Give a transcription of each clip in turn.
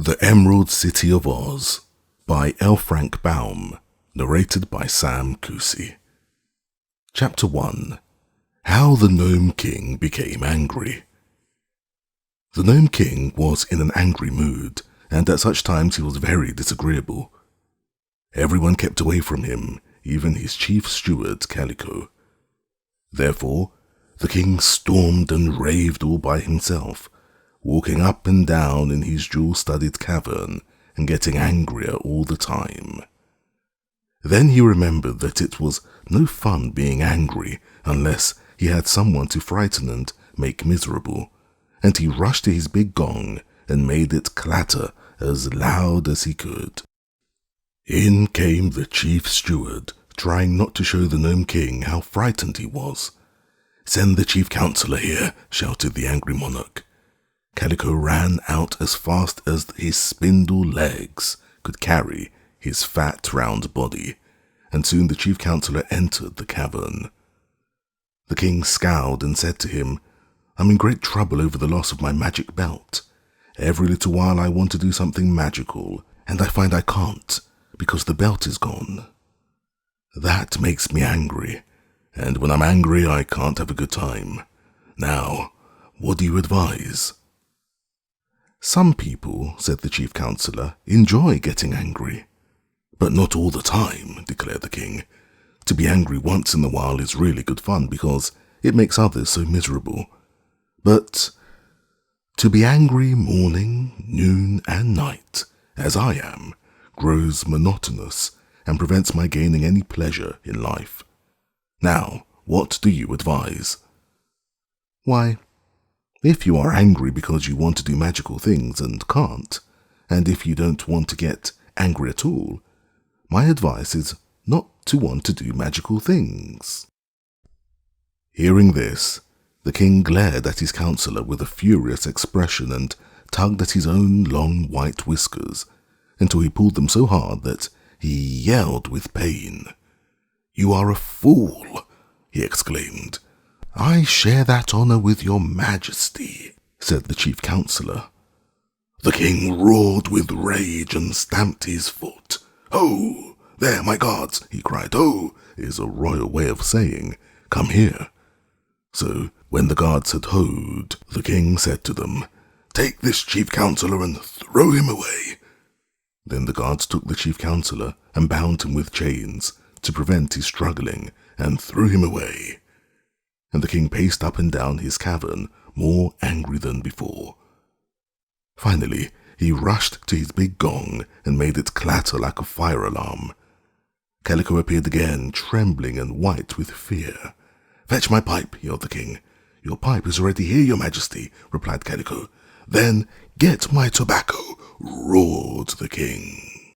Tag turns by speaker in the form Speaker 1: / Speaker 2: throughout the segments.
Speaker 1: The Emerald City of Oz by L. Frank Baum, narrated by Sam Kusi. Chapter 1. How the Nome King Became Angry. The Nome King was in an angry mood, and at such times he was very disagreeable. Everyone kept away from him, even his chief steward, Calico. Therefore, the king stormed and raved all by himself, walking up and down in his jewel-studded cavern and getting angrier all the time. Then he remembered that it was no fun being angry unless he had someone to frighten and make miserable, and he rushed to his big gong and made it clatter as loud as he could. In came the chief steward, trying not to show the Nome King how frightened he was. "Send the chief counselor here," shouted the angry monarch. Calico ran out as fast as his spindle legs could carry his fat, round body, and soon the chief counselor entered the cavern. The king scowled and said to him, "I'm in great trouble over the loss of my magic belt. Every little while I want to do something magical, and I find I can't, because the belt is gone. That makes me angry, and when I'm angry I can't have a good time. Now, what do you advise?" "Some people," said the chief counselor, "enjoy getting angry." "But not all the time," declared the king. "To be angry once in a while is really good fun because it makes others so miserable. But to be angry morning, noon, and night, as I am, grows monotonous and prevents my gaining any pleasure in life. Now, what do you advise?" "Why, if you are angry because you want to do magical things and can't, and if you don't want to get angry at all, my advice is not to want to do magical things." Hearing this, the king glared at his counselor with a furious expression and tugged at his own long white whiskers until he pulled them so hard that he yelled with pain. "You are a fool," he exclaimed. "I share that honor with your majesty," said the chief counselor. The king roared with rage and stamped his foot. "Ho! There, my guards!" he cried. "Ho!" is a royal way of saying, "Come here." So, when the guards had hoed, the king said to them, "Take this chief counselor and throw him away." Then the guards took the chief counselor and bound him with chains to prevent his struggling and threw him away. And the king paced up and down his cavern, more angry than before. Finally, he rushed to his big gong and made it clatter like a fire alarm. Calico appeared again, trembling and white with fear. "Fetch my pipe," yelled the king. "Your pipe is already here, your majesty," replied Calico. "Then get my tobacco," roared the king.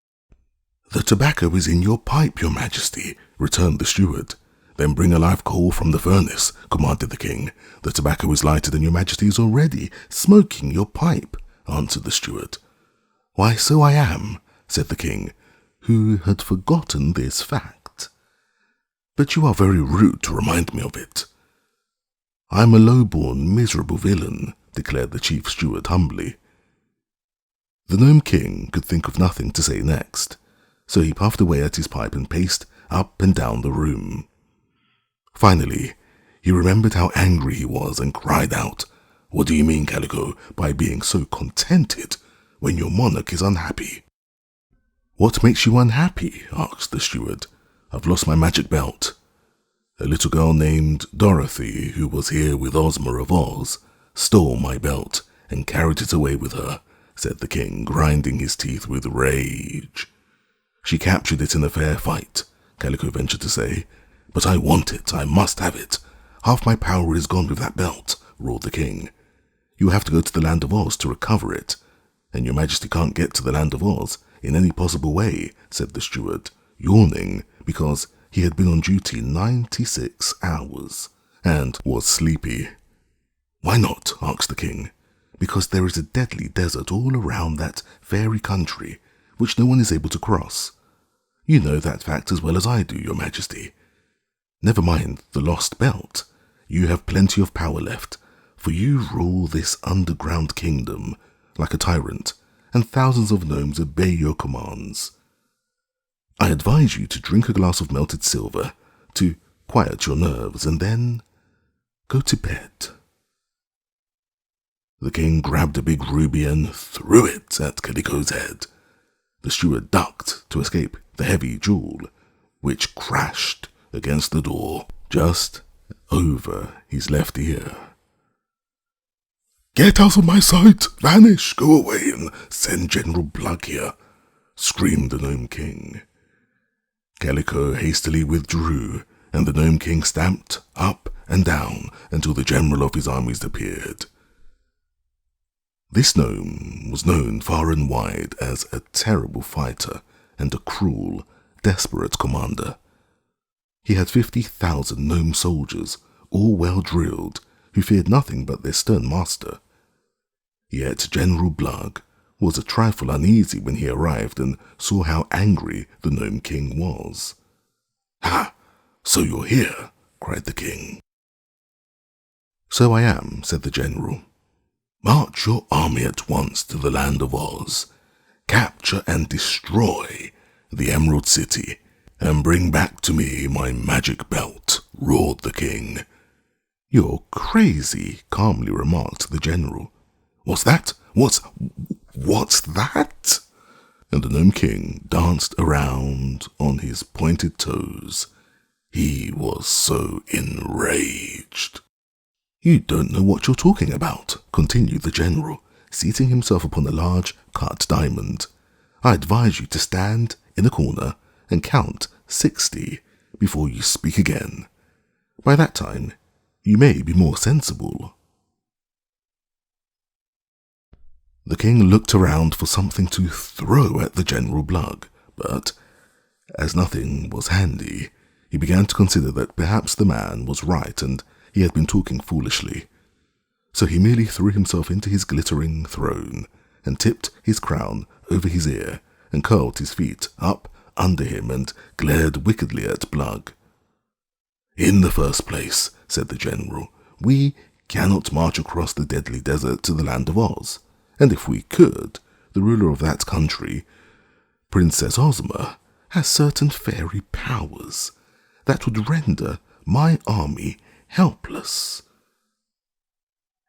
Speaker 1: "The tobacco is in your pipe, your majesty," returned the steward. "Then bring a live coal from the furnace," commanded the king. "The tobacco is lighted and your majesty is already smoking your pipe," answered the steward. "Why, so I am," said the king, who had forgotten this fact. "But you are very rude to remind me of it." "I'm a low-born, miserable villain," declared the chief steward humbly. The Nome King could think of nothing to say next, so he puffed away at his pipe and paced up and down the room. Finally, he remembered how angry he was and cried out, "What do you mean, Calico, by being so contented when your monarch is unhappy?" "What makes you unhappy?" asked the steward. "I've lost my magic belt. A little girl named Dorothy, who was here with Ozma of Oz, stole my belt and carried it away with her," said the king, grinding his teeth with rage. "She captured it in a fair fight," Calico ventured to say. "But I want it. I must have it. Half my power is gone with that belt," roared the king. "You have to go to the land of Oz to recover it, and your majesty can't get to the land of Oz in any possible way," said the steward, yawning because he had been on duty 96 hours and was sleepy. "Why not?" asked the king. "Because there is a deadly desert all around that fairy country, which no one is able to cross. You know that fact as well as I do, your majesty. Never mind the lost belt. You have plenty of power left, for you rule this underground kingdom like a tyrant, and thousands of gnomes obey your commands. I advise you to drink a glass of melted silver to quiet your nerves and then go to bed." The king grabbed a big ruby and threw it at Calico's head. The steward ducked to escape the heavy jewel, which crashed against the door just over his left ear. "Get out of my sight! Vanish! Go away and send General Blug here!" screamed the Nome King. Calico hastily withdrew, and the Nome King stamped up and down until the general of his armies appeared. This gnome was known far and wide as a terrible fighter and a cruel, desperate commander. He had 50,000 gnome soldiers, all well drilled, who feared nothing but their stern master. Yet General Blug was a trifle uneasy when he arrived and saw how angry the Nome King was. "Ha! So you're here," cried the king. "So I am," said the general. "March your army at once to the land of Oz, capture and destroy the Emerald City, and bring back to me my magic belt," roared the king. "You're crazy," calmly remarked the general. "What's that? What's that?" And the Nome King danced around on his pointed toes. He was so enraged. "You don't know what you're talking about," continued the general, seating himself upon a large cut diamond. "I advise you to stand in a corner and count 60 before you speak again. By that time, you may be more sensible." The king looked around for something to throw at the General Blug, but as nothing was handy, he began to consider that perhaps the man was right and he had been talking foolishly. So he merely threw himself into his glittering throne and tipped his crown over his ear and curled his feet up under him and glared wickedly at Blug. "In the first place," said the general, "we cannot march across the deadly desert to the land of Oz. And if we could, the ruler of that country, Princess Ozma, has certain fairy powers that would render my army helpless.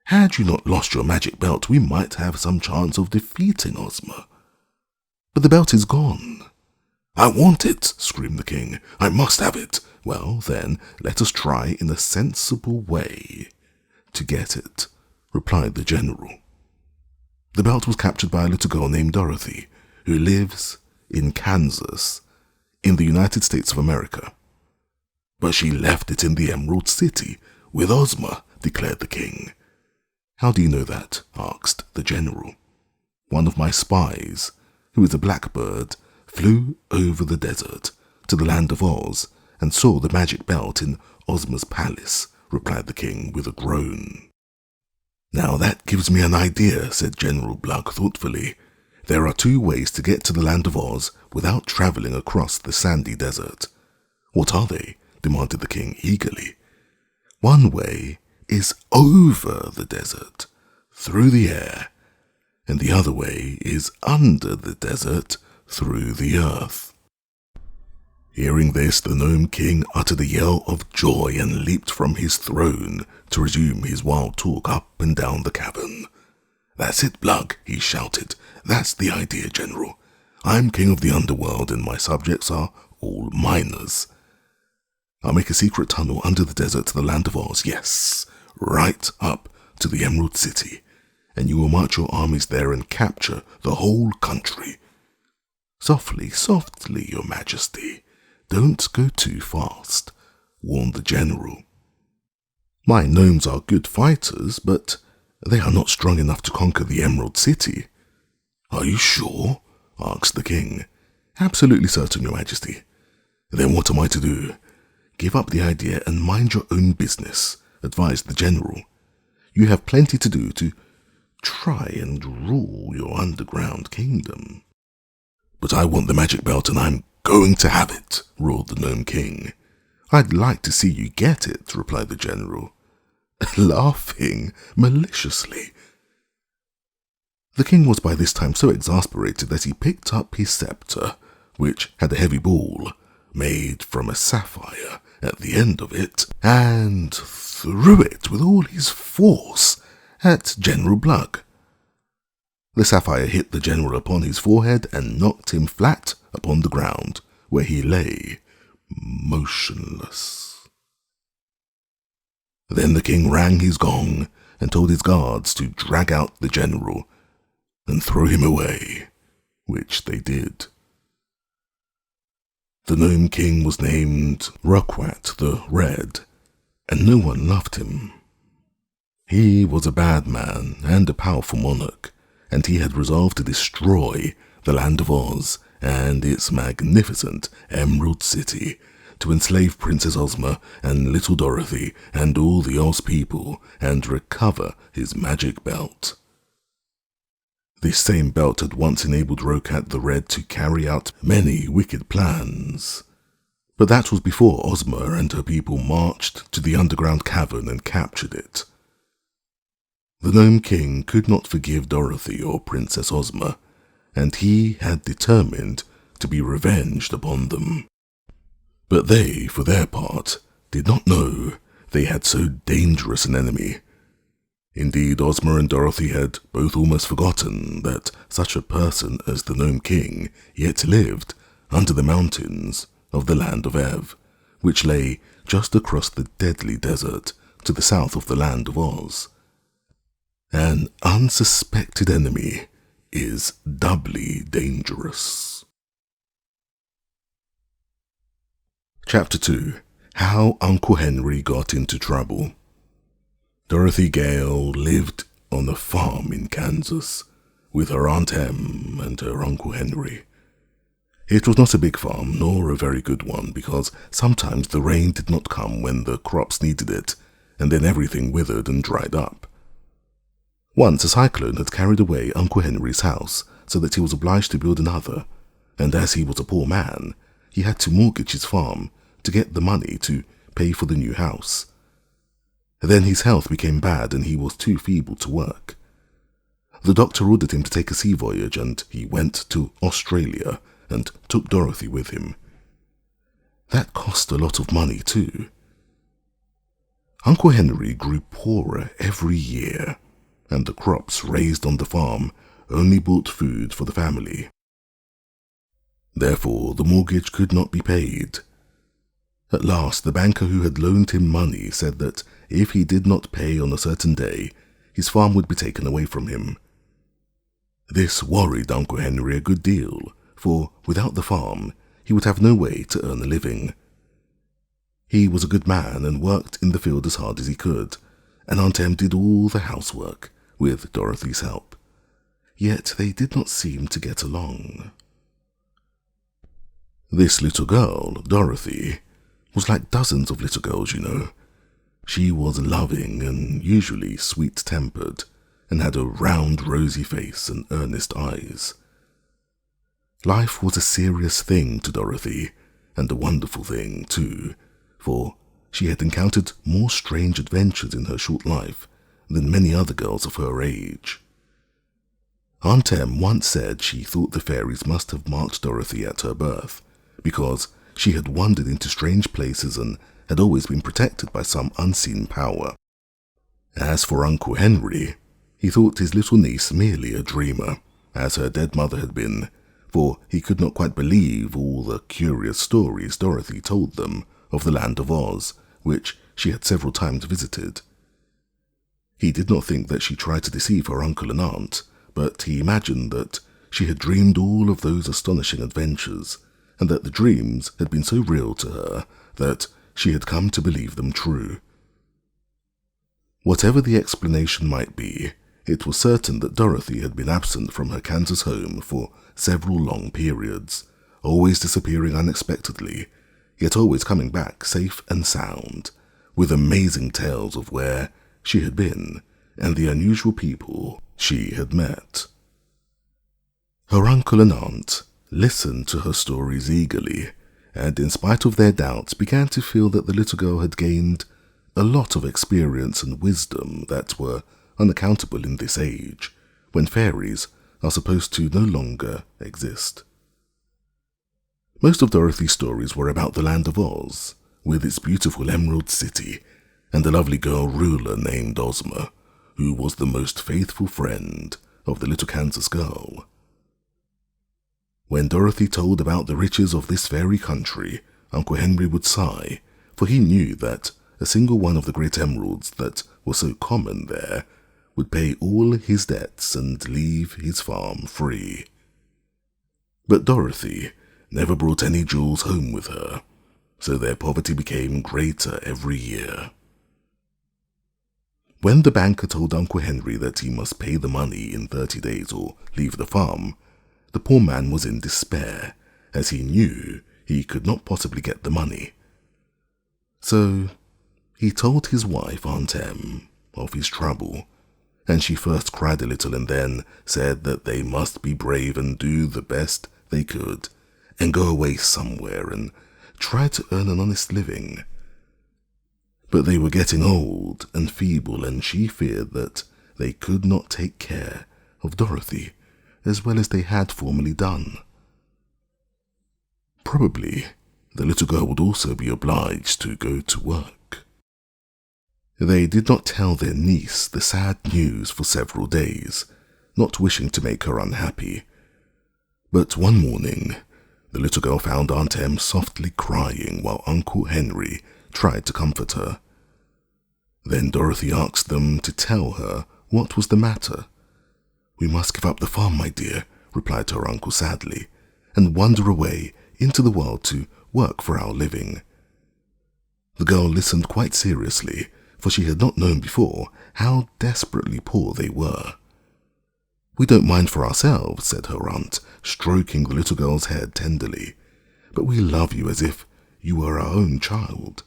Speaker 1: Had you not lost your magic belt, we might have some chance of defeating Ozma. But the belt is gone." "I want it," screamed the king. "I must have it." "Well, then, let us try in a sensible way to get it," replied the general. The belt was captured by a little girl named Dorothy, who lives in Kansas, in the United States of America. "But she left it in the Emerald City with Ozma," declared the king. "How do you know that?" asked the general. "One of my spies, who is a blackbird, flew over the desert to the land of Oz and saw the magic belt in Ozma's palace," replied the king with a groan. "Now that gives me an idea," said General Blug thoughtfully. "There are 2 ways to get to the land of Oz without traveling across the sandy desert." "What are they?" demanded the king eagerly. "One way is over the desert, through the air, and the other way is under the desert, through the earth." Hearing this, the Nome King uttered a yell of joy and leaped from his throne to resume his wild talk up and down the cavern. "That's it, Blug," he shouted. "That's the idea, General. I'm king of the underworld and my subjects are all miners. I'll make a secret tunnel under the desert to the land of Oz, yes, right up to the Emerald City, and you will march your armies there and capture the whole country." "Softly, softly, your majesty. Don't go too fast," warned the general. "My gnomes are good fighters, but they are not strong enough to conquer the Emerald City." "Are you sure?" asked the king. "Absolutely certain, your majesty." "Then what am I to do?" "Give up the idea and mind your own business," advised the general. "You have plenty to do to try and rule your underground kingdom." "But I want the magic belt and I'm going to have it," roared the Nome King. "I'd like to see you get it," replied the general, laughing maliciously. The king was by this time so exasperated that he picked up his scepter, which had a heavy ball made from a sapphire at the end of it, and threw it with all his force at General Blug. The sapphire hit the general upon his forehead and knocked him flat upon the ground, where he lay motionless. Then the king rang his gong and told his guards to drag out the general and throw him away, which they did. The Nome King was named Rukwat the Red, and no one loved him. He was a bad man and a powerful monarch, and he had resolved to destroy the land of Oz and its magnificent Emerald City, to enslave Princess Ozma and little Dorothy and all the Oz people, and recover his magic belt. This same belt had once enabled Rukwat the Red to carry out many wicked plans. But that was before Ozma and her people marched to the underground cavern and captured it. The Nome King could not forgive Dorothy or Princess Ozma, and he had determined to be revenged upon them. But they, for their part, did not know they had so dangerous an enemy. Indeed, Ozma and Dorothy had both almost forgotten that such a person as the Nome King yet lived under the mountains of the land of Ev, which lay just across the deadly desert to the south of the land of Oz. An unsuspected enemy is doubly dangerous. Chapter 2. How Onkel Henry Got into Trouble. Dorothy Gale lived on a farm in Kansas with her Aunt Em and her Uncle Henry. It was not a big farm, nor a very good one, because sometimes the rain did not come when the crops needed it, and then everything withered and dried up. Once a cyclone had carried away Uncle Henry's house, so that he was obliged to build another, and as he was a poor man, he had to mortgage his farm to get the money to pay for the new house. Then his health became bad and he was too feeble to work. The doctor ordered him to take a sea voyage, and he went to Australia and took Dorothy with him. That cost a lot of money too. Uncle Henry grew poorer every year, and the crops raised on the farm only bought food for the family. Therefore, the mortgage could not be paid. At last, the banker who had loaned him money said that if he did not pay on a certain day, his farm would be taken away from him. This worried Uncle Henry a good deal, for without the farm, he would have no way to earn a living. He was a good man and worked in the field as hard as he could, and Aunt Em did all the housework with Dorothy's help. Yet they did not seem to get along. This little girl, Dorothy, was like dozens of little girls, you know. She was loving and usually sweet-tempered, and had a round, rosy face and earnest eyes. Life was a serious thing to Dorothy, and a wonderful thing, too, for she had encountered more strange adventures in her short life than many other girls of her age. Aunt Em once said she thought the fairies must have marked Dorothy at her birth, because she had wandered into strange places and had always been protected by some unseen power. As for Uncle Henry, he thought his little niece merely a dreamer, as her dead mother had been, for he could not quite believe all the curious stories Dorothy told them of the land of Oz, which she had several times visited. He did not think that she tried to deceive her uncle and aunt, but he imagined that she had dreamed all of those astonishing adventures, and that the dreams had been so real to her that she had come to believe them true. Whatever the explanation might be, it was certain that Dorothy had been absent from her Kansas home for several long periods, always disappearing unexpectedly, yet always coming back safe and sound, with amazing tales of where she had been and the unusual people she had met. Her uncle and aunt listened to her stories eagerly, and in spite of their doubts began to feel that the little girl had gained a lot of experience and wisdom that were unaccountable in this age, when fairies are supposed to no longer exist. Most of Dorothy's stories were about the land of Oz, with its beautiful Emerald City, and a lovely girl ruler named Ozma, who was the most faithful friend of the little Kansas girl. When Dorothy told about the riches of this fairy country, Uncle Henry would sigh, for he knew that a single one of the great emeralds that were so common there would pay all his debts and leave his farm free. But Dorothy never brought any jewels home with her, so their poverty became greater every year. When the banker told Uncle Henry that he must pay the money in 30 days or leave the farm, the poor man was in despair, as he knew he could not possibly get the money. So he told his wife, Tante Em, of his trouble, and she first cried a little and then said that they must be brave and do the best they could, and go away somewhere and try to earn an honest living. But they were getting old and feeble, and she feared that they could not take care of Dorothy as well as they had formerly done. Probably the little girl would also be obliged to go to work. They did not tell their niece the sad news for several days, not wishing to make her unhappy. But one morning, the little girl found Aunt Em softly crying while Uncle Henry tried to comfort her. Then Dorothy asked them to tell her what was the matter. "We must give up the farm, my dear," replied her uncle sadly, "and wander away into the world to work for our living." The girl listened quite seriously, for she had not known before how desperately poor they were. "We don't mind for ourselves," said her aunt, stroking the little girl's head tenderly, "but we love you as if you were our own child,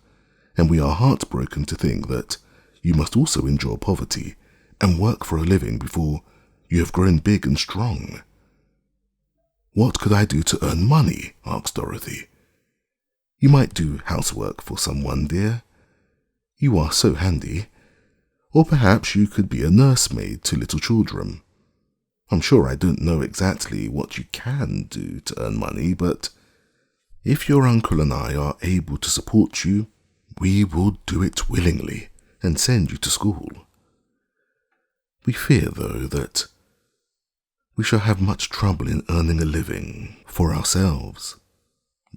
Speaker 1: and we are heartbroken to think that you must also endure poverty and work for a living before you have grown big and strong." "What could I do to earn money?" asked Dorothy. "You might do housework for someone, dear. You are so handy. Or perhaps you could be a nursemaid to little children. I'm sure I don't know exactly what you can do to earn money, but if your uncle and I are able to support you, we will do it willingly and send you to school. We fear, though, that we shall have much trouble in earning a living for ourselves.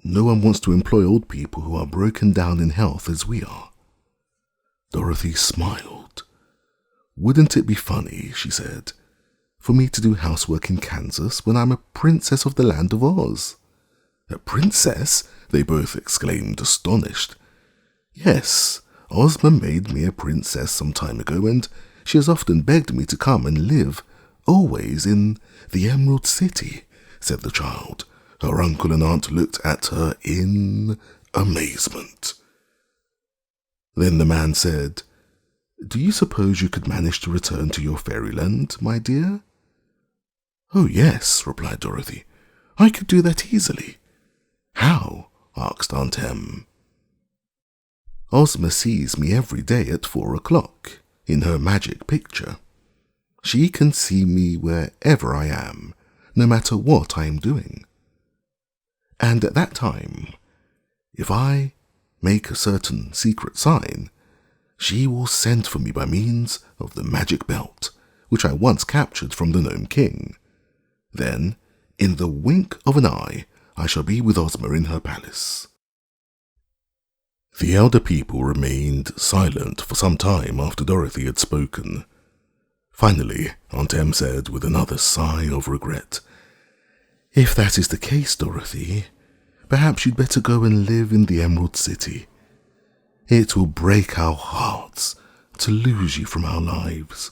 Speaker 1: No one wants to employ old people who are broken down in health as we are." Dorothy smiled. "Wouldn't it be funny," she said, "for me to do housework in Kansas when I'm a princess of the land of Oz?" "A princess?" they both exclaimed, astonished. "Yes, Ozma made me a princess some time ago, and she has often begged me to come and live, always in the Emerald City," said the child. Her uncle and aunt looked at her in amazement. Then the man said, "Do you suppose you could manage to return to your fairyland, my dear?" "Oh, yes," replied Dorothy. "I could do that easily." "How?" asked Aunt Em. "Ozma sees me every day at 4 o'clock in her magic picture. She can see me wherever I am, no matter what I am doing. And at that time, if I make a certain secret sign, she will send for me by means of the magic belt, which I once captured from the Nome King. Then, in the wink of an eye, I shall be with Ozma in her palace." The elder people remained silent for some time after Dorothy had spoken. Finally, Aunt Em said with another sigh of regret, "If that is the case, Dorothy, perhaps you'd better go and live in the Emerald City. It will break our hearts to lose you from our lives,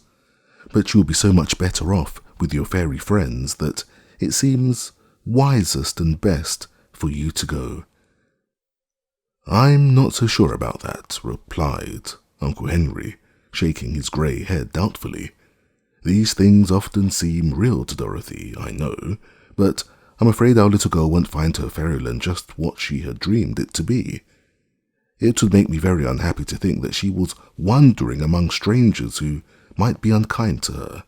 Speaker 1: but you'll be so much better off with your fairy friends that it seems wisest and best for you to go." "I'm not so sure about that," replied Uncle Henry, shaking his grey head doubtfully. "These things often seem real to Dorothy, I know, but I'm afraid our little girl won't find her fairyland just what she had dreamed it to be. It would make me very unhappy to think that she was wandering among strangers who might be unkind to her.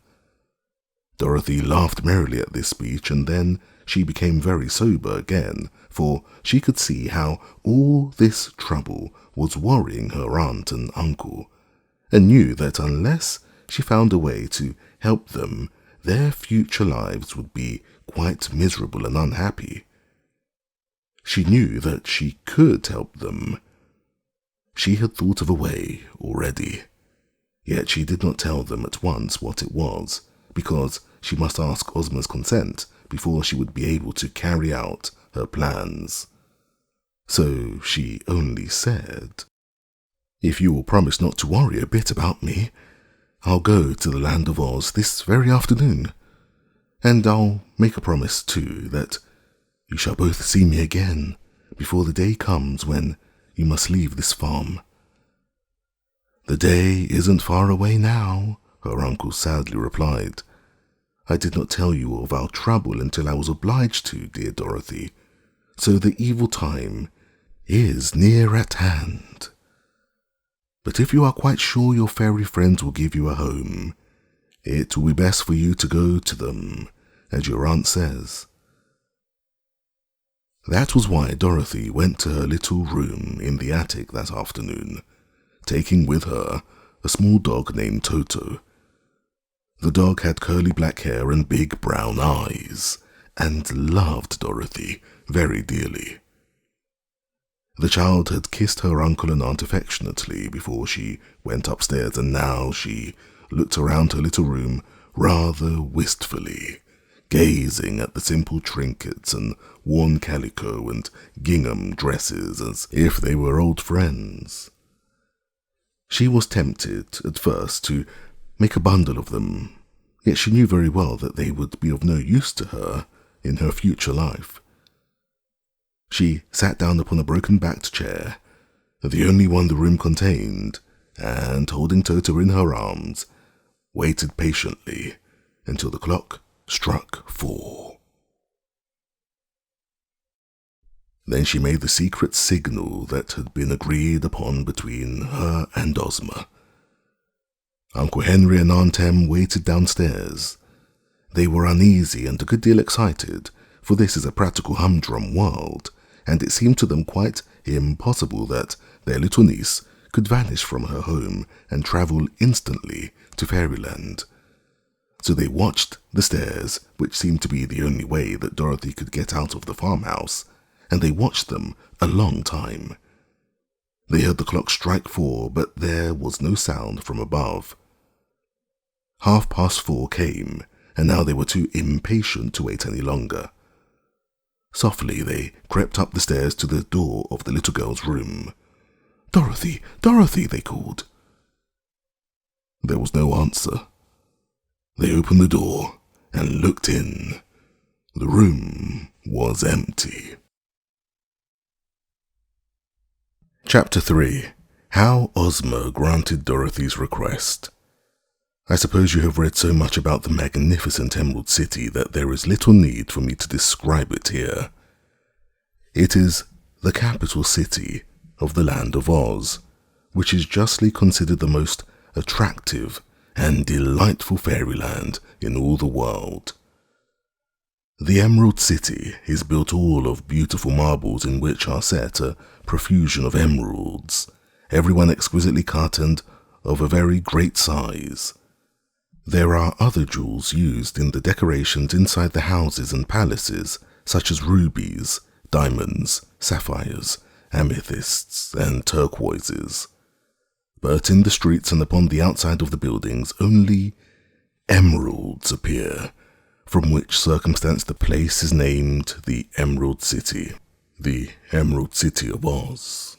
Speaker 1: Dorothy laughed merrily at this speech, and then she became very sober again, for she could see how all this trouble was worrying her aunt and uncle, and knew that unless she found a way to help them, their future lives would be quite miserable and unhappy. She knew that she could help them. She had thought of a way already, yet she did not tell them at once what it was, because she must ask Ozma's consent before she would be able to carry out her plans. So she only said, "If you will promise not to worry a bit about me, I'll go to the land of Oz this very afternoon, and I'll make a promise, too, that you shall both see me again before the day comes when you must leave this farm." "The day isn't far away now," her uncle sadly replied. "I did not tell you of our trouble until I was obliged to, dear Dorothy, so the evil time is near at hand. But if you are quite sure your fairy friends will give you a home, it will be best for you to go to them, as your aunt says." That was why Dorothy went to her little room in the attic that afternoon, taking with her a small dog named Toto. The dog had curly black hair and big brown eyes, and loved Dorothy very dearly. The child had kissed her uncle and aunt affectionately before she went upstairs, and now she looked around her little room rather wistfully, gazing at the simple trinkets and worn calico and gingham dresses as if they were old friends. She was tempted at first to make a bundle of them, yet she knew very well that they would be of no use to her in her future life. She sat down upon a broken-backed chair, the only one the room contained, and, holding Toto in her arms, waited patiently until the clock struck 4. Then she made the secret signal that had been agreed upon between her and Ozma. Uncle Henry and Aunt Em waited downstairs. They were uneasy and a good deal excited, for this is a practical humdrum world, and it seemed to them quite impossible that their little niece could vanish from her home and travel instantly to fairyland. So they watched the stairs, which seemed to be the only way that Dorothy could get out of the farmhouse, and they watched them a long time. They heard the clock strike 4, but there was no sound from above. 4:30 came, and now they were too impatient to wait any longer. Softly they crept up the stairs to the door of the little girl's room. "Dorothy, Dorothy," they called. There was no answer. They opened the door and looked in. The room was empty. Chapter 3. How Ozma Granted Dorothy's Request. I suppose you have read so much about the magnificent Emerald City that there is little need for me to describe it here. It is the capital city of the land of Oz, which is justly considered the most attractive and delightful fairyland in all the world. The Emerald City is built all of beautiful marbles in which are set a profusion of emeralds, everyone exquisitely cut and of a very great size. There are other jewels used in the decorations inside the houses and palaces, such as rubies, diamonds, sapphires, amethysts, and turquoises. But in the streets and upon the outside of the buildings, only emeralds appear, from which circumstance the place is named the Emerald City, the Emerald City of Oz.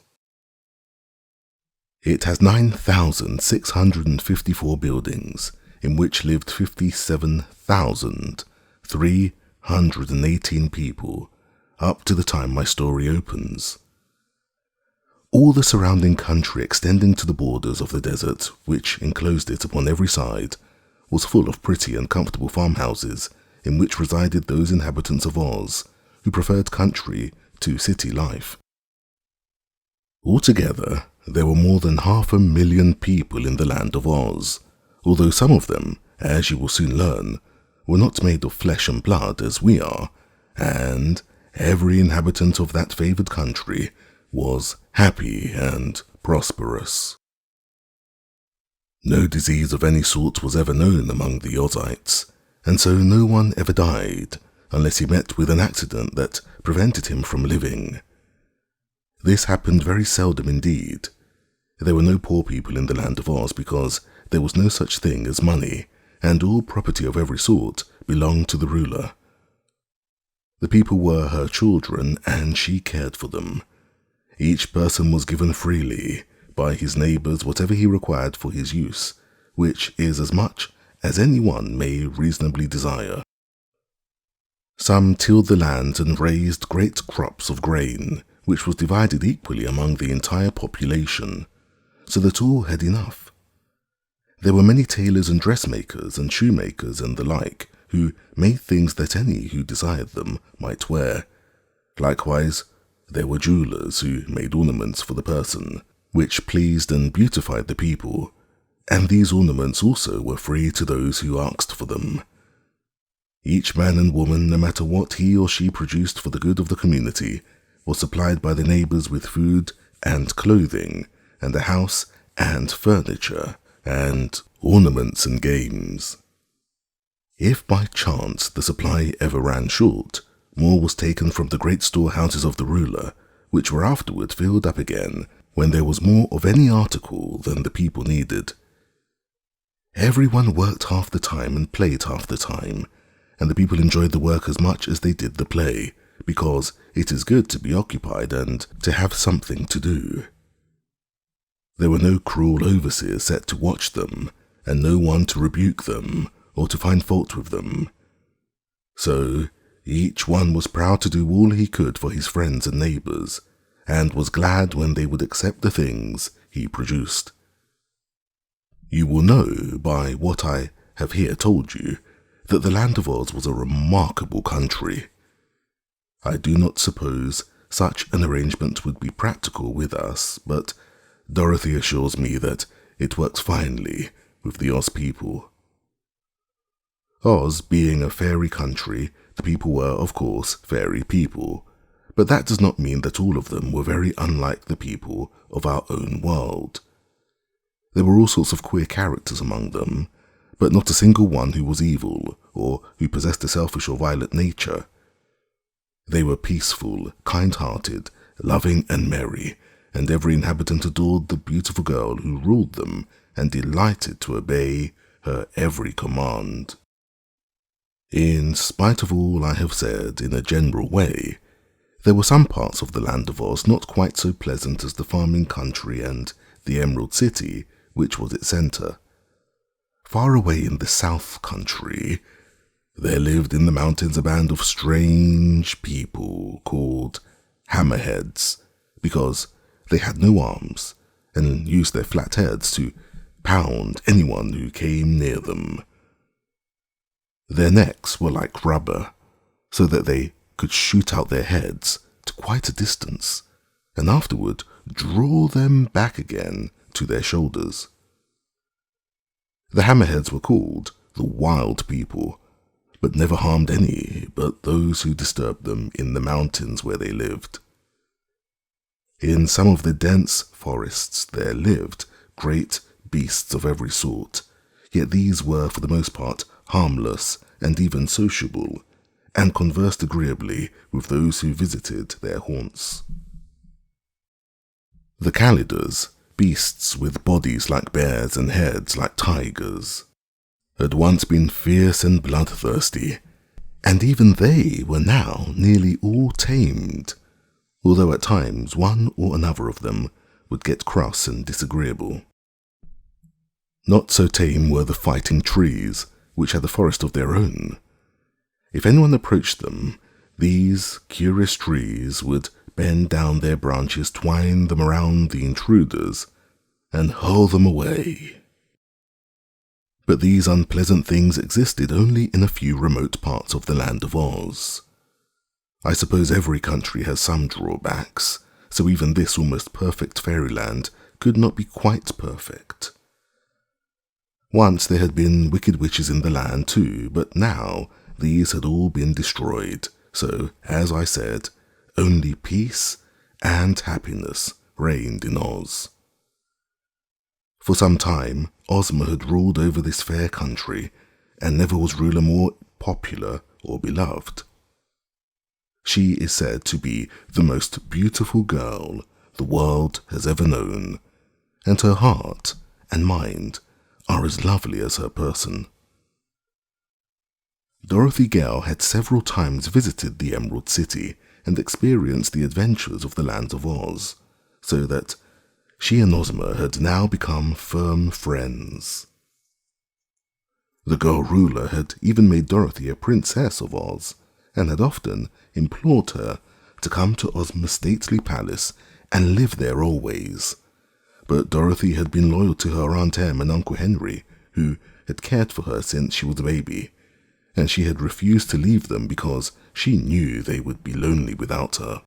Speaker 1: It has 9,654 buildings, in which lived 57,318 people, up to the time my story opens. All the surrounding country extending to the borders of the desert, which enclosed it upon every side, was full of pretty and comfortable farmhouses, in which resided those inhabitants of Oz who preferred country to city life. Altogether, there were more than 500,000 people in the land of Oz, although some of them, as you will soon learn, were not made of flesh and blood as we are, and every inhabitant of that favoured country was happy and prosperous. No disease of any sort was ever known among the Ozites, and so no one ever died unless he met with an accident that prevented him from living. This happened very seldom indeed. There were no poor people in the land of Oz because there was no such thing as money, and all property of every sort belonged to the ruler. The people were her children, and she cared for them. Each person was given freely by his neighbours whatever he required for his use, which is as much as anyone may reasonably desire. Some tilled the land and raised great crops of grain, which was divided equally among the entire population, so that all had enough. There were many tailors and dressmakers and shoemakers and the like, who made things that any who desired them might wear. Likewise, there were jewellers who made ornaments for the person, which pleased and beautified the people, and these ornaments also were free to those who asked for them. Each man and woman, no matter what he or she produced for the good of the community, was supplied by the neighbours with food and clothing, and a house and furniture, and ornaments and games. If by chance the supply ever ran short, more was taken from the great storehouses of the ruler, which were afterward filled up again when there was more of any article than the people needed. Everyone worked half the time and played half the time, and the people enjoyed the work as much as they did the play, because it is good to be occupied and to have something to do. There were no cruel overseers set to watch them, and no one to rebuke them or to find fault with them. So each one was proud to do all he could for his friends and neighbours, and was glad when they would accept the things he produced. You will know by what I have here told you that the land of Oz was a remarkable country. I do not suppose such an arrangement would be practical with us, but Dorothy assures me that it works finely with the Oz people. Oz being a fairy country, the people were, of course, fairy people, but that does not mean that all of them were very unlike the people of our own world. There were all sorts of queer characters among them, but not a single one who was evil or who possessed a selfish or violent nature. They were peaceful, kind-hearted, loving and merry, and every inhabitant adored the beautiful girl who ruled them and delighted to obey her every command. In spite of all I have said in a general way, there were some parts of the land of Oz not quite so pleasant as the farming country and the Emerald City, which was its centre. Far away in the South Country, there lived in the mountains a band of strange people called hammerheads, because they had no arms and used their flat heads to pound anyone who came near them. Their necks were like rubber, so that they could shoot out their heads to quite a distance, and afterward draw them back again to their shoulders. The hammerheads were called the Wild People, but never harmed any but those who disturbed them in the mountains where they lived. In some of the dense forests there lived great beasts of every sort, yet these were for the most part harmless and even sociable, and conversed agreeably with those who visited their haunts. The Kalidahs, beasts with bodies like bears and heads like tigers, had once been fierce and bloodthirsty, and even they were now nearly all tamed, although at times one or another of them would get cross and disagreeable. Not so tame were the fighting trees, which had a forest of their own. If anyone approached them, these curious trees would bend down their branches, twine them around the intruders, and hurl them away. But these unpleasant things existed only in a few remote parts of the land of Oz. I suppose every country has some drawbacks, so even this almost perfect fairyland could not be quite perfect. Once there had been wicked witches in the land too, but now these had all been destroyed. So, as I said, only peace and happiness reigned in Oz. For some time, Ozma had ruled over this fair country, and never was ruler more popular or beloved. She is said to be the most beautiful girl the world has ever known, and her heart and mind are as lovely as her person. Dorothy Gale had several times visited the Emerald City and experienced the adventures of the land of Oz, so that she and Ozma had now become firm friends. The girl ruler had even made Dorothy a princess of Oz, and had often implored her to come to Ozma's stately palace and live there always. But Dorothy had been loyal to her Aunt Em and Onkel Henry, who had cared for her since she was a baby, and she had refused to leave them because she knew they would be lonely without her.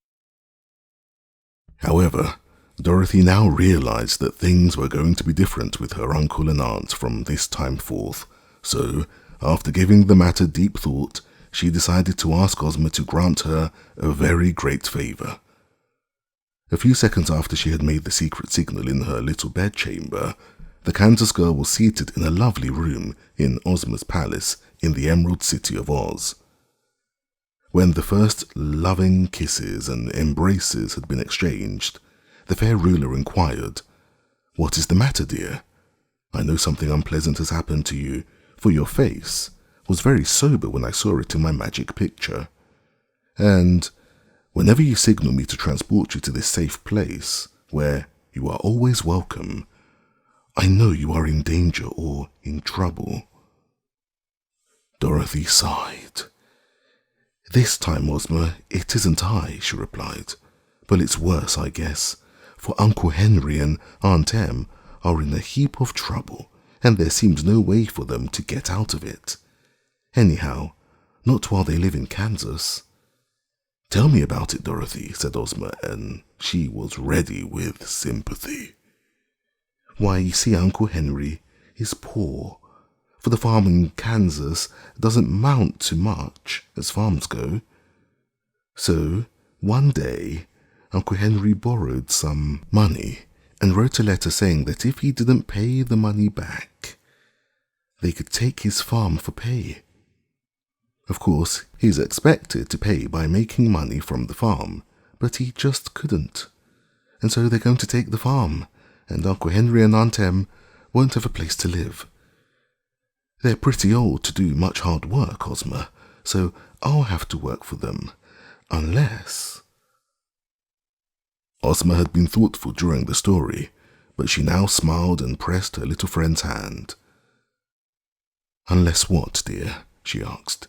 Speaker 1: However, Dorothy now realized that things were going to be different with her uncle and aunt from this time forth, so, after giving the matter deep thought, she decided to ask Ozma to grant her a very great favor. A few seconds after she had made the secret signal in her little bedchamber, the Kansas girl was seated in a lovely room in Ozma's palace in the Emerald City of Oz. When the first loving kisses and embraces had been exchanged, the fair ruler inquired, "What is the matter, dear? I know something unpleasant has happened to you, for your face was very sober when I saw it in my magic picture. And whenever you signal me to transport you to this safe place, where you are always welcome, I know you are in danger or in trouble." Dorothy sighed. "This time, Ozma, it isn't I," she replied. "But it's worse, I guess, for Uncle Henry and Aunt Em are in a heap of trouble, and there seems no way for them to get out of it. Anyhow, not while they live in Kansas." "Tell me about it, Dorothy," said Ozma, and she was ready with sympathy. "Why, you see, Uncle Henry is poor, for the farm in Kansas doesn't mount to much as farms go. So, one day, Uncle Henry borrowed some money and wrote a letter saying that if he didn't pay the money back, they could take his farm for pay. Of course, he's expected to pay by making money from the farm, but he just couldn't. And so they're going to take the farm, and Uncle Henry and Aunt Em won't have a place to live. They're pretty old to do much hard work, Ozma, so I'll have to work for them, unless—" Ozma had been thoughtful during the story, but she now smiled and pressed her little friend's hand. "Unless what, dear?" she asked.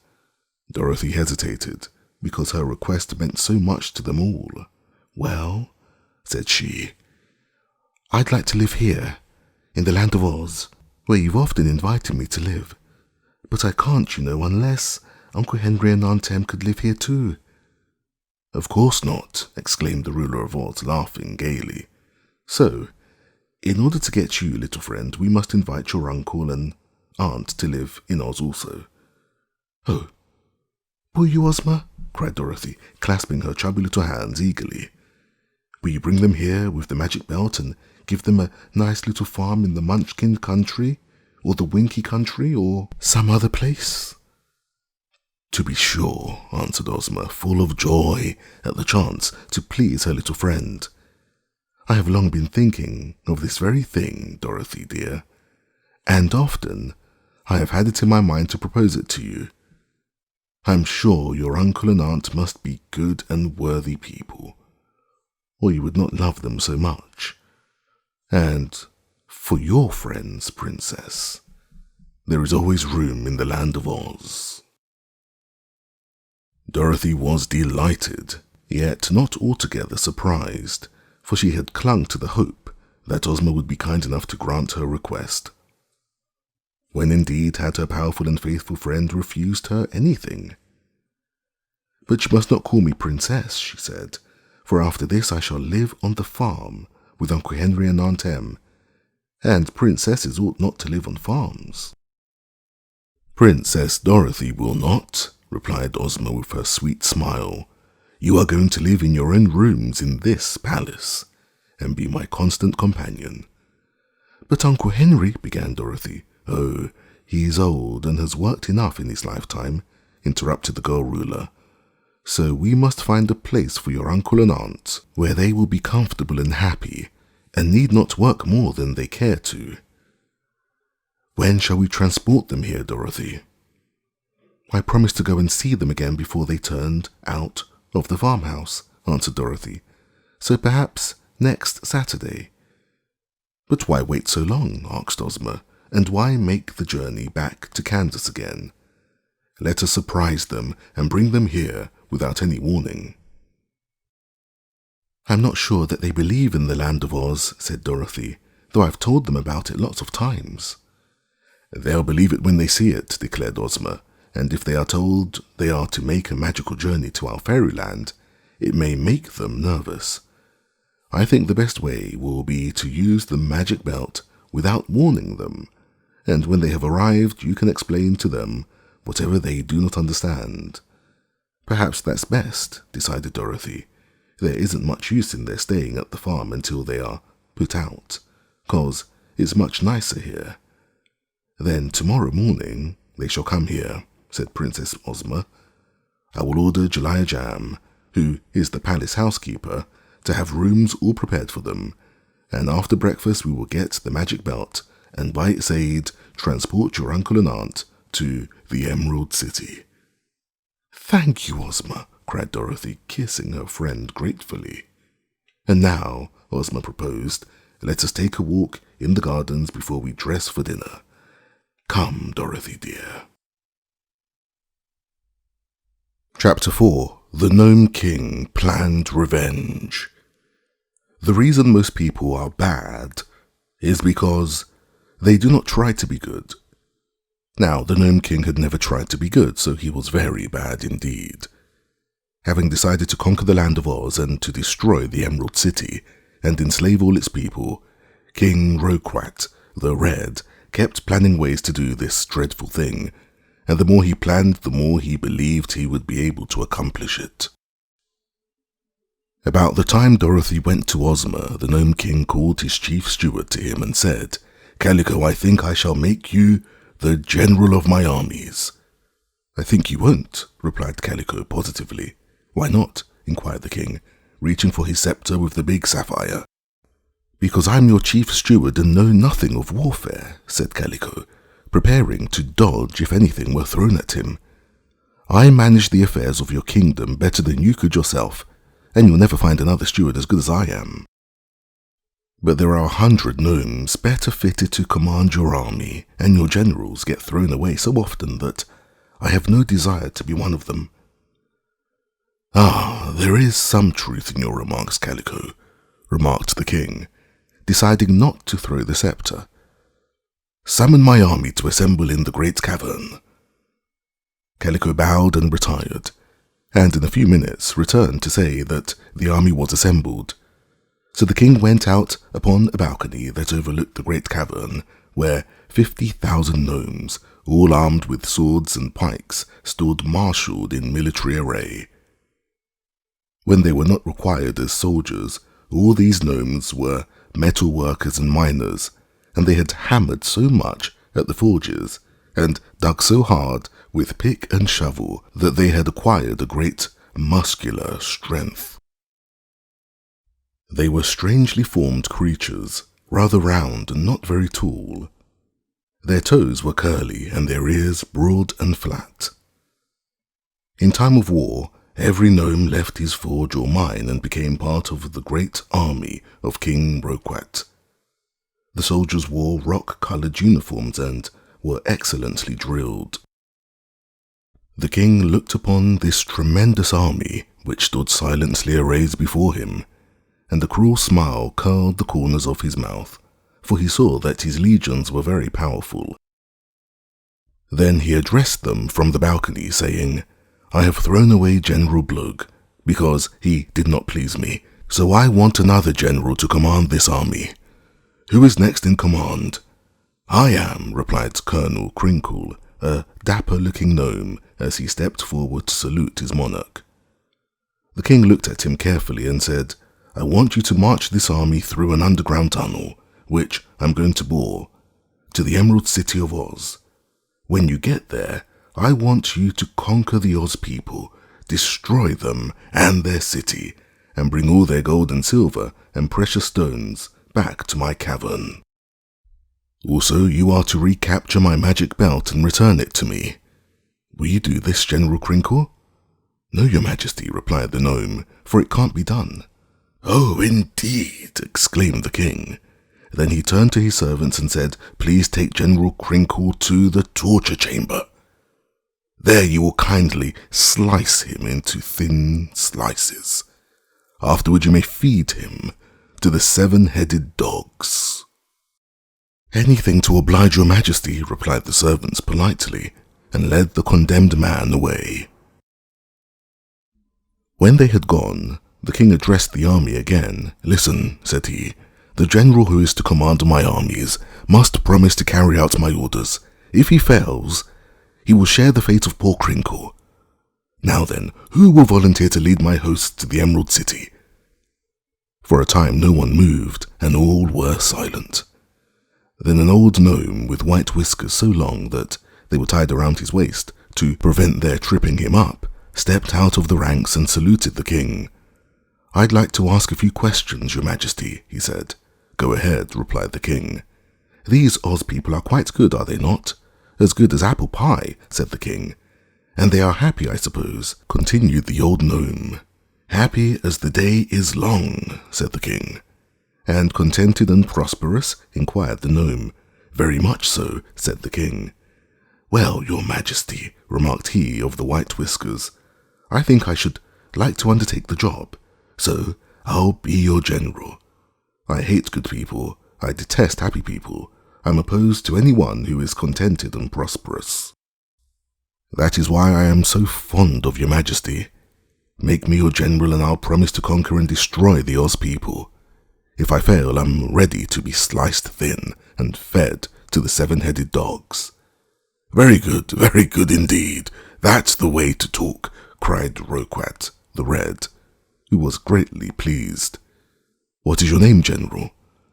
Speaker 1: Dorothy hesitated, because her request meant so much to them all. "Well," said she, "I'd like to live here, in the land of Oz, where you've often invited me to live. But I can't, you know, unless Uncle Henry and Aunt Em could live here too." "Of course not," exclaimed the ruler of Oz, laughing gaily. "So, in order to get you, little friend, we must invite your uncle and aunt to live in Oz also." "Oh, will you, Ozma?" cried Dorothy, clasping her chubby little hands eagerly. "Will you bring them here with the magic belt and give them a nice little farm in the Munchkin Country, or the Winky Country, or some other place?" "To be sure," answered Ozma, full of joy at the chance to please her little friend. "I have long been thinking of this very thing, Dorothy dear, and often I have had it in my mind to propose it to you. I'm sure your uncle and aunt must be good and worthy people, or you would not love them so much. And for your friends, Princess, there is always room in the land of Oz." Dorothy was delighted, yet not altogether surprised, for she had clung to the hope that Ozma would be kind enough to grant her request. When indeed had her powerful and faithful friend refused her anything? "But you must not call me Princess," she said, "for after this I shall live on the farm with Uncle Henry and Aunt Em, and princesses ought not to live on farms." "Princess Dorothy will not," replied Ozma with her sweet smile. "You are going to live in your own rooms in this palace, and be my constant companion." "But Uncle Henry," began Dorothy. "Oh, he's old and has worked enough in his lifetime," interrupted the girl ruler. "So we must find a place for your uncle and aunt where they will be comfortable and happy, and need not work more than they care to." "When shall we transport them here, Dorothy?" "I promised to go and see them again before they turned out of the farmhouse," answered Dorothy. "So perhaps next Saturday." "But why wait so long?" asked Ozma. "And why make the journey back to Kansas again? Let us surprise them and bring them here without any warning." "I'm not sure that they believe in the land of Oz," said Dorothy, "though I've told them about it lots of times." "They'll believe it when they see it," declared Ozma, "and if they are told they are to make a magical journey to our fairyland, it may make them nervous. I think the best way will be to use the magic belt without warning them, and when they have arrived you can explain to them whatever they do not understand." "Perhaps that's best," decided Dorothy. "There isn't much use in their staying at the farm until they are put out, 'cause it's much nicer here." "Then tomorrow morning they shall come here," said Princess Ozma. "I will order Jellia Jam, who is the palace housekeeper, to have rooms all prepared for them, and after breakfast we will get the magic belt and by its aid transport your uncle and aunt to the Emerald City." "Thank you, Ozma," cried Dorothy, kissing her friend gratefully. "And now," Ozma proposed, "let us take a walk in the gardens before we dress for dinner. Come, Dorothy dear." Chapter 4. The Nome King Planned Revenge. The reason most people are bad is because they do not try to be good. Now, the Nome King had never tried to be good, so he was very bad indeed. Having decided to conquer the land of Oz and to destroy the Emerald City and enslave all its people, King Roquat, the Red, kept planning ways to do this dreadful thing, and the more he planned, the more he believed he would be able to accomplish it. About the time Dorothy went to Ozma, the Nome King called his chief steward to him and said, "Calico, I think I shall make you the general of my armies." "I think you won't," replied Calico positively. "Why not?" inquired the king, reaching for his scepter with the big sapphire. "Because I'm your chief steward and know nothing of warfare," said Calico, preparing to dodge if anything were thrown at him. "I manage the affairs of your kingdom better than you could yourself, and you'll never find another steward as good as I am. But there are 100 gnomes better fitted to command your army, and your generals get thrown away so often that I have no desire to be one of them." "Ah, there is some truth in your remarks, Calico," remarked the king, deciding not to throw the scepter. "Summon my army to assemble in the great cavern." Calico bowed and retired, and in a few minutes returned to say that the army was assembled. So the king went out upon a balcony that overlooked the great cavern, where 50,000 gnomes, all armed with swords and pikes, stood marshalled in military array. When they were not required as soldiers, all these gnomes were metal workers and miners, and they had hammered so much at the forges and dug so hard with pick and shovel that they had acquired a great muscular strength. They were strangely formed creatures, rather round and not very tall. Their toes were curly and their ears broad and flat. In time of war, every gnome left his forge or mine and became part of the great army of King Roquat. The soldiers wore rock-colored uniforms and were excellently drilled. The king looked upon this tremendous army, which stood silently arrayed before him, and a cruel smile curled the corners of his mouth, for he saw that his legions were very powerful. Then he addressed them from the balcony, saying, "I have thrown away General Blug, because he did not please me, so I want another general to command this army. Who is next in command?" "I am," replied Colonel Crinkle, a dapper-looking gnome, as he stepped forward to salute his monarch. The king looked at him carefully and said, "I want you to march this army through an underground tunnel, which I'm going to bore, to the Emerald City of Oz. When you get there, I want you to conquer the Oz people, destroy them and their city, and bring all their gold and silver and precious stones back to my cavern. Also, you are to recapture my magic belt and return it to me. Will you do this, General Crinkle?" "No, Your Majesty," replied the gnome, "for it can't be done." "Oh, indeed!" exclaimed the king. Then he turned to his servants and said, "Please take General Crinkle to the torture chamber. There you will kindly slice him into thin slices. Afterward you may feed him to the 7-headed dogs." "Anything to oblige Your Majesty," replied the servants politely, and led the condemned man away. When they had gone, the king addressed the army again. "Listen," said he, "the general who is to command my armies must promise to carry out my orders. If he fails, he will share the fate of poor Crinkle. Now then, who will volunteer to lead my hosts to the Emerald City?" For a time no one moved, and all were silent. Then an old gnome with white whiskers so long that they were tied around his waist to prevent their tripping him up, stepped out of the ranks and saluted the king. "I'd like to ask a few questions, Your Majesty," he said. "Go ahead," replied the king. "These Oz people are quite good, are they not?" "As good as apple pie," said the king. "And they are happy, I suppose," continued the old gnome. "Happy as the day is long," said the king. "And contented and prosperous?" inquired the gnome. "Very much so," said the king. "Well, Your Majesty," remarked he of the white whiskers, "I think I should like to undertake the job, so I'll be your general. I hate good people, I detest happy people, I'm opposed to anyone who is contented and prosperous. That is why I am so fond of Your Majesty. Make me your general and I'll promise to conquer and destroy the Oz people. If I fail, I'm ready to be sliced thin and fed to the 7-headed dogs." very good indeed. That's the way to talk," cried Roquat the Red, who was greatly pleased. "What is your name, General?"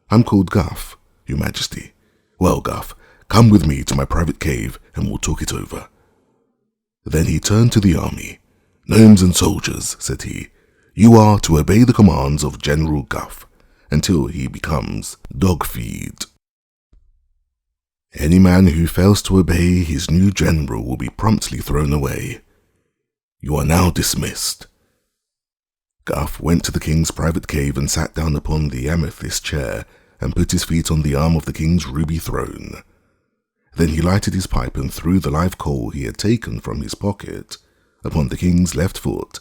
Speaker 1: "I'm called Guff, Your Majesty." "Well, Guff, come with me to my private cave and we'll talk it over." Then he turned to the army. "Gnomes and soldiers," said he, "you are to obey the commands of General Guff until he becomes dog-feed. Any man who fails to obey his new general will be promptly thrown away. You are now dismissed." Guff went to the king's private cave and sat down upon the amethyst chair and put his feet on the arm of the king's ruby throne. Then he lighted his pipe and threw the live coal he had taken from his pocket upon the king's left foot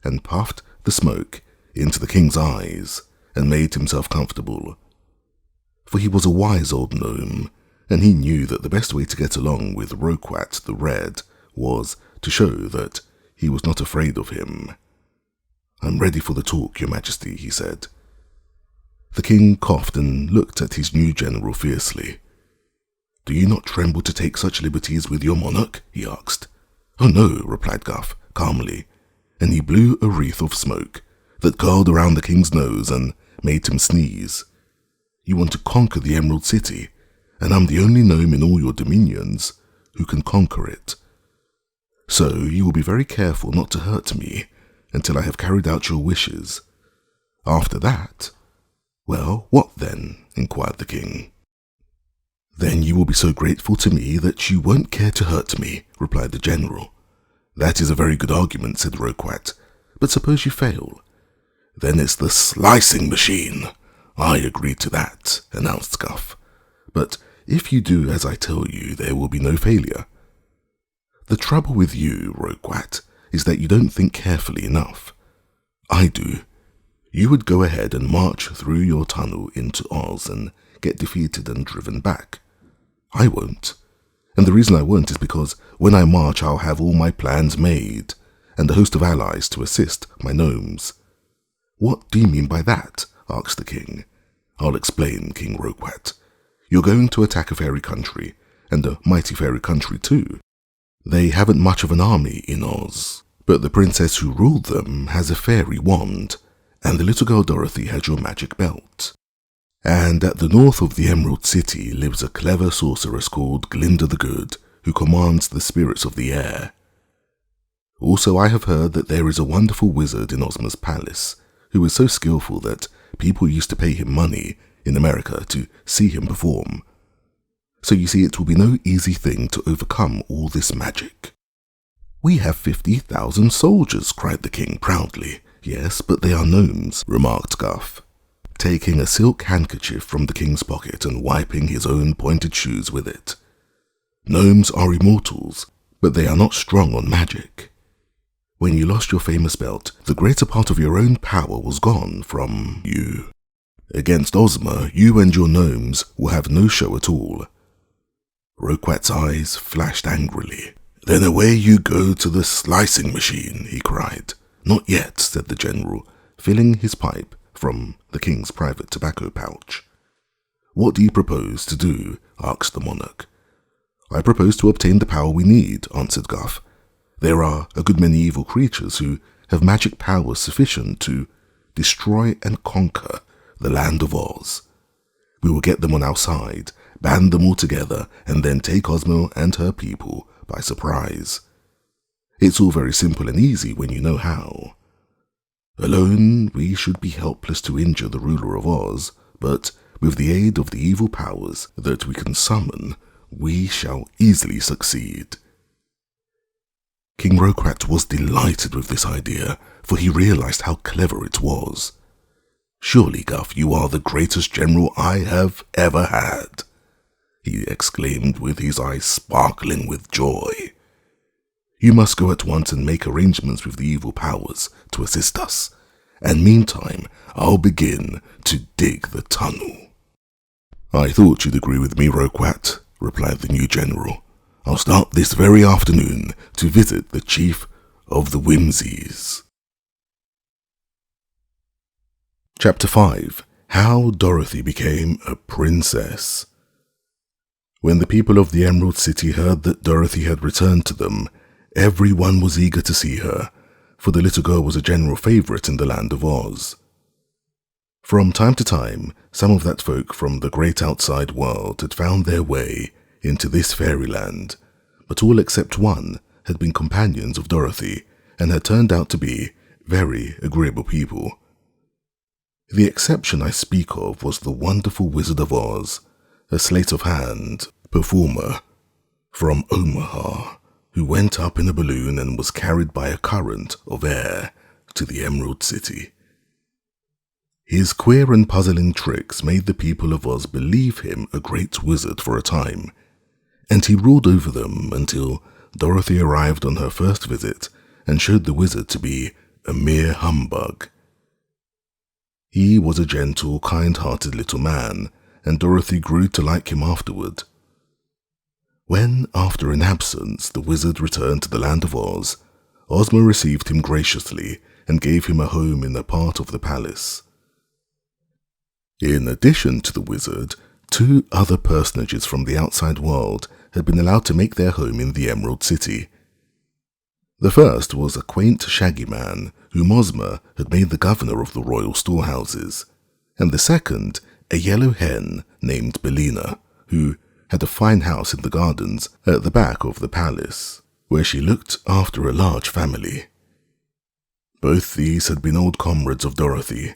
Speaker 1: and puffed the smoke into the king's eyes and made himself comfortable. For he was a wise old gnome, and he knew that the best way to get along with Roquat the Red was to show that he was not afraid of him. "I'm ready for the talk, Your Majesty," he said. The king coughed and looked at his new general fiercely. "Do you not tremble to take such liberties with your monarch?" he asked. "Oh no," replied Guff calmly, and he blew a wreath of smoke that curled around the king's nose and made him sneeze. "You want to conquer the Emerald City, and I'm the only gnome in all your dominions who can conquer it. So you will be very careful not to hurt me until I have carried out your wishes. After that—" "Well, what then?" inquired the king. "Then you will be so grateful to me that you won't care to hurt me," replied the general. "That is a very good argument," said Roquat, "but suppose you fail?" "Then it's the slicing machine." "I agree to that," announced Guff. "But if you do as I tell you, there will be no failure." "The trouble with you, Roquat, is that you don't think carefully enough. I do. You would go ahead and march through your tunnel into Oz and get defeated and driven back. I won't. And the reason I won't is because when I march I'll have all my plans made, and a host of allies to assist my gnomes." "What do you mean by that?" asked the king. I'll explain, King Roquat. You're going to attack a fairy country, and a mighty fairy country too. They haven't much of an army in Oz, but the princess who ruled them has a fairy wand, and the little girl Dorothy has your magic belt. And at the north of the Emerald City lives a clever sorceress called Glinda the Good, who commands the spirits of the air. Also, I have heard that there is a wonderful wizard in Ozma's palace, who is so skillful that people used to pay him money in America to see him perform. So you see, it will be no easy thing to overcome all this magic. We have 50,000 soldiers, cried the king proudly. Yes, but they are gnomes, remarked Guff, taking a silk handkerchief from the king's pocket and wiping his own pointed shoes with it. Gnomes are immortals, but they are not strong on magic. When you lost your famous belt, the greater part of your own power was gone from you. Against Ozma, you and your gnomes will have no show at all. Roquat's eyes flashed angrily. Then away you go to the slicing machine, he cried. Not yet, said the general, filling his pipe from the king's private tobacco pouch. What do you propose to do? Asked the monarch. I propose to obtain the power we need, answered Guff. There are a good many evil creatures who have magic powers sufficient to destroy and conquer the land of Oz. We will get them on our side, band them all together, and then take Ozma and her people by surprise. It's all very simple and easy when you know how. Alone, we should be helpless to injure the ruler of Oz, but with the aid of the evil powers that we can summon, we shall easily succeed. King Roquat was delighted with this idea, for he realized how clever it was. Surely, Guff, you are the greatest general I have ever had, he exclaimed with his eyes sparkling with joy. You must go at once and make arrangements with the evil powers to assist us, and meantime I'll begin to dig the tunnel. I thought you'd agree with me, Roquat, replied the new general. I'll start this very afternoon to visit the chief of the Whimsies. Chapter 5. How Dorothy Became a Princess. When the people of the Emerald City heard that Dorothy had returned to them, everyone was eager to see her, for the little girl was a general favorite in the land of Oz. From time to time, some of that folk from the great outside world had found their way into this fairyland, but all except one had been companions of Dorothy and had turned out to be very agreeable people. The exception I speak of was the wonderful Wizard of Oz, a sleight-of-hand performer from Omaha, who went up in a balloon and was carried by a current of air to the Emerald City. His queer and puzzling tricks made the people of Oz believe him a great wizard for a time, and he ruled over them until Dorothy arrived on her first visit and showed the wizard to be a mere humbug. He was a gentle, kind-hearted little man, and Dorothy grew to like him afterward. When, after an absence, the wizard returned to the land of Oz, Ozma received him graciously and gave him a home in a part of the palace. In addition to the wizard, 2 other personages from the outside world had been allowed to make their home in the Emerald City. The first was a quaint, shaggy man whom Ozma had made the governor of the royal storehouses, and the second, a yellow hen named Bellina, who had a fine house in the gardens at the back of the palace, where she looked after a large family. Both these had been old comrades of Dorothy,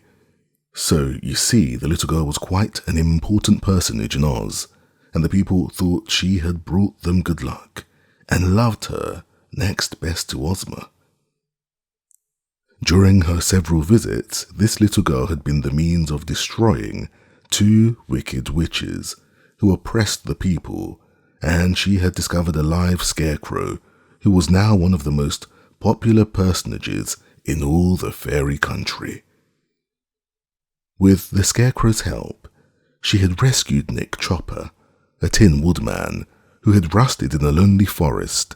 Speaker 1: so you see the little girl was quite an important personage in Oz, and the people thought she had brought them good luck, and loved her next best to Ozma. During her several visits, this little girl had been the means of destroying 2 wicked witches who oppressed the people, and she had discovered a live scarecrow who was now one of the most popular personages in all the fairy country. With the scarecrow's help, she had rescued Nick Chopper, a tin woodman who had rusted in a lonely forest,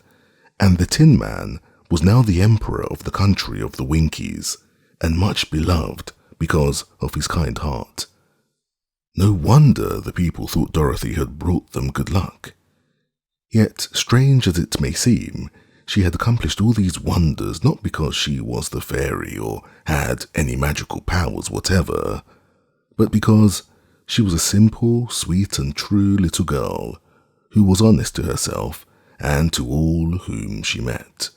Speaker 1: and the Tin Man was now the emperor of the country of the Winkies, and much beloved because of his kind heart. No wonder the people thought Dorothy had brought them good luck. Yet, strange as it may seem, she had accomplished all these wonders not because she was the fairy or had any magical powers whatever, but because she was a simple, sweet and true little girl who was honest to herself and to all whom she met.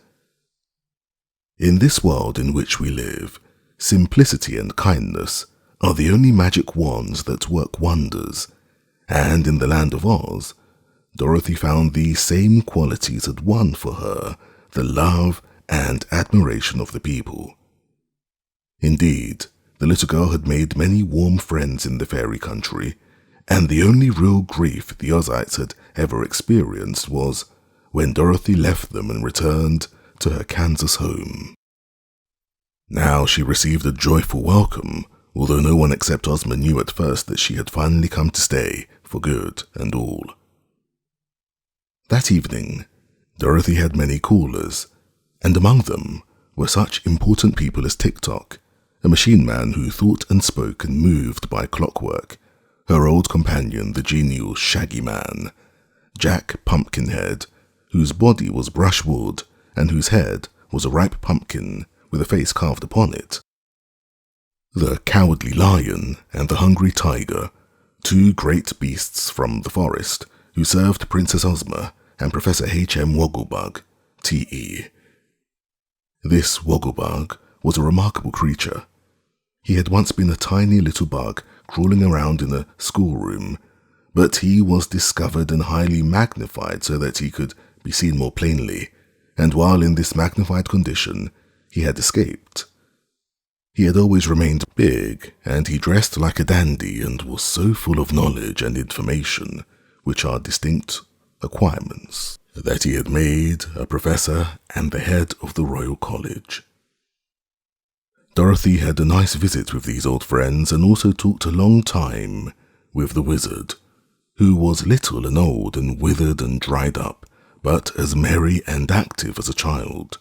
Speaker 1: In this world in which we live, simplicity and kindness are the only magic wands that work wonders, and in the land of Oz, Dorothy found these same qualities had won for her the love and admiration of the people. Indeed, the little girl had made many warm friends in the fairy country, and the only real grief the Ozites had ever experienced was when Dorothy left them and returned to her Kansas home. Now she received a joyful welcome, although no one except Ozma knew at first that she had finally come to stay for good and all. That evening, Dorothy had many callers, and among them were such important people as Tick-Tock, a machine man who thought and spoke and moved by clockwork, her old companion, the genial Shaggy Man, Jack Pumpkinhead, whose body was brushwood and whose head was a ripe pumpkin with a face carved upon it, the Cowardly Lion and the Hungry Tiger, two great beasts from the forest who served Princess Ozma and Professor H.M. Wogglebug, T.E. This Wogglebug was a remarkable creature. He had once been a tiny little bug crawling around in a schoolroom, but he was discovered and highly magnified so that he could be seen more plainly, and while in this magnified condition, he had escaped. He had always remained big, and he dressed like a dandy and was so full of knowledge and information, which are distinct acquirements, that he had made a professor and the head of the Royal College. Dorothy had a nice visit with these old friends and also talked a long time with the wizard, who was little and old and withered and dried up, but as merry and active as a child.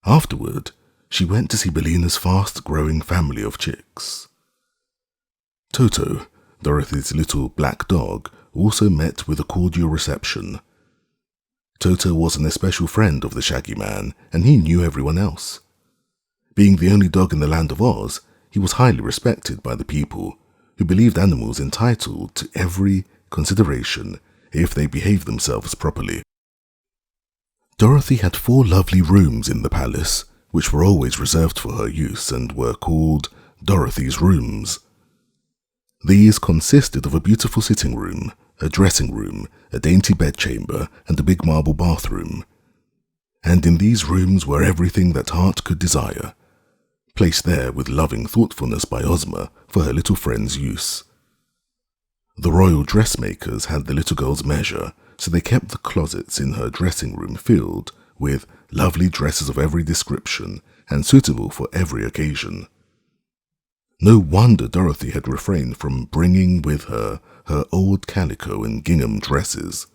Speaker 1: Afterward, she went to see Billina's fast-growing family of chicks. Toto, Dorothy's little black dog, also met with a cordial reception. Toto was an especial friend of the Shaggy Man, and he knew everyone else. Being the only dog in the land of Oz, he was highly respected by the people, who believed animals entitled to every consideration if they behaved themselves properly. Dorothy had 4 lovely rooms in the palace, which were always reserved for her use and were called Dorothy's rooms. These consisted of a beautiful sitting room, a dressing room, a dainty bedchamber, and a big marble bathroom. And in these rooms were everything that heart could desire, placed there with loving thoughtfulness by Ozma for her little friend's use. The royal dressmakers had the little girl's measure, so they kept the closets in her dressing room filled with lovely dresses of every description and suitable for every occasion. No wonder Dorothy had refrained from bringing with her her old calico and gingham dresses.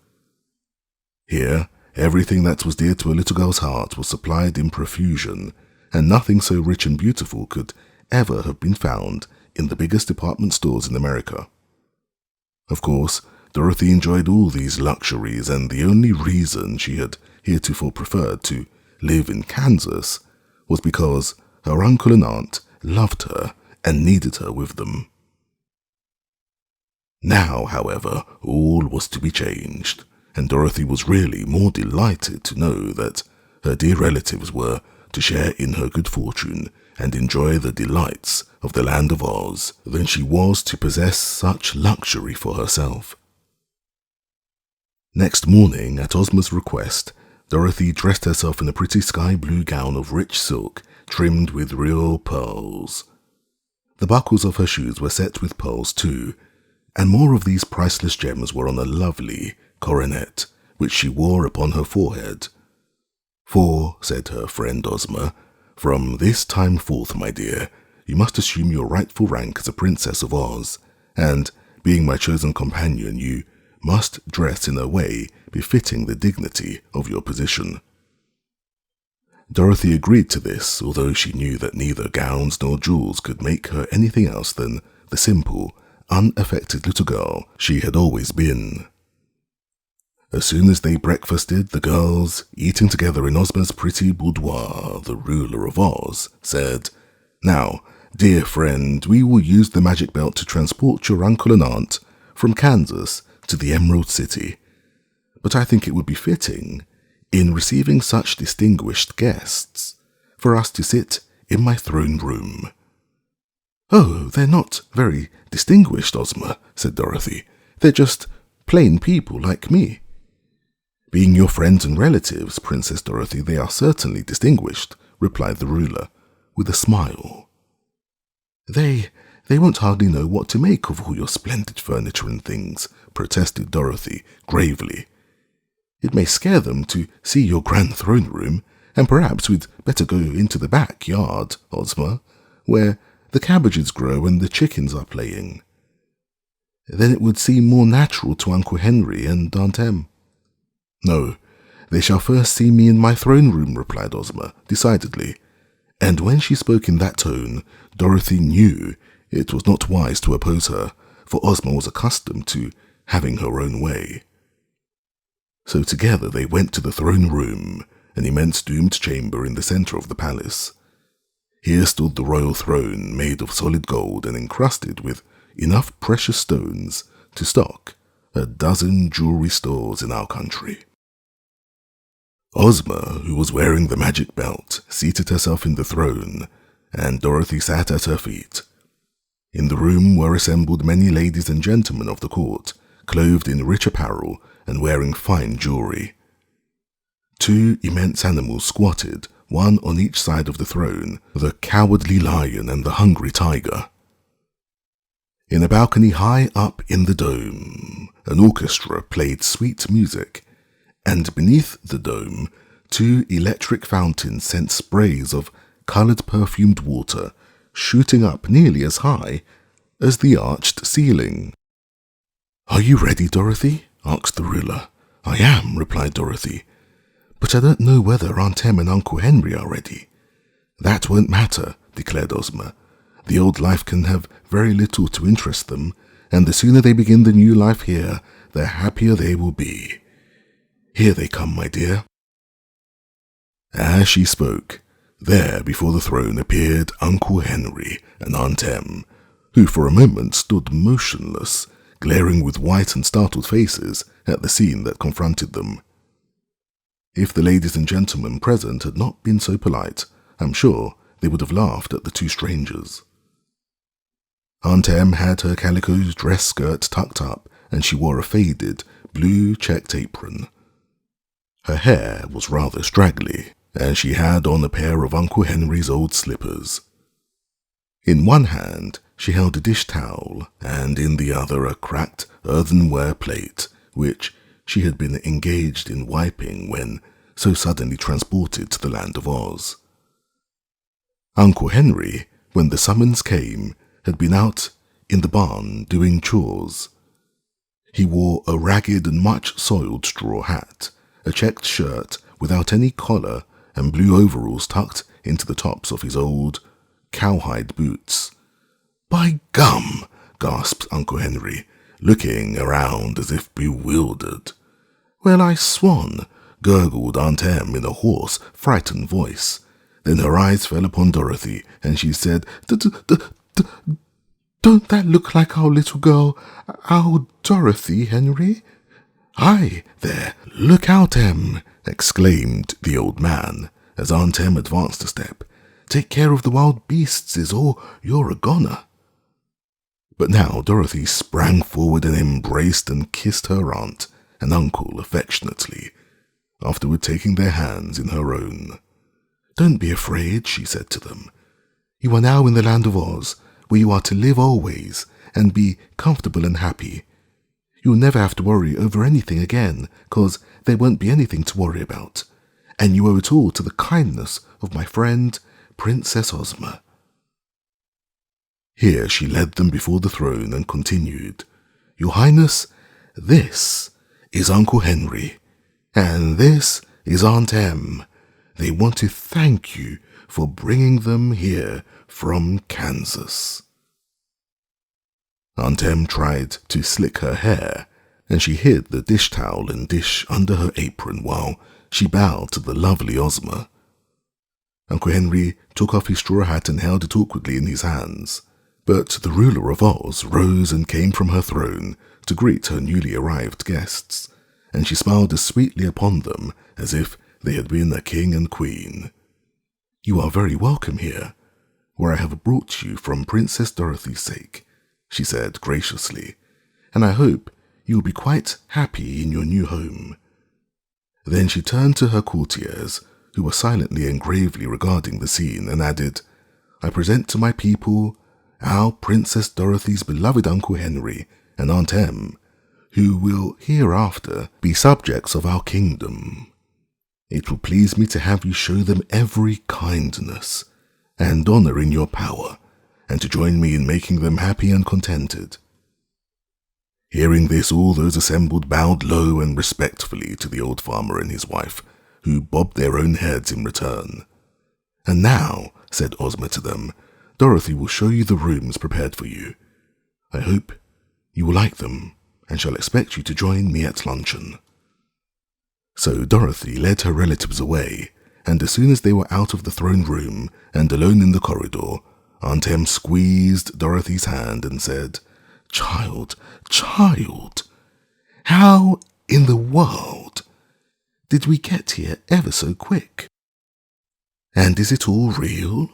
Speaker 1: Here, everything that was dear to a little girl's heart was supplied in profusion, and nothing so rich and beautiful could ever have been found in the biggest department stores in America. Of course, Dorothy enjoyed all these luxuries, and the only reason she had heretofore preferred to live in Kansas was because her uncle and aunt loved her and needed her with them. Now, however, all was to be changed, and Dorothy was really more delighted to know that her dear relatives were to share in her good fortune and enjoy the delights of the land of Oz than she was to possess such luxury for herself. Next morning, at Ozma's request, Dorothy dressed herself in a pretty sky-blue gown of rich silk trimmed with real pearls. The buckles of her shoes were set with pearls too, and more of these priceless gems were on a lovely coronet which she wore upon her forehead. "For," said her friend Ozma, "from this time forth, my dear, you must assume your rightful rank as a princess of Oz, and, being my chosen companion, you must dress in a way befitting the dignity of your position." Dorothy agreed to this, although she knew that neither gowns nor jewels could make her anything else than the simple, unaffected little girl she had always been. As soon as they breakfasted, the girls, eating together in Ozma's pretty boudoir, the ruler of Oz, said, "Now, dear friend, we will use the magic belt to transport your uncle and aunt from Kansas to the Emerald City. But I think it would be fitting, in receiving such distinguished guests, for us to sit in my throne room." "Oh, they're not very distinguished, Ozma," said Dorothy. "They're just plain people like me." "Being your friends and relatives, Princess Dorothy, they are certainly distinguished," replied the ruler, with a smile. They won't hardly know what to make of all your splendid furniture and things," protested Dorothy gravely. "It may scare them to see your grand throne room, and perhaps we'd better go into the backyard, Ozma, where the cabbages grow and the chickens are playing. Then it would seem more natural to Uncle Henry and Tante Em." "No, they shall first see me in my throne room," replied Ozma, decidedly, and when she spoke in that tone, Dorothy knew it was not wise to oppose her, for Ozma was accustomed to having her own way. So together they went to the throne room, an immense domed chamber in the center of the palace. Here stood the royal throne, made of solid gold and encrusted with enough precious stones to stock 12 jewelry stores in our country. Ozma, who was wearing the magic belt, seated herself in the throne, and Dorothy sat at her feet. In the room were assembled many ladies and gentlemen of the court, clothed in rich apparel and wearing fine jewelry. 2 immense animals squatted, one on each side of the throne, the cowardly lion and the hungry tiger. In a balcony high up in the dome, an orchestra played sweet music, and beneath the dome, 2 electric fountains sent sprays of colored perfumed water shooting up nearly as high as the arched ceiling. "Are you ready, Dorothy?" asked the ruler. "I am," replied Dorothy, "but I don't know whether Aunt Em and Uncle Henry are ready." "That won't matter," declared Ozma. "The old life can have very little to interest them, and the sooner they begin the new life here, the happier they will be. Here they come, my dear." As she spoke, there before the throne appeared Uncle Henry and Aunt Em, who for a moment stood motionless, glaring with white and startled faces at the scene that confronted them. If the ladies and gentlemen present had not been so polite, I'm sure they would have laughed at the 2 strangers. Aunt Em had her calico dress skirt tucked up, and she wore a faded, blue checked apron. Her hair was rather straggly, and she had on a pair of Uncle Henry's old slippers. In one hand she held a dish towel, and in the other a cracked earthenware plate, which she had been engaged in wiping when so suddenly transported to the land of Oz. Uncle Henry, when the summons came, had been out in the barn doing chores. He wore a ragged and much soiled straw hat, a checked shirt without any collar, and blue overalls tucked into the tops of his old cowhide boots. "By gum!" gasped Uncle Henry, looking around as if bewildered. "Well, I swan!" gurgled Aunt Em in a hoarse, frightened voice. Then her eyes fell upon Dorothy, and she said, "Don't that look like our little girl, our Dorothy, Henry?" "Hi, there, look out, Em!" exclaimed the old man, as Aunt Em advanced a step. "Take care of the wild beasts, or you're a goner." But now Dorothy sprang forward and embraced and kissed her aunt and uncle affectionately, afterward taking their hands in her own. "Don't be afraid," she said to them. "You are now in the land of Oz, where you are to live always and be comfortable and happy. You'll never have to worry over anything again, 'cause there won't be anything to worry about, and you owe it all to the kindness of my friend, Princess Ozma." Here she led them before the throne and continued, "Your Highness, this is Uncle Henry, and this is Aunt Em. They want to thank you for bringing them here from Kansas." Aunt Em tried to slick her hair, and she hid the dish towel and dish under her apron while she bowed to the lovely Ozma. Uncle Henry took off his straw hat and held it awkwardly in his hands, but the ruler of Oz rose and came from her throne to greet her newly arrived guests, and she smiled as sweetly upon them as if they had been a king and queen. "You are very welcome here, where I have brought you from Princess Dorothy's sake," she said graciously, "and I hope you will be quite happy in your new home." Then she turned to her courtiers, who were silently and gravely regarding the scene, and added, "I present to my people our Princess Dorothy's beloved Uncle Henry and Aunt Em, who will hereafter be subjects of our kingdom. It will please me to have you show them every kindness and honor in your power, and to join me in making them happy and contented." Hearing this, all those assembled bowed low and respectfully to the old farmer and his wife, who bobbed their own heads in return. "And now," said Ozma to them, "Dorothy will show you the rooms prepared for you. I hope you will like them, and shall expect you to join me at luncheon." So Dorothy led her relatives away, and as soon as they were out of the throne room and alone in the corridor, Aunt Em squeezed Dorothy's hand and said, Child, how in the world did we get here ever so quick? And is it all real?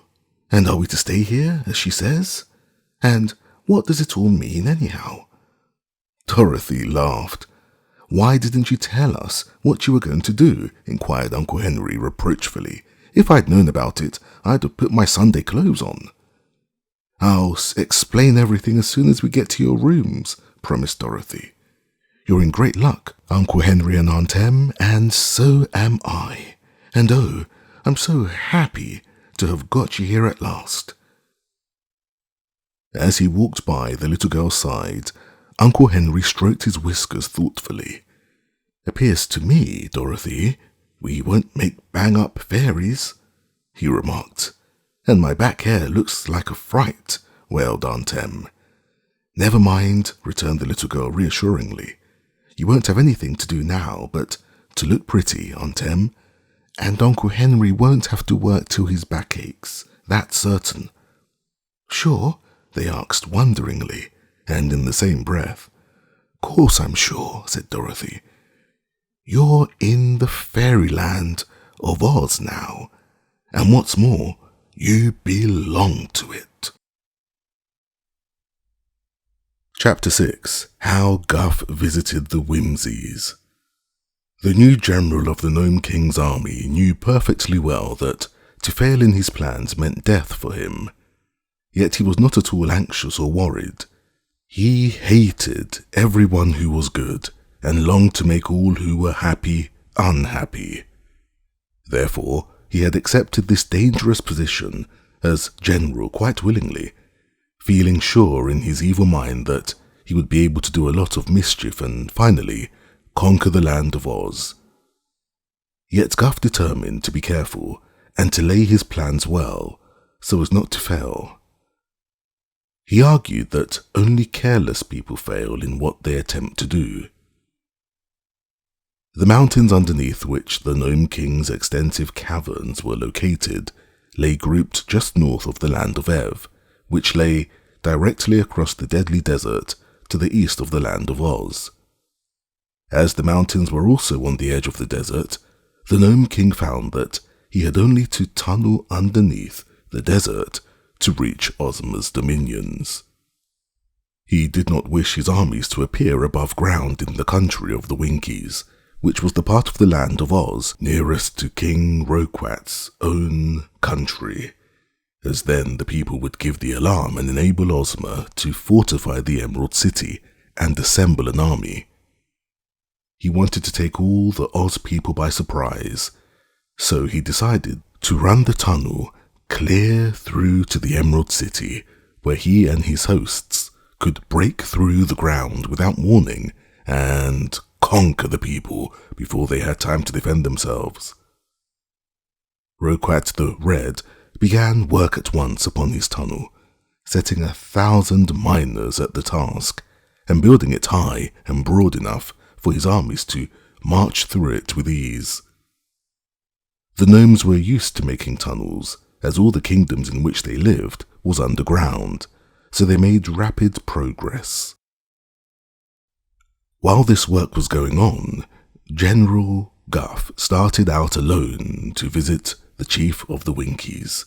Speaker 1: And are we to stay here, as she says? And what does it all mean, anyhow?" Dorothy laughed. "Why didn't you tell us what you were going to do?" inquired Uncle Henry reproachfully. "If I'd known about it, I'd have put my Sunday clothes on." "I'll explain everything as soon as we get to your rooms," promised Dorothy. "You're in great luck, Uncle Henry and Aunt Em, and so am I. And oh, I'm so happy to have got you here at last." As he walked by the little girl's side, Uncle Henry stroked his whiskers thoughtfully. "Appears to me, Dorothy, we won't make bang-up fairies," he remarked. "And my back hair looks like a fright," wailed Aunt Em. "Never mind," returned the little girl reassuringly. "You won't have anything to do now but to look pretty, Aunt Em, and Uncle Henry won't have to work till his back aches, that's certain." "Sure?" they asked wonderingly, and in the same breath. "Course I'm sure," said Dorothy. "You're in the fairyland of Oz now, and what's more, you belong to it." Chapter 6. How Guff Visited the Whimsies. The new general of the Nome King's army knew perfectly well that to fail in his plans meant death for him. Yet he was not at all anxious or worried. He hated everyone who was good, and longed to make all who were happy unhappy. Therefore, he had accepted this dangerous position as general quite willingly, feeling sure in his evil mind that he would be able to do a lot of mischief and, finally, conquer the land of Oz. Yet Guff determined to be careful and to lay his plans well, so as not to fail. He argued that only careless people fail in what they attempt to do. The mountains underneath which the Nome King's extensive caverns were located lay grouped just north of the land of Ev, which lay directly across the deadly desert to the east of the land of Oz. As the mountains were also on the edge of the desert, the Nome King found that he had only to tunnel underneath the desert to reach Ozma's dominions. He did not wish his armies to appear above ground in the country of the Winkies, which was the part of the land of Oz nearest to King Roquat's own country, as then the people would give the alarm and enable Ozma to fortify the Emerald City and assemble an army. He wanted to take all the Oz people by surprise, so he decided to run the tunnel clear through to the Emerald City, where he and his hosts could break through the ground without warning and conquer the people before they had time to defend themselves. Roquat the Red began work at once upon his tunnel, setting 1,000 miners at the task and building it high and broad enough for his armies to march through it with ease. The gnomes were used to making tunnels, as all the kingdoms in which they lived was underground, so they made rapid progress. While this work was going on, General Guff started out alone to visit the chief of the Winkies.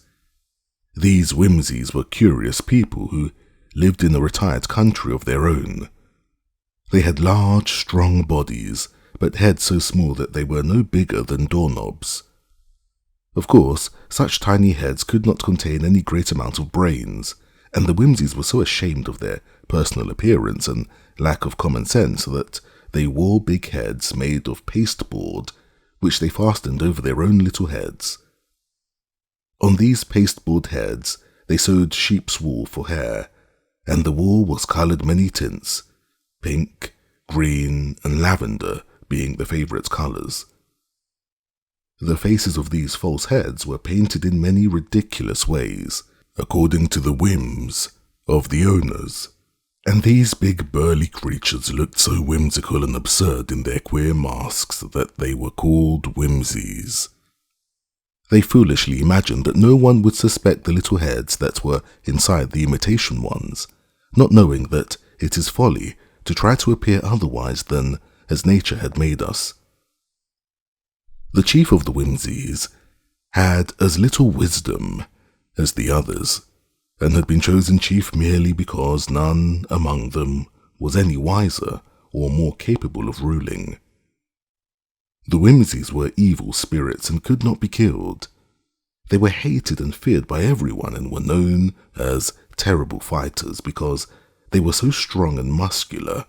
Speaker 1: These whimsies were curious people who lived in a retired country of their own. They had large, strong bodies, but heads so small that they were no bigger than doorknobs. Of course, such tiny heads could not contain any great amount of brains, and the whimsies were so ashamed of their personal appearance and lack of common sense that they wore big heads made of pasteboard, which they fastened over their own little heads. On these pasteboard heads they sewed sheep's wool for hair, and the wool was coloured many tints, pink, green, and lavender being the favourite colours. The faces of these false heads were painted in many ridiculous ways, according to the whims of the owners, and these big burly creatures looked so whimsical and absurd in their queer masks that they were called whimsies. They foolishly imagined that no one would suspect the little heads that were inside the imitation ones, not knowing that it is folly to try to appear otherwise than as nature had made us. The chief of the whimsies had as little wisdom as the others, and had been chosen chief merely because none among them was any wiser or more capable of ruling. The whimsies were evil spirits and could not be killed. They were hated and feared by everyone and were known as terrible fighters because they were so strong and muscular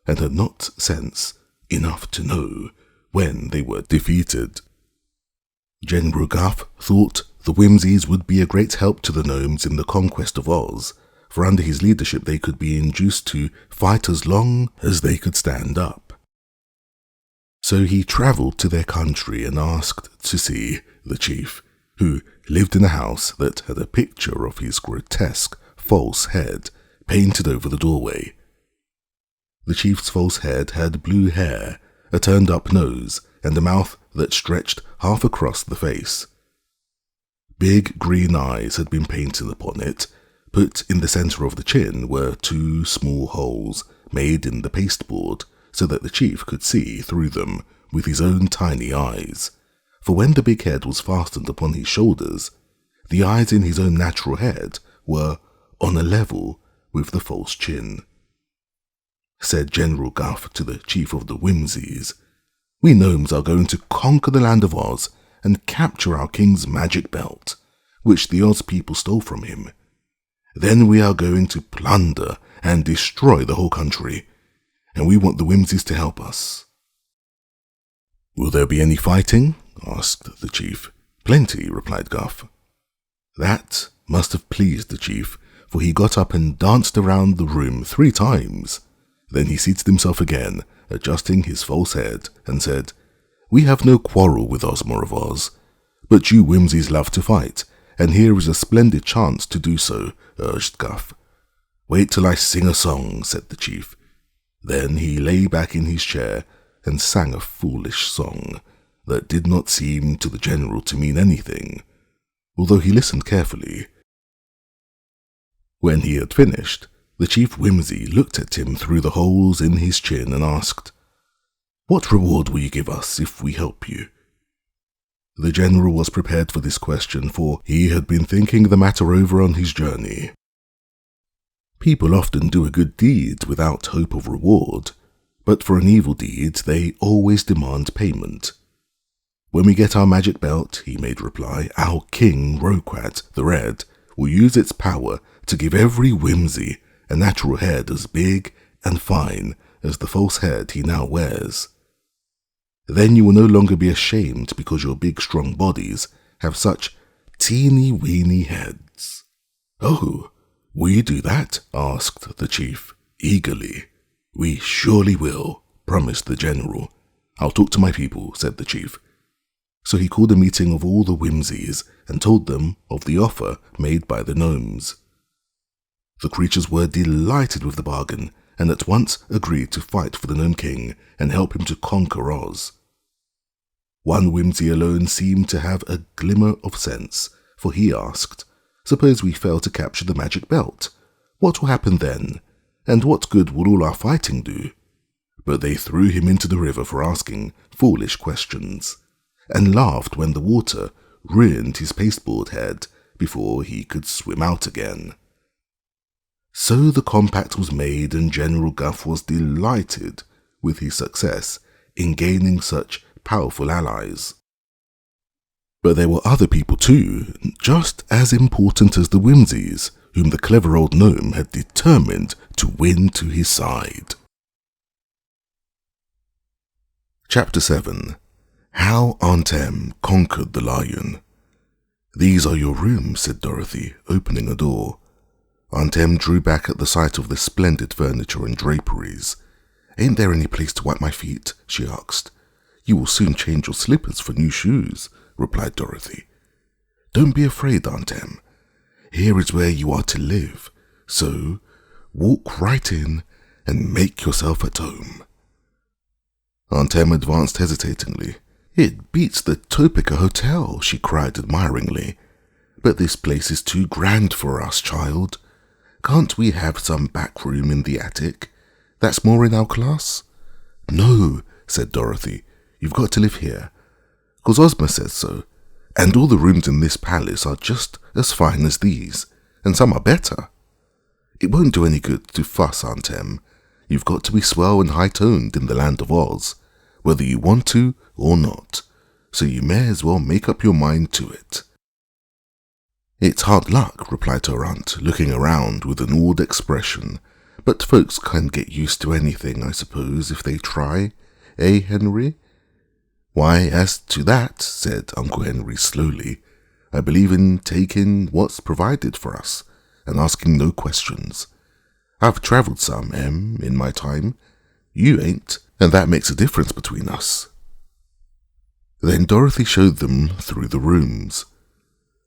Speaker 1: and had not sense enough to know when they were defeated. General Guff thought the whimsies would be a great help to the gnomes in the conquest of Oz, for under his leadership they could be induced to fight as long as they could stand up. So he travelled to their country and asked to see the chief, who lived in a house that had a picture of his grotesque false head painted over the doorway. The chief's false head had blue hair, a turned-up nose, and a mouth that stretched half across the face. Big green eyes had been painted upon it. Put in the centre of the chin were 2 small holes made in the pasteboard so that the chief could see through them with his own tiny eyes, for when the big head was fastened upon his shoulders, the eyes in his own natural head were on a level with the false chin. Said General Guff to the chief of the whimsies, "We gnomes are going to conquer the land of Oz and capture our king's magic belt, which the Oz people stole from him. Then we are going to plunder and destroy the whole country, and we want the whimsies to help us." "Will there be any fighting?" asked the chief. "Plenty," replied Guff. That must have pleased the chief, for he got up and danced around the room 3 times. Then he seated himself again, adjusting his false head, and said, "We have no quarrel with Ozma of Oz, but you whimsies love to fight, and here is a splendid chance to do so," urged Guff. "Wait till I sing a song," said the chief. Then he lay back in his chair and sang a foolish song that did not seem to the general to mean anything, although he listened carefully. When he had finished, the chief whimsy looked at him through the holes in his chin and asked, "What reward will you give us if we help you?" The general was prepared for this question, for he had been thinking the matter over on his journey. People often do a good deed without hope of reward, but for an evil deed they always demand payment. "When we get our magic belt," he made reply, "our king, Roquat the Red, will use its power to give every whimsy a natural head as big and fine as the false head he now wears. Then you will no longer be ashamed because your big strong bodies have such teeny-weeny heads." "Oh, will you do that?" asked the chief, eagerly. "We surely will," promised the general. "I'll talk to my people," said the chief. So he called a meeting of all the whimsies and told them of the offer made by the gnomes. The creatures were delighted with the bargain and at once agreed to fight for the Nome King and help him to conquer Oz. One whimsy alone seemed to have a glimmer of sense, for he asked, "Suppose we fail to capture the magic belt? What will happen then? And what good will all our fighting do?" But they threw him into the river for asking foolish questions, and laughed when the water ruined his pasteboard head before he could swim out again. So the compact was made, and General Guff was delighted with his success in gaining such powerful allies. But there were other people too, just as important as the whimsies, whom the clever old gnome had determined to win to his side. Chapter 7. How Aunt Em Conquered the Lion. "These are your rooms," said Dorothy, opening a door. Aunt Em drew back at the sight of the splendid furniture and draperies. "Ain't there any place to wipe my feet?" she asked. "You will soon change your slippers for new shoes," replied Dorothy. "Don't be afraid, Aunt Em. Here is where you are to live, so walk right in and make yourself at home." Aunt Em advanced hesitatingly. "It beats the Topeka Hotel," she cried admiringly. "But this place is too grand for us, child. Can't we have some back room in the attic? That's more in our class?" "No," said Dorothy. "You've got to live here, 'cause Ozma says so, and all the rooms in this palace are just as fine as these, and some are better. It won't do any good to fuss, Aunt Em. You've got to be swell and high-toned in the land of Oz, whether you want to or not, so you may as well make up your mind to it." "It's hard luck," replied her aunt, looking around with an awed expression, "but folks can get used to anything, I suppose, if they try, eh, Henry?" "Why, as to that," said Uncle Henry slowly, "I believe in taking what's provided for us and asking no questions. I've travelled some, Em, in my time. You ain't, and that makes a difference between us." Then Dorothy showed them through the rooms.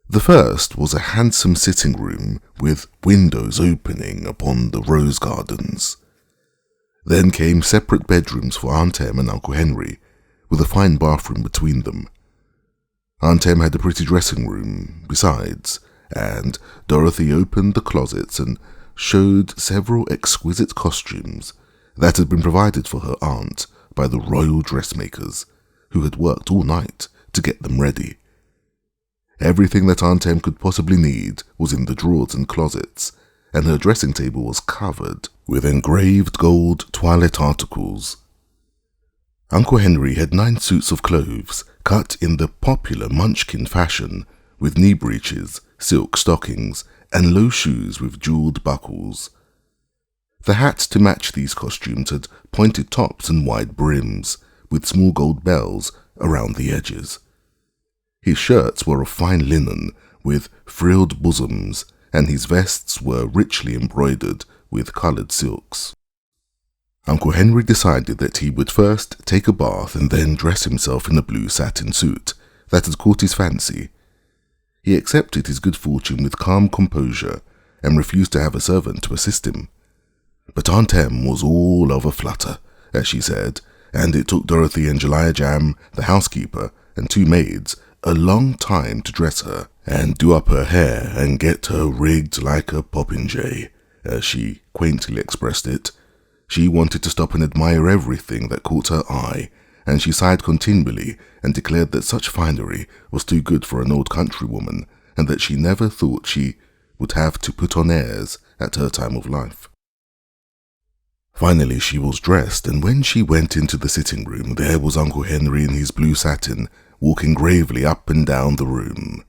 Speaker 1: The first was a handsome sitting room with windows opening upon the rose gardens. Then came separate bedrooms for Aunt Em and Uncle Henry, with a fine bathroom between them. Aunt Em had a pretty dressing room besides, and Dorothy opened the closets and showed several exquisite costumes that had been provided for her aunt by the royal dressmakers, who had worked all night to get them ready. Everything that Aunt Em could possibly need was in the drawers and closets, and her dressing table was covered with engraved gold toilette articles. Uncle Henry had 9 suits of clothes, cut in the popular Munchkin fashion, with knee breeches, silk stockings, and low shoes with jeweled buckles. The hats to match these costumes had pointed tops and wide brims, with small gold bells around the edges. His shirts were of fine linen, with frilled bosoms, and his vests were richly embroidered with coloured silks. Uncle Henry decided that he would first take a bath and then dress himself in a blue satin suit that had caught his fancy. He accepted his good fortune with calm composure and refused to have a servant to assist him. But Aunt Em was all of a flutter, as she said, and it took Dorothy and Jellia Jam, the housekeeper, and 2 maids a long time to dress her and do up her hair and get her rigged like a popinjay, as she quaintly expressed it. She wanted to stop and admire everything that caught her eye, and she sighed continually and declared that such finery was too good for an old countrywoman, and that she never thought she would have to put on airs at her time of life. Finally she was dressed, and when she went into the sitting room, there was Uncle Henry in his blue satin, walking gravely up and down the room.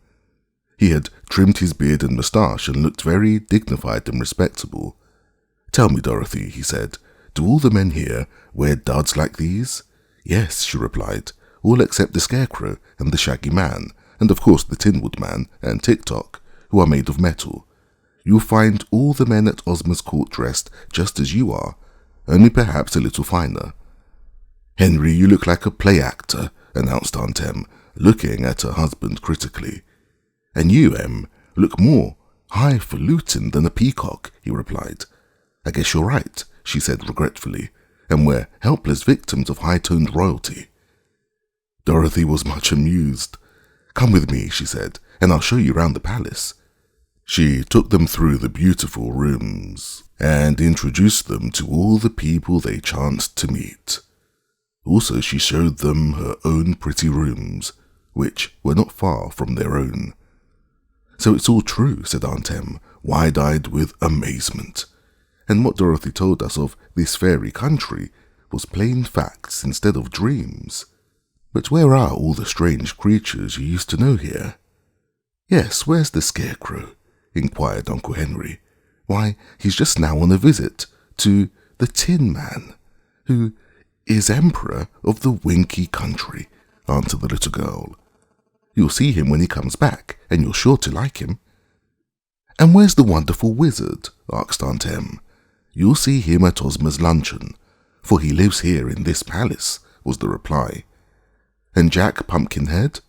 Speaker 1: He had trimmed his beard and moustache and looked very dignified and respectable. "Tell me, Dorothy," he said, "do all the men here wear duds like these?" "Yes," she replied, "all except the Scarecrow and the Shaggy Man, and of course the Tin Woodman and Tick-Tock, who are made of metal. You'll find all the men at Ozma's court dressed just as you are, only perhaps a little finer." "Henry, you look like a play actor," announced Aunt Em, looking at her husband critically. "And you, Em, look more highfalutin than a peacock, he replied. I guess you're right, she said regretfully, and we're helpless victims of high-toned royalty. Dorothy was much amused. Come with me, she said, and I'll show you round the palace. She took them through the beautiful rooms and introduced them to all the people they chanced to meet. Also, she showed them her own pretty rooms, which were not far from their own. So it's all true, said Aunt Em, wide-eyed with amazement. And what Dorothy told us of this fairy country was plain facts instead of dreams. But where are all the strange creatures you used to know here? Yes, where's the Scarecrow? Inquired Uncle Henry. Why, he's just now on a visit to the Tin Man, who is Emperor of the Winky Country, answered the little girl. You'll see him when he comes back, and you're sure to like him. And where's the wonderful wizard? Asked Aunt Em. You'll see him at Ozma's luncheon, for he lives here in this palace, was the reply. And Jack Pumpkinhead?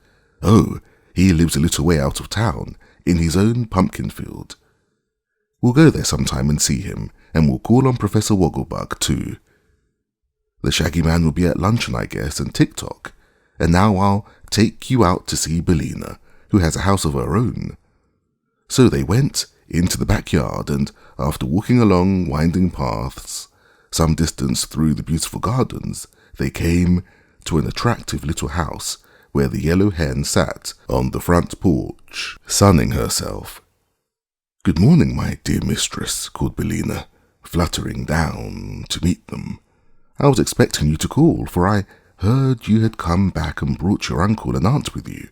Speaker 1: Oh, he lives a little way out of town, in his own pumpkin field. We'll go there sometime and see him, and we'll call on Professor Wogglebug too. The Shaggy Man will be at luncheon, I guess, and TikTok. And now I'll take you out to see Billina, who has a house of her own. So they went into the backyard, and after walking along winding paths, some distance through the beautiful gardens, they came to an attractive little house where the yellow hen sat on the front porch, sunning herself. Good morning, my dear mistress, called Billina, fluttering down to meet them. I was expecting you to call, for I heard you had come back and brought your uncle and aunt with you.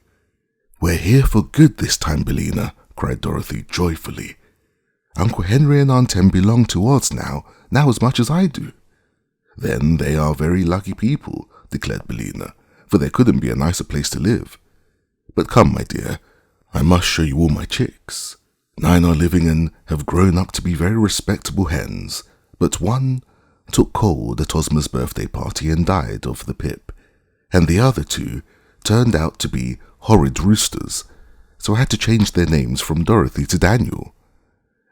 Speaker 1: We're here for good this time, Billina, cried Dorothy joyfully. Uncle Henry and Aunt Em belong to Oz now as much as I do. Then they are very lucky people, declared Billina, for there couldn't be a nicer place to live. But come, my dear, I must show you all my chicks. 9 are living and have grown up to be very respectable hens, but one took cold at Ozma's birthday party and died of the pip, and the other 2 turned out to be horrid roosters, so I had to change their names from Dorothy to Daniel.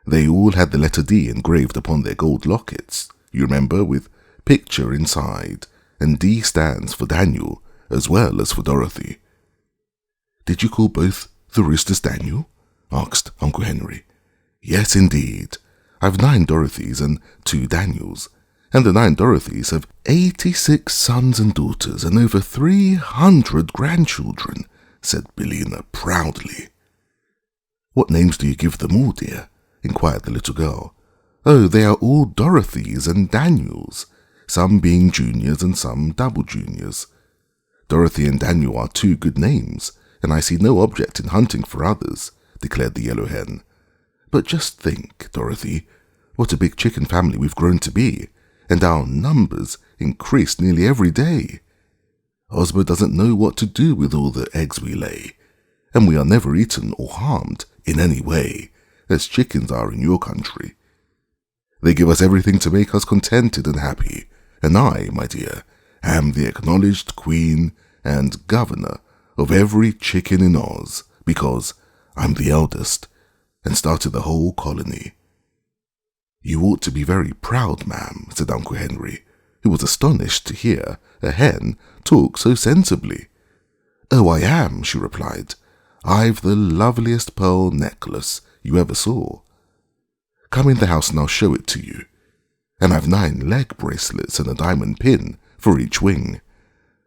Speaker 1: They all had the letter D engraved upon their gold lockets, you remember, with picture inside, and D stands for Daniel, as well as for Dorothy. Did you call both the roosters Daniel? Asked Uncle Henry. Yes, indeed. I've 9 Dorothys and 2 Daniels, and the 9 Dorothys have 86 sons and daughters and over 300 grandchildren, said Billina proudly. What names do you give them all, dear? Inquired the little girl. Oh, they are all Dorothys and Daniels, some being juniors and some double juniors. Dorothy and Daniel are 2 good names, and I see no object in hunting for others, declared the yellow hen. But just think, Dorothy, what a big chicken family we've grown to be, and our numbers increase nearly every day. Ozma doesn't know what to do with all the eggs we lay, and we are never eaten or harmed in any way, as chickens are in your country. They give us everything to make us contented and happy, and I, my dear, am the acknowledged queen and governor of every chicken in Oz, because I'm the eldest, and started the whole colony. You ought to be very proud, ma'am, said Uncle Henry, who was astonished to hear a hen talk so sensibly. Oh, I am, she replied. I've the loveliest pearl necklace you ever saw. Come in the house and I'll show it to you. And I've 9 leg bracelets and a diamond pin for each wing,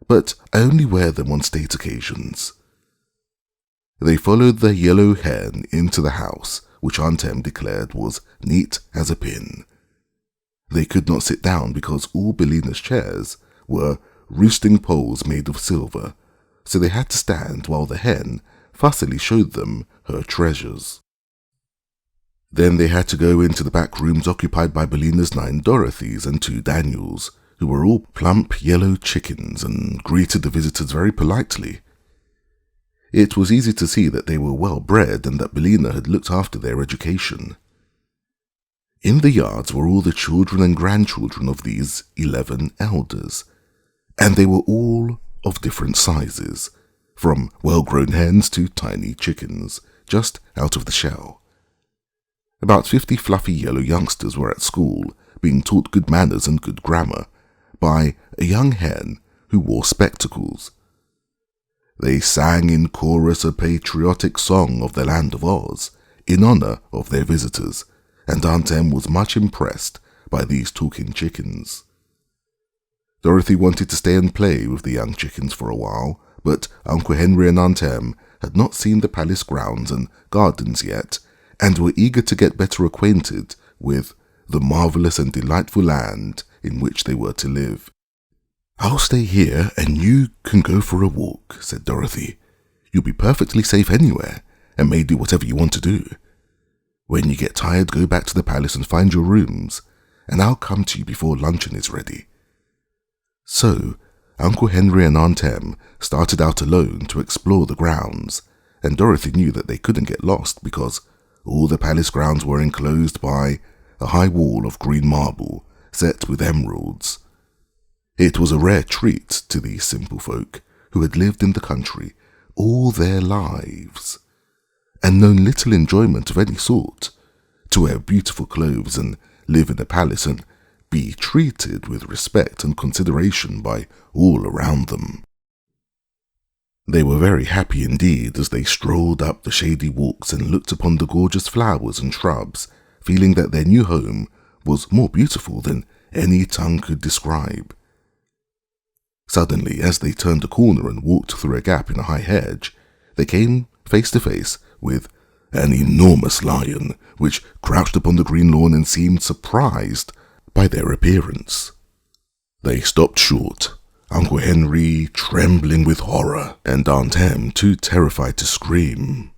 Speaker 1: but I only wear them on state occasions. They followed the yellow hen into the house, which Aunt Em declared was neat as a pin. They could not sit down because all Billina's chairs were roosting poles made of silver, so they had to stand while the hen fussily showed them her treasures. Then they had to go into the back rooms occupied by Billina's 9 Dorothys and 2 Daniels, who were all plump yellow chickens and greeted the visitors very politely. It was easy to see that they were well bred and that Billina had looked after their education. In the yards were all the children and grandchildren of these 11 elders, and they were all of different sizes, from well-grown hens to tiny chickens, just out of the shell. About 50 fluffy yellow youngsters were at school, being taught good manners and good grammar by a young hen who wore spectacles. They sang in chorus a patriotic song of the land of Oz, in honor of their visitors, and Tante Em was much impressed by these talking chickens. Dorothy wanted to stay and play with the young chickens for a while, but Onkel Henry and Tante Em had not seen the palace grounds and gardens yet, and were eager to get better acquainted with the marvelous and delightful land in which they were to live. "I'll stay here and you can go for a walk," said Dorothy. "You'll be perfectly safe anywhere and may do whatever you want to do. When you get tired, go back to the palace and find your rooms, and I'll come to you before luncheon is ready." So, Onkel Henry and Tante Em started out alone to explore the grounds, and Dorothy knew that they couldn't get lost because all the palace grounds were enclosed by a high wall of green marble set with emeralds. It was a rare treat to these simple folk who had lived in the country all their lives and known little enjoyment of any sort, to wear beautiful clothes and live in a palace and be treated with respect and consideration by all around them. They were very happy indeed as they strolled up the shady walks and looked upon the gorgeous flowers and shrubs, feeling that their new home was more beautiful than any tongue could describe. Suddenly, as they turned a corner and walked through a gap in a high hedge, they came face to face with an enormous lion, which crouched upon the green lawn and seemed surprised by their appearance. They stopped short, Onkel Henry trembling with horror, and Tante Em too terrified to scream.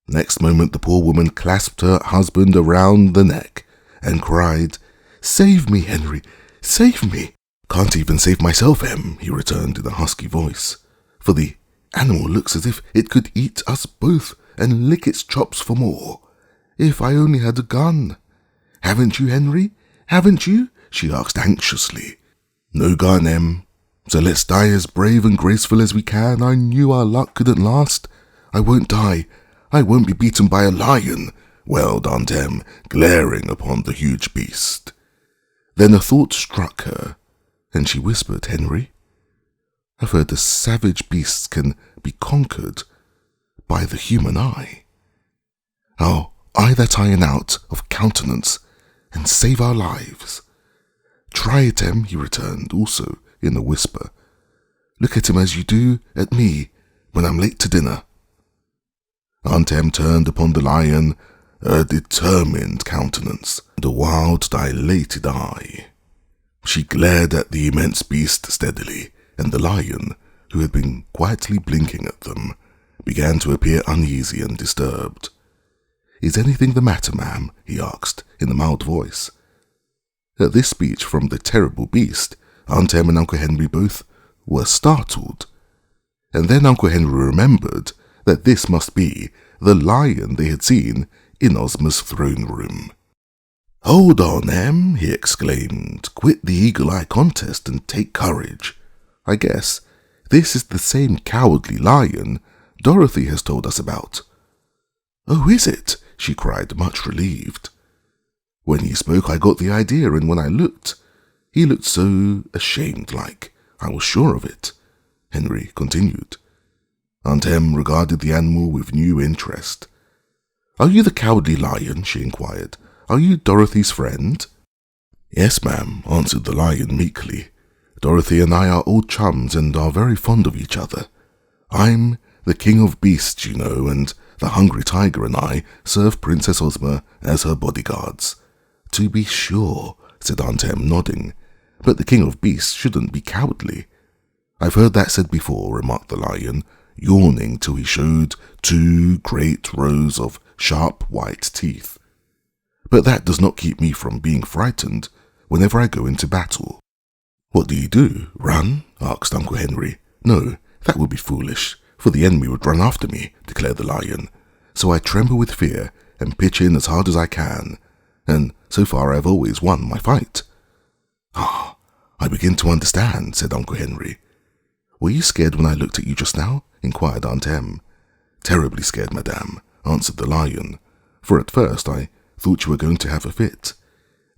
Speaker 1: Next moment the poor woman clasped her husband around the neck and cried, "Save me, Henry, save me!" "Can't even save myself, Em," he returned in a husky voice, "for the animal looks as if it could eat us both and lick its chops for more. If I only had a gun. Haven't you, Henry? Haven't you?" she asked anxiously. "No gun, Em. So let's die as brave and graceful as we can. I knew our luck couldn't last. I won't die. I won't be beaten by a lion," wailed Tante Em, glaring upon the huge beast. Then a thought struck her, and she whispered, "Henry, I've heard the savage beasts can be conquered by the human eye. I'll eye that iron out of countenance and save our lives." "Try it, Em," he returned, also in a whisper. "Look at him as you do at me when I'm late to dinner." Aunt Em turned upon the lion a determined countenance and a wild, dilated eye. She glared at the immense beast steadily, and the lion, who had been quietly blinking at them, began to appear uneasy and disturbed. "Is anything the matter, ma'am?" he asked in a mild voice. At this speech from the terrible beast, Aunt Em and Onkel Henry both were startled, and then Onkel Henry remembered that this must be the lion they had seen in Ozma's throne room. "Hold on, Em," he exclaimed. "Quit the eagle-eye contest and take courage. I guess this is the same cowardly lion Dorothy has told us about." "Oh, is it?" she cried, much relieved. "When he spoke, I got the idea, and when I looked, he looked so ashamed-like. I was sure of it," Henry continued. Aunt Em regarded the animal with new interest. "Are you the cowardly lion?" she inquired. "Are you Dorothy's friend?" "Yes, ma'am," answered the lion meekly. "Dorothy and I are old chums and are very fond of each other. I'm the king of beasts, you know, and the hungry tiger and I serve Princess Ozma as her bodyguards." "To be sure," said Aunt Em, nodding. "But the king of beasts shouldn't be cowardly." "I've heard that said before," remarked the lion, yawning till he showed 2 great rows of sharp white teeth. "But that does not keep me from being frightened whenever I go into battle." "What do you do? Run?" asked Onkel Henry. "No, that would be foolish, for the enemy would run after me," declared the lion. "So I tremble with fear and pitch in as hard as I can, and so far I have always won my fight." "Ah, I begin to understand," said Onkel Henry. "Were you scared when I looked at you just now?" inquired Aunt Em. "Terribly scared, madame," answered the lion, "for at first I thought you were going to have a fit.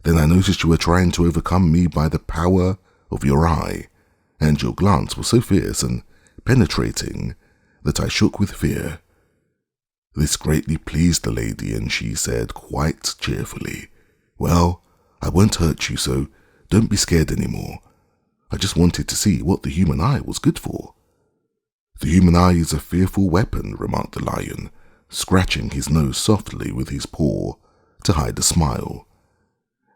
Speaker 1: Then I noticed you were trying to overcome me by the power of your eye, and your glance was so fierce and penetrating that I shook with fear. This greatly pleased the lady, and she said quite cheerfully, "Well, I won't hurt you, so don't be scared anymore. I just wanted to see what the human eye was good for." "The human eye is a fearful weapon," remarked the lion, scratching his nose softly with his paw to hide a smile.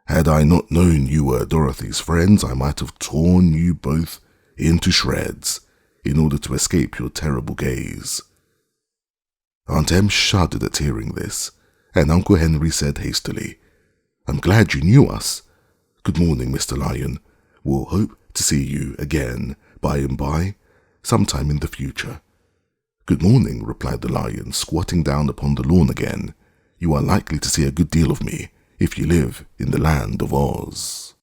Speaker 1: "Had I not known you were Dorothy's friends, I might have torn you both into shreds in order to escape your terrible gaze." Tante Em shuddered at hearing this, and Uncle Henry said hastily, "I'm glad you knew us. Good morning, Mr. Lion. We'll hope to see you again by and by, sometime in the future." "Good morning," replied the lion, squatting down upon the lawn again. "You are likely to see a good deal of me if you live in the land of Oz."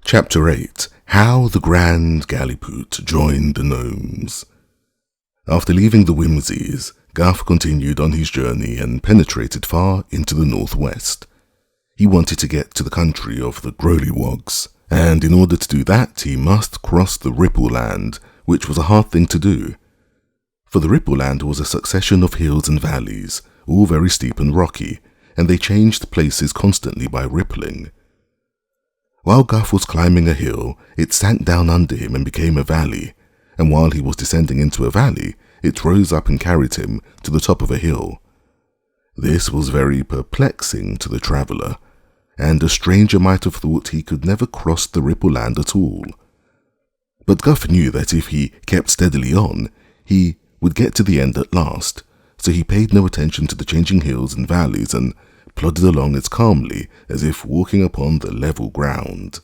Speaker 1: Chapter 8. How the Grand Gallipoot Joined the Gnomes. After leaving the Whimsies, Guff continued on his journey and penetrated far into the northwest. He wanted to get to the country of the Growlywogs, and in order to do that he must cross the Ripple Land, which was a hard thing to do. For the Ripple Land was a succession of hills and valleys, all very steep and rocky, and they changed places constantly by rippling. While Guff was climbing a hill, it sank down under him and became a valley, and while he was descending into a valley, it rose up and carried him to the top of a hill. This was very perplexing to the traveller, and a stranger might have thought he could never cross the Ripple Land at all. But Guff knew that if he kept steadily on, he would get to the end at last, so he paid no attention to the changing hills and valleys and plodded along as calmly as if walking upon the level ground.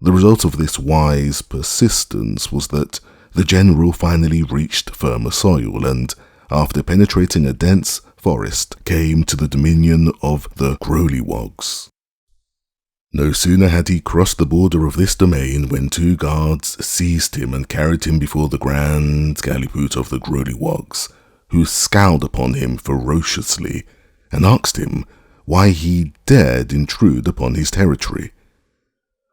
Speaker 1: The result of this wise persistence was that the general finally reached firmer soil, and after penetrating a dense forest, came to the dominion of the Growlywogs. No sooner had he crossed the border of this domain when 2 guards seized him and carried him before the Grand Gallipoot of the Growlywogs, who scowled upon him ferociously and asked him why he dared intrude upon his territory.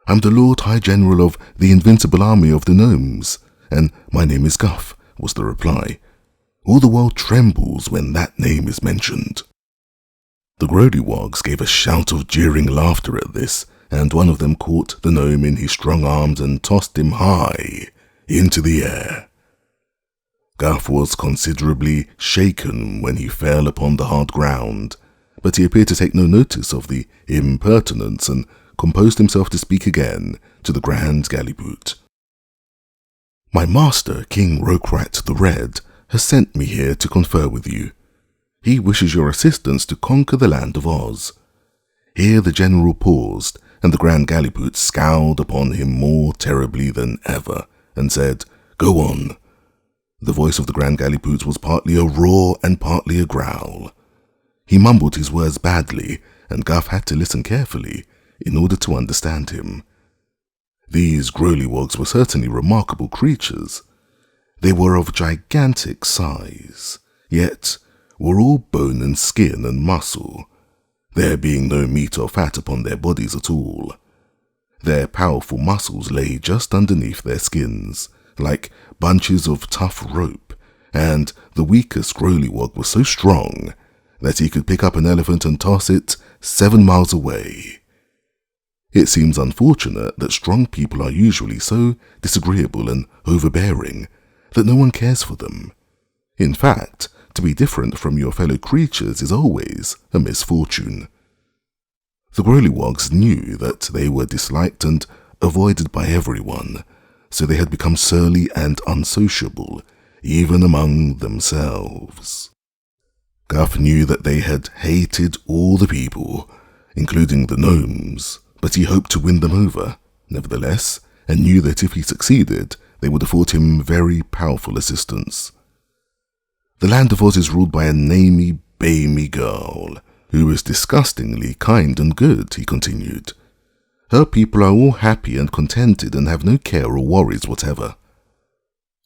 Speaker 1: "I'm the Lord High General of the Invincible Army of the Gnomes, and my name is Guff," was the reply. "All the world trembles when that name is mentioned." The Growlywogs gave a shout of jeering laughter at this, and one of them caught the gnome in his strong arms and tossed him high into the air. Guff was considerably shaken when he fell upon the hard ground, but he appeared to take no notice of the impertinence and composed himself to speak again to the Grand Gallipoot. "My master, King Rokrat the Red, has sent me here to confer with you. He wishes your assistance to conquer the land of Oz." Here the general paused, and the Grand Gallipoot scowled upon him more terribly than ever, and said, "Go on." The voice of the Grand Gallipoot was partly a roar and partly a growl. He mumbled his words badly, and Guff had to listen carefully in order to understand him. These Growlywogs were certainly remarkable creatures. They were of gigantic size, yet were all bone and skin and muscle, there being no meat or fat upon their bodies at all. Their powerful muscles lay just underneath their skins, like bunches of tough rope, and the weakest Growlywog was so strong that he could pick up an elephant and toss it 7 miles away. It seems unfortunate that strong people are usually so disagreeable and overbearing that no one cares for them. In fact, to be different from your fellow creatures is always a misfortune. The Growlywogs knew that they were disliked and avoided by everyone, so they had become surly and unsociable, even among themselves. Guff knew that they had hated all the people, including the gnomes, but he hoped to win them over, nevertheless, and knew that if he succeeded, they would afford him very powerful assistance. The land of Oz is ruled by a namey, bamey girl, who is disgustingly kind and good, he continued. Her people are all happy and contented and have no care or worries whatever.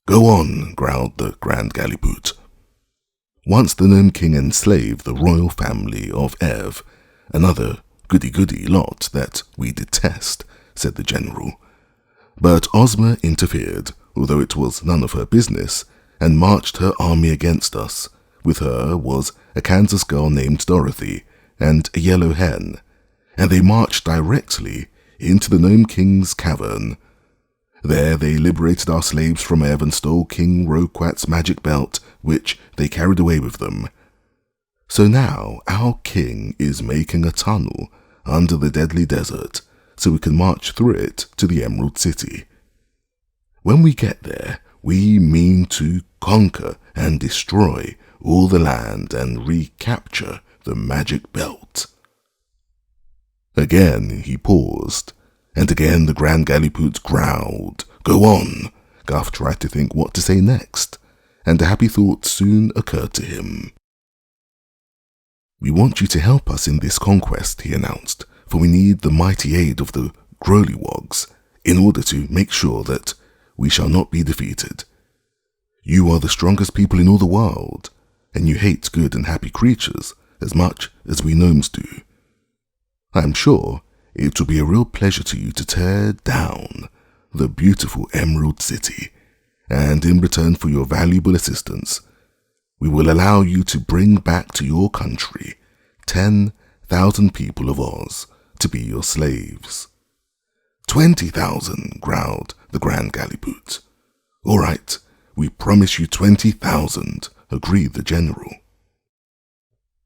Speaker 1: "Go on," growled the Grand Gallipoot. Once the Nome King enslaved the royal family of Ev, another goody-goody lot that we detest, said the general. But Ozma interfered, although it was none of her business, and marched her army against us. With her was a Kansas girl named Dorothy and a yellow hen, and they marched directly into the Nome King's cavern. There they liberated our slaves from Ev and stole King Roquat's magic belt, which they carried away with them. So now our king is making a tunnel under the deadly desert so we can march through it to the Emerald City. When we get there, we mean to conquer and destroy all the land and recapture the magic belt. Again he paused, and again the Grand Gallipoot growled. Go on. Guff tried to think what to say next, and a happy thought soon occurred to him. We want you to help us in this conquest, he announced, for we need the mighty aid of the Growlywogs in order to make sure that we shall not be defeated. You are the strongest people in all the world, and you hate good and happy creatures as much as we gnomes do. I am sure it will be a real pleasure to you to tear down the beautiful Emerald City, and in return for your valuable assistance, we will allow you to bring back to your country 10,000 people of Oz to be your slaves. 20,000, growled the Grand Gallipoot. All right, we promise you 20,000, agreed the general.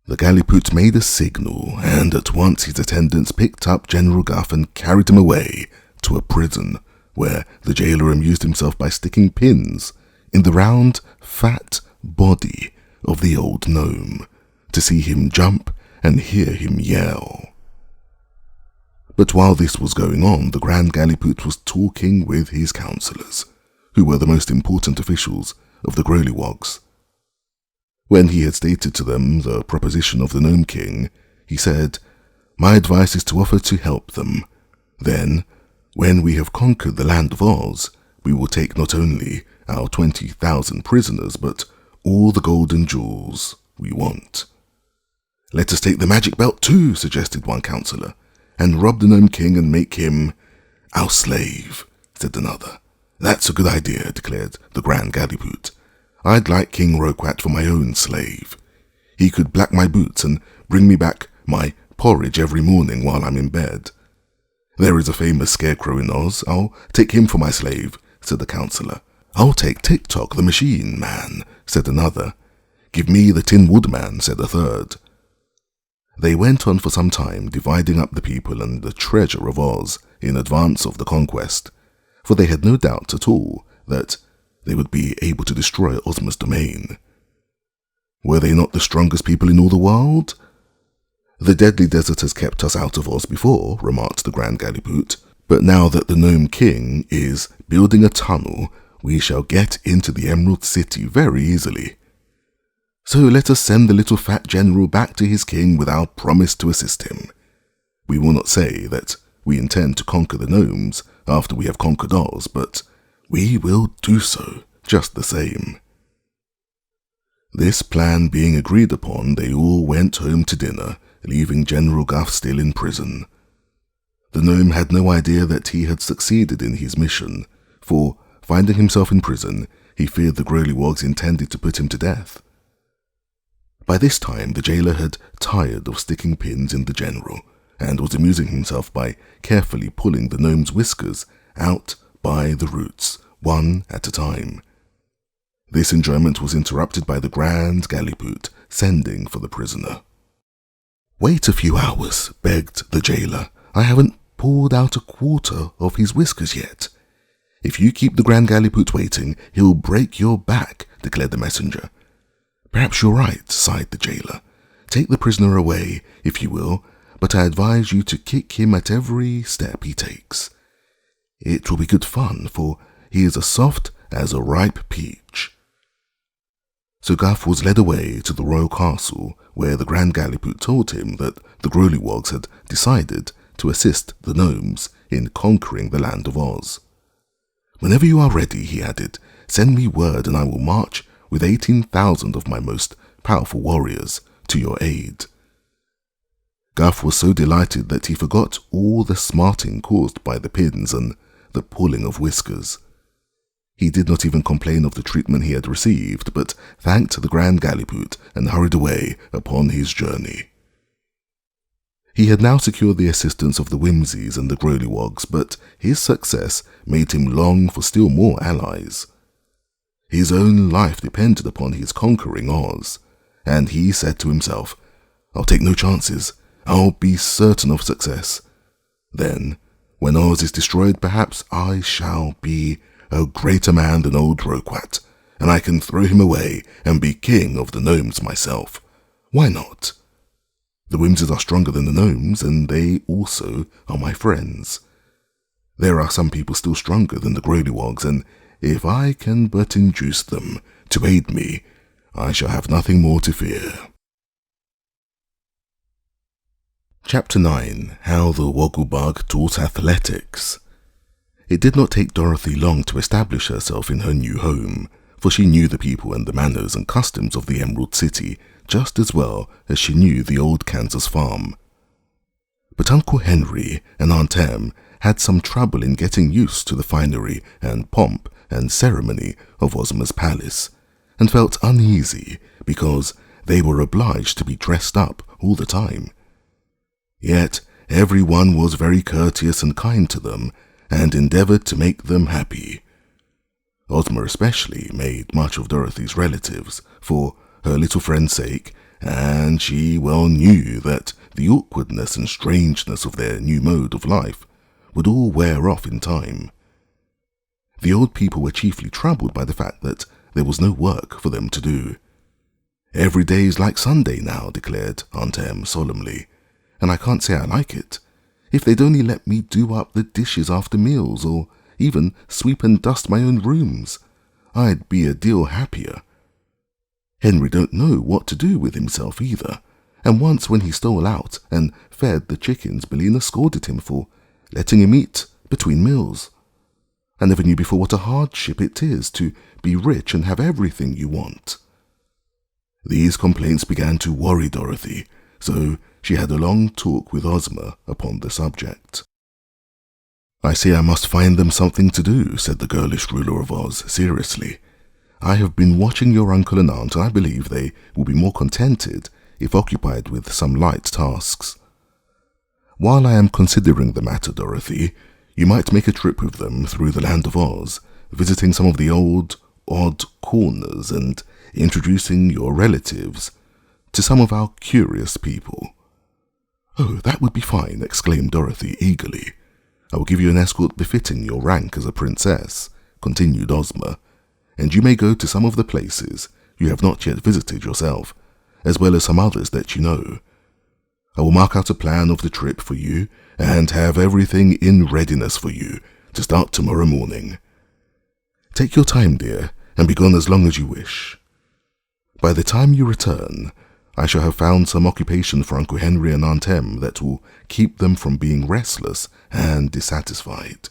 Speaker 1: The Gallipoot made a signal, and at once his attendants picked up General Guff and carried him away to a prison, where the jailer amused himself by sticking pins in the round, fat body of the old gnome, to see him jump and hear him yell. But while this was going on, the Grand Gallipoot was talking with his counselors, who were the most important officials of the Growlywogs. When he had stated to them the proposition of the Nome King, he said, My advice is to offer to help them. Then, when we have conquered the land of Oz, we will take not only our 20,000 prisoners, but all the golden jewels we want. Let us take the magic belt too, suggested one counselor, and rob the Nome King and make him our slave, said another. That's a good idea, declared the Grand Gallipoot. I'd like King Roquat for my own slave. He could black my boots and bring me back my porridge every morning while I'm in bed. There is a famous scarecrow in Oz. I'll take him for my slave, said the counselor. I'll take Tick-Tock the Machine Man, said another. Give me the Tin Woodman, said a third. They went on for some time, dividing up the people and the treasure of Oz in advance of the conquest, for they had no doubt at all that they would be able to destroy Ozma's domain. Were they not the strongest people in all the world? The deadly desert has kept us out of Oz before, remarked the Grand Gallipoot, but now that the Nome King is building a tunnel, we shall get into the Emerald City very easily. So let us send the little fat general back to his king with our promise to assist him. We will not say that we intend to conquer the gnomes after we have conquered Oz, but we will do so just the same. This plan being agreed upon, they all went home to dinner, leaving General Guff still in prison. The gnome had no idea that he had succeeded in his mission, for, finding himself in prison, he feared the Growlywogs intended to put him to death. By this time the jailer had tired of sticking pins in the general, and was amusing himself by carefully pulling the gnome's whiskers out by the roots, one at a time. This enjoyment was interrupted by the Grand Gallipoot sending for the prisoner. Wait a few hours, begged the jailer. I haven't pulled out a quarter of his whiskers yet. If you keep the Grand Gallipoot waiting, he'll break your back, declared the messenger. Perhaps you're right, sighed the jailer. Take the prisoner away, if you will, but I advise you to kick him at every step he takes. It will be good fun, for he is as soft as a ripe peach. So Guff was led away to the royal castle, where the Grand Gallipoot told him that the Growlywogs had decided to assist the gnomes in conquering the land of Oz. Whenever you are ready, he added, send me word and I will march with 18,000 of my most powerful warriors to your aid. Guff was so delighted that he forgot all the smarting caused by the pins and the pulling of whiskers. He did not even complain of the treatment he had received, but thanked the Grand Galliput and hurried away upon his journey. He had now secured the assistance of the Whimsies and the Growlywogs, but his success made him long for still more allies. His own life depended upon his conquering Oz, and he said to himself, "I'll take no chances. I'll be certain of success. Then, when Oz is destroyed, perhaps I shall be a greater man than old Roquat, and I can throw him away and be king of the gnomes myself. Why not? The Whimsies are stronger than the gnomes, and they also are my friends. There are some people still stronger than the Growlywogs, and if I can but induce them to aid me, I shall have nothing more to fear." Chapter 9. How the Wogglebug Taught Athletics. It did not take Dorothy long to establish herself in her new home, for she knew the people and the manners and customs of the Emerald City just as well as she knew the old Kansas farm. But Uncle Henry and Aunt Em had some trouble in getting used to the finery and pomp and ceremony of Ozma's palace, and felt uneasy because they were obliged to be dressed up all the time. Yet everyone was very courteous and kind to them, and endeavored to make them happy. Ozma especially made much of Dorothy's relatives for her little friend's sake, and she well knew that the awkwardness and strangeness of their new mode of life would all wear off in time. The old people were chiefly troubled by the fact that there was no work for them to do. "Every day is like Sunday now," declared Aunt Em solemnly, "and I can't say I like it. If they'd only let me do up the dishes after meals, or even sweep and dust my own rooms, I'd be a deal happier. Henry don't know what to do with himself either, and once when he stole out and fed the chickens, Billina scolded him for letting him eat between meals. I never knew before what a hardship it is to be rich and have everything you want." These complaints began to worry Dorothy, so she had a long talk with Ozma upon the subject. "I see I must find them something to do," said the girlish ruler of Oz seriously. "I have been watching your uncle and aunt, and I believe they will be more contented if occupied with some light tasks. While I am considering the matter, Dorothy, you might make a trip with them through the land of Oz, visiting some of the old, odd corners and introducing your relatives to some of our curious people." "Oh, that would be fine," exclaimed Dorothy eagerly. "I will give you an escort befitting your rank as a princess," continued Ozma, "and you may go to some of the places you have not yet visited yourself, as well as some others that you know. I will mark out a plan of the trip for you and have everything in readiness for you to start tomorrow morning. Take your time, dear, and be gone as long as you wish. By the time you return, I shall have found some occupation for Uncle Henry and Aunt Em that will keep them from being restless and dissatisfied."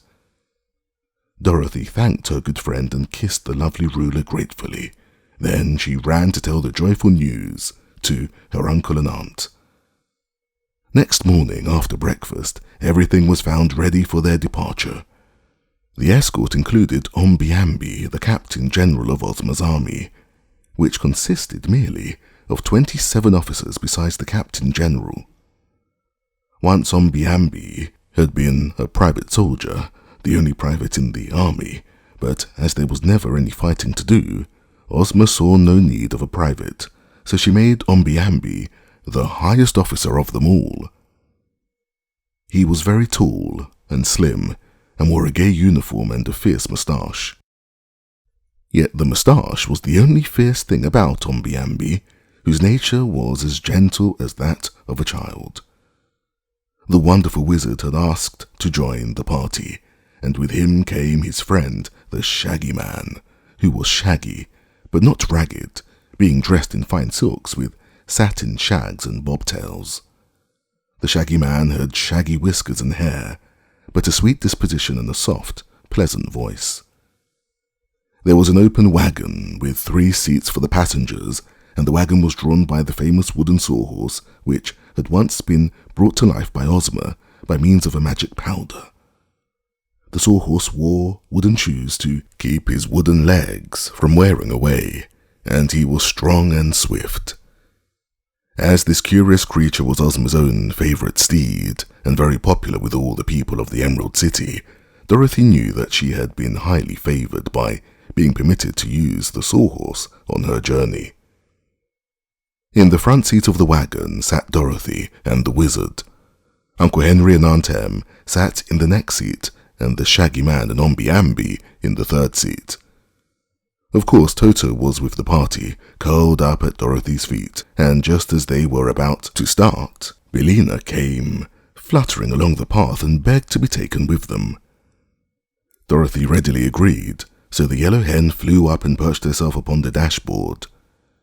Speaker 1: Dorothy thanked her good friend and kissed the lovely ruler gratefully. Then she ran to tell the joyful news to her uncle and aunt. Next morning, after breakfast, everything was found ready for their departure. The escort included Omby-Amby, the Captain General of Ozma's army, which consisted merely of 27 officers besides the Captain General. Once Omby-Amby had been a private soldier, the only private in the army, but as there was never any fighting to do, Ozma saw no need of a private, so she made Omby-Amby the highest officer of them all. He was very tall and slim, and wore a gay uniform and a fierce moustache. Yet the moustache was the only fierce thing about Omby-Amby, whose nature was as gentle as that of a child. The wonderful wizard had asked to join the party, and with him came his friend, the Shaggy Man, who was shaggy, but not ragged, being dressed in fine silks with satin shags and bobtails. The Shaggy Man had shaggy whiskers and hair, but a sweet disposition and a soft, pleasant voice. There was an open wagon with 3 seats for the passengers, and the wagon was drawn by the famous wooden sawhorse, which had once been brought to life by Ozma by means of a magic powder. The sawhorse wore wooden shoes to keep his wooden legs from wearing away, and he was strong and swift. As this curious creature was Ozma's own favourite steed, and very popular with all the people of the Emerald City, Dorothy knew that she had been highly favoured by being permitted to use the sawhorse on her journey. In the front seat of the wagon sat Dorothy and the wizard. Uncle Henry and Tante Em sat in the next seat, and the Shaggy Man and Omby-Amby in the third seat. Of course, Toto was with the party, curled up at Dorothy's feet, and just as they were about to start, Billina came fluttering along the path and begged to be taken with them. Dorothy readily agreed, so the yellow hen flew up and perched herself upon the dashboard.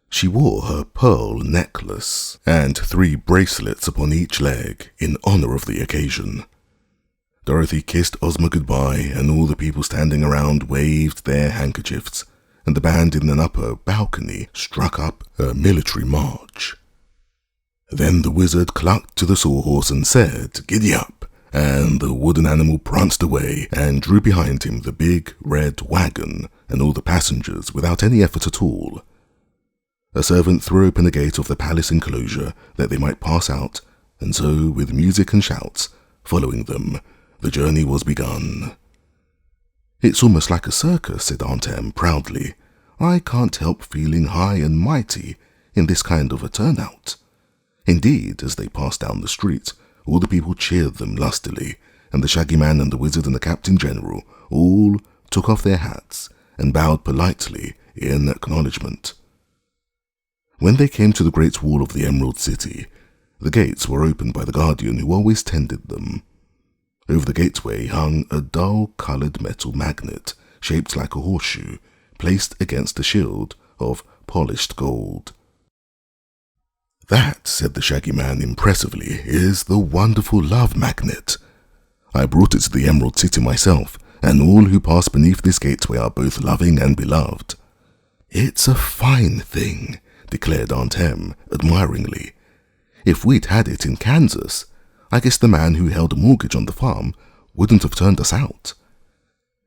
Speaker 1: She wore her pearl necklace and 3 bracelets upon each leg in honor of the occasion. Dorothy kissed Ozma goodbye, and all the people standing around waved their handkerchiefs, and the band in an upper balcony struck up a military march. Then the wizard clucked to the sawhorse and said, "Giddy up," and the wooden animal pranced away and drew behind him the big red wagon and all the passengers without any effort at all. A servant threw open the gate of the palace enclosure that they might pass out, and so, with music and shouts following them, the journey was begun. "It's almost like a circus," said Tante Em proudly. "I can't help feeling high and mighty in this kind of a turnout." Indeed, as they passed down the street, all the people cheered them lustily, and the Shaggy Man and the Wizard and the Captain General all took off their hats and bowed politely in acknowledgment. When they came to the Great Wall of the Emerald City, the gates were opened by the guardian who always tended them. Over the gateway hung a dull-coloured metal magnet, shaped like a horseshoe, placed against a shield of polished gold. "That," said the Shaggy Man impressively, "is the wonderful love magnet. I brought it to the Emerald City myself, and all who pass beneath this gateway are both loving and beloved." "It's a fine thing," declared Tante Em admiringly. "If we'd had it in Kansas, I guess the man who held a mortgage on the farm wouldn't have turned us out."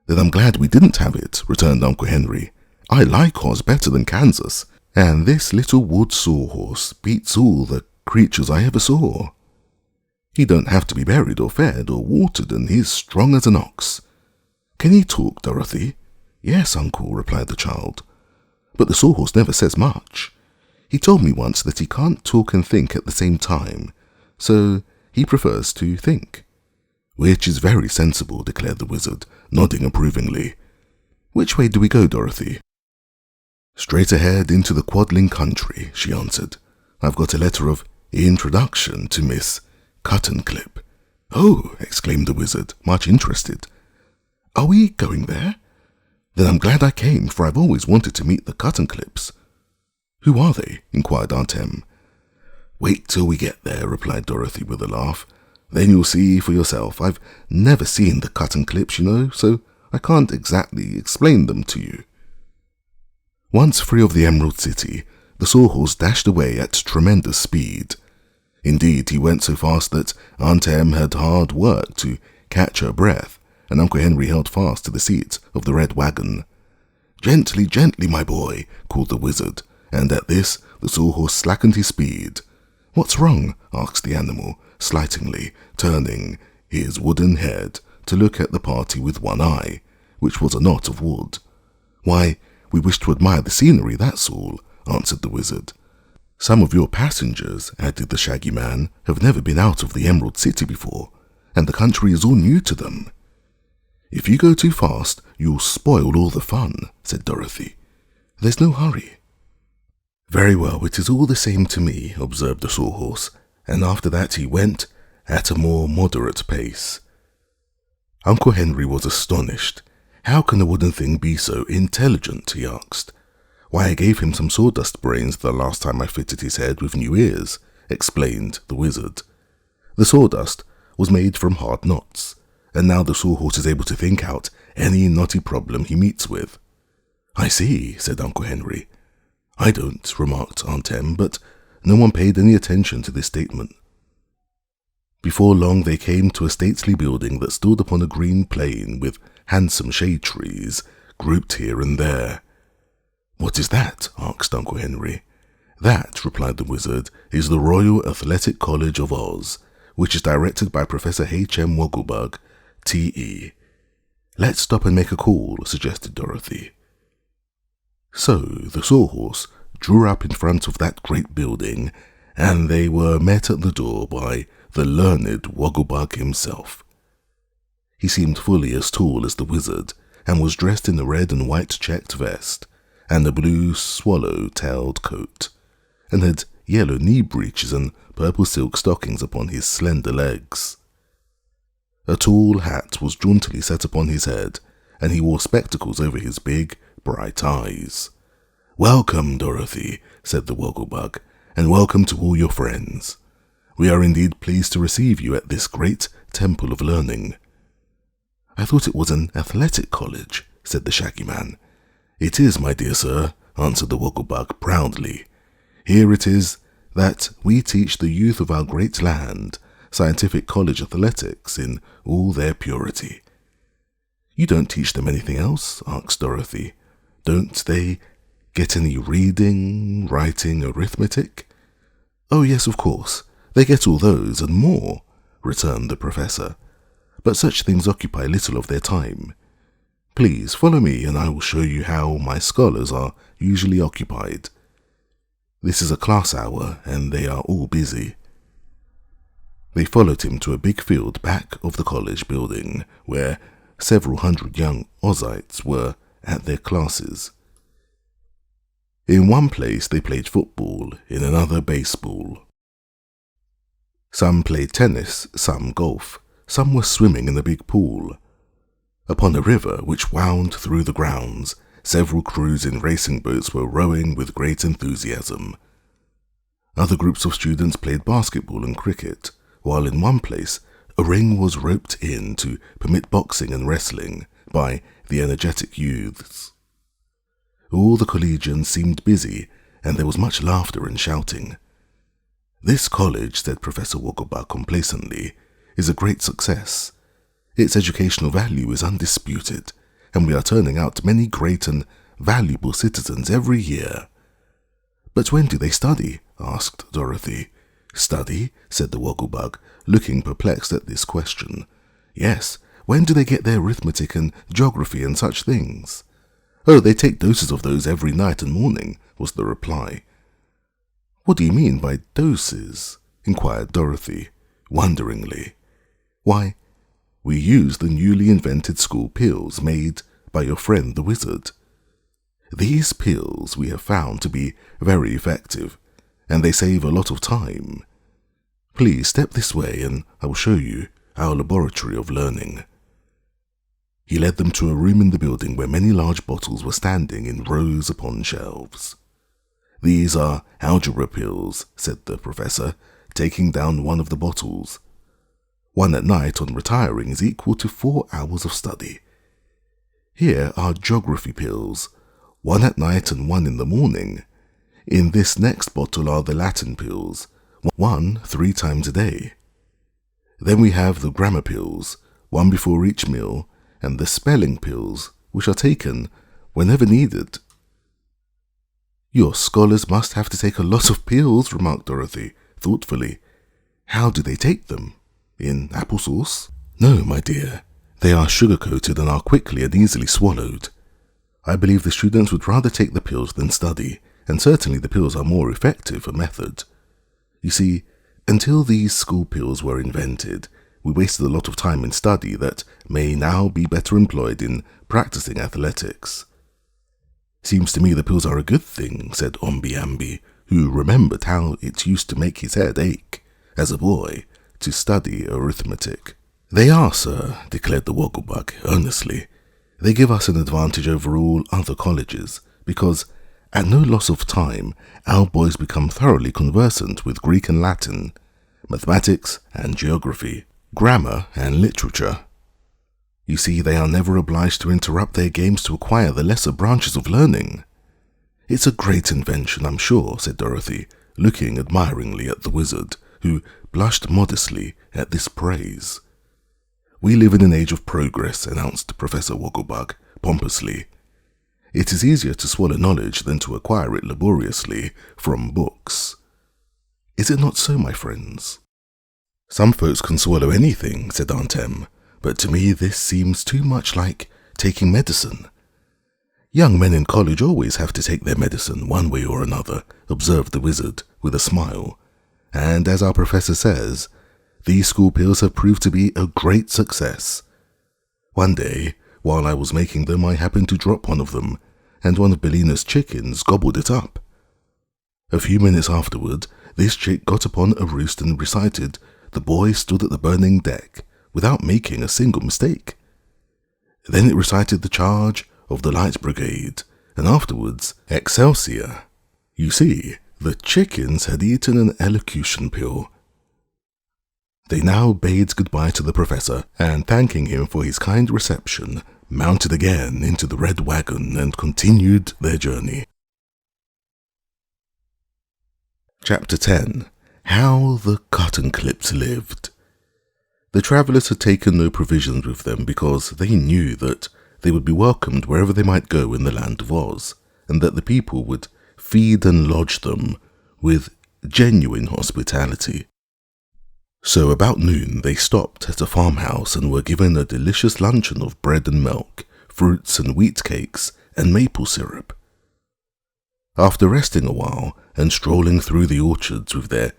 Speaker 1: "Then I'm glad we didn't have it," returned Uncle Henry. "I like Oz better than Kansas, and this little wood sawhorse beats all the creatures I ever saw. He don't have to be buried or fed or watered, and he's strong as an ox." "Can he talk, Dorothy?" "Yes, Uncle," replied the child, "but the sawhorse never says much. He told me once that he can't talk and think at the same time, so he prefers to think." "Which is very sensible," declared the wizard, nodding approvingly. "Which way do we go, Dorothy?" "Straight ahead into the Quadling Country," she answered. "I've got a letter of introduction to Miss Cut-and-Clip." "Oh," exclaimed the wizard, much interested. "Are we going there? Then I'm glad I came, for I've always wanted to meet the Cut-and-Clips." "Who are they?" inquired Tante Em. "Wait till we get there," replied Dorothy with a laugh. "Then you'll see for yourself. I've never seen the Cut-and-Clips, you know, so I can't exactly explain them to you." Once free of the Emerald City, the sawhorse dashed away at tremendous speed. Indeed, he went so fast that Tante Em had hard work to catch her breath, and Uncle Henry held fast to the seat of the red wagon. "Gently, gently, my boy," called the wizard, and at this the sawhorse slackened his speed. "What's wrong?" asked the animal, slightingly, turning his wooden head to look at the party with one eye, which was a knot of wood. "Why, we wish to admire the scenery, that's all," answered the wizard. "Some of your passengers," added the Shaggy Man, "have never been out of the Emerald City before, and the country is all new to them." "If you go too fast, you'll spoil all the fun," said Dorothy. "There's no hurry." "Very well, it is all the same to me," observed the sawhorse, and after that he went at a more moderate pace. Uncle Henry was astonished. "How can a wooden thing be so intelligent?" he asked. "Why, I gave him some sawdust brains the last time I fitted his head with new ears," explained the wizard. "The sawdust was made from hard knots, and now the sawhorse is able to think out any knotty problem he meets with." "I see," said Uncle Henry. I don't, remarked Aunt Em, but no one paid any attention to this statement. Before long they came to a stately building that stood upon a green plain with handsome shade trees grouped here and there. "What is that?" asked Uncle Henry. "That," replied the wizard, "is the Royal Athletic College of Oz, which is directed by Professor H.M. Wogglebug, T.E. "Let's stop and make a call," suggested Dorothy. So the sawhorse drew up in front of that great building, and they were met at the door by the learned Wogglebug himself. He seemed fully as tall as the wizard, and was dressed in a red and white checked vest, and a blue swallow-tailed coat, and had yellow knee breeches and purple silk stockings upon his slender legs. A tall hat was jauntily set upon his head, and he wore spectacles over his big, bright eyes. "Welcome, Dorothy," said the Wogglebug, "and welcome to all your friends. We are indeed pleased to receive you at this great temple of learning." "I thought it was an athletic college," said the Shaggy Man. "It is, my dear sir," answered the Wogglebug proudly. "Here it is that we teach the youth of our great land scientific college athletics in all their purity." "You don't teach them anything else?" asked Dorothy. "Don't they get any reading, writing, arithmetic?" "Oh, yes, of course. They get all those and more," returned the professor. "But such things occupy little of their time. Please follow me and I will show you how my scholars are usually occupied. This is a class hour and they are all busy." They followed him to a big field back of the college building where several hundred young Ozites were at their classes. In one place they played football, in another baseball. Some played tennis, some golf, some were swimming in a big pool. Upon a river which wound through the grounds, several crews in racing boats were rowing with great enthusiasm. Other groups of students played basketball and cricket, while in one place a ring was roped in to permit boxing and wrestling by the energetic youths. All the collegians seemed busy, and there was much laughter and shouting. "This college," said Professor Wogglebug complacently, "is a great success. Its educational value is undisputed, and we are turning out many great and valuable citizens every year." "But when do they study?" asked Dorothy. "Study?" said the Wogglebug, looking perplexed at this question. "Yes, when do they get their arithmetic and geography and such things?" "Oh, they take doses of those every night and morning," was the reply. "What do you mean by doses?" inquired Dorothy, wonderingly. "Why, we use the newly invented school pills made by your friend the wizard. These pills we have found to be very effective, and they save a lot of time. Please step this way and I will show you our laboratory of learning." He led them to a room in the building where many large bottles were standing in rows upon shelves. "These are algebra pills," said the professor, taking down one of the bottles. "One at night on retiring is equal to 4 hours of study. Here are geography pills, one at night and one in the morning. In this next bottle are the Latin pills, one 3 times a day. Then we have the grammar pills, one before each meal, and the spelling pills, which are taken whenever needed." "Your scholars must have to take a lot of pills," remarked Dorothy, thoughtfully. "How do they take them? In applesauce?" "No, my dear. They are sugar-coated and are quickly and easily swallowed. I believe the students would rather take the pills than study, and certainly the pills are more effective a method. You see, until these school pills were invented, we wasted a lot of time in study that may now be better employed in practicing athletics." "Seems to me the pills are a good thing," said Omby-Amby, who remembered how it used to make his head ache, as a boy, to study arithmetic. "They are, sir," declared the Wogglebug earnestly. "They give us an advantage over all other colleges, because at no loss of time our boys become thoroughly conversant with Greek and Latin, mathematics and geography, grammar and literature. You see, they are never obliged to interrupt their games to acquire the lesser branches of learning. "It's a great invention, I'm sure," said Dorothy, looking admiringly at the wizard, who blushed modestly at this praise. "We live in an age of progress," announced Professor Wogglebug pompously. "It is easier to swallow knowledge than to acquire it laboriously from books. Is it not so, my friends?" "Some folks can swallow anything," said Tante Em, "but to me this seems too much like taking medicine." "Young men in college always have to take their medicine one way or another," observed the wizard with a smile. "And as our professor says, these school pills have proved to be a great success. One day, while I was making them, I happened to drop one of them, and one of Bellina's chickens gobbled it up. A few minutes afterward, this chick got upon a roost and recited, 'The boy stood at the burning deck,' without making a single mistake. Then it recited the charge of the Light Brigade, and afterwards, 'Excelsior.' You see, the chickens had eaten an elocution pill." They now bade goodbye to the professor, and thanking him for his kind reception, mounted again into the red wagon and continued their journey. Chapter 10. How the Cotton Clips Lived. The travellers had taken no provisions with them because they knew that they would be welcomed wherever they might go in the land of Oz, and that the people would feed and lodge them with genuine hospitality. So about noon they stopped at a farmhouse and were given a delicious luncheon of bread and milk, fruits and wheat cakes, and maple syrup. After resting a while and strolling through the orchards with their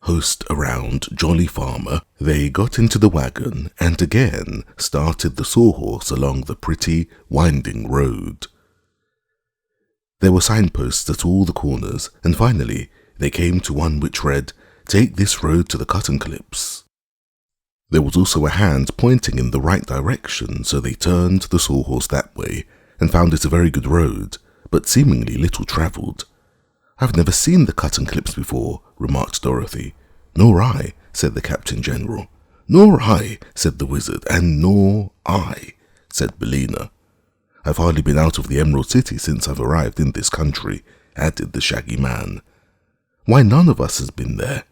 Speaker 1: host around Jolly Farmer, they got into the wagon and again started the sawhorse along the pretty, winding road. There were signposts at all the corners, and finally they came to one which read, "Take this road to the cotton clips." There was also a hand pointing in the right direction, so they turned the sawhorse that way and found it a very good road, but seemingly little travelled. "I've never seen the cotton clips before," remarked Dorothy. "Nor I," said the Captain General. "Nor I," said the wizard, and "nor I," said Bellina. "I've hardly been out of the Emerald City since I've arrived in this country," added the Shaggy Man. "Why, none of us has been there,"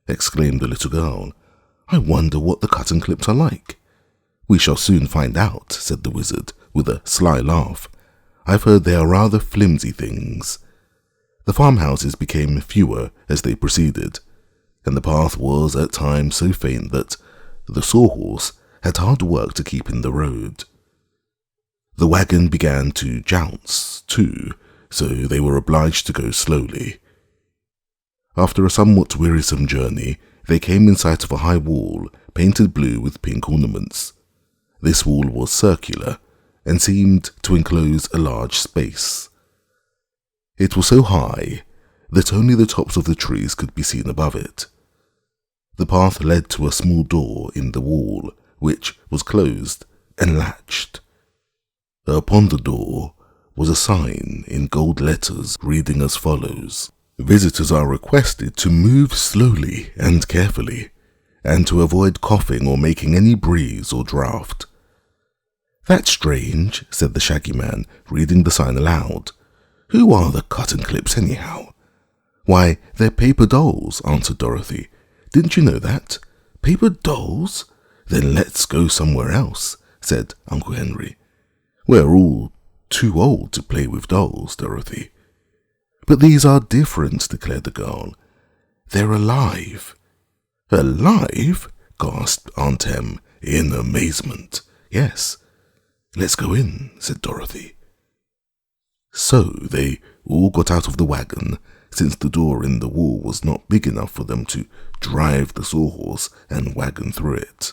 Speaker 1: exclaimed the little girl. "I wonder what the cotton clips are like." "We shall soon find out," said the wizard, with a sly laugh. "I've heard they are rather flimsy things." The farmhouses became fewer as they proceeded, and the path was at times so faint that the sawhorse had hard work to keep in the road. The wagon began to jounce, too, so they were obliged to go slowly. After a somewhat wearisome journey, they came in sight of a high wall painted blue with pink ornaments. This wall was circular and seemed to enclose a large space. It was so high that only the tops of the trees could be seen above it. The path led to a small door in the wall, which was closed and latched. Upon the door was a sign in gold letters reading as follows: "Visitors are requested to move slowly and carefully, and to avoid coughing or making any breeze or draught." "That's strange," said the Shaggy Man, reading the sign aloud. "Who are the cotton clips, anyhow?" "Why, they're paper dolls," answered Dorothy. "Didn't you know that? Paper dolls? Then let's go somewhere else," said Uncle Henry. "We're all too old to play with dolls, Dorothy." "But these are different," declared the girl. "They're alive." "Alive?" gasped Aunt Em in amazement. "Yes. Let's go in," said Dorothy. So they all got out of the wagon, since the door in the wall was not big enough for them to drive the sawhorse and wagon through it.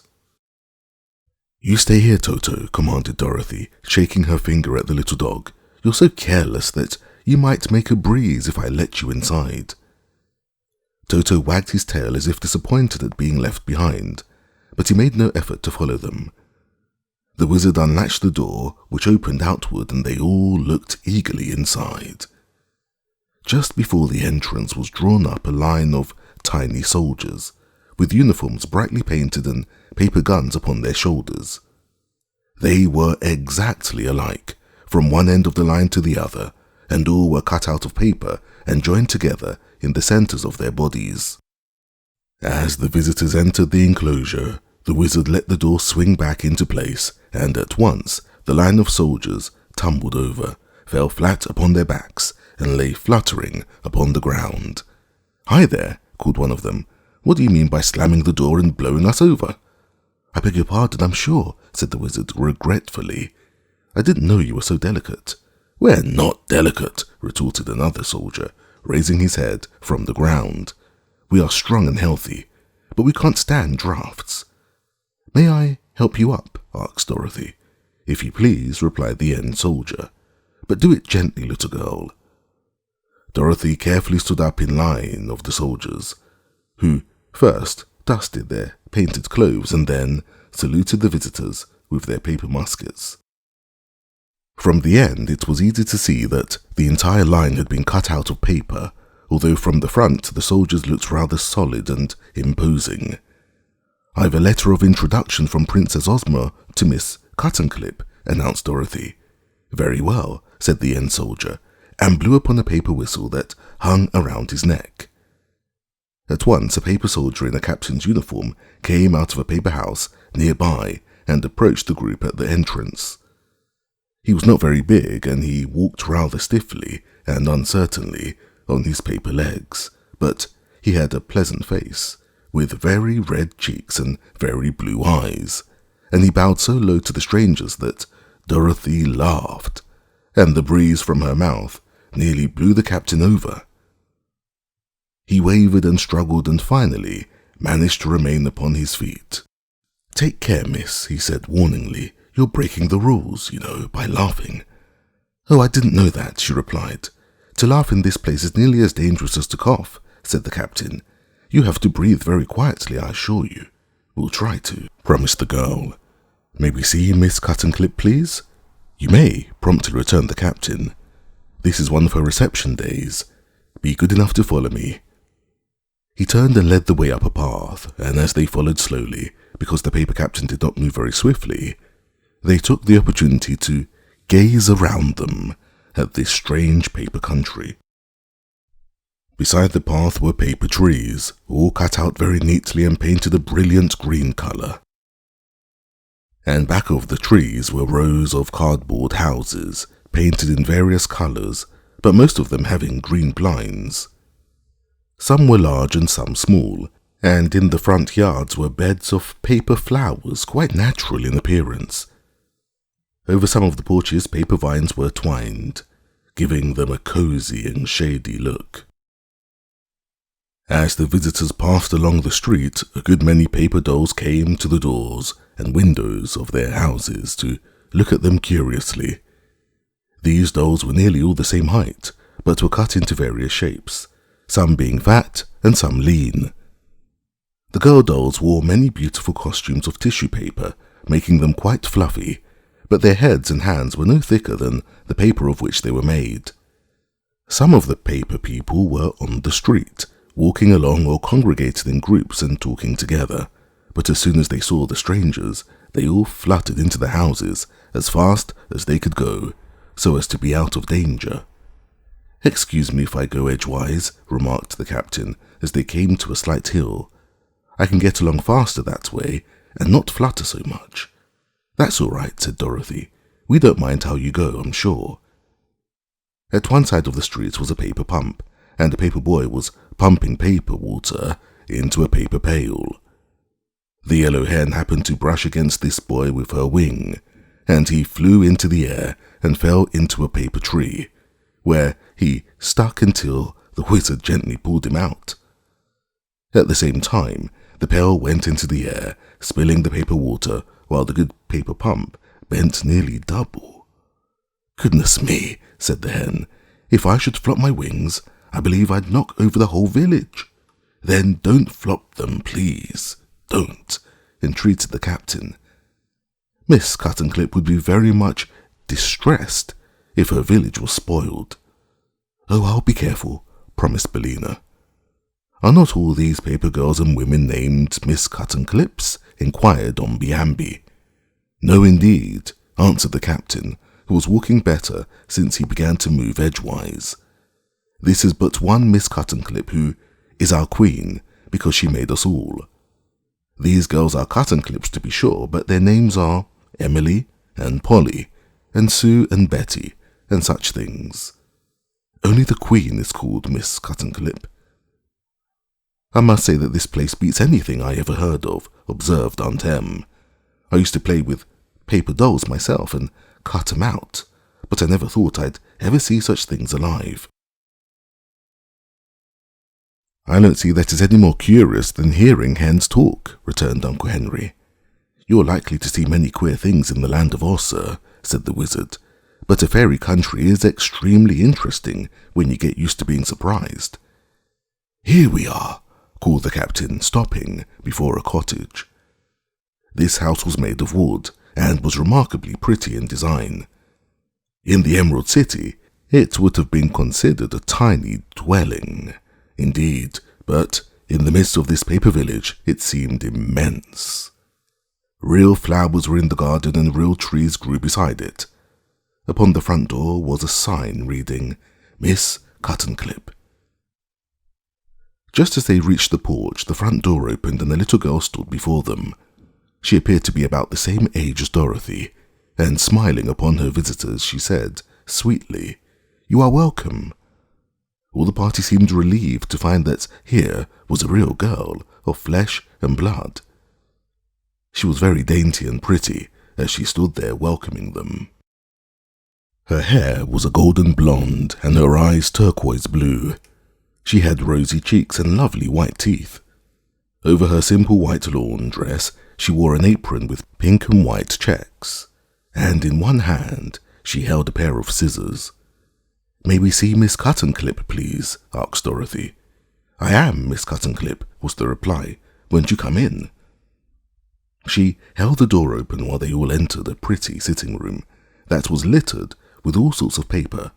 Speaker 1: "You stay here, Toto," commanded Dorothy, shaking her finger at the little dog. "You're so careless that you might make a breeze if I let you inside." Toto wagged his tail as if disappointed at being left behind, but he made no effort to follow them. The wizard unlatched the door, which opened outward, and they all looked eagerly inside. Just before the entrance was drawn up a line of tiny soldiers, with uniforms brightly painted and paper guns upon their shoulders. They were exactly alike, from one end of the line to the other, and all were cut out of paper and joined together in the centers of their bodies. As the visitors entered the enclosure, the wizard let the door swing back into place, and at once the line of soldiers tumbled over, fell flat upon their backs, and lay fluttering upon the ground. "Hi there," called one of them. "What do you mean by slamming the door and blowing us over?" "I beg your pardon, I'm sure," said the wizard regretfully. "I didn't know you were so delicate." "We're not delicate," retorted another soldier, raising his head from the ground. "We are strong and healthy, but we can't stand draughts." "May I help you up?" asked Dorothy. "If you please," replied the end soldier. "But do it gently, little girl." Dorothy carefully stood up in line of the soldiers, who first dusted their painted clothes and then saluted the visitors with their paper muskets. From the end, it was easy to see that the entire line had been cut out of paper, although from the front the soldiers looked rather solid and imposing. "I've a letter of introduction from Princess Ozma to Miss Cuttenclip," announced Dorothy. "Very well," said the end soldier, and blew upon a paper whistle that hung around his neck. At once a paper soldier in a captain's uniform came out of a paper house nearby and approached the group at the entrance. He was not very big, and he walked rather stiffly and uncertainly on his paper legs, but he had a pleasant face, with very red cheeks and very blue eyes, and he bowed so low to the strangers that Dorothy laughed, and the breeze from her mouth nearly blew the captain over. He wavered and struggled and finally managed to remain upon his feet. "Take care, miss," he said warningly. "You're breaking the rules, you know, by laughing." "Oh, I didn't know that," she replied. "To laugh in this place is nearly as dangerous as to cough," said the captain. "You have to breathe very quietly, I assure you." "We'll try to," promised the girl. "May we see Miss Cuttenclip, please?" "You may," promptly returned the captain. "This is one of her reception days. Be good enough to follow me." He turned and led the way up a path, and as they followed slowly, because the paper captain did not move very swiftly, they took the opportunity to gaze around them at this strange paper country. Beside the path were paper trees, all cut out very neatly and painted a brilliant green colour. And back of the trees were rows of cardboard houses, painted in various colours, but most of them having green blinds. Some were large and some small, and in the front yards were beds of paper flowers, quite natural in appearance. Over some of the porches paper vines were twined, giving them a cosy and shady look. As the visitors passed along the street, a good many paper dolls came to the doors and windows of their houses to look at them curiously. These dolls were nearly all the same height, but were cut into various shapes, some being fat and some lean. The girl dolls wore many beautiful costumes of tissue paper, making them quite fluffy, but their heads and hands were no thicker than the paper of which they were made. Some of the paper people were on the street, walking along or congregated in groups and talking together, but as soon as they saw the strangers, they all fluttered into the houses as fast as they could go, so as to be out of danger. "Excuse me if I go edgewise," remarked the captain as they came to a slight hill. "I can get along faster that way and not flutter so much." "That's all right," said Dorothy. "We don't mind how you go, I'm sure." At one side of the street was a paper pump, and a paper boy was pumping paper water into a paper pail. The yellow hen happened to brush against this boy with her wing, and he flew into the air and fell into a paper tree, where he stuck until the wizard gently pulled him out. At the same time, the pail went into the air, spilling the paper water, while the good paper pump bent nearly double. "Goodness me," said the hen, "if I should flop my wings, I believe I'd knock over the whole village." "Then don't flop them, please. Don't," entreated the captain. "Miss Cuttenclip would be very much distressed if her village was spoiled." "Oh, I'll be careful," promised Bellina. "Are not all these paper girls and women named Miss Cuttenclips?" inquired Omby-Amby. "No, indeed," answered the captain, who was walking better since he began to move edgewise. This is but one Miss Cuttenclip who is our queen because she made us all. These girls are Cuttenclips to be sure, but their names are Emily and Polly and Sue and Betty and such things. Only the queen is called Miss Cuttenclip. I must say that this place beats anything I ever heard of, observed Tante Em. I used to play with paper dolls myself and cut 'em out, but I never thought I'd ever see such things alive. I don't see that is any more curious than hearing hens talk, returned Onkel Henry. You're likely to see many queer things in the land of Oz, sir, said the wizard, but a fairy country is extremely interesting when you get used to being surprised. Here we are, called the captain, stopping before a cottage. This house was made of wood and was remarkably pretty in design. In the Emerald City, it would have been considered a tiny dwelling. Indeed, but in the midst of this paper village, it seemed immense. Real flowers were in the garden and real trees grew beside it. Upon the front door was a sign reading, Miss Cuttenclip. Just as they reached the porch, the front door opened and a little girl stood before them. She appeared to be about the same age as Dorothy, and smiling upon her visitors, she said, sweetly, "You are welcome." All the party seemed relieved to find that here was a real girl of flesh and blood. She was very dainty and pretty as she stood there welcoming them. Her hair was a golden blonde and her eyes turquoise blue. She had rosy cheeks and lovely white teeth. Over her simple white lawn dress, she wore an apron with pink and white checks, and in one hand she held a pair of scissors. "May we see Miss Cuttenclip, please?" asked Dorothy. "I am Miss Cuttenclip," was the reply. "Won't you come in?" She held the door open while they all entered a pretty sitting room that was littered with all sorts of paper,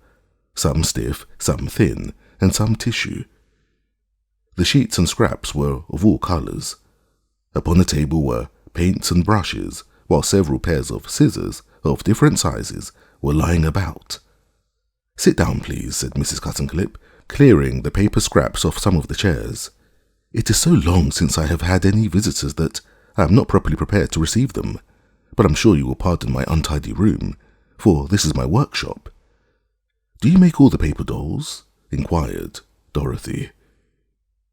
Speaker 1: some stiff, some thin, and some tissue. The sheets and scraps were of all colours. Upon the table were paints and brushes, while several pairs of scissors of different sizes were lying about. "Sit down, please," said Mrs. Cuttenclip, clearing the paper scraps off some of the chairs. "It is so long since I have had any visitors that I am not properly prepared to receive them, but I'm sure you will pardon my untidy room, for this is my workshop." "Do you make all the paper dolls?" inquired Dorothy.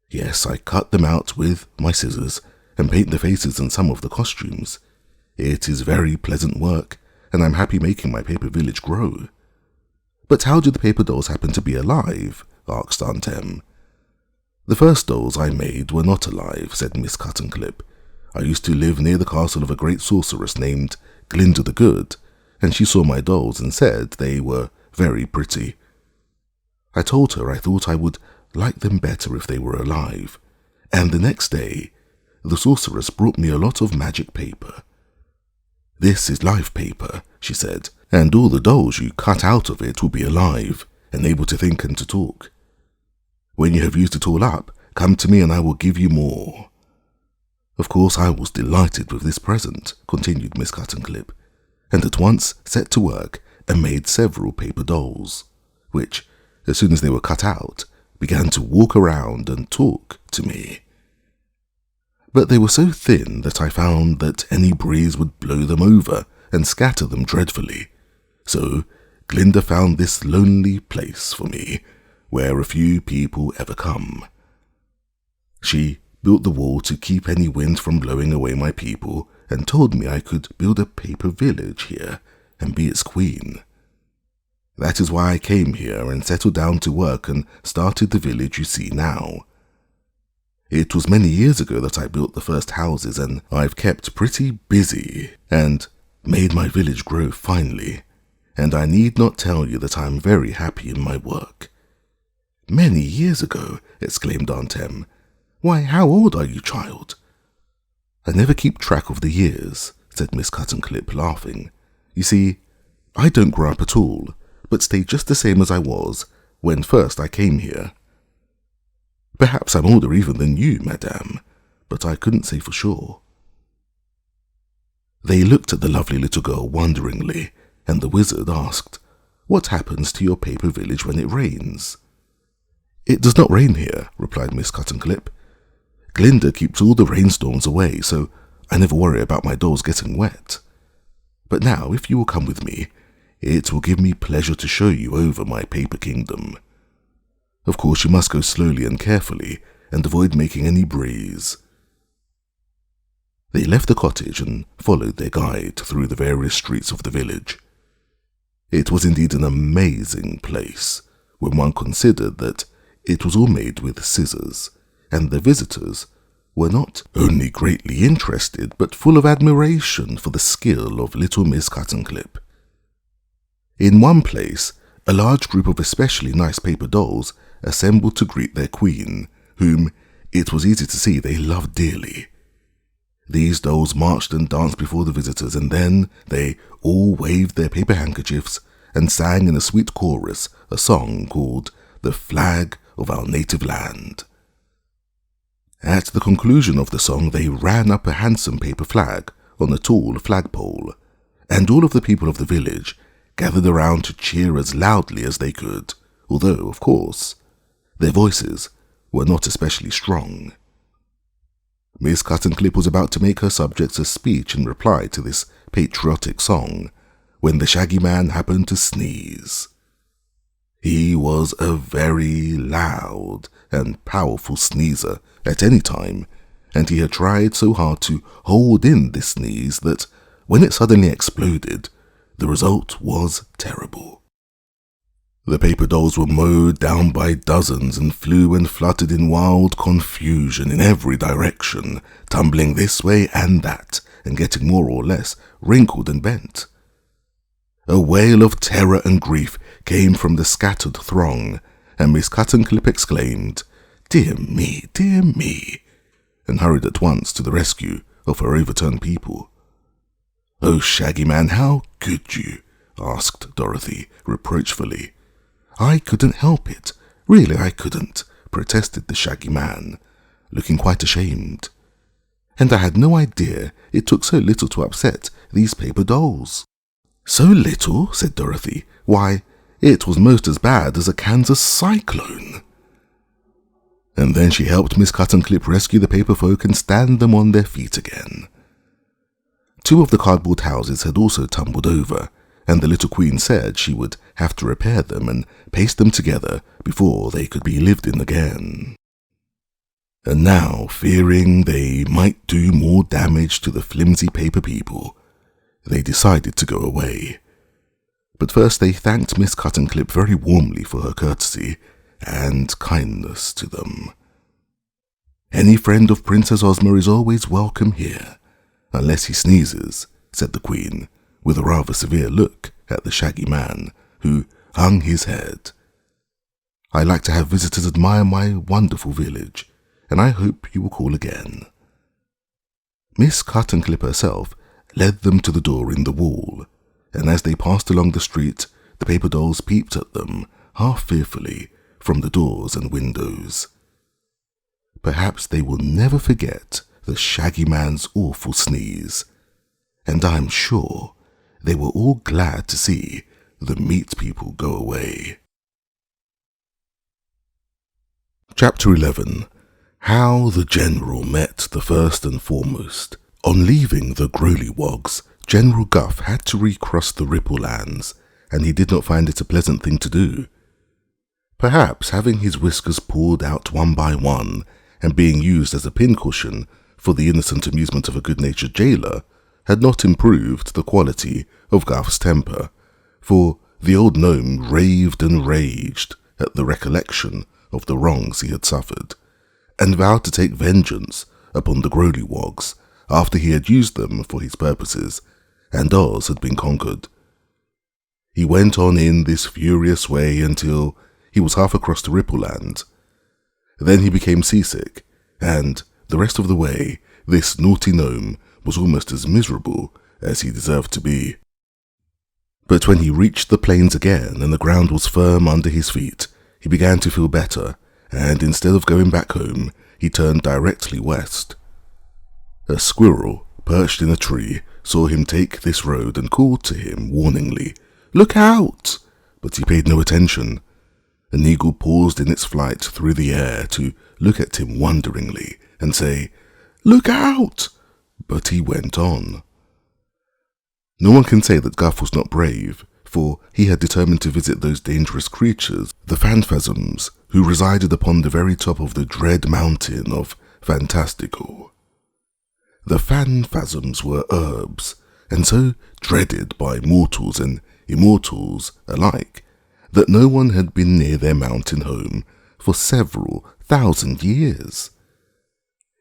Speaker 1: "Yes, I cut them out with my scissors and paint the faces and some of the costumes. It is very pleasant work, and I'm happy making my paper village grow." "But how do the paper dolls happen to be alive?" asked Tante Em. "The first dolls I made were not alive," said Miss Cuttenclip. "I used to live near the castle of a great sorceress named Glinda the Good, and she saw my dolls and said they were very pretty. I told her I thought I would like them better if they were alive, and the next day the sorceress brought me a lot of magic paper. 'This is live paper,' she said, 'and all the dolls you cut out of it will be alive and able to think and to talk. When you have used it all up, come to me and I will give you more.' Of course I was delighted with this present," continued Miss Cuttenclip, "and at once set to work and made several paper dolls, which, as soon as they were cut out, began to walk around and talk to me. But they were so thin that I found that any breeze would blow them over and scatter them dreadfully. So Glinda found this lonely place for me, where a few people ever come. She built the wall to keep any wind from blowing away my people, and told me I could build a paper village here and be its queen. That is why I came here and settled down to work and started the village you see now. It was many years ago that I built the first houses, and I've kept pretty busy and made my village grow finely, and I need not tell you that I am very happy in my work." "Many years ago!" exclaimed Aunt Em. "Why, how old are you, child?" "I never keep track of the years," said Miss Cuttenclip, laughing. "You see, I don't grow up at all, but stay just the same as I was when first I came here. Perhaps I'm older even than you, madame, but I couldn't say for sure." They looked at the lovely little girl wonderingly, and the wizard asked, "What happens to your paper village when it rains?" "It does not rain here," replied Miss Cuttenclip. "Glinda keeps all the rainstorms away, so I never worry about my dolls getting wet. But now, if you will come with me, it will give me pleasure to show you over my paper kingdom. Of course, you must go slowly and carefully, and avoid making any breeze." They left the cottage and followed their guide through the various streets of the village. It was indeed an amazing place, when one considered that it was all made with scissors, and the visitors were not only greatly interested, but full of admiration for the skill of little Miss Cuttenclip. In one place, a large group of especially nice paper dolls assembled to greet their queen, whom it was easy to see they loved dearly. These dolls marched and danced before the visitors, and then they all waved their paper handkerchiefs and sang in a sweet chorus a song called "The Flag of Our Native Land." At the conclusion of the song, they ran up a handsome paper flag on a tall flagpole, and all of the people of the village gathered around to cheer as loudly as they could, although, of course, their voices were not especially strong. Miss Cuttenclip was about to make her subjects a speech in reply to this patriotic song, when the Shaggy Man happened to sneeze. He was a very loud and powerful sneezer at any time, and he had tried so hard to hold in this sneeze that, when it suddenly exploded, the result was terrible. The paper dolls were mowed down by dozens and flew and fluttered in wild confusion in every direction, tumbling this way and that, and getting more or less wrinkled and bent. A wail of terror and grief came from the scattered throng, and Miss Cuttenclip exclaimed, dear me," and hurried at once to the rescue of her overturned people. "Oh, Shaggy Man, how could you?" asked Dorothy reproachfully. "I couldn't help it. Really, I couldn't," protested the Shaggy Man, looking quite ashamed. "And I had no idea it took so little to upset these paper dolls." "So little?" said Dorothy. "Why, it was most as bad as a Kansas cyclone." And then she helped Miss Cuttenclip rescue the paper folk and stand them on their feet again. 2 of the cardboard houses had also tumbled over, and the little queen said she would have to repair them and paste them together before they could be lived in again. And now, fearing they might do more damage to the flimsy paper people, they decided to go away. But first they thanked Miss Cuttenclip very warmly for her courtesy and kindness to them. "Any friend of Princess Ozma is always welcome here, unless he sneezes," said the Queen, with a rather severe look at the Shaggy Man, who hung his head. "I like to have visitors admire my wonderful village, and I hope you will call again." Miss Cuttenclip herself led them to the door in the wall, and as they passed along the street, the paper dolls peeped at them, half fearfully, from the doors and windows. Perhaps they will never forget the Shaggy Man's awful sneeze, and I'm sure they were all glad to see the meat people go away. Chapter 11. How the General Met the First and Foremost. On leaving the Growlywogs, General Guff had to recross the Ripple Lands, and he did not find it a pleasant thing to do. Perhaps having his whiskers pulled out one by one and being used as a pincushion for the innocent amusement of a good-natured jailer had not improved the quality of Guff's temper, for the old gnome raved and raged at the recollection of the wrongs he had suffered, and vowed to take vengeance upon the Growlywogs after he had used them for his purposes, and Oz had been conquered. He went on in this furious way until he was half across the Ripple Land. Then he became seasick, and the rest of the way this naughty gnome was almost as miserable as he deserved to be. But when he reached the plains again and the ground was firm under his feet, he began to feel better, and instead of going back home, he turned directly west. A squirrel, perched in a tree, saw him take this road and called to him warningly, "Look out!" But he paid no attention. An eagle paused in its flight through the air to look at him wonderingly and say, "Look out!" But he went on. No one can say that Guff was not brave, for he had determined to visit those dangerous creatures, the phantasms, who resided upon the very top of the dread mountain of Fantastico. The phantasms were herbs, and so dreaded by mortals and immortals alike, that no one had been near their mountain home for several thousand years.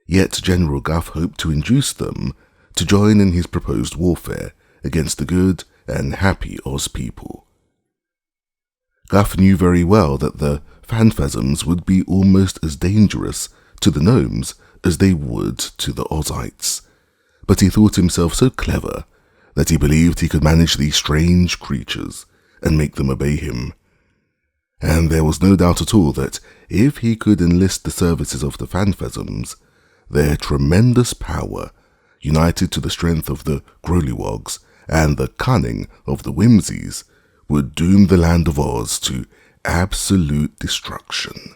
Speaker 1: Yet General Guff hoped to induce them to join in his proposed warfare against the good and happy Oz people. Guff knew very well that the phantasms would be almost as dangerous to the gnomes as they would to the Ozites, but he thought himself so clever that he believed he could manage these strange creatures and make them obey him. And there was no doubt at all that if he could enlist the services of the phantasms, their tremendous power, united to the strength of the Growlywogs and the cunning of the Whimsies, would doom the land of Oz to absolute destruction.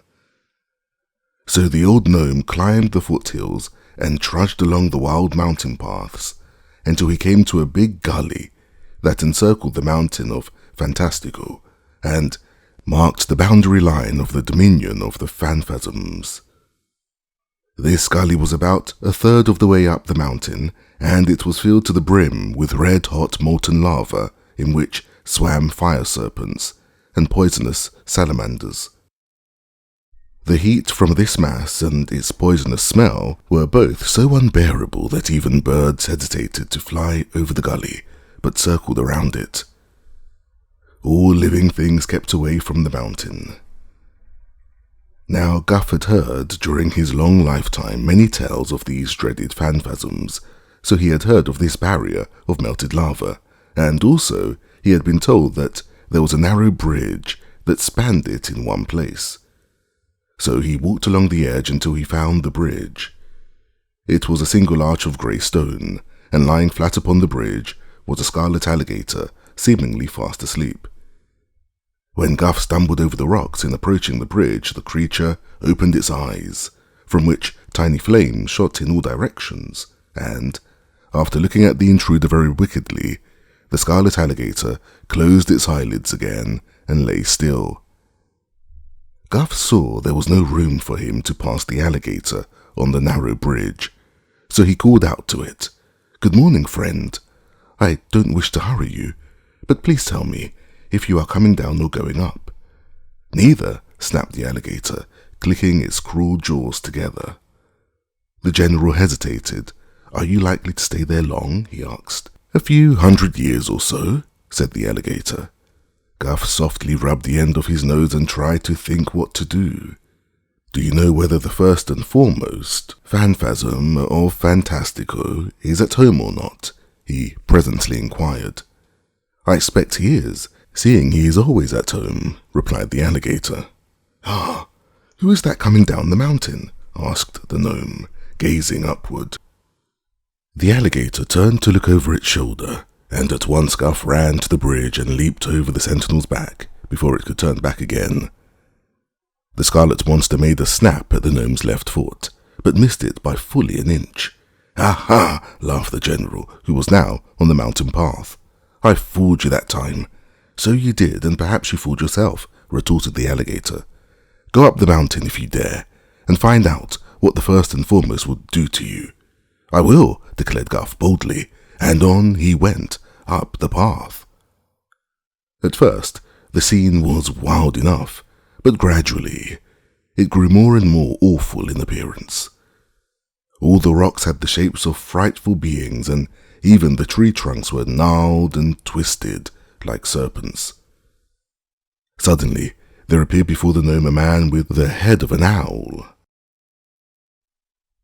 Speaker 1: So the old gnome climbed the foothills and trudged along the wild mountain paths until he came to a big gully that encircled the mountain of Fantastico and marked the boundary line of the dominion of the phantasms. This gully was about a third of the way up the mountain, and it was filled to the brim with red-hot molten lava in which swam fire serpents and poisonous salamanders. The heat from this mass and its poisonous smell were both so unbearable that even birds hesitated to fly over the gully, but circled around it. All living things kept away from the mountain. Now Guff had heard during his long lifetime many tales of these dreaded phantasms, so he had heard of this barrier of melted lava, and also he had been told that there was a narrow bridge that spanned it in one place. So he walked along the edge until he found the bridge. It was a single arch of grey stone, and lying flat upon the bridge was a scarlet alligator, seemingly fast asleep. When Guff stumbled over the rocks in approaching the bridge, the creature opened its eyes, from which tiny flames shot in all directions, and, after looking at the intruder very wickedly, the scarlet alligator closed its eyelids again and lay still. Guff saw there was no room for him to pass the alligator on the narrow bridge, so he called out to it, "Good morning, friend. I don't wish to hurry you, but please tell me if you are coming down or going up." "Neither," snapped the alligator, clicking its cruel jaws together. The general hesitated. "Are you likely to stay there long?" he asked. "A few 100 years or so," said the alligator. Guff softly rubbed the end of his nose and tried to think what to do. "Do you know whether the first and foremost phantasm of Fantastico is at home or not?" he presently inquired. "I expect he is, seeing he is always at home," replied the alligator. "Ah, who is that coming down the mountain?" asked the gnome, gazing upward. The alligator turned to look over its shoulder, and at once Guff ran to the bridge and leaped over the sentinel's back before it could turn back again. The scarlet monster made a snap at the gnome's left foot, but missed it by fully an inch. "Ha!" laughed the general, who was now on the mountain path. "I fooled you that time." "So you did, and perhaps you fooled yourself," retorted the alligator. "Go up the mountain if you dare, and find out what the first and foremost will do to you." "I will," declared Guff boldly, and on he went up the path. At first, the scene was wild enough, but gradually it grew more and more awful in appearance. All the rocks had the shapes of frightful beings, and even the tree trunks were gnarled and twisted like serpents. Suddenly, there appeared before the gnome a man with the head of an owl.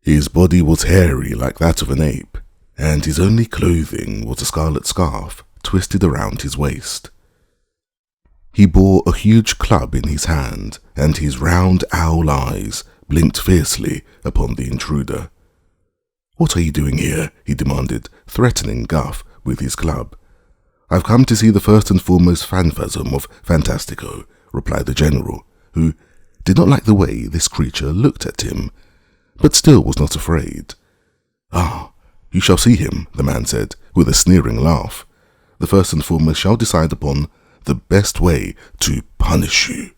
Speaker 1: His body was hairy like that of an ape, and his only clothing was a scarlet scarf twisted around his waist. He bore a huge club in his hand, and his round owl eyes blinked fiercely upon the intruder. "What are you doing here?" he demanded, threatening Guff with his club. "I've come to see the first and foremost phantasm of Fantastico," replied the general, who did not like the way this creature looked at him, but still was not afraid. "Ah, you shall see him," the man said, with a sneering laugh. "The first and foremost shall decide upon the best way to punish you."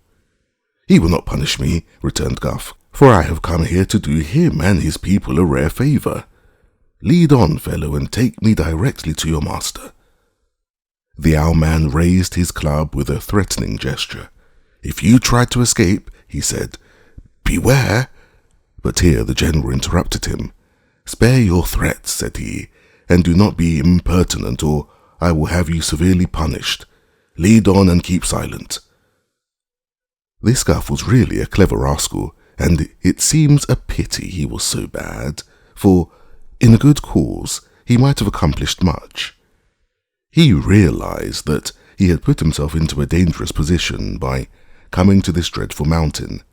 Speaker 1: "He will not punish me," returned Guff, "for I have come here to do him and his people a rare favour. Lead on, fellow, and take me directly to your master." The Owlman raised his club with a threatening gesture. "If you try to escape," he said, "beware." But here the general interrupted him. "Spare your threats," said he, "and do not be impertinent, or I will have you severely punished. Lead on and keep silent." This Guff was really a clever rascal, and it seems a pity he was so bad, for in a good cause he might have accomplished much. He realized that he had put himself into a dangerous position by coming to this dreadful mountain,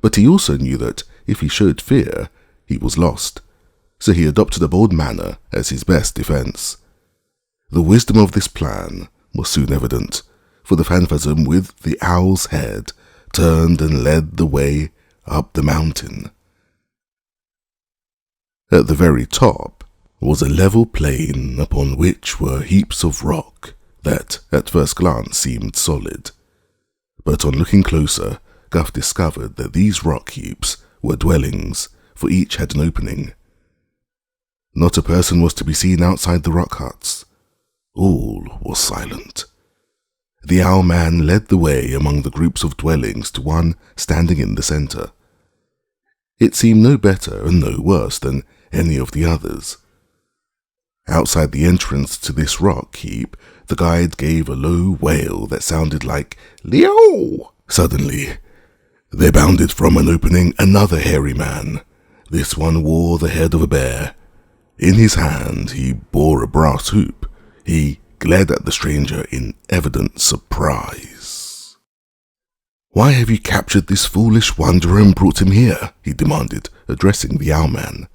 Speaker 1: but he also knew that if he showed fear, he was lost, so he adopted a bold manner as his best defense. The wisdom of this plan was soon evident, for the phantasm with the owl's head turned and led the way up the mountain. At the very top was a level plain upon which were heaps of rock that at first glance seemed solid. But on looking closer, Guff discovered that these rock heaps were dwellings, for each had an opening. Not a person was to be seen outside the rock huts. All was silent. The Owlman led the way among the groups of dwellings to one standing in the centre. It seemed no better and no worse than any of the others. Outside the entrance to this rock heap, the guide gave a low wail that sounded like "Leo!" Suddenly, there bounded from an opening another hairy man. This one wore the head of a bear. In his hand he bore a brass hoop. He glared at the stranger in evident surprise. "Why have you captured this foolish wanderer and brought him here?" he demanded, addressing the Owlman.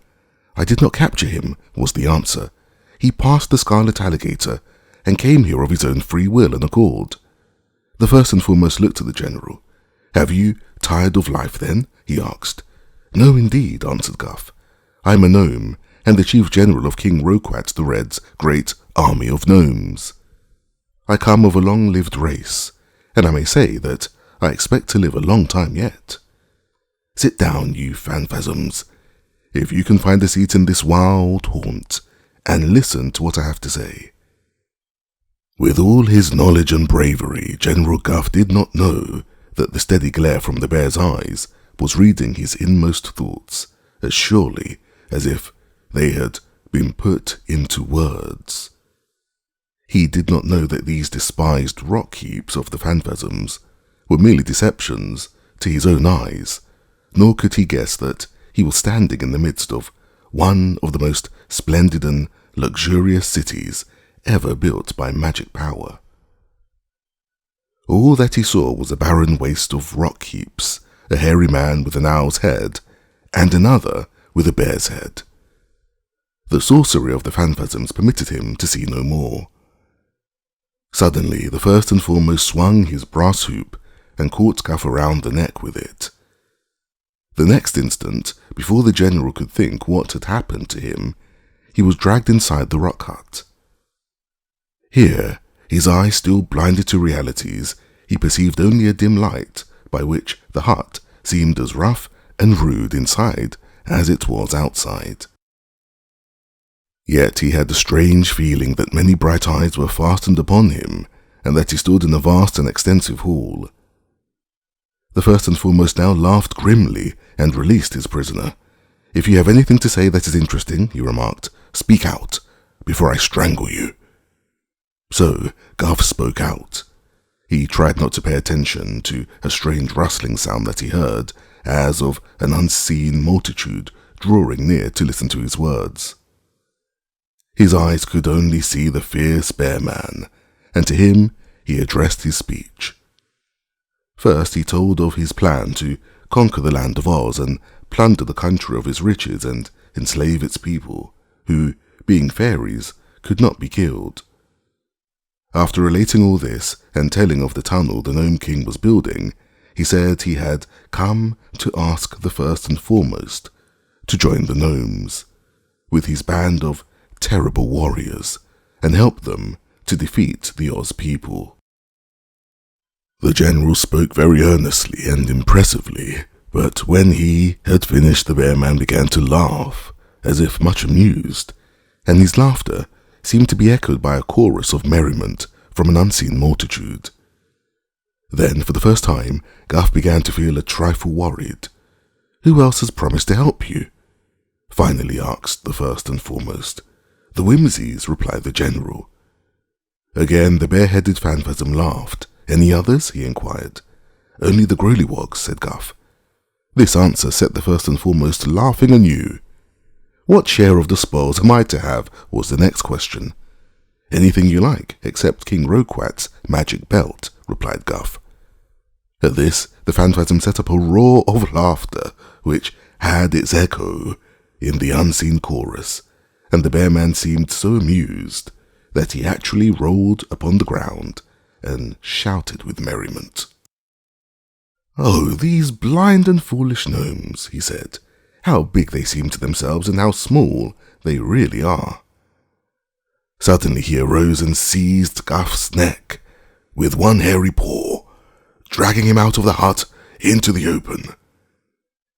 Speaker 1: "I did not capture him," was the answer. "He passed the scarlet alligator and came here of his own free will and accord." The first and foremost looked at the general. "Have you tired of life then?" he asked. "No, indeed," answered Guff. "I am a gnome, and the chief general of King Roquat the Red's great army of gnomes. I come of a long-lived race, and I may say that I expect to live a long time yet. Sit down, you phantasms, if you can find a seat in this wild haunt, and listen to what I have to say." With all his knowledge and bravery, General Guff did not know that the steady glare from the bear's eyes was reading his inmost thoughts as surely as if they had been put into words. He did not know that these despised rock heaps of the phantasms were merely deceptions to his own eyes, nor could he guess that he was standing in the midst of one of the most splendid and luxurious cities ever built by magic power. All that he saw was a barren waste of rock heaps, a hairy man with an owl's head, and another with a bear's head. The sorcery of the phantasms permitted him to see no more. Suddenly, the first and foremost swung his brass hoop and caught Guff around the neck with it. The next instant, before the general could think what had happened to him, he was dragged inside the rock hut. Here, his eyes still blinded to realities, he perceived only a dim light by which the hut seemed as rough and rude inside as it was outside. Yet he had a strange feeling that many bright eyes were fastened upon him, and that he stood in a vast and extensive hall. The first and foremost now laughed grimly and released his prisoner. "If you have anything to say that is interesting," he remarked, "speak out, before I strangle you." So Guff spoke out. He tried not to pay attention to a strange rustling sound that he heard, as of an unseen multitude drawing near to listen to his words. His eyes could only see the fierce bear man, and to him he addressed his speech. First he told of his plan to conquer the land of Oz and plunder the country of its riches and enslave its people. who, being fairies, could not be killed. After relating all this and telling of the tunnel the Nome King was building, he said he had come to ask the first and foremost to join the gnomes with his band of terrible warriors and help them to defeat the Oz people. The general spoke very earnestly and impressively, but when he had finished, the bear man began to laugh, as if much amused, and his laughter seemed to be echoed by a chorus of merriment from an unseen multitude. Then, for the first time, Guff began to feel a trifle worried. "Who else has promised to help you?" finally asked the first and foremost. "The Whimsies," replied the general. Again the bare-headed phantasm laughed. "Any others?" he inquired. "Only the Growlywogs," said Guff. This answer set the first and foremost laughing anew. "What share of the spoils am I to have?" was the next question. "Anything you like, except King Roquat's magic belt," replied Guff. At this, the phantasm set up a roar of laughter, which had its echo in the unseen chorus, and the bear man seemed so amused that he actually rolled upon the ground and shouted with merriment. "Oh, these blind and foolish gnomes," he said. "How big they seem to themselves and how small they really are." Suddenly he arose and seized Guff's neck with one hairy paw, dragging him out of the hut into the open.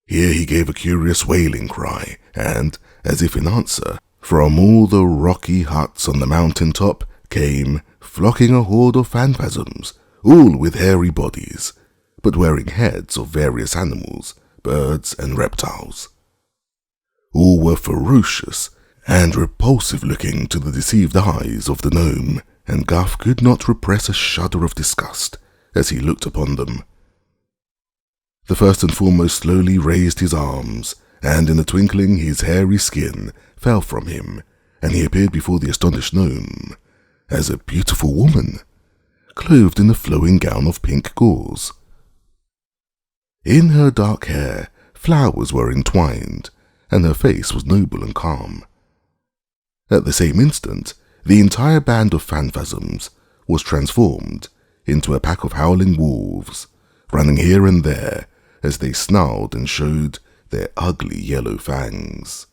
Speaker 1: Here he gave a curious wailing cry, and, as if in answer, from all the rocky huts on the mountain top came flocking a horde of phantasms, all with hairy bodies, but wearing heads of various animals, birds and reptiles. All were ferocious and repulsive-looking to the deceived eyes of the gnome, and Guff could not repress a shudder of disgust as he looked upon them. The first and foremost slowly raised his arms, and in a twinkling his hairy skin fell from him, and he appeared before the astonished gnome as a beautiful woman, clothed in a flowing gown of pink gauze. In her dark hair flowers were entwined, and her face was noble and calm. At the same instant, the entire band of phantasms was transformed into a pack of howling wolves, running here and there as they snarled and showed their ugly yellow fangs.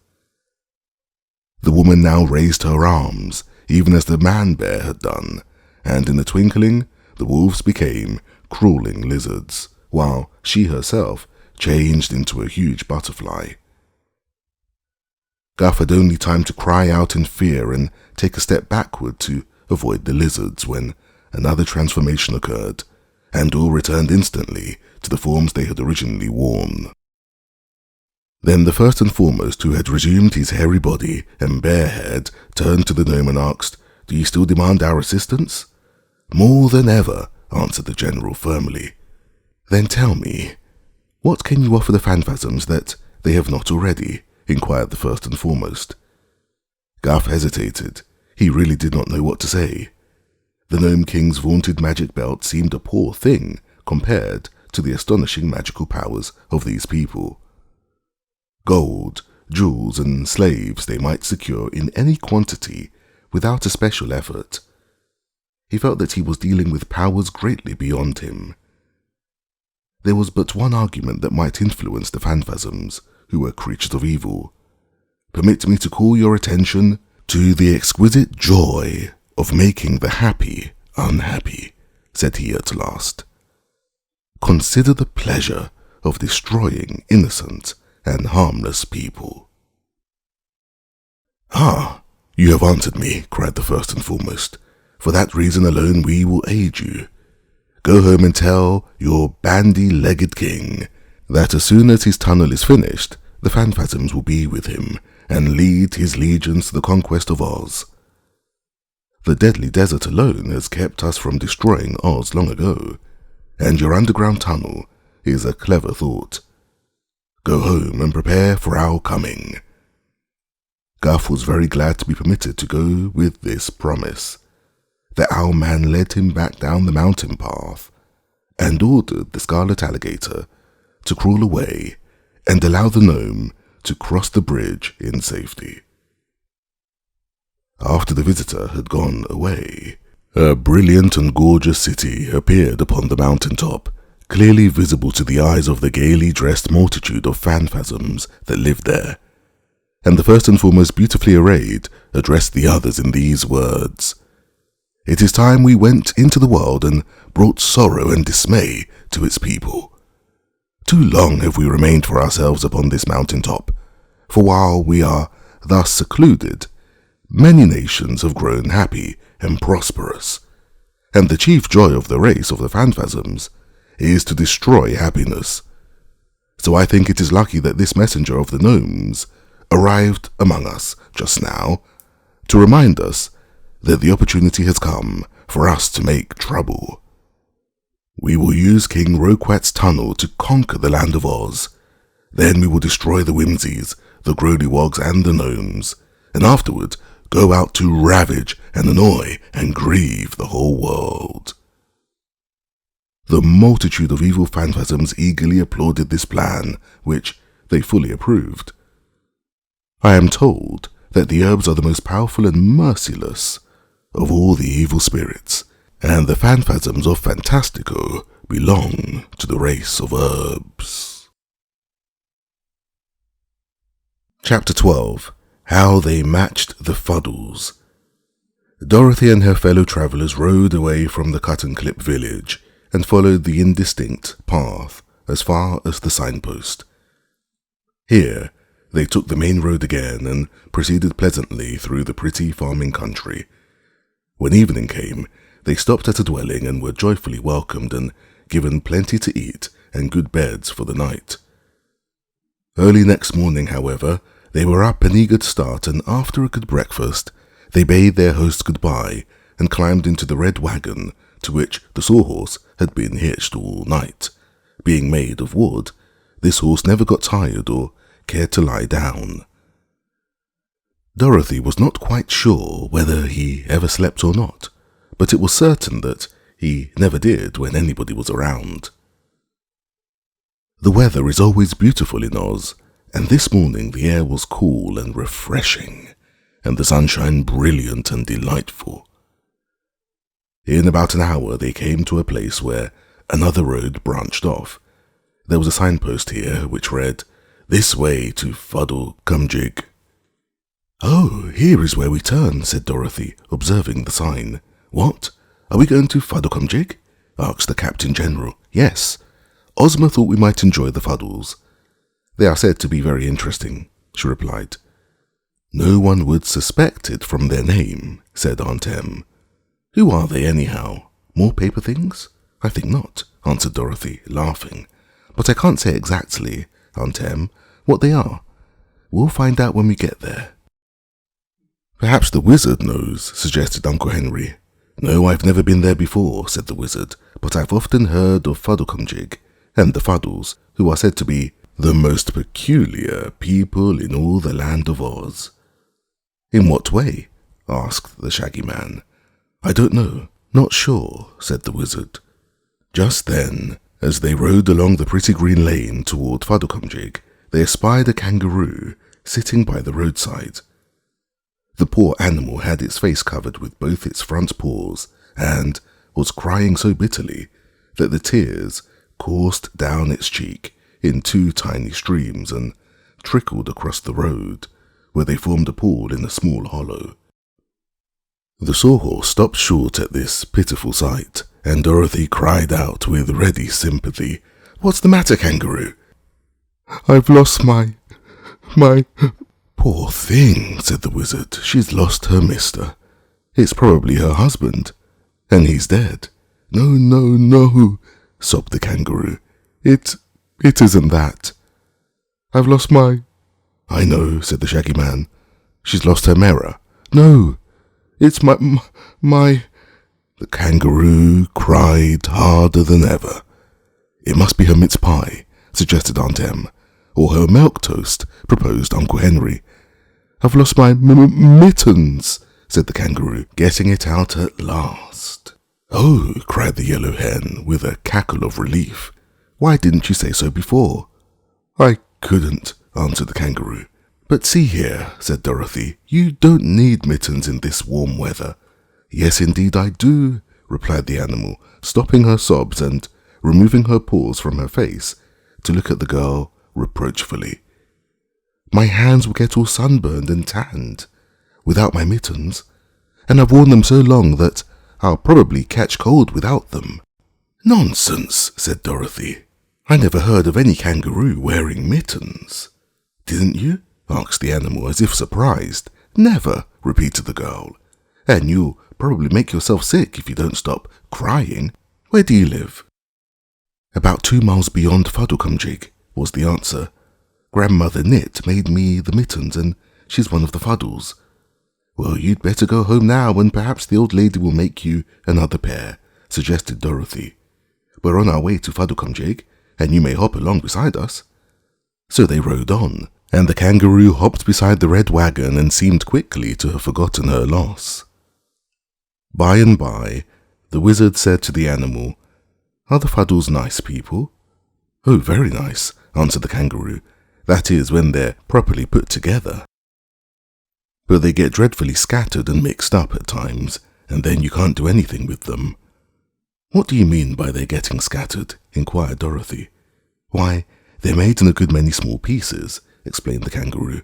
Speaker 1: The woman now raised her arms, even as the man-bear had done, and in a twinkling the wolves became crawling lizards, while she herself changed into a huge butterfly. Guff had only time to cry out in fear and take a step backward to avoid the lizards when another transformation occurred, and all returned instantly to the forms they had originally worn. Then the first and foremost, who had resumed his hairy body and bare head, turned to the gnome and asked, "Do you still demand our assistance?" "More than ever," answered the general firmly. "Then tell me, what can you offer the phantasms that they have not already?" inquired the first and foremost. Guff hesitated. He really did not know what to say. The Nome King's vaunted magic belt seemed a poor thing compared to the astonishing magical powers of these people. Gold, jewels, and slaves they might secure in any quantity without a special effort. He felt that he was dealing with powers greatly beyond him. There was but one argument that might influence the phantasms, who were creatures of evil. "Permit me to call your attention to the exquisite joy of making the happy unhappy," said he at last. "Consider the pleasure of destroying innocent and harmless people." "Ah, you have answered me," cried the first and foremost. "For that reason alone we will aid you. Go home and tell your bandy-legged king that as soon as his tunnel is finished, the phantasms will be with him and lead his legions to the conquest of Oz. The deadly desert alone has kept us from destroying Oz long ago, and your underground tunnel is a clever thought. Go home and prepare for our coming." Guff was very glad to be permitted to go with this promise. The owl man led him back down the mountain path and ordered the scarlet alligator to crawl away and allow the gnome to cross the bridge in safety. After the visitor had gone away, a brilliant and gorgeous city appeared upon the mountain-top, clearly visible to the eyes of the gaily dressed multitude of phantasms that lived there. And the first and foremost, beautifully arrayed, addressed the others in these words: "It is time we went into the world and brought sorrow and dismay to its people. Too long have we remained for ourselves upon this mountain-top, for while we are thus secluded, many nations have grown happy and prosperous, and the chief joy of the race of the phantasms is to destroy happiness. So I think it is lucky that this messenger of the gnomes arrived among us just now to remind us that the opportunity has come for us to make trouble. We will use King Roquat's tunnel to conquer the land of Oz. Then we will destroy the Whimsies, the Grody-Wogs and the gnomes, and afterward go out to ravage and annoy and grieve the whole world." The multitude of evil phantasms eagerly applauded this plan, which they fully approved. I am told that the herbs are the most powerful and merciless of all the evil spirits, and the phantasms of Fantastico belong to the race of herbs. Chapter 12. How They Matched the Fuddles. Dorothy and her fellow travellers rode away from the cut-and-clip village and followed the indistinct path as far as the signpost. Here they took the main road again and proceeded pleasantly through the pretty farming country. When evening came, they stopped at a dwelling and were joyfully welcomed and given plenty to eat and good beds for the night. Early next morning, however, they were up and eager to start, and after a good breakfast, they bade their host goodbye and climbed into the red wagon to which the sawhorse had been hitched all night. Being made of wood, this horse never got tired or cared to lie down. Dorothy was not quite sure whether he ever slept or not, but it was certain that he never did when anybody was around. The weather is always beautiful in Oz, and this morning the air was cool and refreshing, and the sunshine brilliant and delightful. In about an hour they came to a place where another road branched off. There was a signpost here which read, "This way to Fuddlecumjig." "Oh, here is where we turn," said Dorothy, observing the sign. "What? Are we going to Fuddlecumjig?" asked the Captain General. "Yes. Ozma thought we might enjoy the Fuddles. They are said to be very interesting," she replied. "No one would suspect it from their name," said Aunt Em. "Who are they, anyhow? More paper things?" "I think not," answered Dorothy, laughing. "But I can't say exactly, Aunt Em, what they are. We'll find out when we get there." "Perhaps the wizard knows," suggested Uncle Henry. "No, I've never been there before," said the wizard, "but I've often heard of Fuddlecumjig and the Fuddles, who are said to be the most peculiar people in all the land of Oz." "In what way?" asked the Shaggy Man. "I don't know, not sure," said the wizard. Just then, as they rode along the pretty green lane toward Fuddlecumjig, they espied a kangaroo sitting by the roadside. The poor animal had its face covered with both its front paws and was crying so bitterly that the tears coursed down its cheek in two tiny streams and trickled across the road, where they formed a pool in a small hollow. The sawhorse stopped short at this pitiful sight, and Dorothy cried out with ready sympathy, "What's the matter, kangaroo?" "I've lost my... "Poor thing," said the wizard. "She's lost her mister. It's probably her husband, and he's dead." No, sobbed the kangaroo. It isn't that. I've lost my..." "I know," said the Shaggy Man. "She's lost her mirror." "No, it's my... The kangaroo cried harder than ever. "It must be her mince pie," suggested Aunt Em. "Or her milk toast," proposed Uncle Henry. "I've lost my mittens," said the kangaroo, getting it out at last. "Oh," cried the yellow hen with a cackle of relief. "Why didn't you say so before?" "I couldn't," answered the kangaroo. "But see here," said Dorothy, "you don't need mittens in this warm weather." "Yes, indeed I do," replied the animal, stopping her sobs and removing her paws from her face to look at the girl reproachfully. "My hands will get all sunburned and tanned without my mittens, and I've worn them so long that I'll probably catch cold without them." "Nonsense," said Dorothy. "I never heard of any kangaroo wearing mittens." "Didn't you?" asked the animal as if surprised. "Never," repeated the girl. "And you'll probably make yourself sick if you don't stop crying. Where do you live?" "About 2 miles beyond Fuddlecumjig," was the answer. "Grandmother Knit made me the mittens, and she's one of the Fuddles." "Well, you'd better go home now, and perhaps the old lady will make you another pair," suggested Dorothy. "We're on our way to Fuddlecumjig, and you may hop along beside us." So they rode on, and the kangaroo hopped beside the red wagon and seemed quickly to have forgotten her loss. By and by, the wizard said to the animal, "Are the Fuddles nice people?" "Oh, very nice," answered the kangaroo. "That is, when they're properly put together. But they get dreadfully scattered and mixed up at times, and then you can't do anything with them." "What do you mean by their getting scattered?" inquired Dorothy. "Why, they're made in a good many small pieces," explained the kangaroo,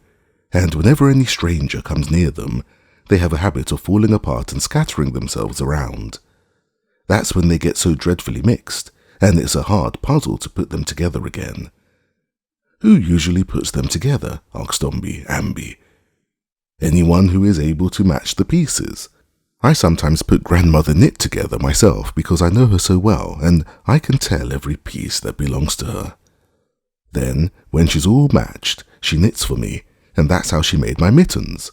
Speaker 1: "and whenever any stranger comes near them, they have a habit of falling apart and scattering themselves around. That's when they get so dreadfully mixed, and it's a hard puzzle to put them together again." "Who usually puts them together?" asked Ambi. "Anyone who is able to match the pieces. I sometimes put Grandmother Knit together myself because I know her so well, and I can tell every piece that belongs to her. Then, when she's all matched, she knits for me, and that's how she made my mittens.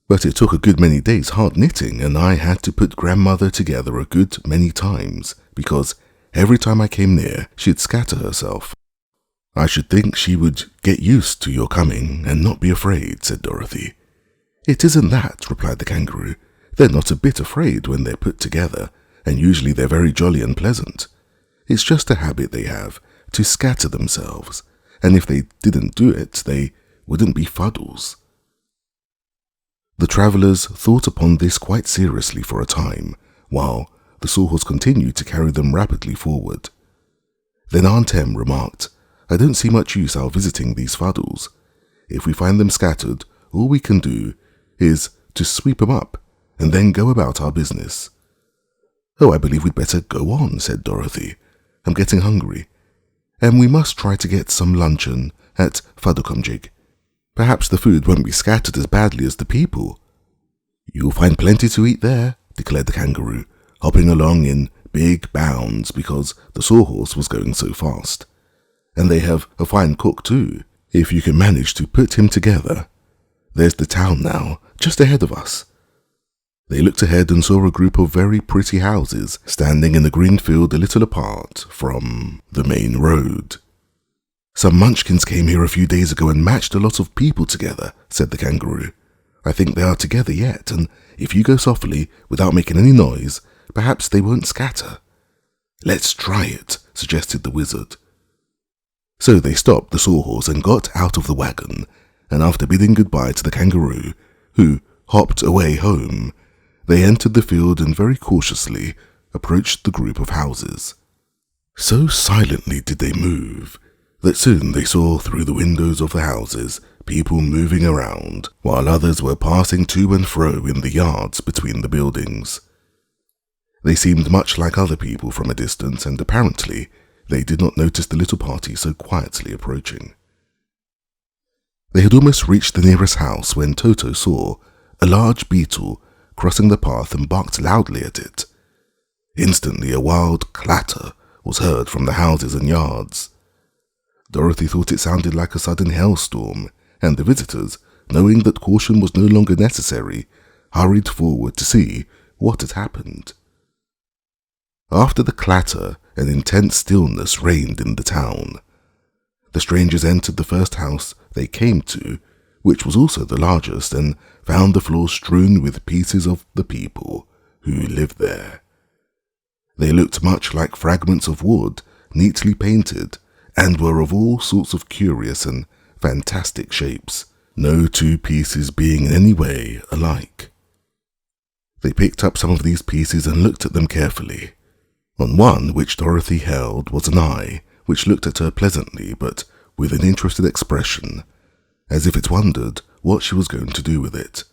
Speaker 1: But it took a good many days hard knitting, and I had to put Grandmother together a good many times, because every time I came near, she'd scatter herself." "I should think she would get used to your coming and not be afraid," said Dorothy. "It isn't that," replied the kangaroo. "They're not a bit afraid when they're put together, and usually they're very jolly and pleasant. It's just a habit they have to scatter themselves, and if they didn't do it, they wouldn't be Fuddles." The travellers thought upon this quite seriously for a time, while the sawhorse continued to carry them rapidly forward. Then Aunt Em remarked, "I don't see much use our visiting these Fuddles. If we find them scattered, all we can do is to sweep them up, and then go about our business." "Oh, I believe we'd better go on," said Dorothy. "I'm getting hungry, and we must try to get some luncheon at Fuddlecumjig. Perhaps the food won't be scattered as badly as the people." "You'll find plenty to eat there," declared the kangaroo, hopping along in big bounds because the sawhorse was going so fast. "And they have a fine cook too, if you can manage to put him together. There's the town now, just ahead of us." They looked ahead and saw a group of very pretty houses standing in a green field a little apart from the main road. "Some munchkins came here a few days ago and matched a lot of people together," said the kangaroo. "I think they are together yet, and if you go softly, without making any noise, perhaps they won't scatter." "Let's try it," suggested the wizard. So they stopped the sawhorse and got out of the wagon, and after bidding goodbye to the kangaroo, who hopped away home, they entered the field and very cautiously approached the group of houses. So silently did they move that soon they saw through the windows of the houses people moving around, while others were passing to and fro in the yards between the buildings. They seemed much like other people from a distance, and apparently they did not notice the little party so quietly approaching. They had almost reached the nearest house when Toto saw a large beetle crossing the path and barked loudly at it. Instantly a wild clatter was heard from the houses and yards. Dorothy thought it sounded like a sudden hailstorm, and the visitors, knowing that caution was no longer necessary, hurried forward to see what had happened. After the clatter, an intense stillness reigned in the town. The strangers entered the first house they came to, which was also the largest, and found the floor strewn with pieces of the people who lived there. They looked much like fragments of wood, neatly painted, and were of all sorts of curious and fantastic shapes, no two pieces being in any way alike. They picked up some of these pieces and looked at them carefully. On one, which Dorothy held, was an eye, which looked at her pleasantly but with an interested expression, as if it wondered what she was going to do with it.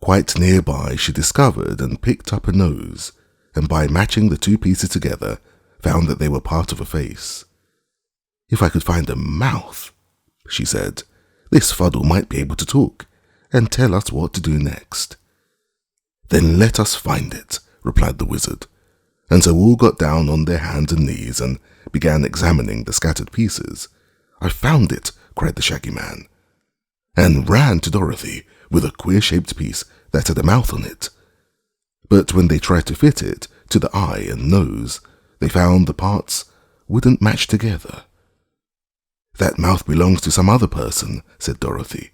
Speaker 1: Quite nearby she discovered and picked up a nose, and by matching the two pieces together, found that they were part of a face. "If I could find a mouth," she said, "this fuddle might be able to talk, and tell us what to do next." "Then let us find it," replied the wizard, and so all got down on their hands and knees and began examining the scattered pieces. "I found it," cried the Shaggy Man, and ran to Dorothy with a queer-shaped piece that had a mouth on it. But when they tried to fit it to the eye and nose, they found the parts wouldn't match together. "That mouth belongs to some other person," said Dorothy.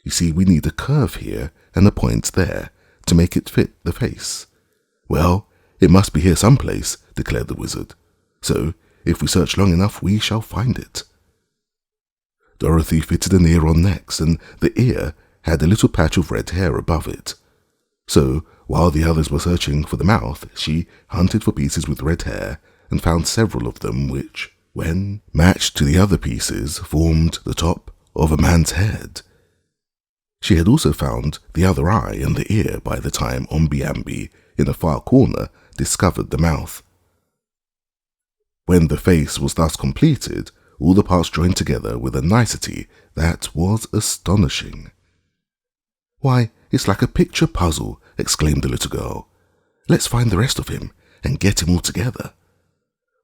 Speaker 1: "You see, we need a curve here and a point there to make it fit the face." "Well, it must be here someplace," declared the wizard. "So, if we search long enough, we shall find it." Dorothy fitted an ear on next, and the ear had a little patch of red hair above it. So, while the others were searching for the mouth, she hunted for pieces with red hair and found several of them which, when matched to the other pieces, formed the top of a man's head. She had also found the other eye and the ear by the time Omby-Amby, in a far corner, discovered the mouth. When the face was thus completed, all the parts joined together with a nicety that was astonishing. "Why, it's like a picture puzzle," exclaimed the little girl. "Let's find the rest of him and get him all together."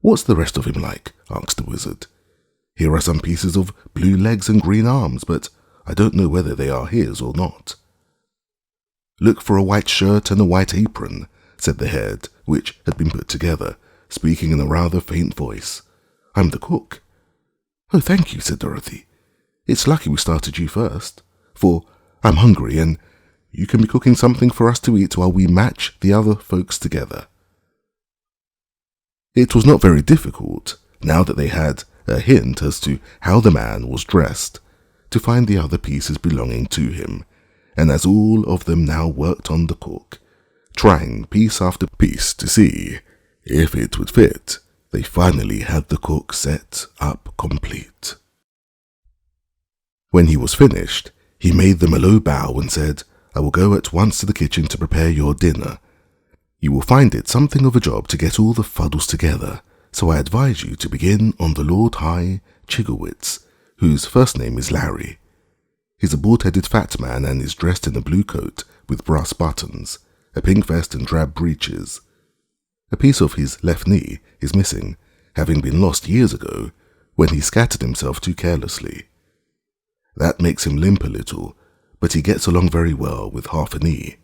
Speaker 1: "What's the rest of him like?" asked the wizard. "Here are some pieces of blue legs and green arms, but I don't know whether they are his or not." "Look for a white shirt and a white apron," said the head, which had been put together, speaking in a rather faint voice. "I'm the cook." "Oh, thank you," said Dorothy. "It's lucky we started you first, for I'm hungry and you can be cooking something for us to eat while we match the other folks together." It was not very difficult, now that they had a hint as to how the man was dressed, to find the other pieces belonging to him, and as all of them now worked on the cook, trying piece after piece to see if it would fit, they finally had the cook set up complete. When he was finished, he made them a low bow and said, "I will go at once to the kitchen to prepare your dinner. You will find it something of a job to get all the fuddles together, so I advise you to begin on the Lord High Chigglewitz, whose first name is Larry. He's a bald-headed fat man and is dressed in a blue coat with brass buttons, a pink vest and drab breeches. A piece of his left knee is missing, having been lost years ago when he scattered himself too carelessly. That makes him limp a little, but he gets along very well with half a knee,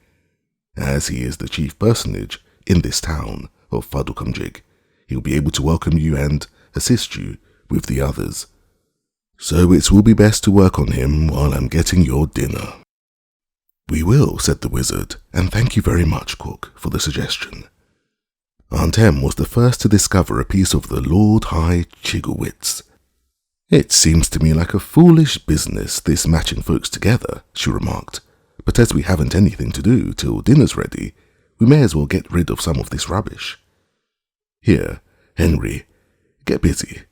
Speaker 1: as he is the chief personage in this town of Fuddlecumjig. He'll be able to welcome you and assist you with the others. So it will be best to work on him while I'm getting your dinner." "We will," said the wizard, "and thank you very much, cook, for the suggestion." Aunt Em was the first to discover a piece of the Lord High Chigglewitz. "It seems to me like a foolish business, this matching folks together," she remarked, "but as we haven't anything to do till dinner's ready, we may as well get rid of some of this rubbish. Here, Henry, get busy,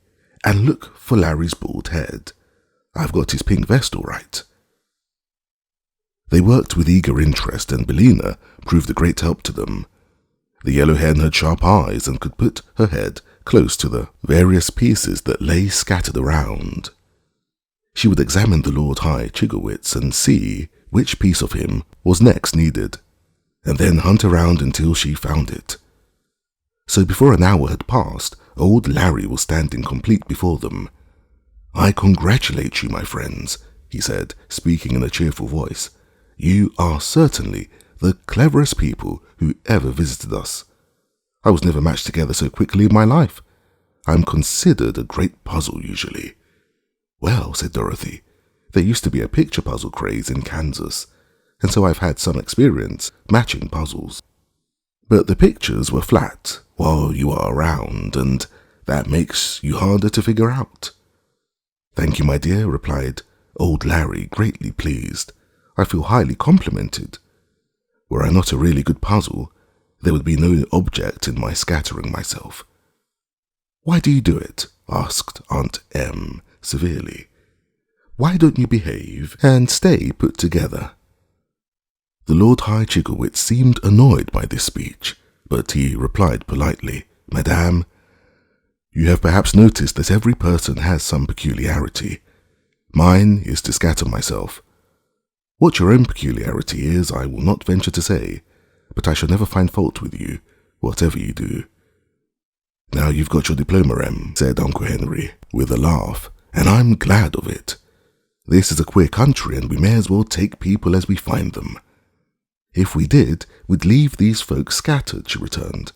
Speaker 1: and look for Larry's bald head. I've got his pink vest all right." They worked with eager interest, and Bellina proved a great help to them. The yellow hen had sharp eyes and could put her head close to the various pieces that lay scattered around. She would examine the Lord High Chigglewitz and see which piece of him was next needed, and then hunt around until she found it. So before an hour had passed, old Larry was standing complete before them. "I congratulate you, my friends," he said, speaking in a cheerful voice. "You are certainly the cleverest people who ever visited us. I was never matched together so quickly in my life. I'm considered a great puzzle usually." "Well," said Dorothy, "there used to be a picture puzzle craze in Kansas, and so I've had some experience matching puzzles. But the pictures were flat while you are around, and that makes you harder to figure out." "Thank you, my dear," replied old Larry greatly pleased. I feel highly complimented. Were I not a really good puzzle, there would be no object in my scattering myself. Why do you do it? Asked Tante Em severely. Why don't you behave and stay put together? The Lord High Chigglewitz seemed annoyed by this speech, but he replied politely, Madame, you have perhaps noticed that every person has some peculiarity. Mine is to scatter myself. What your own peculiarity is, I will not venture to say, but I shall never find fault with you, whatever you do. Now you've got your diploma, Em, said Onkel Henry, with a laugh, and I'm glad of it. This is a queer country, and we may as well take people as we find them. If we did, we'd leave these folks scattered, she returned,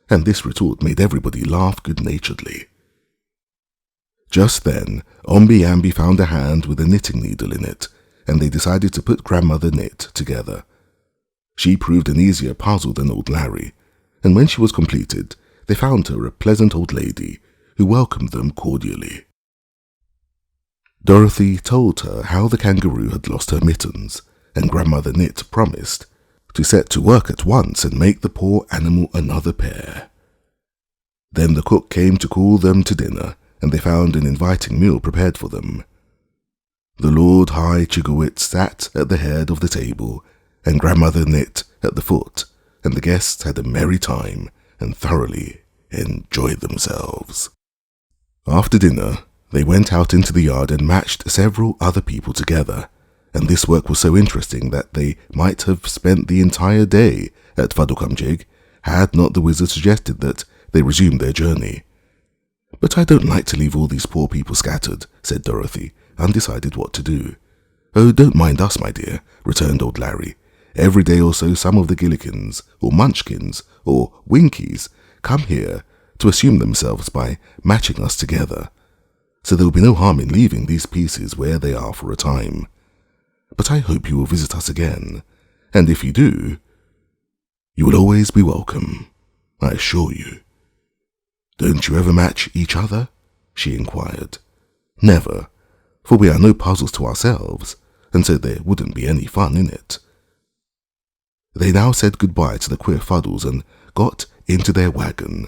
Speaker 1: and this retort made everybody laugh good-naturedly. Just then, Omby-Amby found a hand with a knitting needle in it, and they decided to put Grandmother Knit together. She proved an easier puzzle than old Larry, and when she was completed, they found her a pleasant old lady who welcomed them cordially. Dorothy told her how the kangaroo had lost her mittens, and Grandmother Knit promised to set to work at once and make the poor animal another pair. Then the cook came to call them to dinner, and they found an inviting meal prepared for them. The Lord High Chigglewitz sat at the head of the table, and Grandmother Knit at the foot, and the guests had a merry time and thoroughly enjoyed themselves. After dinner, they went out into the yard and matched several other people together, and this work was so interesting that they might have spent the entire day at Fuddlecumjig had not the wizard suggested that they resume their journey. But I don't like to leave all these poor people scattered, said Dorothy, undecided what to do. Oh, don't mind us, my dear, returned old Larry. Every day or so some of the Gillikins, or Munchkins, or Winkies come here to assume themselves by matching us together. So there will be no harm in leaving these pieces where they are for a time. But I hope you will visit us again, and if you do, you will always be welcome, I assure you. Don't you ever match each other? She inquired. Never, for we are no puzzles to ourselves, and so there wouldn't be any fun in it. They now said goodbye to the queer Fuddles and got into their wagon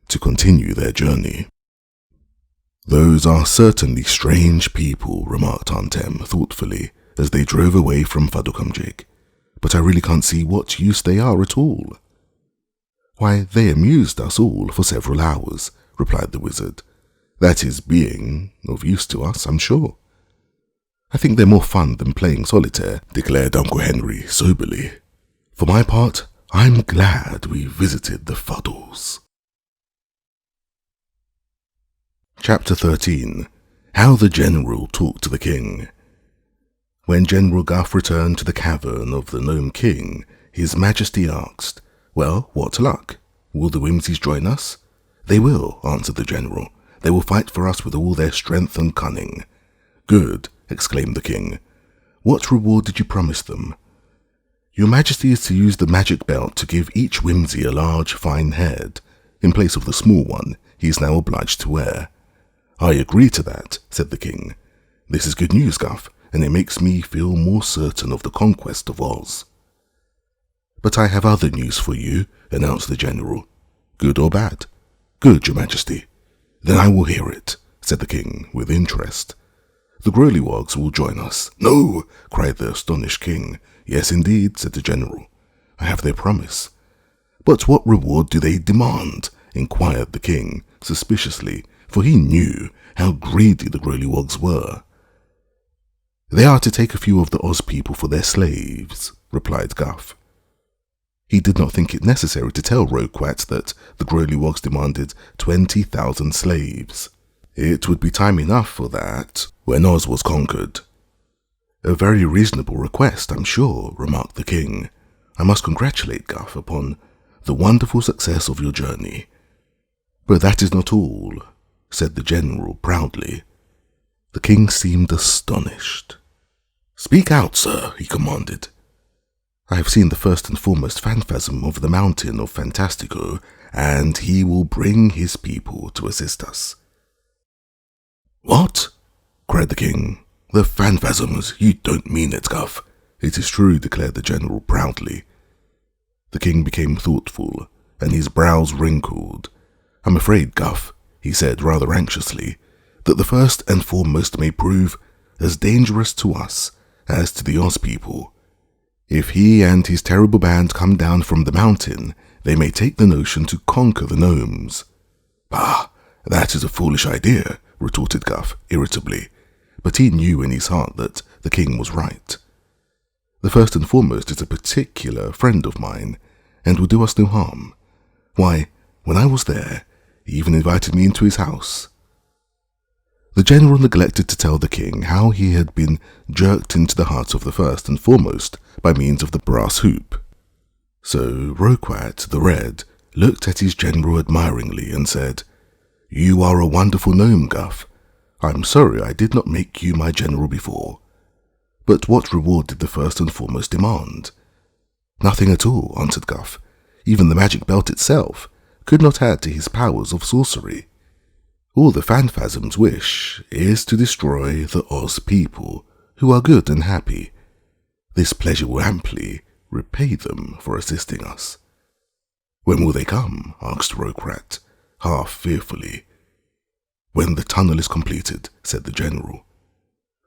Speaker 1: to continue their journey. Those are certainly strange people, remarked Tante Em thoughtfully as they drove away from Fuddlecumjig, but I really can't see what use they are at all. Why, they amused us all for several hours, replied the wizard. That is, being of use to us, I'm sure. I think they're more fun than playing solitaire, declared Uncle Henry soberly. For my part, I'm glad we visited the Fuddles. Chapter 13. How the General Talked to the King. When General Guff returned to the cavern of the Nome King, His Majesty asked, Well, what luck? Will the Whimsies join us? They will, answered the General. They will fight for us with all their strength and cunning. Good, exclaimed the King. What reward did you promise them? Your Majesty is to use the magic belt to give each Whimsy a large, fine head, in place of the small one he is now obliged to wear. I agree to that, said the King. This is good news, Guff, and it makes me feel more certain of the conquest of Oz. But I have other news for you, announced the General. Good or bad? Good, Your Majesty. Then I will hear it, said the King, with interest. The Growlywogs will join us. No, cried the astonished King. Yes, indeed, said the General. I have their promise. But what reward do they demand? Inquired the King, suspiciously, for he knew how greedy the Growlywogs were. They are to take a few of the Oz people for their slaves, replied Guff. He did not think it necessary to tell Roquat that the Growlywogs demanded 20,000 slaves. It would be time enough for that when Oz was conquered. A very reasonable request, I'm sure, remarked the King. I must congratulate Guff upon the wonderful success of your journey. But that is not all, said the General proudly. The King seemed astonished. Speak out, sir, he commanded. I have seen the first and foremost phantasm of the mountain of Fantastico, and he will bring his people to assist us. What? Cried the King, "The phantasms, you don't mean it, Guff." "It is true," declared the general proudly. The king became thoughtful, and his brows wrinkled. "I'm afraid, Guff," he said rather anxiously, "that the first and foremost may prove as dangerous to us as to the Oz people. If he and his terrible band come down from the mountain, they may take the notion to conquer the gnomes." "Bah, that is a foolish idea," retorted Guff irritably, but he knew in his heart that the king was right. "The first and foremost is a particular friend of mine, and will do us no harm. Why, when I was there, he even invited me into his house." The general neglected to tell the king how he had been jerked into the heart of the first and foremost by means of the brass hoop. So Roquat the Red looked at his general admiringly and said, "You are a wonderful gnome, Guff. I'm sorry I did not make you my general before. But what reward did the first and foremost demand?" "Nothing at all," answered Guff. "Even the magic belt itself could not add to his powers of sorcery. All the phantasms wish is to destroy the Oz people, who are good and happy. This pleasure will amply repay them for assisting us." "When will they come?" asked Roquat, half fearfully. "When the tunnel is completed," said the general.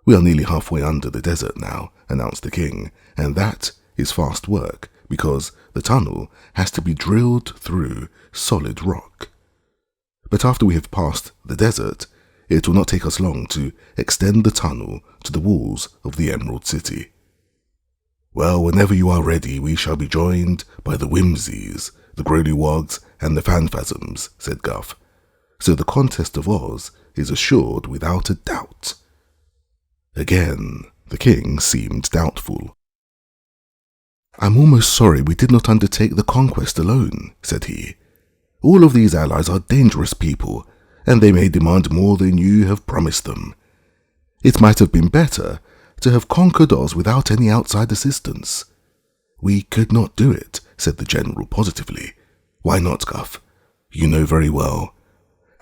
Speaker 1: "We are nearly halfway under the desert now," announced the king, "and that is fast work, because the tunnel has to be drilled through solid rock. But after we have passed the desert, it will not take us long to extend the tunnel to the walls of the Emerald City." "Well, whenever you are ready, we shall be joined by the Whimsies, the Growlywogs, and the Phantasms," said Guff. "So the contest of Oz is assured without a doubt." Again, the king seemed doubtful. "I'm almost sorry we did not undertake the conquest alone," said he. "All of these allies are dangerous people, and they may demand more than you have promised them. It might have been better to have conquered Oz without any outside assistance." "We could not do it," said the general positively. "Why not, Guff? You know very well.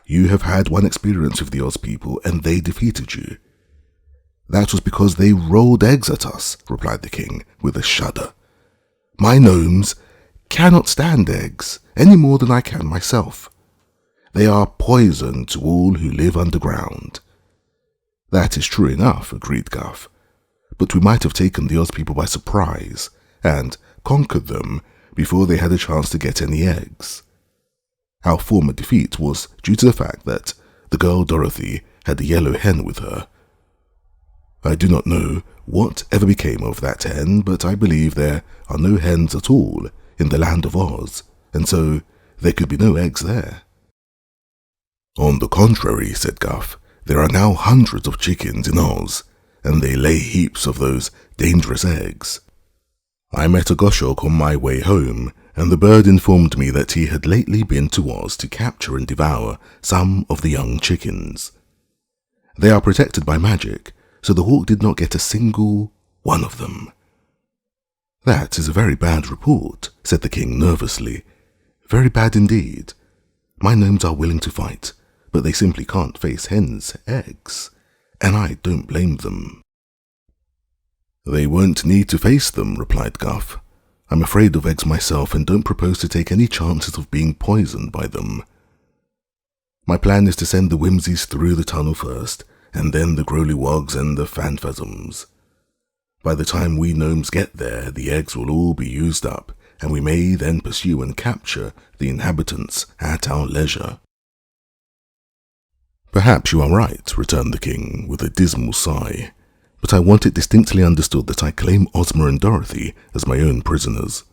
Speaker 1: You have had one experience with the Oz people, and they defeated you." "That was because they rolled eggs at us," replied the king with a shudder. "My gnomes cannot stand eggs any more than I can myself. They are poison to all who live underground." "That is true enough," agreed Guff. "But we might have taken the Oz people by surprise and conquered them before they had a chance to get any eggs. Our former defeat was due to the fact that the girl Dorothy had a yellow hen with her. I do not know what ever became of that hen, but I believe there are no hens at all in the land of Oz, and so there could be no eggs there." "On the contrary," said Guff, "there are now hundreds of chickens in Oz, and they lay heaps of those dangerous eggs. I met a goshawk on my way home, and the bird informed me that he had lately been to Oz to capture and devour some of the young chickens. They are protected by magic, so the hawk did not get a single one of them." "That is a very bad report," said the king nervously. "Very bad indeed. My gnomes are willing to fight, but they simply can't face hens' eggs, and I don't blame them." "They won't need to face them," replied Guff. "I'm afraid of eggs myself and don't propose to take any chances of being poisoned by them. My plan is to send the Whimsies through the tunnel first, and then the Growlywogs and the Phantasms. By the time we gnomes get there, the eggs will all be used up, and we may then pursue and capture the inhabitants at our leisure." "Perhaps you are right," returned the king with a dismal sigh, "but I want it distinctly understood that I claim Ozma and Dorothy as my own prisoners.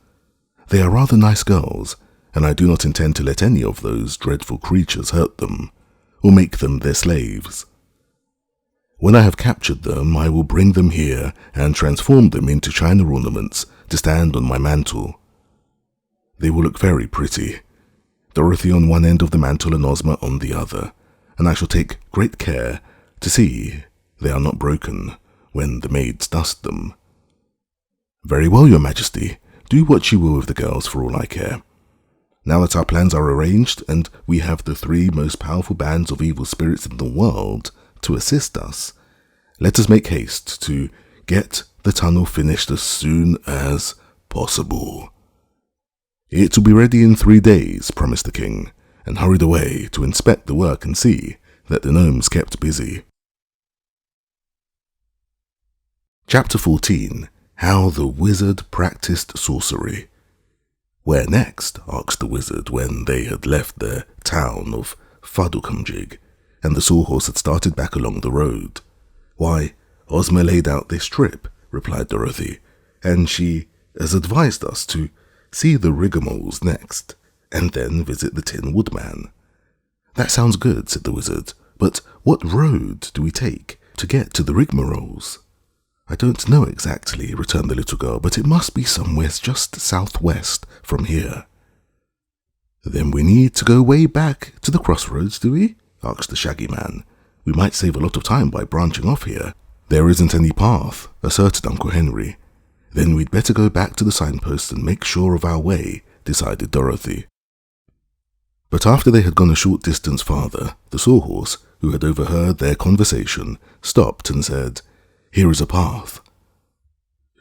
Speaker 1: They are rather nice girls, and I do not intend to let any of those dreadful creatures hurt them, or make them their slaves. When I have captured them, I will bring them here and transform them into china ornaments to stand on my mantle. They will look very pretty, Dorothy on one end of the mantle and Ozma on the other, and I shall take great care to see they are not broken when the maids dust them." "Very well, your majesty. Do what you will with the girls for all I care. Now that our plans are arranged, and we have the 3 most powerful bands of evil spirits in the world to assist us, Let us make haste to get the tunnel finished as soon as possible." "It will be ready in 3 days," promised the king, and hurried away to inspect the work and see that the gnomes kept busy. Chapter 14. How the Wizard Practiced Sorcery. "Where next?" asked the wizard when they had left their town of Fuddlecumjig, and the sawhorse had started back along the road. "Why, Ozma laid out this trip," replied Dorothy, "and she has advised us to see the rigmaroles next, and then visit the Tin Woodman." "That sounds good," said the wizard, "but what road do we take to get to the rigmaroles?" "I don't know exactly," returned the little girl, "but it must be somewhere just southwest from here." "Then we need to go way back to the crossroads, do we?" asked the Shaggy Man. "We might save a lot of time by branching off here." "There isn't any path," asserted Uncle Henry. "Then we'd better go back to the signpost and make sure of our way," decided Dorothy. But after they had gone a short distance farther, the sawhorse, who had overheard their conversation, stopped and said, "Here is a path."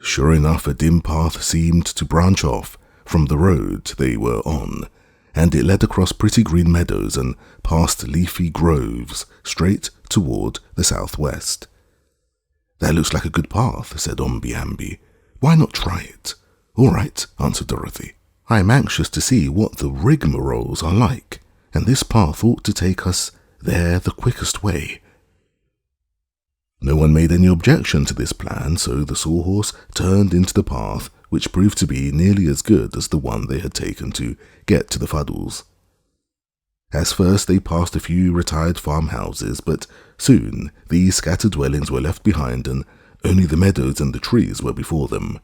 Speaker 1: Sure enough, a dim path seemed to branch off from the road they were on, and it led across pretty green meadows and past leafy groves straight toward the southwest. "That looks like a good path," said Omby-Amby. "Why not try it?" "All right," answered Dorothy. "I am anxious to see what the rigmaroles are like, and this path ought to take us there the quickest way." No one made any objection to this plan, so the sawhorse turned into the path, which proved to be nearly as good as the one they had taken to get to the Fuddles. As first they passed a few retired farmhouses, but soon these scattered dwellings were left behind and only the meadows and the trees were before them.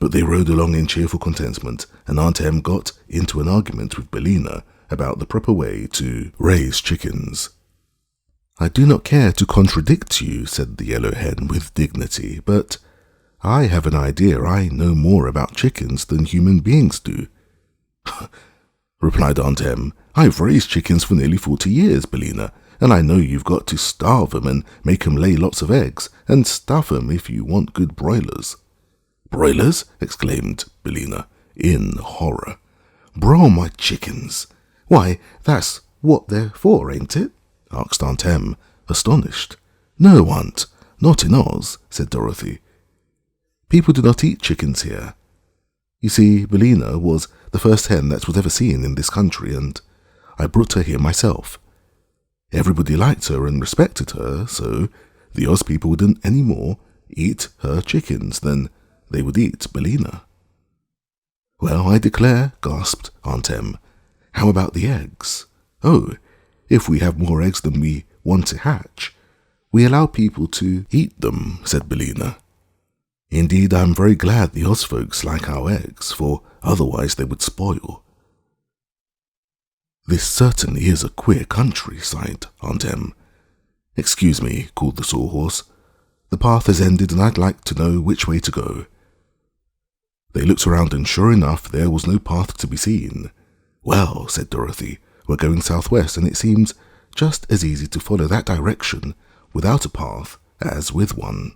Speaker 1: But they rode along in cheerful contentment, and Aunt Em got into an argument with Billina about the proper way to raise chickens. "I do not care to contradict you," said the yellow hen with dignity, "but I have an idea I know more about chickens than human beings do." replied Aunt Em. "I've raised chickens for nearly 40 years, Billina, and I know you've got to starve 'em and make 'em lay lots of eggs, and stuff 'em if you want good broilers." "Broilers?" exclaimed Billina, in horror. "Broil my chickens? Why, that's what they're for, ain't it?" asked Aunt Em, astonished. "No, Aunt, not in Oz," said Dorothy. "People do not eat chickens here. You see, Billina was the first hen that was ever seen in this country, and I brought her here myself. Everybody liked her and respected her, so the Oz people wouldn't any more eat her chickens than they would eat Billina." "Well, I declare," gasped Aunt Em. "How about the eggs?" "Oh, if we have more eggs than we want to hatch, we allow people to eat them," said Billina. "Indeed, I'm very glad the Oz folks like our eggs, for otherwise they would spoil." "This certainly is a queer country," sighed Aunt Em. "Excuse me," called the sawhorse. "The path has ended and I'd like to know which way to go." They looked around and sure enough there was no path to be seen. "Well," said Dorothy, "we're going southwest and it seems just as easy to follow that direction without a path as with one."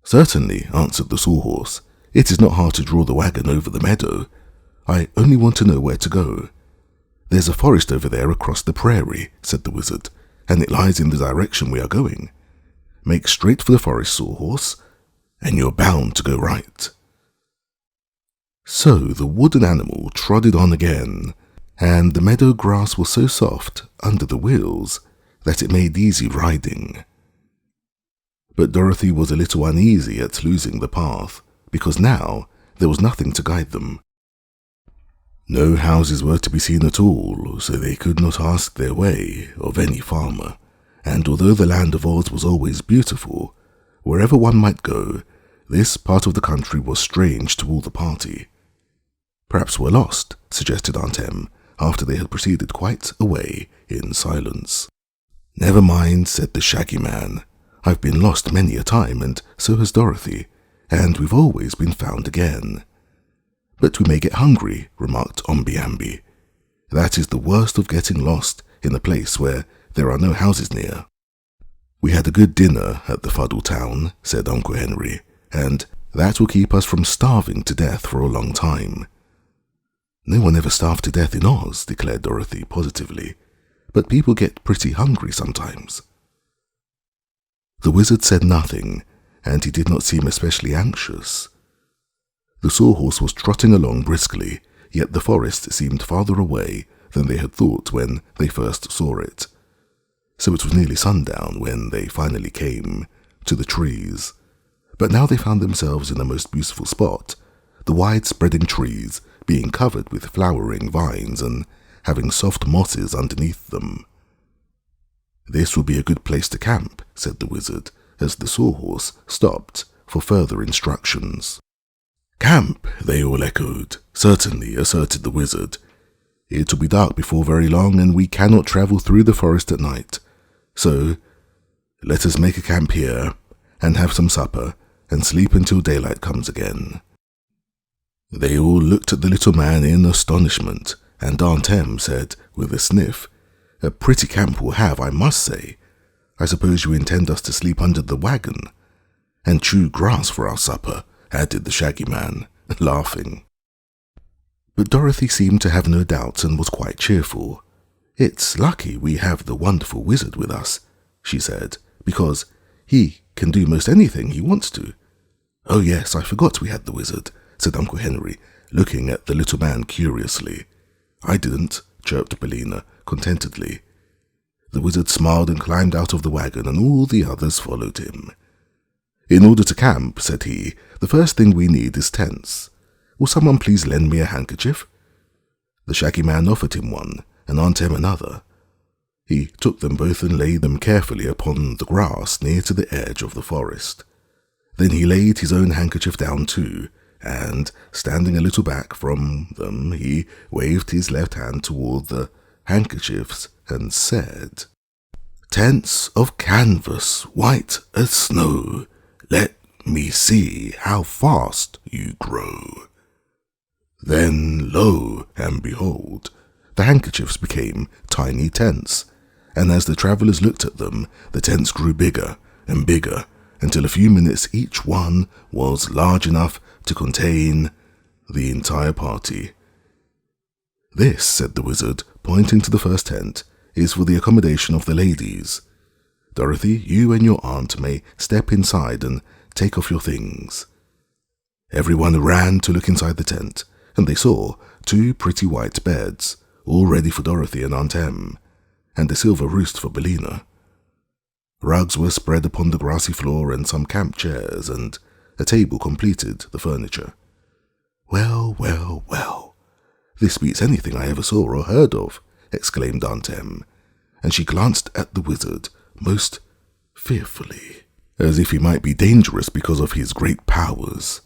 Speaker 1: "Certainly," answered the sawhorse. "It is not hard to draw the wagon over the meadow. I only want to know where to go." "There's a forest over there across the prairie," said the wizard, "and it lies in the direction we are going. Make straight for the forest, sawhorse, and you're bound to go right." So the wooden animal trotted on again, and the meadow grass was so soft under the wheels that it made easy riding. But Dorothy was a little uneasy at losing the path, because now there was nothing to guide them. No houses were to be seen at all, so they could not ask their way of any farmer, and although the land of Oz was always beautiful, wherever one might go, this part of the country was strange to all the party. "Perhaps we're lost," suggested Aunt Em, after they had proceeded quite a way in silence. "Never mind," said the Shaggy Man. "I've been lost many a time, and so has Dorothy, and we've always been found again." "But we may get hungry," remarked Omby-Amby. "That is the worst of getting lost in a place where there are no houses near." "We had a good dinner at the Fuddle Town," said Onkel Henry, "and that will keep us from starving to death for a long time." "No one ever starved to death in Oz," declared Dorothy positively, "but people get pretty hungry sometimes." The wizard said nothing, and he did not seem especially anxious. The sawhorse was trotting along briskly, yet the forest seemed farther away than they had thought when they first saw it. So it was nearly sundown when they finally came to the trees. But now they found themselves in a most beautiful spot, the wide spreading trees being covered with flowering vines and having soft mosses underneath them. "This will be a good place to camp," said the wizard, as the sawhorse stopped for further instructions. "Camp," they all echoed. "Certainly," asserted the wizard. "It will be dark before very long, and we cannot travel through the forest at night. So, let us make a camp here, and have some supper, and sleep until daylight comes again." They all looked at the little man in astonishment, and Tante Em said, with a sniff, "A pretty camp we'll have, I must say. I suppose you intend us to sleep under the wagon, and chew grass for our supper," added the shaggy man, laughing. But Dorothy seemed to have no doubts and was quite cheerful. "It's lucky we have the wonderful wizard with us," she said, "because he can do most anything he wants to." "Oh yes, I forgot we had the wizard," said Onkel Henry, looking at the little man curiously. "I didn't," chirped Bellina contentedly. The wizard smiled and climbed out of the wagon, and all the others followed him. "In order to camp," said he, "the first thing we need is tents. Will someone please lend me a handkerchief?" The shaggy man offered him one, and Aunt Em another. He took them both and laid them carefully upon the grass near to the edge of the forest. Then he laid his own handkerchief down too, and, standing a little back from them, he waved his left hand toward the handkerchiefs and said, "Tents of canvas, white as snow, let me see how fast you grow." Then, lo and behold, the handkerchiefs became tiny tents, and as the travellers looked at them, the tents grew bigger and bigger, until a few minutes each one was large enough to contain the entire party. "This," said the wizard, pointing to the first tent, "is for the accommodation of the ladies. Dorothy, you and your aunt may step inside and take off your things." Everyone ran to look inside the tent, and they saw 2 pretty white beds, all ready for Dorothy and Aunt Em, and a silver roost for Bellina. Rugs were spread upon the grassy floor, and some camp chairs and a table completed the furniture. "Well, well, well, this beats anything I ever saw or heard of," exclaimed Aunt Em, and she glanced at the wizard most fearfully, as if he might be dangerous because of his great powers.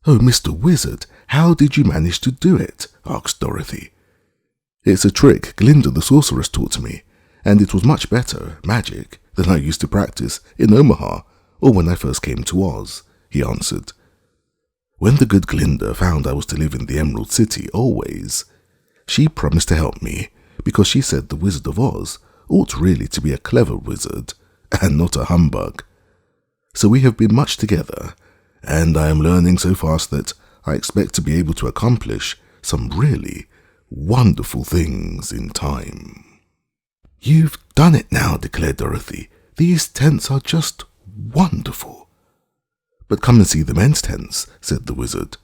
Speaker 1: "Oh, Mr. Wizard, how did you manage to do it?" asked Dorothy. "It's a trick Glinda the sorceress taught me, and it was much better magic than I used to practice in Omaha or when I first came to Oz," he answered. "When the good Glinda found I was to live in the Emerald City always, she promised to help me because she said the Wizard of Oz ought really to be a clever wizard and not a humbug. So we have been much together, and I am learning so fast that I expect to be able to accomplish some really wonderful things in time." "You've done it now," declared Dorothy. "These tents are just wonderful." "But come and see the men's tents," said the wizard.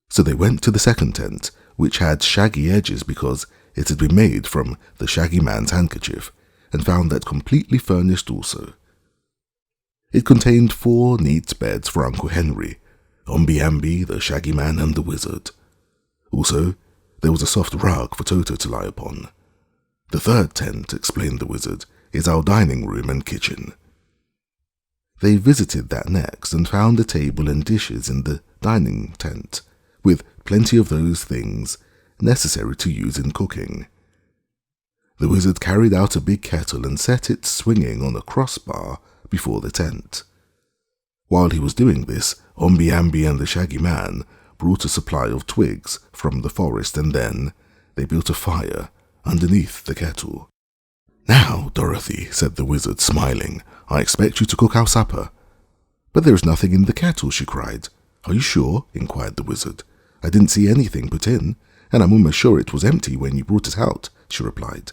Speaker 1: So they went to the second tent, which had shaggy edges because it had been made from the shaggy man's handkerchief, and found that completely furnished also. It contained 4 neat beds for Uncle Henry, Omby-Amby, the shaggy man, and the wizard. Also, there was a soft rug for Toto to lie upon. "The third tent," explained the wizard, "is our dining room and kitchen." They visited that next and found a table and dishes in the dining tent, with plenty of those things necessary to use in cooking. The wizard carried out a big kettle and set it swinging on a crossbar before the tent. While he was doing this, Omby-Amby and the shaggy man brought a supply of twigs from the forest, and then they built a fire underneath the kettle. "Now, Dorothy," said the wizard, smiling, "I expect you to cook our supper." "But there is nothing in the kettle," she cried. "Are you sure?" inquired the wizard. "I didn't see anything put in, and I'm almost sure it was empty when you brought it out," she replied.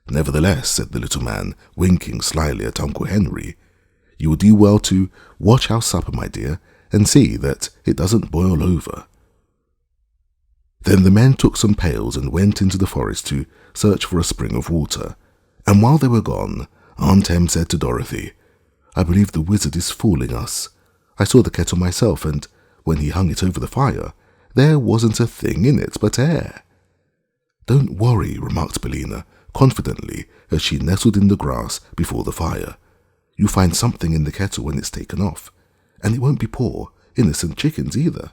Speaker 1: "Nevertheless," said the little man, winking slyly at Onkel Henry, "you will do well to watch our supper, my dear, and see that it doesn't boil over." Then the men took some pails and went into the forest to search for a spring of water, and while they were gone, Aunt Em said to Dorothy, "I believe the wizard is fooling us. I saw the kettle myself, and when he hung it over the fire, there wasn't a thing in it but air." "Don't worry," remarked Bellina confidently as she nestled in the grass before the fire. "You'll find something in the kettle when it's taken off, and it won't be poor, innocent chickens either."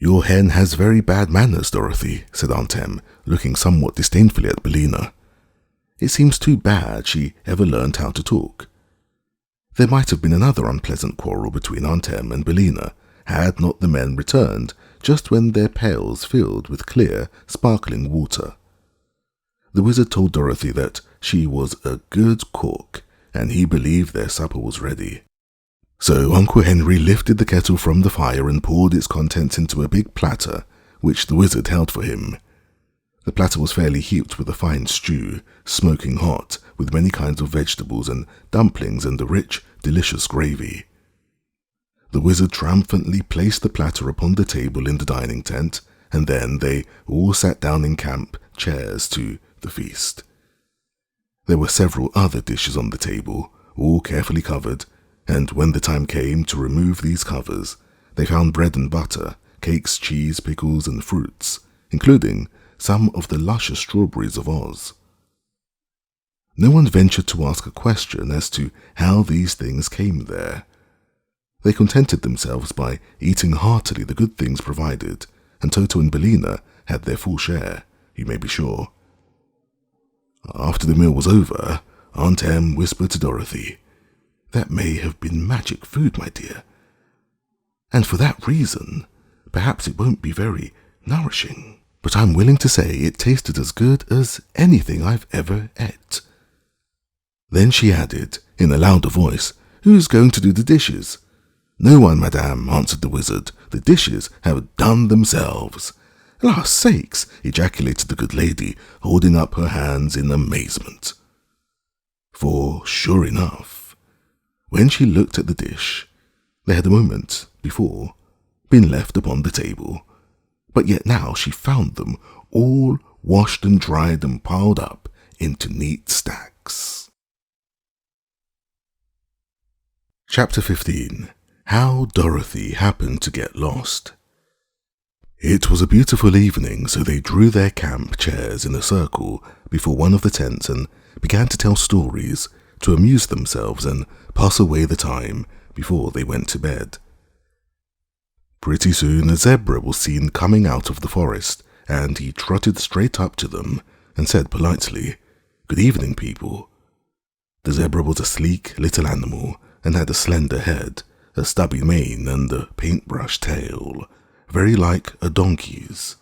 Speaker 1: "Your hen has very bad manners, Dorothy," said Aunt Em, looking somewhat disdainfully at Bellina. "It seems too bad she ever learned how to talk." There might have been another unpleasant quarrel between Aunt Em and Bellina, had not the men returned just when their pails filled with clear, sparkling water. The wizard told Dorothy that she was a good cook, and he believed their supper was ready. So Uncle Henry lifted the kettle from the fire and poured its contents into a big platter, which the wizard held for him. The platter was fairly heaped with a fine stew, smoking hot, with many kinds of vegetables and dumplings and a rich, delicious gravy. The wizard triumphantly placed the platter upon the table in the dining tent, and then they all sat down in camp chairs to the feast. There were several other dishes on the table, all carefully covered, and when the time came to remove these covers, they found bread and butter, cakes, cheese, pickles, and fruits, including some of the luscious strawberries of Oz. No one ventured to ask a question as to how these things came there. They contented themselves by eating heartily the good things provided, and Toto and Bellina had their full share, you may be sure. After the meal was over, Aunt Em whispered to Dorothy, "That may have been magic food, my dear. And for that reason, perhaps it won't be very nourishing. But I'm willing to say it tasted as good as anything I've ever ate." Then she added, in a louder voice, "Who's going to do the dishes?" "No one, madame," answered the wizard. "The dishes have done themselves." "La sakes!" ejaculated the good lady, holding up her hands in amazement. For, sure enough, when she looked at the dish, they had a moment before been left upon the table, but yet now she found them all washed and dried and piled up into neat stacks. Chapter 15. How Dorothy Happened to Get Lost. It was a beautiful evening, so they drew their camp chairs in a circle before one of the tents and began to tell stories to amuse themselves and pass away the time before they went to bed. Pretty soon a zebra was seen coming out of the forest, and he trotted straight up to them and said politely, "Good evening, people." The zebra was a sleek little animal and had a slender head, a stubby mane, and a paintbrush tail, very like a donkey's.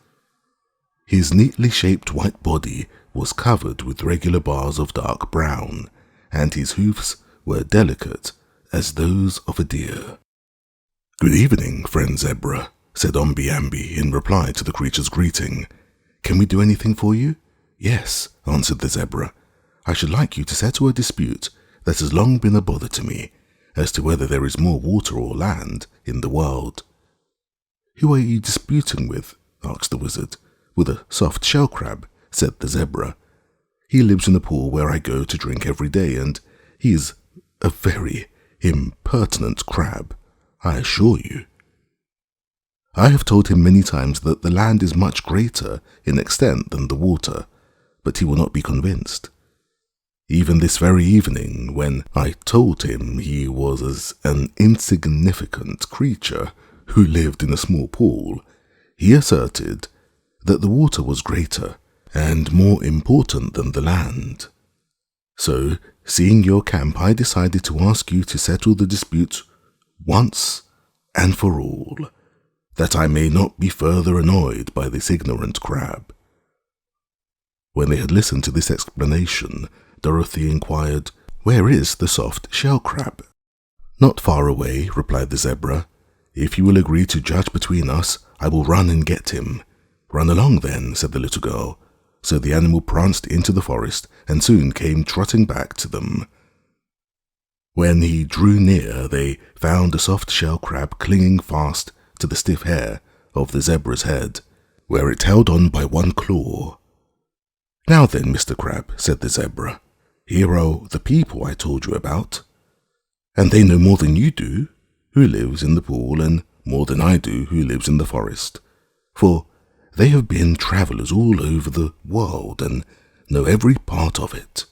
Speaker 1: His neatly shaped white body was covered with regular bars of dark brown, and his hoofs were delicate as those of a deer. "Good evening, friend zebra," said Omby-Amby in reply to the creature's greeting. "Can we do anything for you?" "Yes," answered the zebra. "I should like you to settle a dispute that has long been a bother to me, as to whether there is more water or land in the world." "Who are you disputing with?" asked the wizard. "With a soft shell crab," said the zebra. "He lives in the pool where I go to drink every day, and he is a very impertinent crab, I assure you. I have told him many times that the land is much greater in extent than the water, but he will not be convinced. Even this very evening, when I told him he was as an insignificant creature who lived in a small pool, he asserted that the water was greater and more important than the land. So, seeing your camp, I decided to ask you to settle the dispute once and for all, that I may not be further annoyed by this ignorant crab." When they had listened to this explanation, Dorothy inquired, "Where is the soft shell crab?" "Not far away," replied the zebra. "If you will agree to judge between us, I will run and get him." "Run along then," said the little girl. So the animal pranced into the forest and soon came trotting back to them. When he drew near, they found a soft shell crab clinging fast to the stiff hair of the zebra's head, where it held on by one claw. "Now then, Mr. Crab," said the zebra, "here are the people I told you about. And they know more than you do, who lives in the pool, and more than I do, who lives in the forest. For they have been travellers all over the world and know every part of it."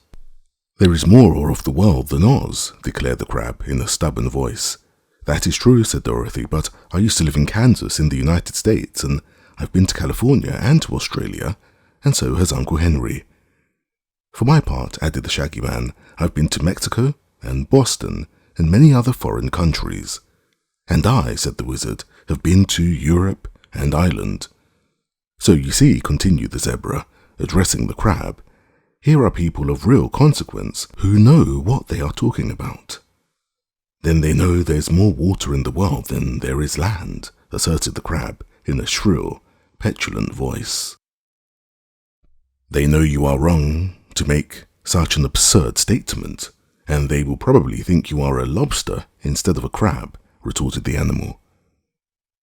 Speaker 1: "There is more of the world than Oz," declared the crab in a stubborn voice. "That is true," said Dorothy, "but I used to live in Kansas in the United States, and I've been to California and to Australia, and so has Uncle Henry. For my part," added the shaggy man, "I've been to Mexico and Boston and many other foreign countries." "And I," said the wizard, "have been to Europe and Ireland. So you see," continued the zebra, addressing the crab, "here are people of real consequence who know what they are talking about." "Then they know there's more water in the world than there is land," asserted the crab in a shrill, petulant voice. "They know you are wrong to make such an absurd statement, and they will probably think you are a lobster instead of a crab," retorted the animal.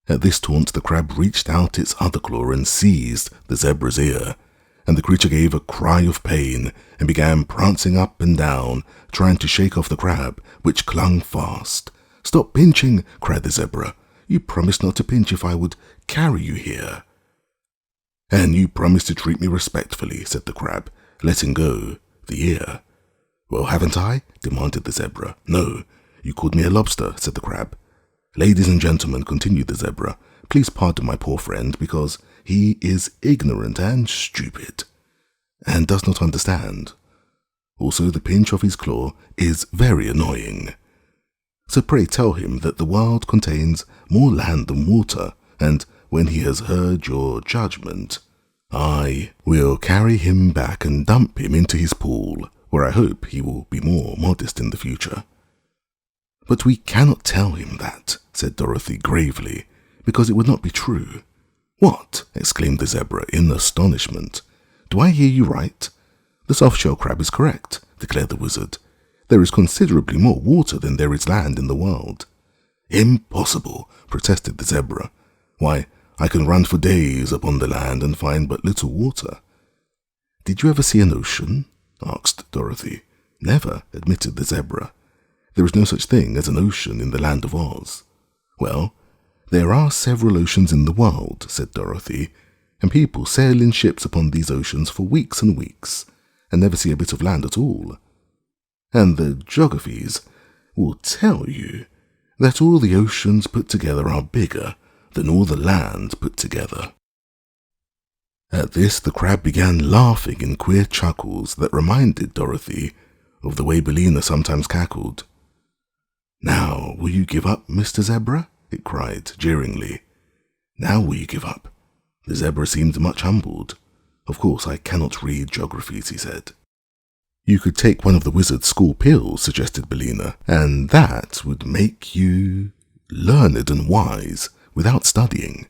Speaker 1: At this taunt, the crab reached out its other claw and seized the zebra's ear, and the creature gave a cry of pain and began prancing up and down, trying to shake off the crab, which clung fast. "Stop pinching," cried the zebra. "You promised not to pinch if I would carry you here." "And you promised to treat me respectfully," said the crab, letting go the ear. "Well, haven't I?" demanded the zebra. "No, you called me a lobster," said the crab. "Ladies and gentlemen," continued the zebra, "please pardon my poor friend, because he is ignorant and stupid, and does not understand. Also, the pinch of his claw is very annoying. So pray tell him that the world contains more land than water, and when he has heard your judgment, I will carry him back and dump him into his pool, where I hope he will be more modest in the future." "But we cannot tell him that," said Dorothy gravely, "because it would not be true." "What?" exclaimed the zebra in astonishment. "Do I hear you right? The soft-shell crab is correct," declared the wizard. "There is considerably more water than there is land in the world." "Impossible," protested the zebra. "Why, I can run for days upon the land and find but little water." "Did you ever see an ocean?" asked Dorothy. "Never," admitted the zebra. "There is no such thing as an ocean in the land of Oz." "Well, there are several oceans in the world," said Dorothy, "and people sail in ships upon these oceans for weeks and weeks, and never see a bit of land at all. And the geographies will tell you that all the oceans put together are bigger than all the land put together." At this, the crab began laughing in queer chuckles that reminded Dorothy of the way Bellina sometimes cackled. "Now, will you give up, Mr. Zebra?" it cried jeeringly. "Now will you give up?" The zebra seemed much humbled. "Of course, I cannot read geographies," he said. "You could take one of the wizard's school pills," suggested Bellina, "and that would make you learned and wise without studying."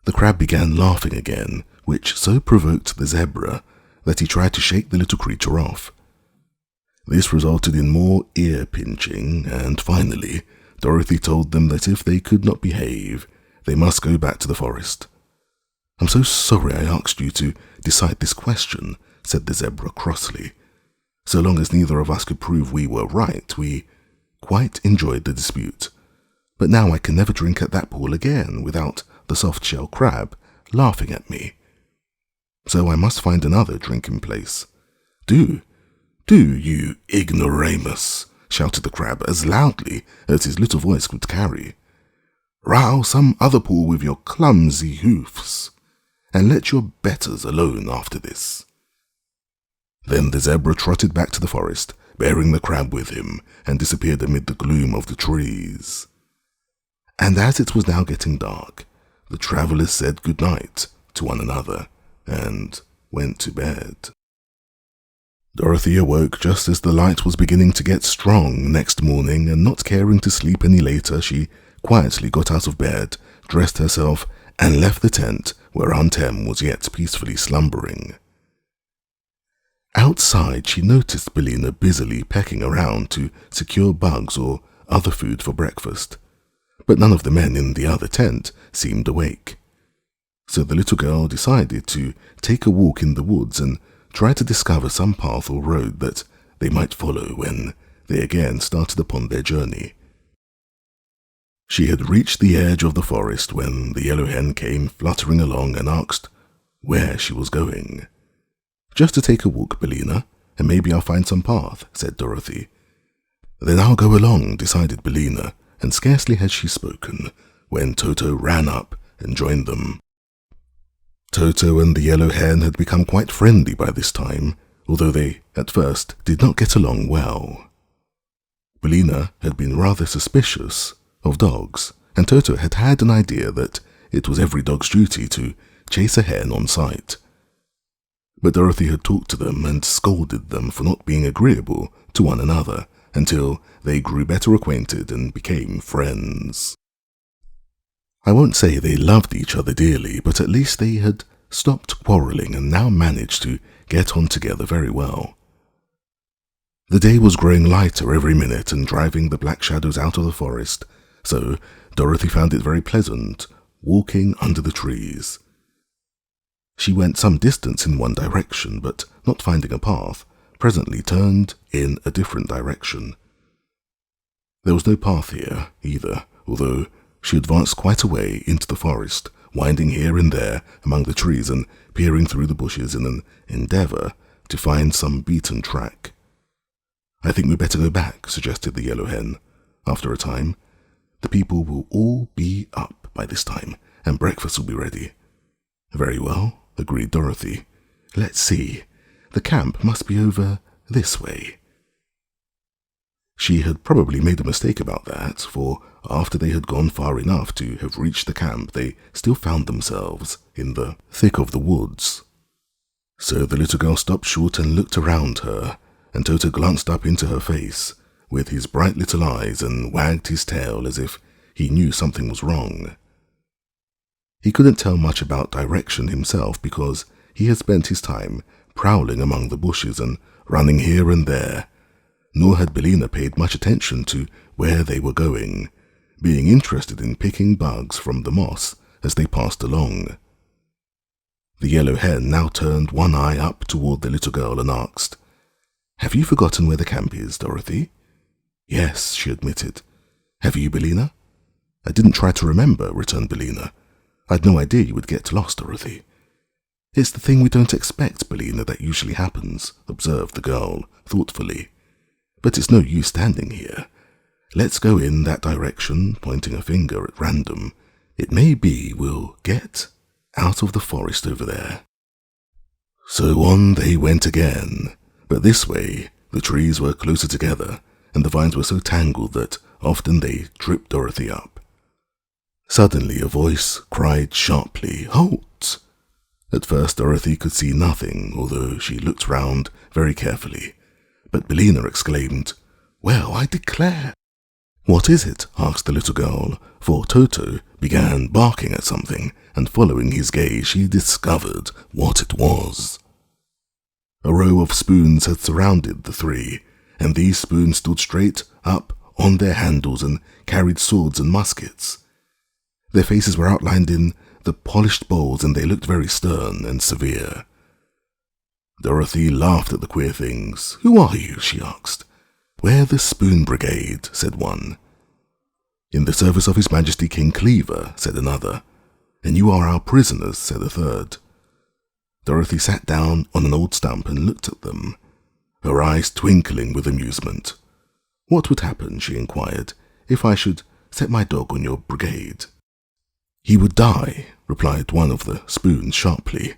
Speaker 1: The crab began laughing again, which so provoked the zebra that he tried to shake the little creature off. This resulted in more ear-pinching, and finally, Dorothy told them that if they could not behave, they must go back to the forest. "I'm so sorry I asked you to decide this question," said the zebra crossly. "So long as neither of us could prove we were right, we quite enjoyed the dispute. But now I can never drink at that pool again without the soft-shell crab laughing at me. So I must find another drinking place." Do, you ignoramus," shouted the crab as loudly as his little voice could carry. "Row some other pool with your clumsy hoofs, and let your betters alone after this." Then the zebra trotted back to the forest, bearing the crab with him, and disappeared amid the gloom of the trees. And as it was now getting dark, the travellers said good night to one another and went to bed. Dorothy awoke just as the light was beginning to get strong next morning, and not caring to sleep any later, she quietly got out of bed, dressed herself, and left the tent where Aunt Em was yet peacefully slumbering. Outside, she noticed Billina busily pecking around to secure bugs or other food for breakfast, but none of the men in the other tent seemed awake. So the little girl decided to take a walk in the woods and try to discover some path or road that they might follow when they again started upon their journey. She had reached the edge of the forest when the yellow hen came fluttering along and asked where she was going. "Just to take a walk, Billina, and maybe I'll find some path," said Dorothy. "Then I'll go along," decided Billina, and scarcely had she spoken when Toto ran up and joined them. Toto and the yellow hen had become quite friendly by this time, although they, at first, did not get along well. Billina had been rather suspicious of dogs, and Toto had had an idea that it was every dog's duty to chase a hen on sight. But Dorothy had talked to them and scolded them for not being agreeable to one another until they grew better acquainted and became friends. I won't say they loved each other dearly, but at least they had stopped quarrelling and now managed to get on together very well. The day was growing lighter every minute and driving the black shadows out of the forest, so Dorothy found it very pleasant walking under the trees. She went some distance in one direction, but not finding a path, presently turned in a different direction. There was no path here either, although she advanced quite a way into the forest, winding here and there among the trees and peering through the bushes in an endeavour to find some beaten track. "I think we'd better go back," suggested the yellow hen. After a time, "the people will all be up by this time, and breakfast will be ready." "Very well," agreed Dorothy. "Let's see. The camp must be over this way." She had probably made a mistake about that, for after they had gone far enough to have reached the camp, they still found themselves in the thick of the woods. So the little girl stopped short and looked around her, and Toto glanced up into her face with his bright little eyes and wagged his tail as if he knew something was wrong. He couldn't tell much about direction himself because he had spent his time prowling among the bushes and running here and there, nor had Billina paid much attention to where they were going, being interested in picking bugs from the moss as they passed along. The yellow hen now turned one eye up toward the little girl and asked, "Have you forgotten where the camp is, Dorothy?" "Yes," she admitted. "Have you, Billina?" "I didn't try to remember," returned Billina. "I'd no idea you would get lost, Dorothy." "It's the thing we don't expect, Billina, that usually happens," observed the girl thoughtfully. "But it's no use standing here. Let's go in that direction," pointing a finger at random. "It may be we'll get out of the forest over there." So on they went again, but this way the trees were closer together, and the vines were so tangled that often they tripped Dorothy up. Suddenly a voice cried sharply, "Halt!" At first Dorothy could see nothing, although she looked round very carefully, but Billina exclaimed, "Well, I declare!" "What is it?" asked the little girl, for Toto began barking at something, and following his gaze she discovered what it was. A row of spoons had surrounded the three, and these spoons stood straight up on their handles and carried swords and muskets. Their faces were outlined in the polished bowls, and they looked very stern and severe. Dorothy laughed at the queer things. "Who are you?" she asked. "We're the Spoon Brigade," said one. "In the service of His Majesty King Cleaver," said another. "And you are our prisoners," said a third. Dorothy sat down on an old stump and looked at them, her eyes twinkling with amusement. "What would happen," she inquired, "if I should set my dog on your brigade?" "He would die," replied one of the spoons sharply.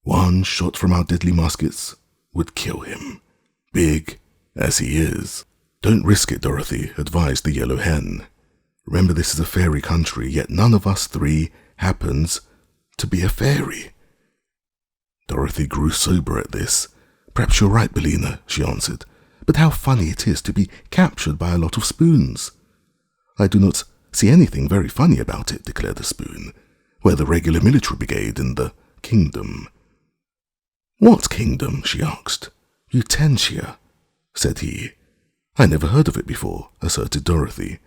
Speaker 1: "One shot from our deadly muskets would kill him, big as he is." "Don't risk it, Dorothy," advised the yellow hen. "Remember, this is a fairy country, yet none of us three happens to be a fairy." Dorothy grew sober at this, "Perhaps you're right, Bellina," she answered. "But how funny it is to be captured by a lot of spoons." "I do not see anything very funny about it," declared the spoon. "We're the regular military brigade in the kingdom." "What kingdom?" she asked. "Utensia," said he. "I never heard of it before," asserted Dorothy.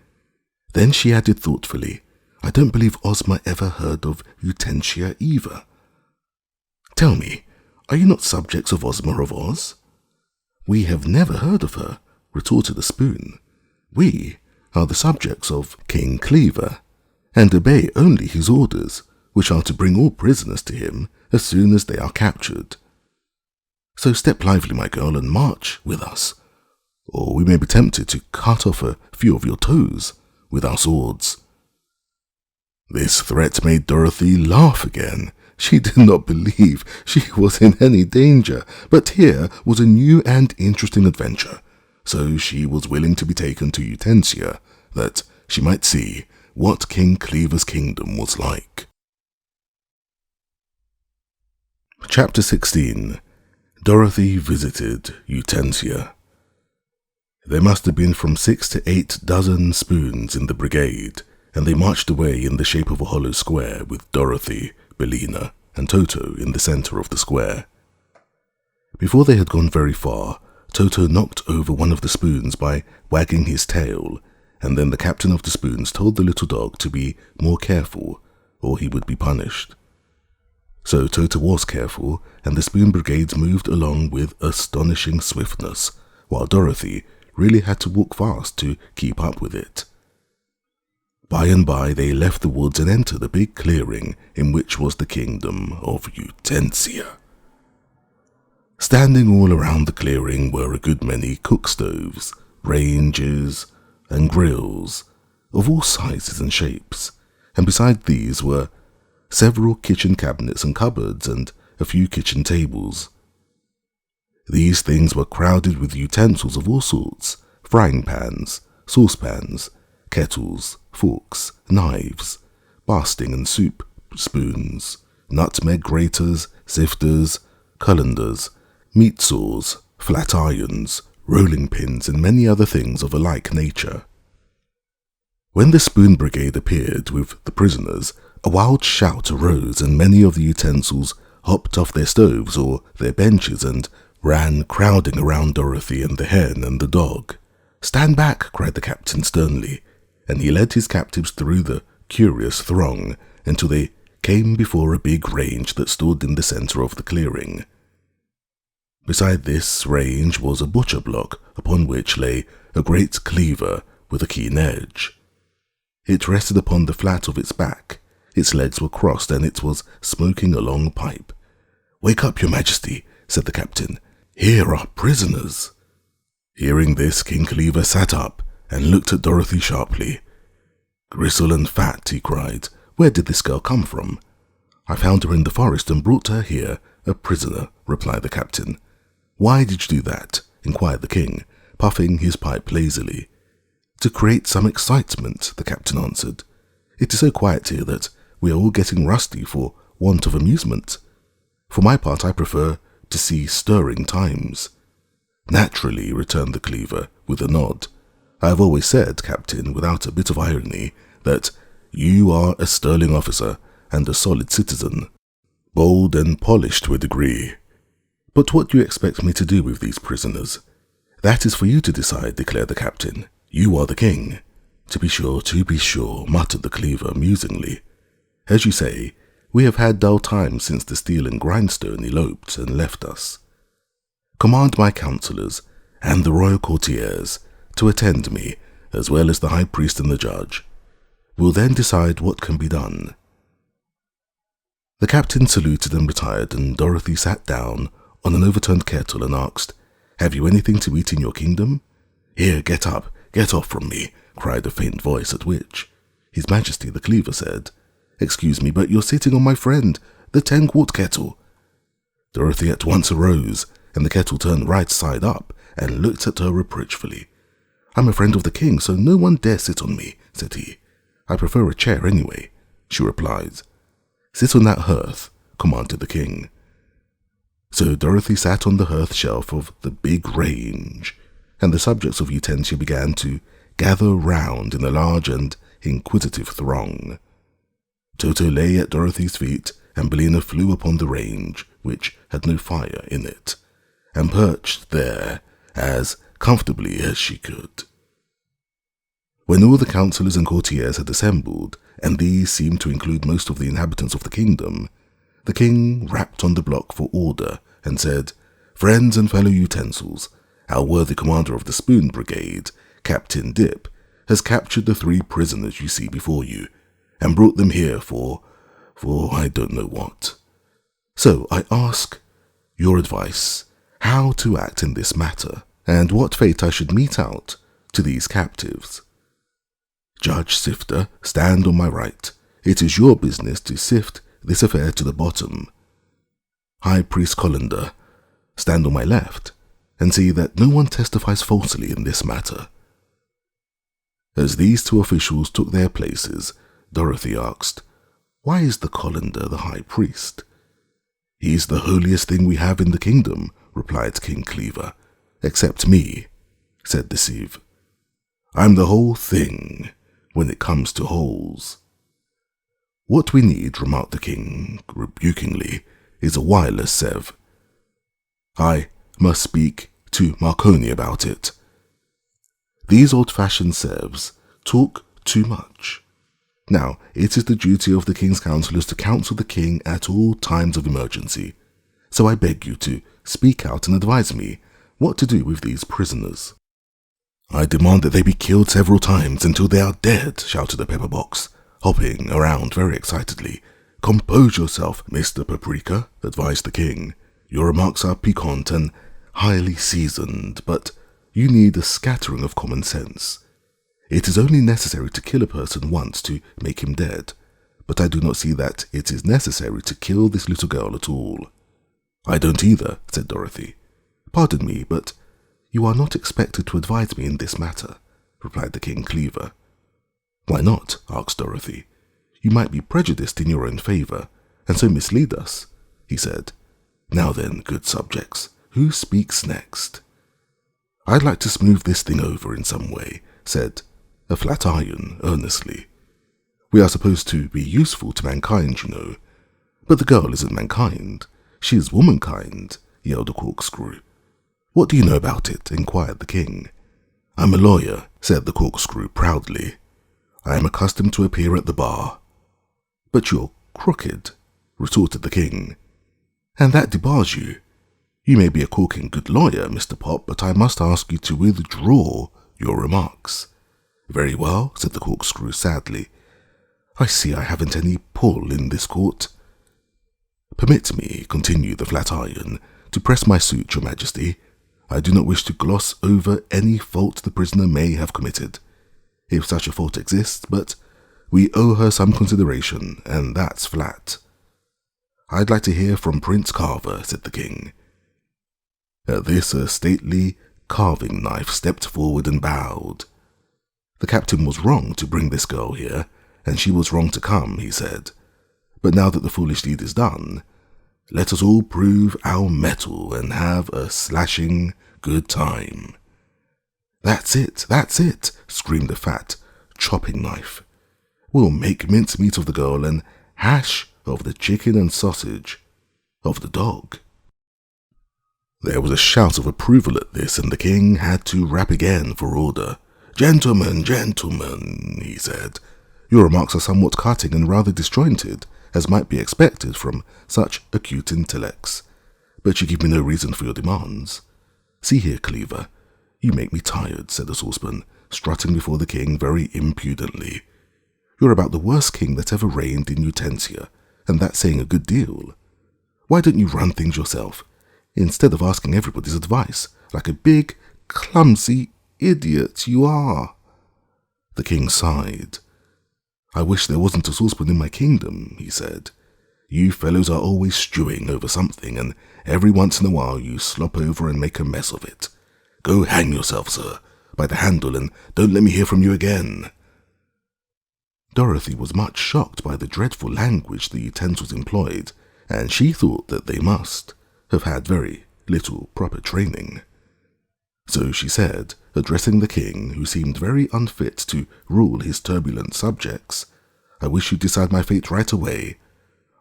Speaker 1: Then she added thoughtfully, "I don't believe Ozma ever heard of Utensia either." "Tell me, are you not subjects of Ozma of Oz?" "We have never heard of her," retorted the spoon. "We are the subjects of King Cleaver, and obey only his orders, which are to bring all prisoners to him as soon as they are captured. So step lively, my girl, and march with us, or we may be tempted to cut off a few of your toes with our swords." This threat made Dorothy laugh again. She did not believe she was in any danger, but here was a new and interesting adventure, so she was willing to be taken to Utensia, that she might see what King Cleaver's kingdom was like. Chapter 16. Dorothy visited Utensia. There must have been from 6 to 8 dozen spoons in the brigade, and they marched away in the shape of a hollow square with Dorothy, Bellina, and Toto in the center of the square. Before they had gone very far, Toto knocked over one of the spoons by wagging his tail, and then the captain of the spoons told the little dog to be more careful, or he would be punished. So Toto was careful, and the spoon brigades moved along with astonishing swiftness, while Dorothy really had to walk fast to keep up with it. By and by they left the woods and entered a big clearing in which was the kingdom of Utensia. Standing all around the clearing were a good many cook stoves, ranges, and grills of all sizes and shapes, and beside these were several kitchen cabinets and cupboards and a few kitchen tables. These things were crowded with utensils of all sorts: frying pans, saucepans, kettles, forks, knives, basting and soup spoons, nutmeg graters, sifters, colanders, meat saws, flat irons, rolling pins, and many other things of a like nature. When the spoon brigade appeared with the prisoners, a wild shout arose, and many of the utensils hopped off their stoves or their benches and ran crowding around Dorothy and the hen and the dog. "Stand back!" cried the captain sternly, and he led his captives through the curious throng until they came before a big range that stood in the center of the clearing. Beside this range was a butcher block upon which lay a great cleaver with a keen edge. It rested upon the flat of its back. Its legs were crossed, and it was smoking a long pipe. "Wake up, your majesty," said the captain. "Here are prisoners." Hearing this, King Cleaver sat up and looked at Dorothy sharply. "Gristle and fat," he cried. "Where did this girl come from?" "I found her in the forest and brought her here a prisoner," replied the captain. "Why did you do that?" inquired the king, puffing his pipe lazily. "To create some excitement," the captain answered. "It is so quiet here that we are all getting rusty for want of amusement. For my part, I prefer to see stirring times." "Naturally," returned the cleaver, with a nod. "I have always said, Captain, without a bit of irony, that you are a sterling officer and a solid citizen, bold and polished to a degree. But what do you expect me to do with these prisoners?" "That is for you to decide," declared the captain. "You are the king." To be sure," muttered the cleaver musingly. "As you say, we have had dull times since the steel and grindstone eloped and left us. Command my counselors and the royal courtiers to attend me, as well as the high priest and the judge. We'll then decide what can be done." The captain saluted and retired, and Dorothy sat down on an overturned kettle and asked, "Have you anything to eat in your kingdom?" "Here, get up, get off from me," cried a faint voice, at which His Majesty the cleaver said, "Excuse me, but you're sitting on my friend, the 10-quart kettle." Dorothy at once arose, and the kettle turned right side up and looked at her reproachfully. "I'm a friend of the king, so no one dare sit on me," said he. "I prefer a chair anyway," she replied. "Sit on that hearth," commanded the king. So Dorothy sat on the hearth shelf of the big range, and the subjects of utensia began to gather round in a large and inquisitive throng. Toto lay at Dorothy's feet, and Bellina flew upon the range, which had no fire in it, and perched there as comfortably as she could. When all the councillors and courtiers had assembled, and these seemed to include most of the inhabitants of the kingdom, the king rapped on the block for order and said, "Friends and fellow utensils, our worthy commander of the Spoon Brigade, Captain Dip, has captured the 3 prisoners you see before you, and brought them here for I don't know what. So I ask your advice, how to act in this matter, and what fate I should mete out to these captives. Judge Sifter, stand on my right. It is your business to sift this affair to the bottom. High Priest Colander, stand on my left, and see that no one testifies falsely in this matter." As these 2 officials took their places, Dorothy asked, "Why is the Colander the High Priest?" "He's the holiest thing we have in the kingdom," replied King Cleaver. "Except me," said Deceive. "I'm the whole thing when it comes to holes." "What we need," remarked the king rebukingly, "is a wireless Sev. I must speak to Marconi about it. These old-fashioned Sevs talk too much. Now, it is the duty of the king's councillors to counsel the king at all times of emergency, so I beg you to speak out and advise me what to do with these prisoners." "I demand that they be killed several times until they are dead," shouted the pepperbox, hopping around very excitedly. "Compose yourself, Mr. Paprika," advised the king. "Your remarks are piquant and highly seasoned, but you need a scattering of common sense. It is only necessary to kill a person once to make him dead, but I do not see that it is necessary to kill this little girl at all." "I don't either," said Dorothy. "Pardon me, but you are not expected to advise me in this matter," replied the King Cleaver. "Why not?" asked Dorothy. "You might be prejudiced in your own favour, and so mislead us," he said. "Now then, good subjects, who speaks next?" "I'd like to smooth this thing over in some way," said a Flatiron earnestly. "We are supposed to be useful to mankind, you know. But the girl isn't mankind. She is womankind," yelled a corkscrew. "What do you know about it?" inquired the king. "I'm a lawyer," said the corkscrew proudly. "I am accustomed to appear at the bar." "But you're crooked," retorted the king, "and that debars you. You may be a corking good lawyer, Mr. Pop, but I must ask you to withdraw your remarks." "Very well," said the corkscrew sadly. "I see I haven't any pull in this court." "Permit me," continued the Flatiron, "to press my suit, your majesty. I do not wish to gloss over any fault the prisoner may have committed, if such a fault exists, but we owe her some consideration, and that's flat." "I'd like to hear from Prince Carver," said the king. At this, a stately carving knife stepped forward and bowed. "The captain was wrong to bring this girl here, and she was wrong to come," he said. "But now that the foolish deed is done, let us all prove our mettle and have a slashing good time." That's it, screamed the fat, chopping knife. "We'll make mincemeat of the girl and hash of the chicken and sausage of the dog." There was a shout of approval at this, and the king had to rap again for order. "Gentlemen, gentlemen," he said, "your remarks are somewhat cutting and rather disjointed, as might be expected from such acute intellects. But you give me no reason for your demands. See here, Cleaver, you make me tired," said the saucepan, strutting before the king very impudently. "You're about the worst king that ever reigned in Utensia, and that's saying a good deal. Why don't you run things yourself, instead of asking everybody's advice, like a big, clumsy idiot you are?" The king sighed. "I wish there wasn't a saucepan in my kingdom," he said. "You fellows are always stewing over something, and every once in a while you slop over and make a mess of it. Go hang yourself, sir, by the handle, and don't let me hear from you again." Dorothy was much shocked by the dreadful language the utensils employed, and she thought that they must have had very little proper training. So she said, addressing the king, who seemed very unfit to rule his turbulent subjects, "I wish you'd decide my fate right away.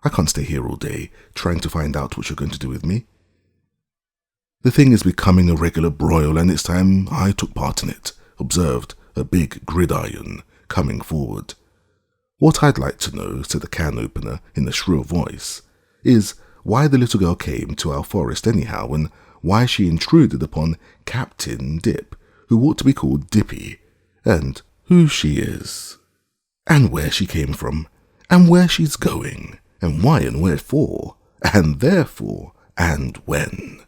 Speaker 1: I can't stay here all day, trying to find out what you're going to do with me. The thing is becoming a regular broil, and it's time I took part in it," observed a big gridiron, coming forward. "What I'd like to know," said the can opener in a shrill voice, "is why the little girl came to our forest anyhow, and why she intruded upon Captain Dip, who ought to be called Dippy, and who she is, and where she came from, and where she's going, and why and wherefore, and therefore, and when."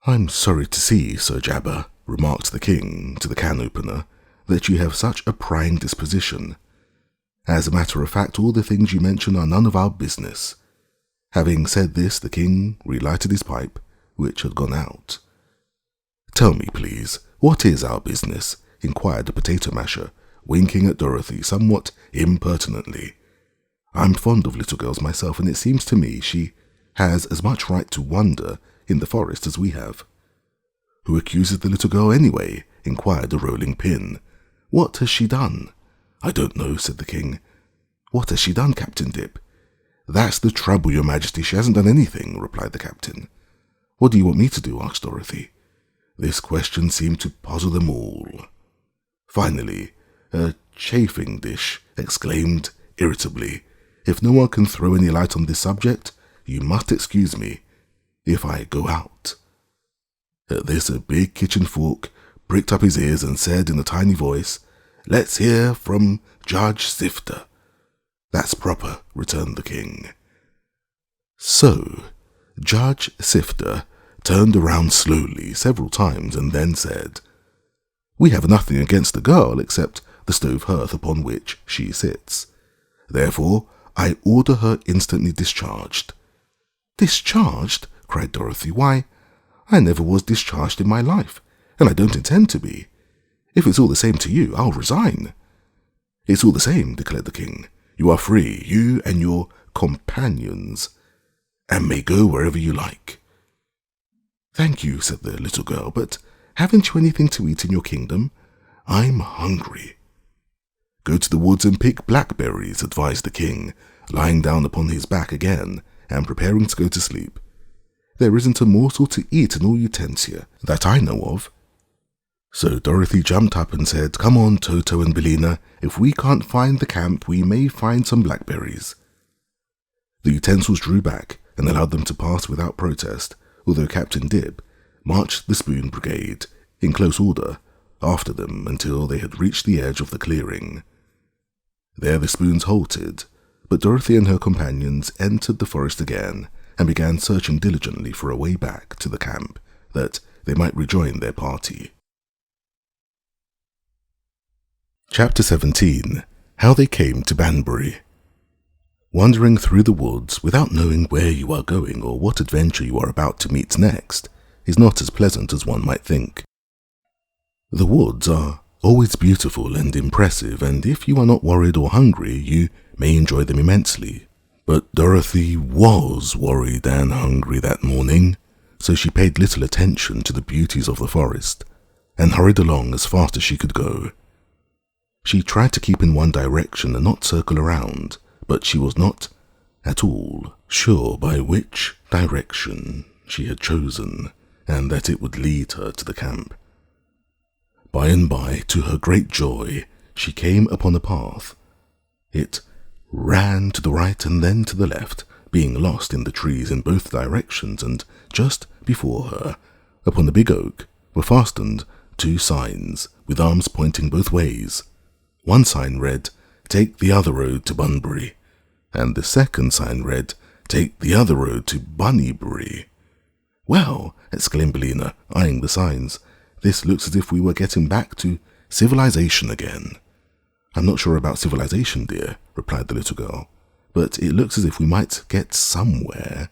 Speaker 1: "I'm sorry to see, Sir Jabber," remarked the king to the can opener, "that you have such a prying disposition. As a matter of fact, all the things you mention are none of our business." Having said this, the king relighted his pipe, which had gone out. "Tell me, please, what is our business?" inquired the potato masher, winking at Dorothy somewhat impertinently. "I'm fond of little girls myself, and it seems to me she has as much right to wander in the forest as we have." "Who accuses the little girl anyway?" inquired the rolling pin. "What has she done?" "I don't know," said the king. "What has she done, Captain Dip?" "That's the trouble, your majesty, she hasn't done anything," replied the captain. "What do you want me to do?" asked Dorothy. This question seemed to puzzle them all. Finally, a chafing dish exclaimed irritably, "If no one can throw any light on this subject, you must excuse me if I go out." At this, a big kitchen fork pricked up his ears and said in a tiny voice, "Let's hear from Judge Sifter." "That's proper," returned the king. So, Judge Sifter turned around slowly several times and then said, "We have nothing against the girl except the stove hearth upon which she sits. Therefore, I order her instantly discharged." "Discharged?" cried Dorothy. "Why, I never was discharged in my life, and I don't intend to be. If it's all the same to you, I'll resign." "It's all the same," declared the king. "You are free, you and your companions, and may go wherever you like." "Thank you," said the little girl, "but haven't you anything to eat in your kingdom? I'm hungry." "Go to the woods and pick blackberries," advised the king, lying down upon his back again and preparing to go to sleep. "There isn't a morsel to eat in all Utensia that I know of." So Dorothy jumped up and said, "Come on, Toto and Bellina, if we can't find the camp, we may find some blackberries." The utensils drew back and allowed them to pass without protest, although Captain Dip marched the spoon brigade in close order after them until they had reached the edge of the clearing. There the spoons halted, but Dorothy and her companions entered the forest again and began searching diligently for a way back to the camp, that they might rejoin their party. Chapter 17. How they came to Banbury. Wandering through the woods without knowing where you are going or what adventure you are about to meet next is not as pleasant as one might think. The woods are always beautiful and impressive, and if you are not worried or hungry, you may enjoy them immensely. But Dorothy was worried and hungry that morning, so she paid little attention to the beauties of the forest and hurried along as fast as she could go. She tried to keep in one direction and not circle around, but she was not at all sure by which direction she had chosen, and that it would lead her to the camp. By and by, to her great joy, she came upon a path. It ran to the right and then to the left, being lost in the trees in both directions, and just before her, upon the big oak, were fastened 2 signs with arms pointing both ways. One sign read, "Take the other road to Bunbury," and the second sign read, "Take the other road to Bunnybury." "Well," exclaimed Bellina, eyeing the signs, "this looks as if we were getting back to civilization again." "I'm not sure about civilization, dear," replied the little girl, "but it looks as if we might get somewhere,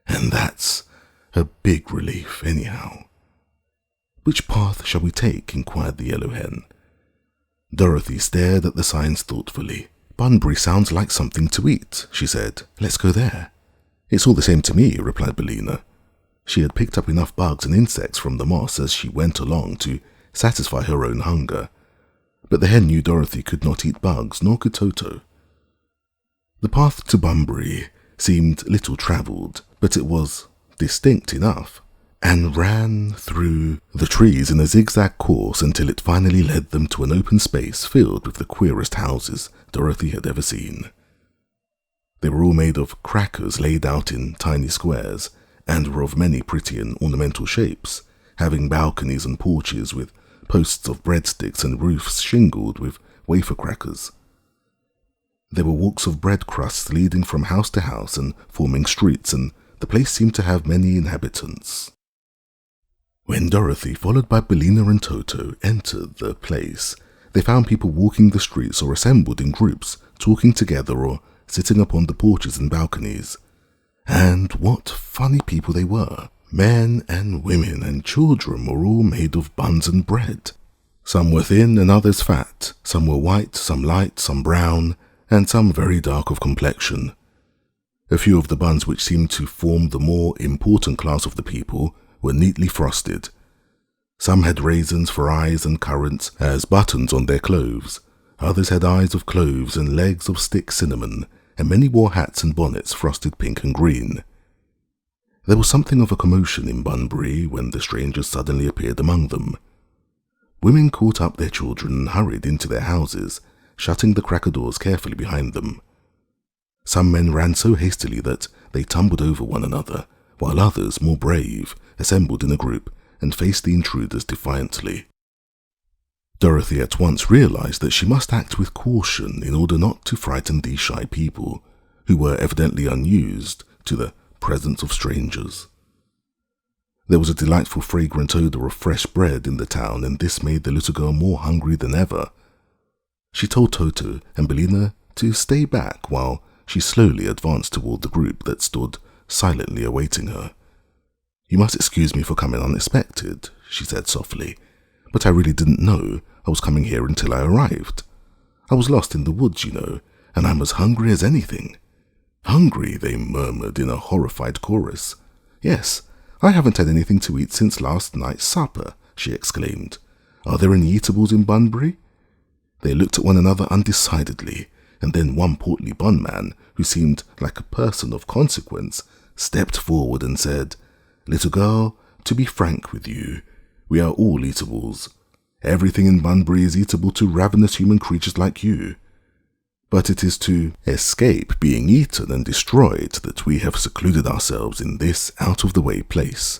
Speaker 1: and that's a big relief, anyhow." "Which path shall we take?" inquired the yellow hen. Dorothy stared at the signs thoughtfully. "Bunbury sounds like something to eat," she said. "Let's go there." "It's all the same to me," replied Bellina. She had picked up enough bugs and insects from the moss as she went along to satisfy her own hunger. But the hen knew Dorothy could not eat bugs, nor could Toto. The path to Bunbury seemed little travelled, but it was distinct enough, and ran through the trees in a zigzag course until it finally led them to an open space filled with the queerest houses Dorothy had ever seen. They were all made of crackers laid out in tiny squares, and were of many pretty and ornamental shapes, having balconies and porches with posts of breadsticks and roofs shingled with wafer crackers. There were walks of bread crusts leading from house to house and forming streets, and the place seemed to have many inhabitants. When Dorothy, followed by Bellina and Toto, entered the place, they found people walking the streets or assembled in groups, talking together or sitting upon the porches and balconies. And what funny people they were! Men and women and children were all made of buns and bread. Some were thin and others fat, some were white, some light, some brown, and some very dark of complexion. A few of the buns which seemed to form the more important class of the people were neatly frosted. Some had raisins for eyes and currants as buttons on their clothes. Others had eyes of cloves and legs of stick cinnamon, and many wore hats and bonnets frosted pink and green. There was something of a commotion in Bunbury when the strangers suddenly appeared among them. Women caught up their children and hurried into their houses, shutting the cracker doors carefully behind them. Some men ran so hastily that they tumbled over one another, while others, more brave, assembled in a group and faced the intruders defiantly. Dorothy at once realized that she must act with caution in order not to frighten these shy people, who were evidently unused to the presence of strangers. There was a delightful fragrant odor of fresh bread in the town, and this made the little girl more hungry than ever. She told Toto and Bellina to stay back while she slowly advanced toward the group that stood silently awaiting her. "You must excuse me for coming unexpected," she said softly, "but I really didn't know I was coming here until I arrived. I was lost in the woods, you know, and I'm as hungry as anything." "Hungry?" they murmured in a horrified chorus. "Yes, I haven't had anything to eat since last night's supper," she exclaimed. "Are there any eatables in Bunbury?" They looked at one another undecidedly, and then one portly bun man, who seemed like a person of consequence, stepped forward and said, "Little girl, to be frank with you, we are all eatables. Everything in Bunbury is eatable to ravenous human creatures like you. But it is to escape being eaten and destroyed that we have secluded ourselves in this out-of-the-way place,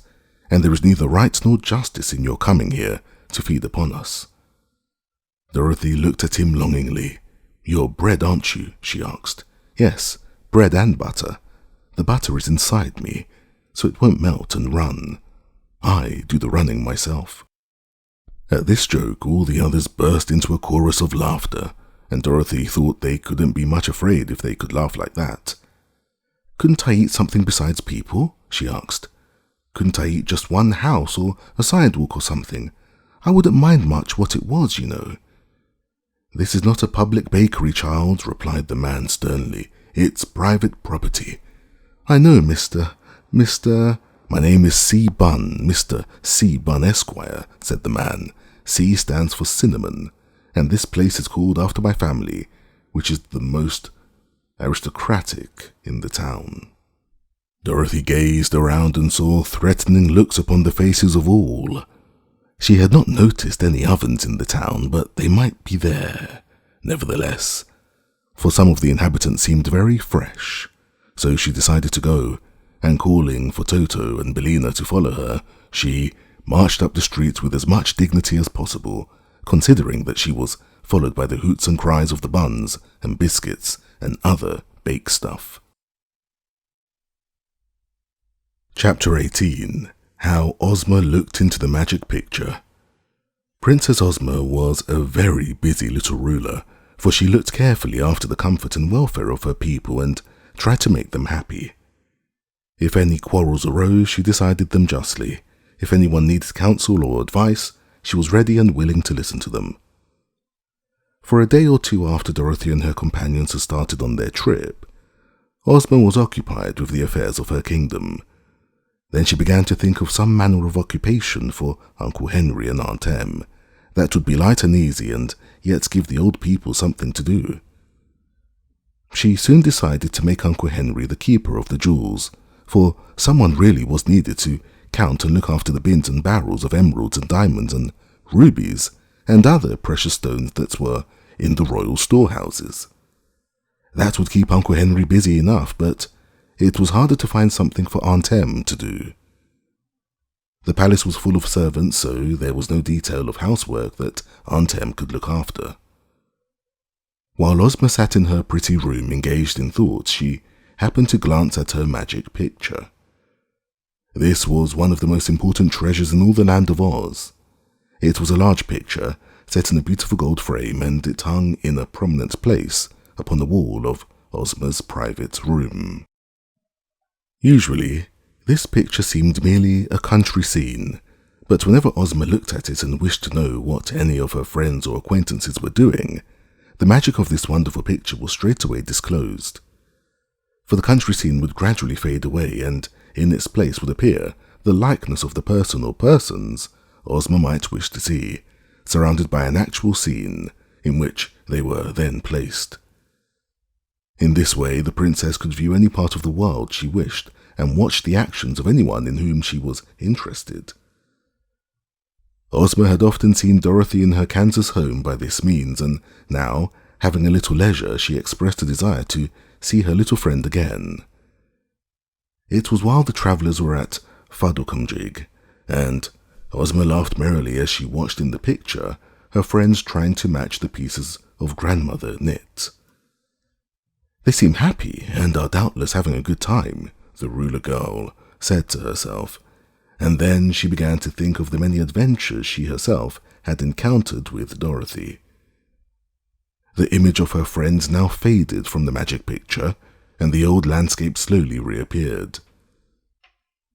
Speaker 1: and there is neither right nor justice in your coming here to feed upon us." Dorothy looked at him longingly. "You're bread, aren't you?" she asked. "Yes, bread and butter. The butter is inside me, so it won't melt and run. I do the running myself." At this joke, all the others burst into a chorus of laughter, and Dorothy thought they couldn't be much afraid if they could laugh like that. "Couldn't I eat something besides people?" she asked. "Couldn't I eat just one house or a sidewalk or something? I wouldn't mind much what it was, you know." "This is not a public bakery, child," replied the man sternly. "It's private property." "I know, Mr. "My name is C. Bunn, Mr. C. Bunn, Esquire," said the man. "C stands for cinnamon, and this place is called after my family, which is the most aristocratic in the town." Dorothy gazed around and saw threatening looks upon the faces of all. She had not noticed any ovens in the town, but they might be there, nevertheless, for some of the inhabitants seemed very fresh. So she decided to go, and calling for Toto and Bellina to follow her, she marched up the streets with as much dignity as possible, considering that she was followed by the hoots and cries of the buns and biscuits and other baked stuff. Chapter 18. How Ozma Looked into the Magic Picture. Princess Ozma was a very busy little ruler, for she looked carefully after the comfort and welfare of her people and tried to make them happy. If any quarrels arose, she decided them justly. If anyone needed counsel or advice, she was ready and willing to listen to them. For a day or two after Dorothy and her companions had started on their trip, Ozma was occupied with the affairs of her kingdom. Then she began to think of some manner of occupation for Uncle Henry and Aunt Em that would be light and easy and yet give the old people something to do. She soon decided to make Uncle Henry the keeper of the jewels, for someone really was needed to count and look after the bins and barrels of emeralds and diamonds and rubies and other precious stones that were in the royal storehouses. That would keep Uncle Henry busy enough, but it was harder to find something for Aunt Em to do. The palace was full of servants, so there was no detail of housework that Aunt Em could look after. While Ozma sat in her pretty room engaged in thought, she happened to glance at her magic picture. This was one of the most important treasures in all the land of Oz. It was a large picture, set in a beautiful gold frame, and it hung in a prominent place upon the wall of Ozma's private room. Usually, this picture seemed merely a country scene, but whenever Ozma looked at it and wished to know what any of her friends or acquaintances were doing, the magic of this wonderful picture was straightway disclosed. For the country scene would gradually fade away, and in its place would appear the likeness of the person or persons Ozma might wish to see, surrounded by an actual scene in which they were then placed. In this way, the princess could view any part of the world she wished and watch the actions of anyone in whom she was interested. Ozma had often seen Dorothy in her Kansas home by this means, and now, having a little leisure, she expressed a desire to see her little friend again. It was while the travellers were at Fuddlecumjig, and Ozma laughed merrily as she watched in the picture her friends trying to match the pieces of grandmother knit. "They seem happy and are doubtless having a good time," the ruler girl said to herself, and then she began to think of the many adventures she herself had encountered with Dorothy. The image of her friends now faded from the magic picture, and the old landscape slowly reappeared.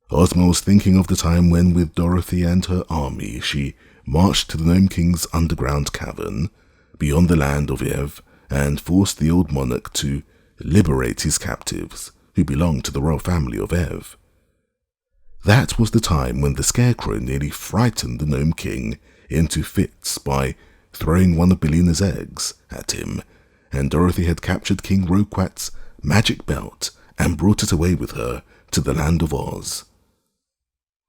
Speaker 1: Ozma was thinking of the time when, with Dorothy and her army, she marched to the Nome King's underground cavern, beyond the land of Ev, and forced the old monarch to liberate his captives, who belonged to the royal family of Ev. That was the time when the Scarecrow nearly frightened the Nome King into fits by throwing one of Billina's eggs at him, and Dorothy had captured King Roquat's magic belt and brought it away with her to the land of Oz.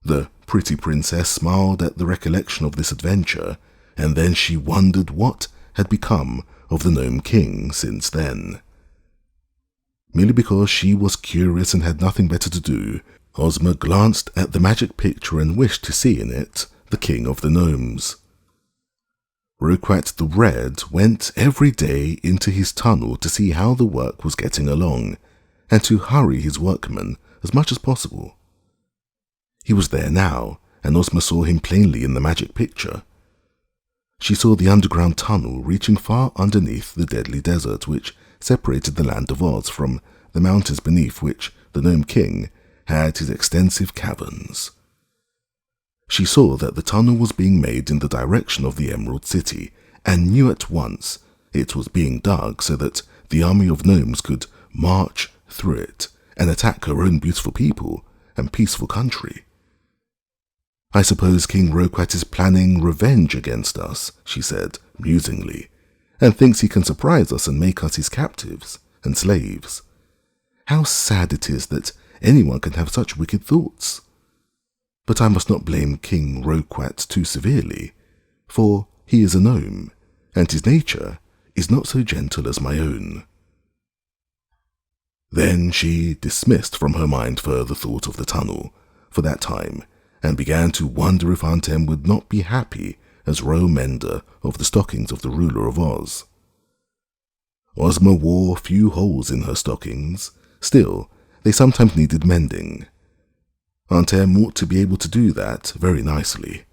Speaker 1: The pretty princess smiled at the recollection of this adventure, and then she wondered what had become of the Nome King since then. Merely because she was curious and had nothing better to do, Ozma glanced at the magic picture and wished to see in it the King of the Gnomes. Roquat the Red went every day into his tunnel to see how the work was getting along, and to hurry his workmen as much as possible. He was there now, and Ozma saw him plainly in the magic picture. She saw the underground tunnel reaching far underneath the deadly desert which separated the land of Oz from the mountains beneath which the Nome King had his extensive caverns. She saw that the tunnel was being made in the direction of the Emerald City, and knew at once it was being dug so that the army of gnomes could march through it and attack her own beautiful people and peaceful country. "I suppose King Roquat is planning revenge against us," she said musingly, "and thinks he can surprise us and make us his captives and slaves. How sad it is that anyone can have such wicked thoughts. But I must not blame King Roquat too severely, for he is a gnome, and his nature is not so gentle as my own." Then she dismissed from her mind further thought of the tunnel for that time, and began to wonder if Aunt Em would not be happy as royal mender of the stockings of the ruler of Oz. Ozma wore few holes in her stockings, still they sometimes needed mending. Aunt Em ought to be able to do that very nicely.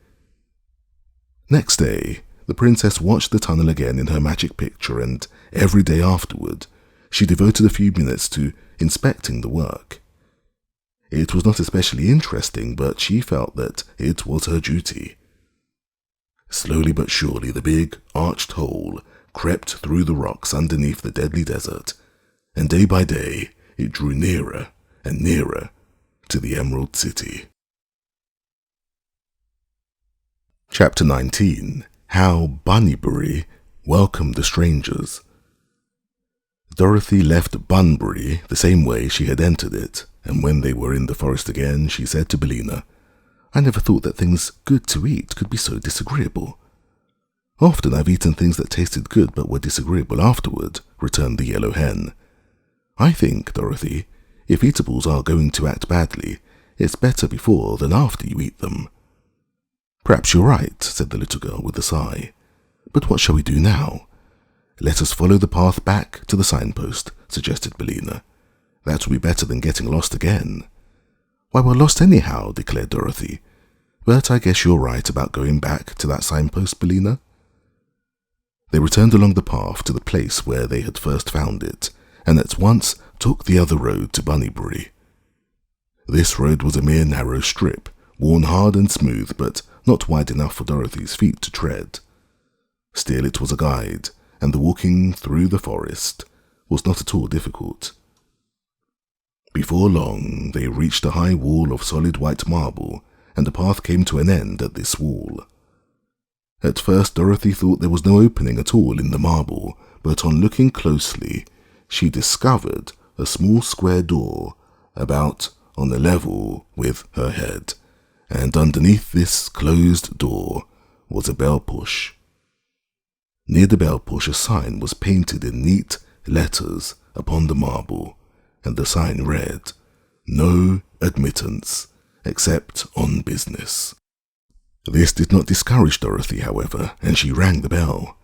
Speaker 1: Next day, the princess watched the tunnel again in her magic picture, and every day afterward, she devoted a few minutes to inspecting the work. It was not especially interesting, but she felt that it was her duty. Slowly but surely, the big, arched hole crept through the rocks underneath the deadly desert, and day by day, it drew nearer and nearer to the Emerald City. Chapter 19. How Bunbury welcomed the strangers. Dorothy left Bunbury the same way she had entered it, and when they were in the forest again, she said to Bellina, "I never thought that things good to eat could be so disagreeable." "Often I've eaten things that tasted good but were disagreeable afterward," returned the yellow hen. "I think, Dorothy, if eatables are going to act badly, it's better before than after you eat them." "Perhaps you're right," said the little girl with a sigh. "But what shall we do now?" "Let us follow the path back to the signpost," suggested Bellina. "That will be better than getting lost again." "Why, we're lost anyhow," declared Dorothy. "But I guess you're right about going back to that signpost, Bellina." They returned along the path to the place where they had first found it, and at once took the other road to Bunbury. This road was a mere narrow strip, worn hard and smooth, but not wide enough for Dorothy's feet to tread. Still, it was a guide, and the walking through the forest was not at all difficult. Before long, they reached a high wall of solid white marble, and the path came to an end at this wall. At first, Dorothy thought there was no opening at all in the marble, but on looking closely, she discovered a small square door about on a level with her head, and underneath this closed door was a bell push. Near the bell push, a sign was painted in neat letters upon the marble, and the sign read, "No admittance, except on business." This did not discourage Dorothy, however, and she rang the bell.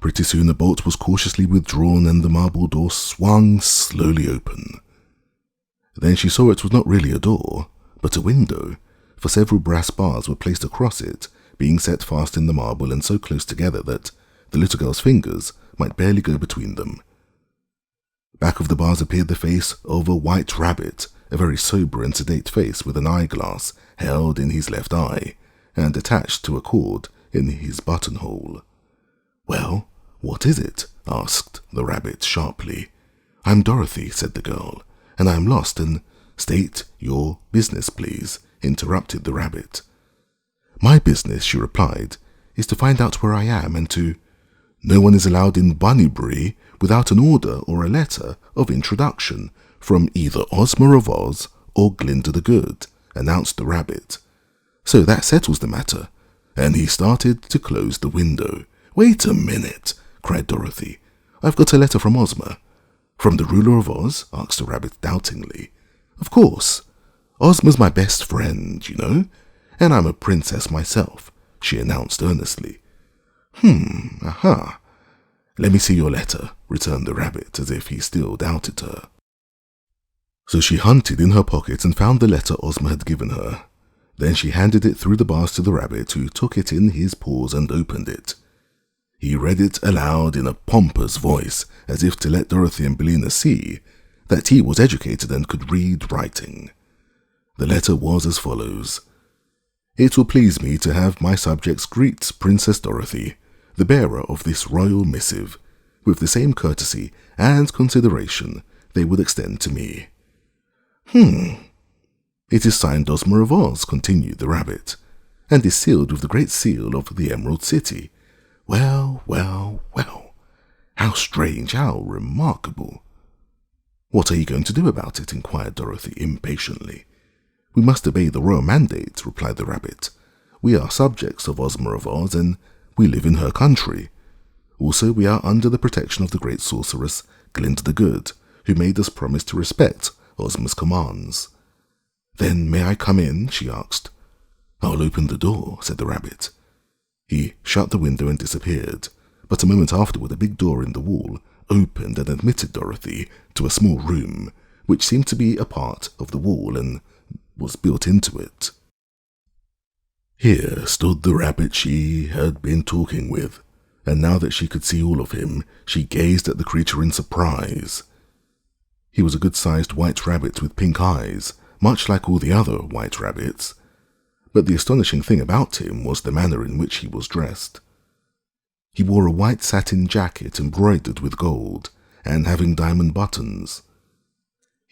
Speaker 1: Pretty soon a bolt was cautiously withdrawn and the marble door swung slowly open. Then she saw it was not really a door, but a window, for several brass bars were placed across it, being set fast in the marble and so close together that the little girl's fingers might barely go between them. Back of the bars appeared the face of a white rabbit, a very sober and sedate face with an eyeglass held in his left eye and attached to a cord in his buttonhole. "Well, what is it?" asked the rabbit sharply. "I'm Dorothy," said the girl, "and I am lost, and—" "State your business, please," interrupted the rabbit. "My business," she replied, "is to find out where I am and to—" "No one is allowed in Bunbury without an order or a letter of introduction from either Ozma of Oz or Glinda the Good," announced the rabbit. "So that settles the matter," and he started to close the window. "Wait a minute," cried Dorothy. "I've got a letter from Ozma." "From the ruler of Oz?" asked the rabbit doubtingly. "Of course. Ozma's my best friend, you know, and I'm a princess myself," she announced earnestly. Aha. "Let me see your letter," returned the rabbit, as if he still doubted her. So she hunted in her pocket and found the letter Ozma had given her. Then she handed it through the bars to the rabbit, who took it in his paws and opened it. He read it aloud in a pompous voice, as if to let Dorothy and Bellina see that he was educated and could read writing. The letter was as follows: "It will please me to have my subjects greet Princess Dorothy, the bearer of this royal missive, with the same courtesy and consideration they would extend to me." "It is signed Ozma of Oz," continued the rabbit, "and is sealed with the great seal of the Emerald City. Well, well, well. How strange, how remarkable." "What are you going to do about it?" inquired Dorothy impatiently. "We must obey the royal mandate," replied the rabbit. "We are subjects of Ozma of Oz, and we live in her country. Also, we are under the protection of the great sorceress Glinda the Good, who made us promise to respect Ozma's commands." "Then may I come in?" she asked. "I'll open the door," said the rabbit. He shut the window and disappeared, but a moment afterward a big door in the wall opened and admitted Dorothy to a small room, which seemed to be a part of the wall and was built into it. Here stood the rabbit she had been talking with, and now that she could see all of him, she gazed at the creature in surprise. He was a good-sized white rabbit with pink eyes, much like all the other white rabbits, but the astonishing thing about him was the manner in which he was dressed. He wore a white satin jacket embroidered with gold and having diamond buttons.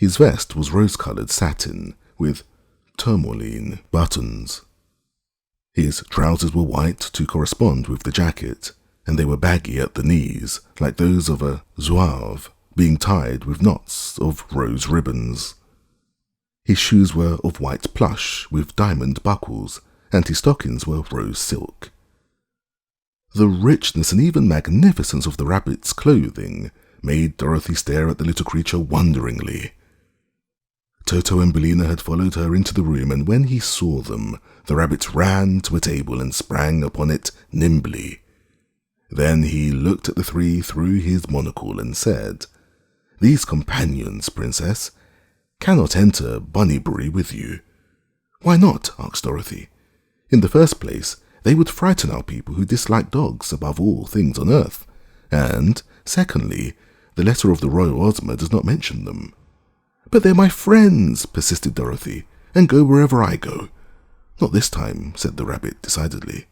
Speaker 1: His vest was rose-coloured satin with tourmaline buttons. His trousers were white to correspond with the jacket, and they were baggy at the knees, like those of a zouave, being tied with knots of rose ribbons. His shoes were of white plush with diamond buckles, and his stockings were rose silk. The richness and even magnificence of the rabbit's clothing made Dorothy stare at the little creature wonderingly. Toto and Bellina had followed her into the room, and when he saw them, the rabbit ran to a table and sprang upon it nimbly. Then he looked at the three through his monocle and said, "These companions, Princess, cannot enter Bunnybury with you." "Why not?" asked Dorothy. "In the first place, they would frighten our people who dislike dogs above all things on earth, and, secondly, the letter of the Royal Ozma does not mention them." "But they're my friends," persisted Dorothy, "and go wherever I go." "Not this time," said the rabbit decidedly.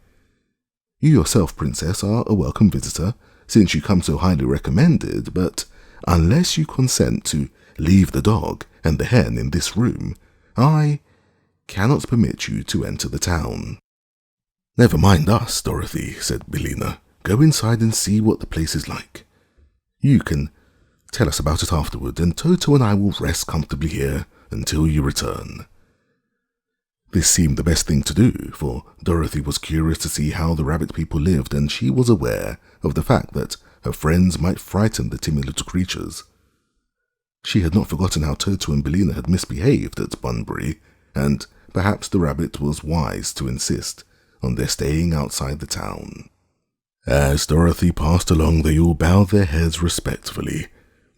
Speaker 1: "You yourself, Princess, are a welcome visitor, since you come so highly recommended, but unless you consent to leave the dog and the hen in this room, I cannot permit you to enter the town." "Never mind us, Dorothy," said Bellina. "Go inside and see what the place is like. You can tell us about it afterward, and Toto and I will rest comfortably here until you return." This seemed the best thing to do, for Dorothy was curious to see how the rabbit people lived, and she was aware of the fact that her friends might frighten the timid little creatures. She had not forgotten how Toto and Bellina had misbehaved at Bunbury, and perhaps the rabbit was wise to insist on their staying outside the town. As Dorothy passed along, they all bowed their heads respectfully.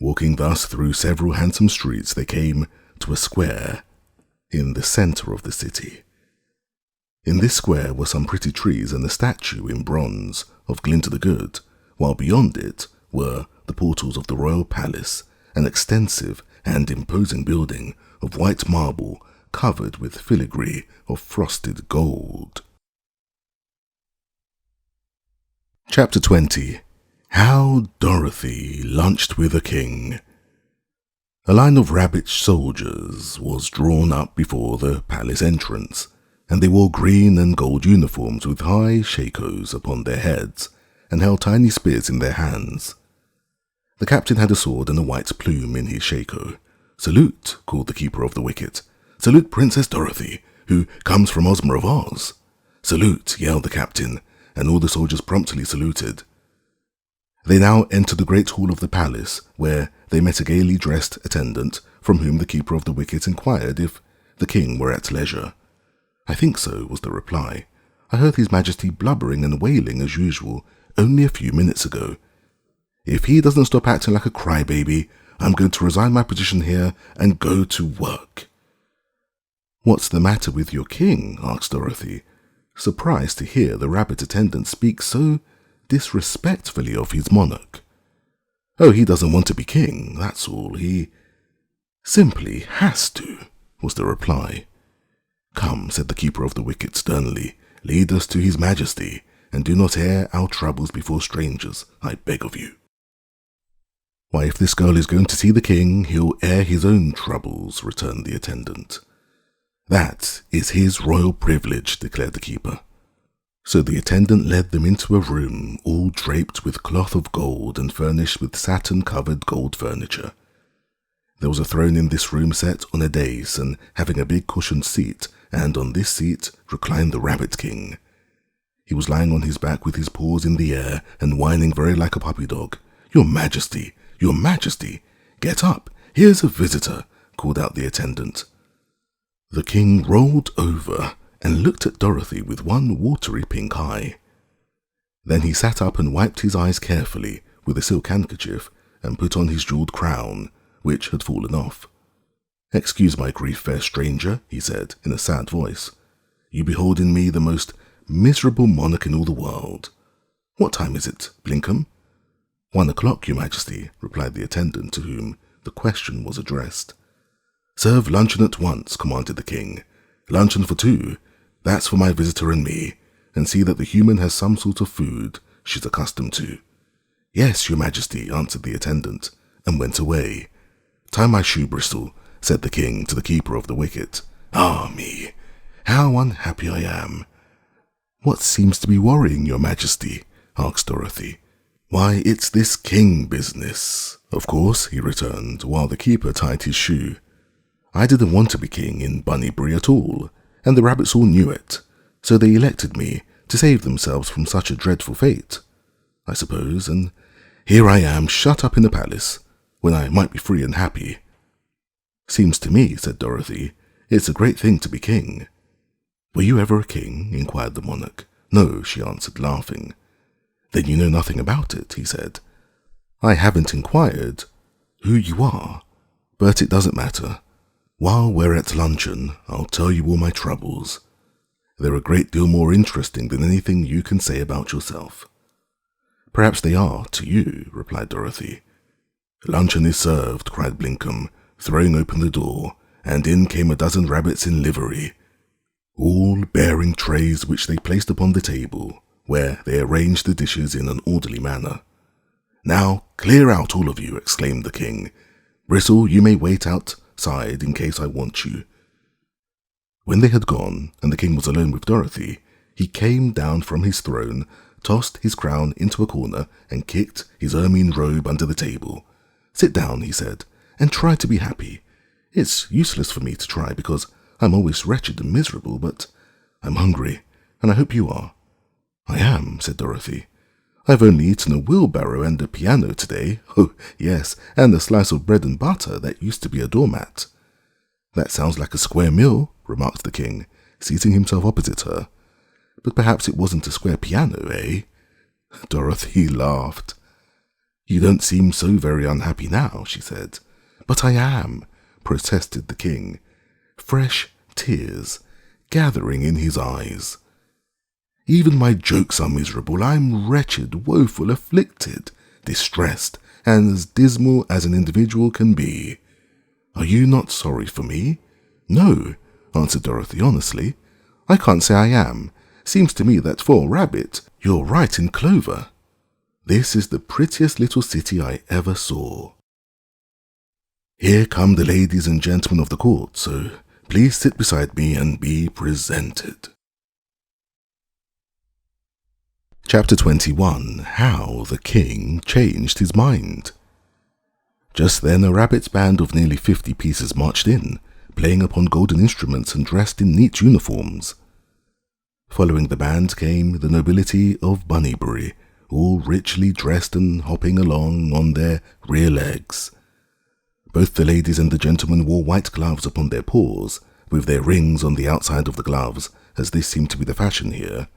Speaker 1: Walking thus through several handsome streets, they came to a square in the center of the city. In this square were some pretty trees and a statue in bronze of Glinda the Good, while beyond it were the portals of the royal palace, an extensive and imposing building of white marble covered with filigree of frosted gold. Chapter 20. How Dorothy Lunched with a King. A line of rabbit soldiers was drawn up before the palace entrance, and they wore green and gold uniforms with high shakos upon their heads, and held tiny spears in their hands. The captain had a sword and a white plume in his shako. "Salute," called the keeper of the wicket. "Salute Princess Dorothy, who comes from Ozma of Oz." "Salute," yelled the captain, and all the soldiers promptly saluted. They now entered the great hall of the palace, where they met a gaily dressed attendant, from whom the keeper of the wicket inquired if the king were at leisure. "I think so," was the reply. "I heard His Majesty blubbering and wailing as usual only a few minutes ago. If he doesn't stop acting like a crybaby, I'm going to resign my position here and go to work." "What's the matter with your king?" asked Dorothy, surprised to hear the rabbit attendant speak so disrespectfully of his monarch. "Oh, he doesn't want to be king, that's all. He simply has to," was the reply. "Come," said the keeper of the wicket sternly, "lead us to His Majesty, and do not air our troubles before strangers, I beg of you." "Why, if this girl is going to see the king, he'll air his own troubles," returned the attendant. "That is his royal privilege," declared the keeper. So the attendant led them into a room all draped with cloth of gold and furnished with satin-covered gold furniture. There was a throne in this room set on a dais and having a big cushioned seat, and on this seat reclined the Rabbit King. He was lying on his back with his paws in the air and whining very like a puppy dog. "Your Majesty, your Majesty, get up, here's a visitor," called out the attendant. The king rolled over and looked at Dorothy with one watery pink eye. Then he sat up and wiped his eyes carefully with a silk handkerchief and put on his jewelled crown, which had fallen off. "Excuse my grief, fair stranger," he said in a sad voice. "You behold in me the most miserable monarch in all the world. What time is it, Blinkum?" "1 o'clock, your Majesty," replied the attendant to whom the question was addressed. "Serve luncheon at once," commanded the king. "Luncheon for 2. That's for my visitor and me, and see that the human has some sort of food she's accustomed to." "Yes, your Majesty," answered the attendant, and went away. "Tie my shoe, Bristol, said the king to the keeper of the wicket. "Ah me, how unhappy I am." "What seems to be worrying your majesty?" asked Dorothy. "Why, it's this king business, of course," he returned, while the keeper tied his shoe. "I didn't want to be king in Bunnybury at all, and the rabbits all knew it, so they elected me to save themselves from such a dreadful fate, I suppose, and here I am shut up in the palace, when I might be free and happy." "Seems to me," said Dorothy, "it's a great thing to be king." "Were you ever a king?" inquired the monarch. "No," she answered, laughing. "Then you know nothing about it," he said. "I haven't inquired who you are, but it doesn't matter. While we're at luncheon, I'll tell you all my troubles. They're a great deal more interesting than anything you can say about yourself." "Perhaps they are to you," replied Dorothy. "Luncheon is served," cried Blinkum, throwing open the door, and in came a dozen rabbits in livery, all bearing trays which they placed upon the table, where they arranged the dishes in an orderly manner. "Now, clear out, all of you," exclaimed the king. "Bristle, you may wait outside in case I want you." When they had gone, and the king was alone with Dorothy, he came down from his throne, tossed his crown into a corner, and kicked his ermine robe under the table. "Sit down," he said, "and try to be happy. It's useless for me to try, because I'm always wretched and miserable, but I'm hungry, and I hope you are." "I am," said Dorothy. "I've only eaten a wheelbarrow and a piano today. Oh, yes, and a slice of bread and butter that used to be a doormat." "That sounds like a square meal," remarked the king, seating himself opposite her. "But perhaps it wasn't a square piano, eh?" Dorothy laughed. "You don't seem so very unhappy now," she said. "But I am," protested the king, fresh tears gathering in his eyes. "Even my jokes are miserable. I'm wretched, woeful, afflicted, distressed, and as dismal as an individual can be. Are you not sorry for me?" "No," answered Dorothy honestly. "I can't say I am. Seems to me that for a rabbit, you're right in clover. This is the prettiest little city I ever saw. Here come the ladies and gentlemen of the court, so please sit beside me and be presented." Chapter 21. How the King Changed His Mind. Just then a rabbit band of nearly 50 pieces marched in, playing upon golden instruments and dressed in neat uniforms. Following the band came the nobility of Bunnybury, all richly dressed and hopping along on their rear legs. Both the ladies and the gentlemen wore white gloves upon their paws, with their rings on the outside of the gloves, as this seemed to be the fashion here.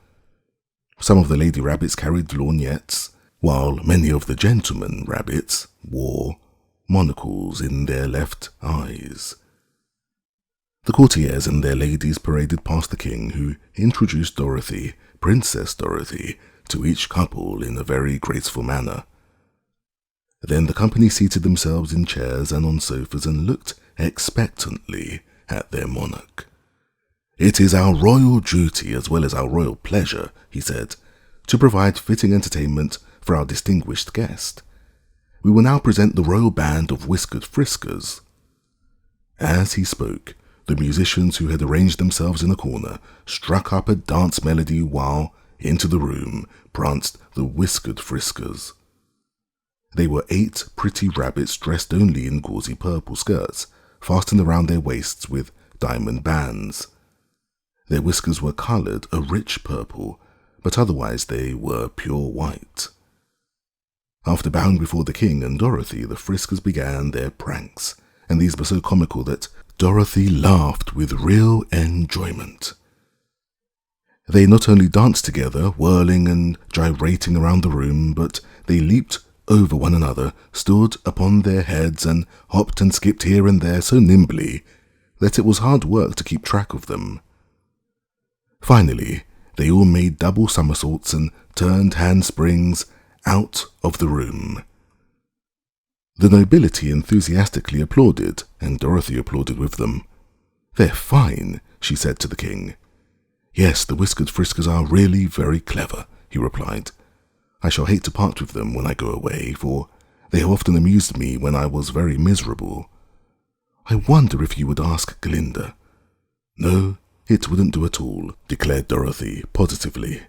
Speaker 1: Some of the lady rabbits carried lorgnettes, while many of the gentlemen rabbits wore monocles in their left eyes. The courtiers and their ladies paraded past the king, who introduced Dorothy, Princess Dorothy, to each couple in a very graceful manner. Then the company seated themselves in chairs and on sofas and looked expectantly at their monarch. "It is our royal duty as well as our royal pleasure," he said, "to provide fitting entertainment for our distinguished guest. We will now present the royal band of whiskered friskers." As he spoke, the musicians who had arranged themselves in a corner struck up a dance melody while into the room pranced the whiskered friskers. They were 8 pretty rabbits dressed only in gauzy purple skirts, fastened around their waists with diamond bands. Their whiskers were coloured a rich purple, but otherwise they were pure white. After bowing before the king and Dorothy, the friskers began their pranks, and these were so comical that Dorothy laughed with real enjoyment. They not only danced together, whirling and gyrating around the room, but they leaped over one another, stood upon their heads, and hopped and skipped here and there so nimbly that it was hard work to keep track of them. Finally, they all made double somersaults and turned handsprings out of the room. The nobility enthusiastically applauded, and Dorothy applauded with them. "They're fine," she said to the king. "Yes, the whiskered friskers are really very clever," he replied. "I shall hate to part with them when I go away, for they have often amused me when I was very miserable. I wonder if you would ask Glinda." "No, it wouldn't do at all," declared Dorothy positively.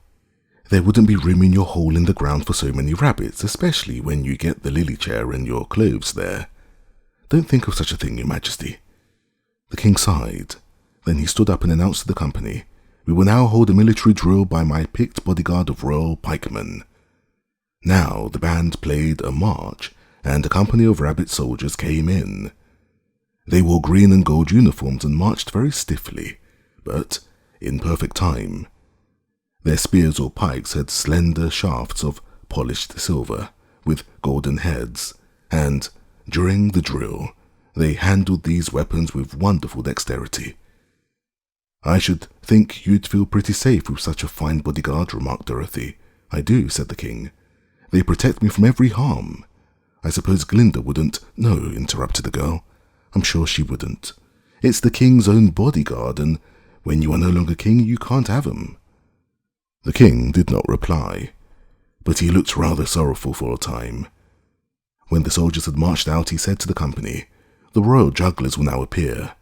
Speaker 1: "There wouldn't be room in your hole in the ground for so many rabbits, especially when you get the lily chair and your clothes there. Don't think of such a thing, Your Majesty." The king sighed. Then he stood up and announced to the company, "We will now hold a military drill by my picked bodyguard of royal pikemen." Now the band played a march, and a company of rabbit soldiers came in. They wore green and gold uniforms and marched very stiffly, but in perfect time. Their spears or pikes had slender shafts of polished silver, with golden heads, and during the drill, they handled these weapons with wonderful dexterity. "I should think you'd feel pretty safe with such a fine bodyguard," remarked Dorothy. "I do," said the king. "They protect me from every harm." "I suppose Glinda wouldn't—" "No," interrupted the girl. "I'm sure she wouldn't. It's the king's own bodyguard, and when you are no longer king, you can't have 'em." The king did not reply, but he looked rather sorrowful for a time. When the soldiers had marched out, he said to the company, "The royal jugglers will now appear."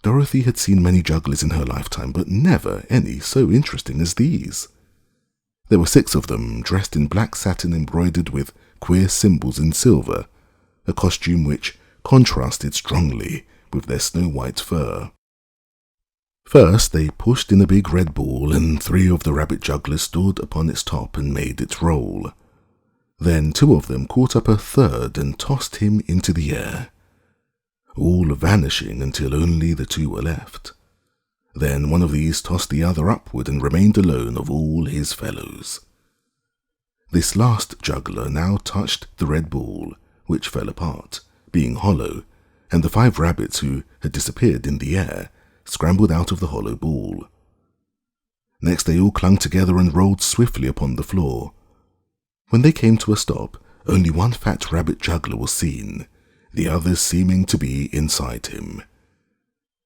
Speaker 1: Dorothy had seen many jugglers in her lifetime, but never any so interesting as these. There were 6 of them, dressed in black satin embroidered with queer symbols in silver, a costume which contrasted strongly with their snow-white fur. First, they pushed in a big red ball, and 3 of the rabbit jugglers stood upon its top and made it roll. Then 2 of them caught up a third and tossed him into the air, all vanishing until only the 2 were left. Then one of these tossed the other upward and remained alone of all his fellows. This last juggler now touched the red ball, which fell apart, being hollow, and the 5 rabbits who had disappeared in the air scrambled out of the hollow ball. Next they all clung together and rolled swiftly upon the floor. When they came to a stop, only one fat rabbit juggler was seen, the others seeming to be inside him.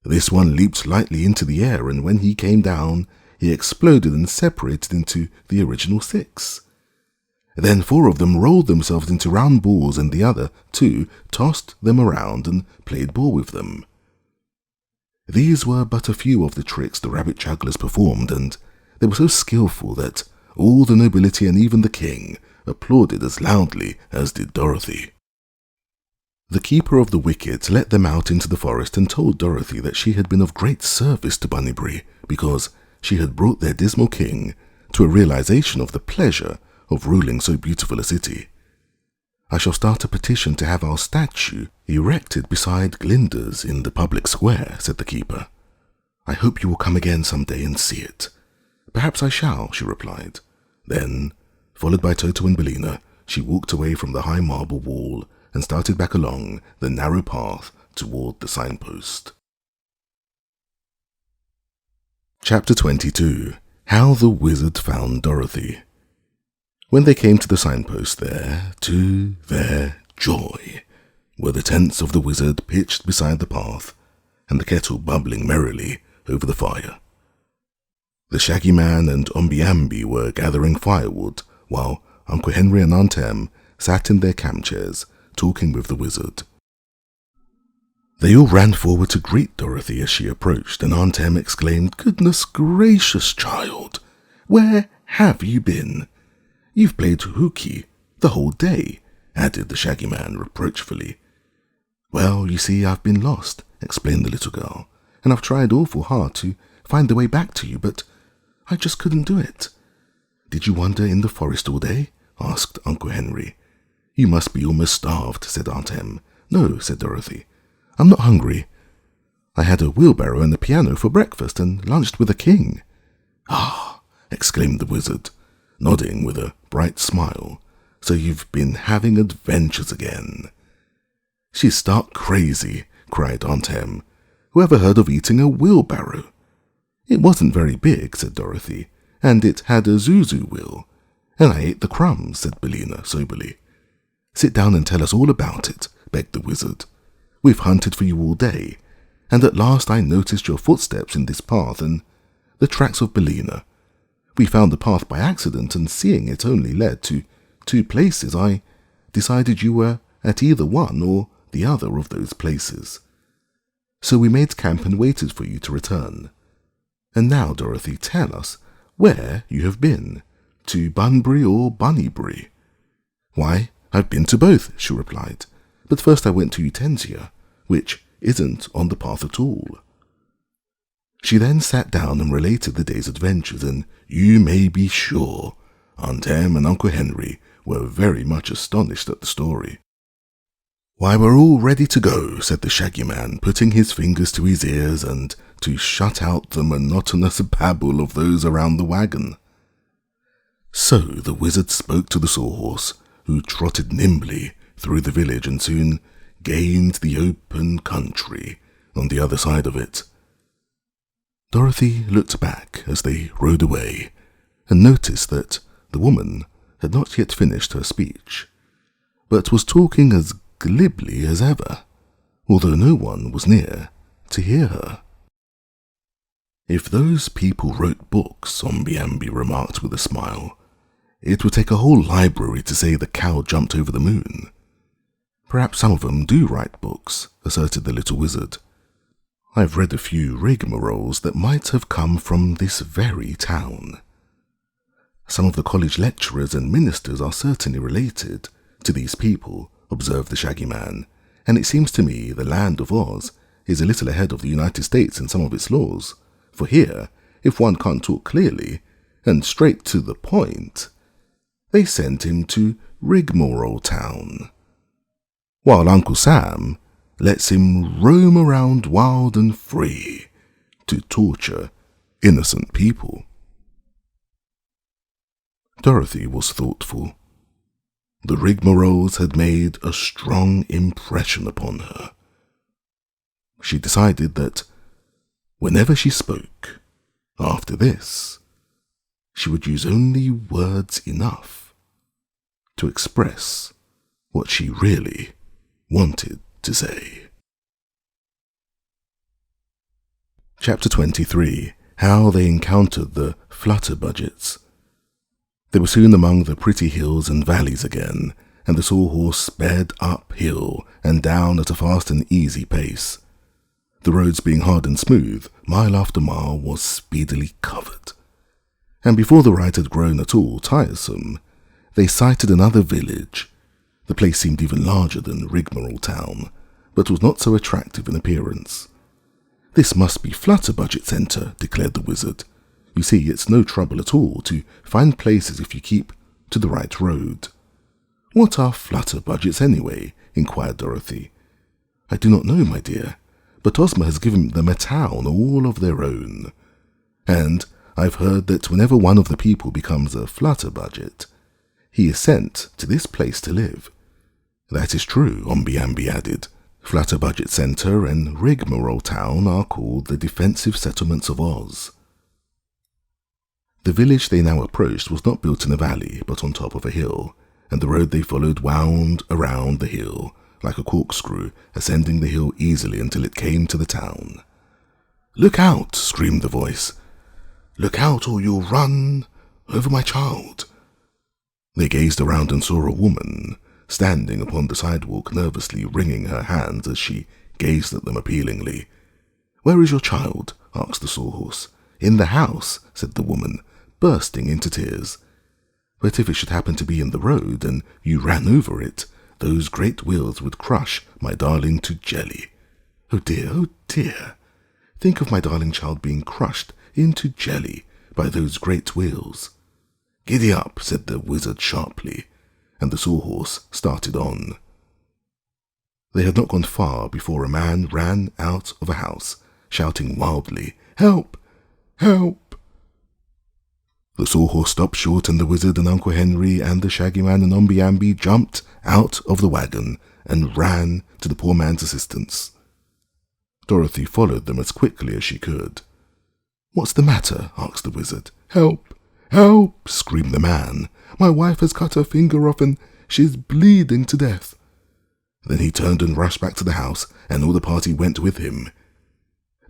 Speaker 1: This one leaped lightly into the air, and when he came down, he exploded and separated into the original 6. Then 4 of them rolled themselves into round balls, and the other 2 tossed them around and played ball with them. These were but a few of the tricks the rabbit jugglers performed, and they were so skillful that all the nobility and even the king applauded as loudly as did Dorothy. The keeper of the wicket let them out into the forest and told Dorothy that she had been of great service to Bunnybury because she had brought their dismal king to a realization of the pleasure of ruling so beautiful a city. "I shall start a petition to have our statue erected beside Glinda's in the public square," said the keeper. "I hope you will come again some day and see it." "Perhaps I shall," she replied. Then, followed by Toto and Bellina, she walked away from the high marble wall and started back along the narrow path toward the signpost. Chapter 22. How the Wizard Found Dorothy. When they came to the signpost there, to their joy, were the tents of the wizard pitched beside the path, and the kettle bubbling merrily over the fire. The Shaggy Man and Omby-Amby were gathering firewood, while Uncle Henry and Tante Em sat in their camp chairs, talking with the wizard. They all ran forward to greet Dorothy as she approached, and Tante Em exclaimed, "Goodness gracious, child! Where have you been? You've played hooky the whole day," added the Shaggy Man reproachfully. "Well, you see, I've been lost," explained the little girl, "and I've tried awful hard to find the way back to you, but I just couldn't do it." "Did you wander in the forest all day?" asked Uncle Henry. "You must be almost starved," said Tante Em. "No," said Dorothy. "I'm not hungry. I had a wheelbarrow and a piano for breakfast and lunched with a king." "Ah!" exclaimed the wizard, nodding with a bright smile. "So you've been having adventures again." "She's stark crazy," cried Tante Em. "Who ever heard of eating a wheelbarrow?" "It wasn't very big," said Dorothy, "and it had a zuzu wheel. And I ate the crumbs," said Bellina soberly. "Sit down and tell us all about it," begged the wizard. "We've hunted for you all day, and at last I noticed your footsteps in this path and the tracks of Bellina. We found the path by accident, and seeing it only led to 2 places, I decided you were at either one or the other of those places. So we made camp and waited for you to return. And now, Dorothy, tell us where you have been, to Bunbury or Bunnybury?" "Why, I've been to both," she replied, "but first I went to Utensia, which isn't on the path at all." She then sat down and related the day's adventures, and you may be sure Tante Em and Onkel Henry were very much astonished at the story. "Why, we're all ready to go," said the Shaggy Man, putting his fingers to his ears and to shut out the monotonous babble of those around the wagon. So the wizard spoke to the Sawhorse, who trotted nimbly through the village and soon gained the open country on the other side of it. Dorothy looked back as they rode away and noticed that the woman had not yet finished her speech, but was talking as glibly as ever, although no one was near to hear her. "If those people wrote books," Omby-Amby remarked with a smile, "it would take a whole library to say the cow jumped over the moon." "Perhaps some of them do write books," asserted the little wizard. "I've read a few rigmaroles that might have come from this very town. Some of the college lecturers and ministers are certainly related to these people," observed the Shaggy Man, "and it seems to me the land of Oz is a little ahead of the United States in some of its laws, for here, if one can't talk clearly and straight to the point, they send him to Rigmarole Town, while Uncle Sam lets him roam around wild and free to torture innocent people." Dorothy was thoughtful. The rigmaroles had made a strong impression upon her. She decided that whenever she spoke, after this, she would use only words enough to express what she really wanted to say. Chapter 23. How they encountered the Flutterbudgets. They were soon among the pretty hills and valleys again, and the Sawhorse sped uphill and down at a fast and easy pace. The roads being hard and smooth, mile after mile was speedily covered, and before the ride had grown at all tiresome, they sighted another village. The place seemed even larger than Rigmarole Town, but was not so attractive in appearance. "This must be Flutterbudget Center," declared the wizard. "You see, it's no trouble at all to find places if you keep to the right road." "What are Flutterbudgets anyway?" inquired Dorothy. "I do not know, my dear, but Ozma has given them a town all of their own. And I've heard that whenever one of the people becomes a Flutterbudget, he is sent to this place to live." "That is true," Omby-Amby added. "Flutterbudget Center and Rigmarole Town are called the defensive settlements of Oz." The village they now approached was not built in a valley, but on top of a hill, and the road they followed wound around the hill, like a corkscrew, ascending the hill easily until it came to the town. "Look out!" screamed the voice. "Look out or you'll run over my child." They gazed around and saw a woman standing upon the sidewalk, nervously wringing her hands as she gazed at them appealingly. "Where is your child?" asked the Sawhorse. "In the house," said the woman, bursting into tears. "But if it should happen to be in the road and you ran over it, those great wheels would crush my darling to jelly." "Oh dear, oh dear! Think of my darling child being crushed into jelly by those great wheels." "Giddy up," said the wizard sharply, and the Sawhorse started on. They had not gone far before a man ran out of a house, shouting wildly, "Help! Help!" The Sawhorse stopped short, and the wizard and Uncle Henry and the Shaggy Man and Omby-Amby jumped out of the wagon and ran to the poor man's assistance. Dorothy followed them as quickly as she could. "What's the matter?" asked the wizard. "Help! Help!" screamed the man. "My wife has cut her finger off and she's bleeding to death." Then he turned and rushed back to the house, and all the party went with him.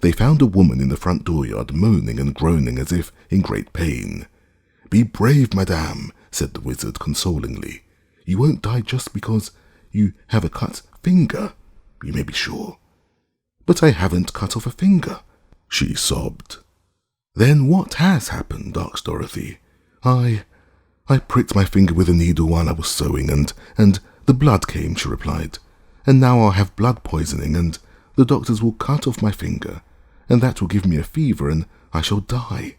Speaker 1: They found a woman in the front dooryard moaning and groaning as if in great pain. "Be brave, madame," said the wizard consolingly. "You won't die just because you have a cut finger. you may be sure. But I haven't cut off a finger, she sobbed. Then what has happened? Asked Dorothy. I pricked my finger with a needle while I was sewing, and the blood came, she replied. And now I'll have blood poisoning, and the doctors will cut off my finger, and that will give me a fever, and I shall die.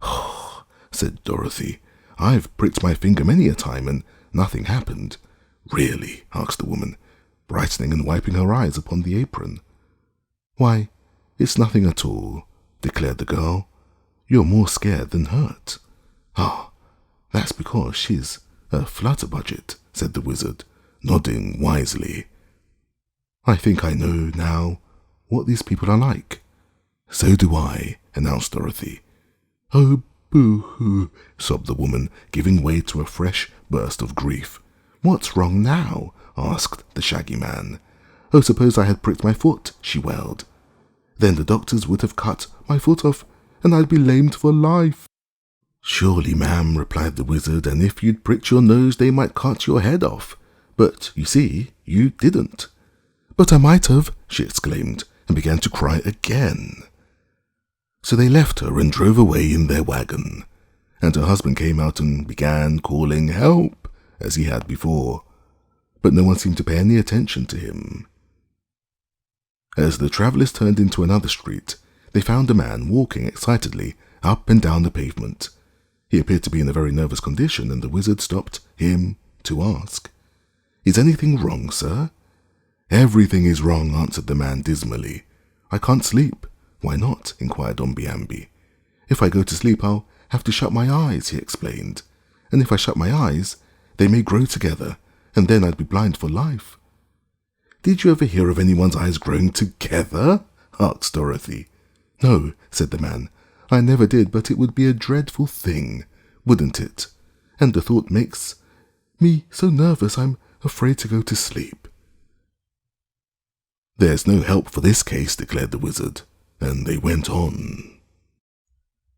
Speaker 1: Oh, said Dorothy, I've pricked my finger many a time, and nothing happened. Really? Asked the woman, brightening and wiping her eyes upon the apron. Why, it's nothing at all, declared the girl. You're more scared than hurt. Ah, that's because she's a flutterbudget, said the wizard, nodding wisely. I think I know now what these people are like. So do I, announced Dorothy. Oh, boo-hoo, sobbed the woman, giving way to a fresh burst of grief. What's wrong now? Asked the shaggy man. Oh, suppose I had pricked my foot, she wailed. Then the doctors would have cut my foot off, and I'd be lamed for life. Surely, ma'am, replied the wizard, and if you'd pricked your nose, they might cut your head off. But, you see, you didn't. But I might have, she exclaimed, and began to cry again. So they left her and drove away in their wagon, and her husband came out and began calling help, as he had before, but no one seemed to pay any attention to him. As the travellers turned into another street, they found a man walking excitedly up and down the pavement. He appeared to be in a very nervous condition, and the wizard stopped him to ask, Is anything wrong, sir? Everything is wrong, answered the man dismally. I can't sleep. Why not? Inquired Omby-Amby. If I go to sleep, I'll have to shut my eyes, he explained. And if I shut my eyes, they may grow together, and then I'd be blind for life. Did you ever hear of anyone's eyes growing together? Asked Dorothy. No, said the man. I never did, but it would be a dreadful thing, wouldn't it? And the thought makes me so nervous I'm afraid to go to sleep. There's no help for this case, declared the wizard, and they went on.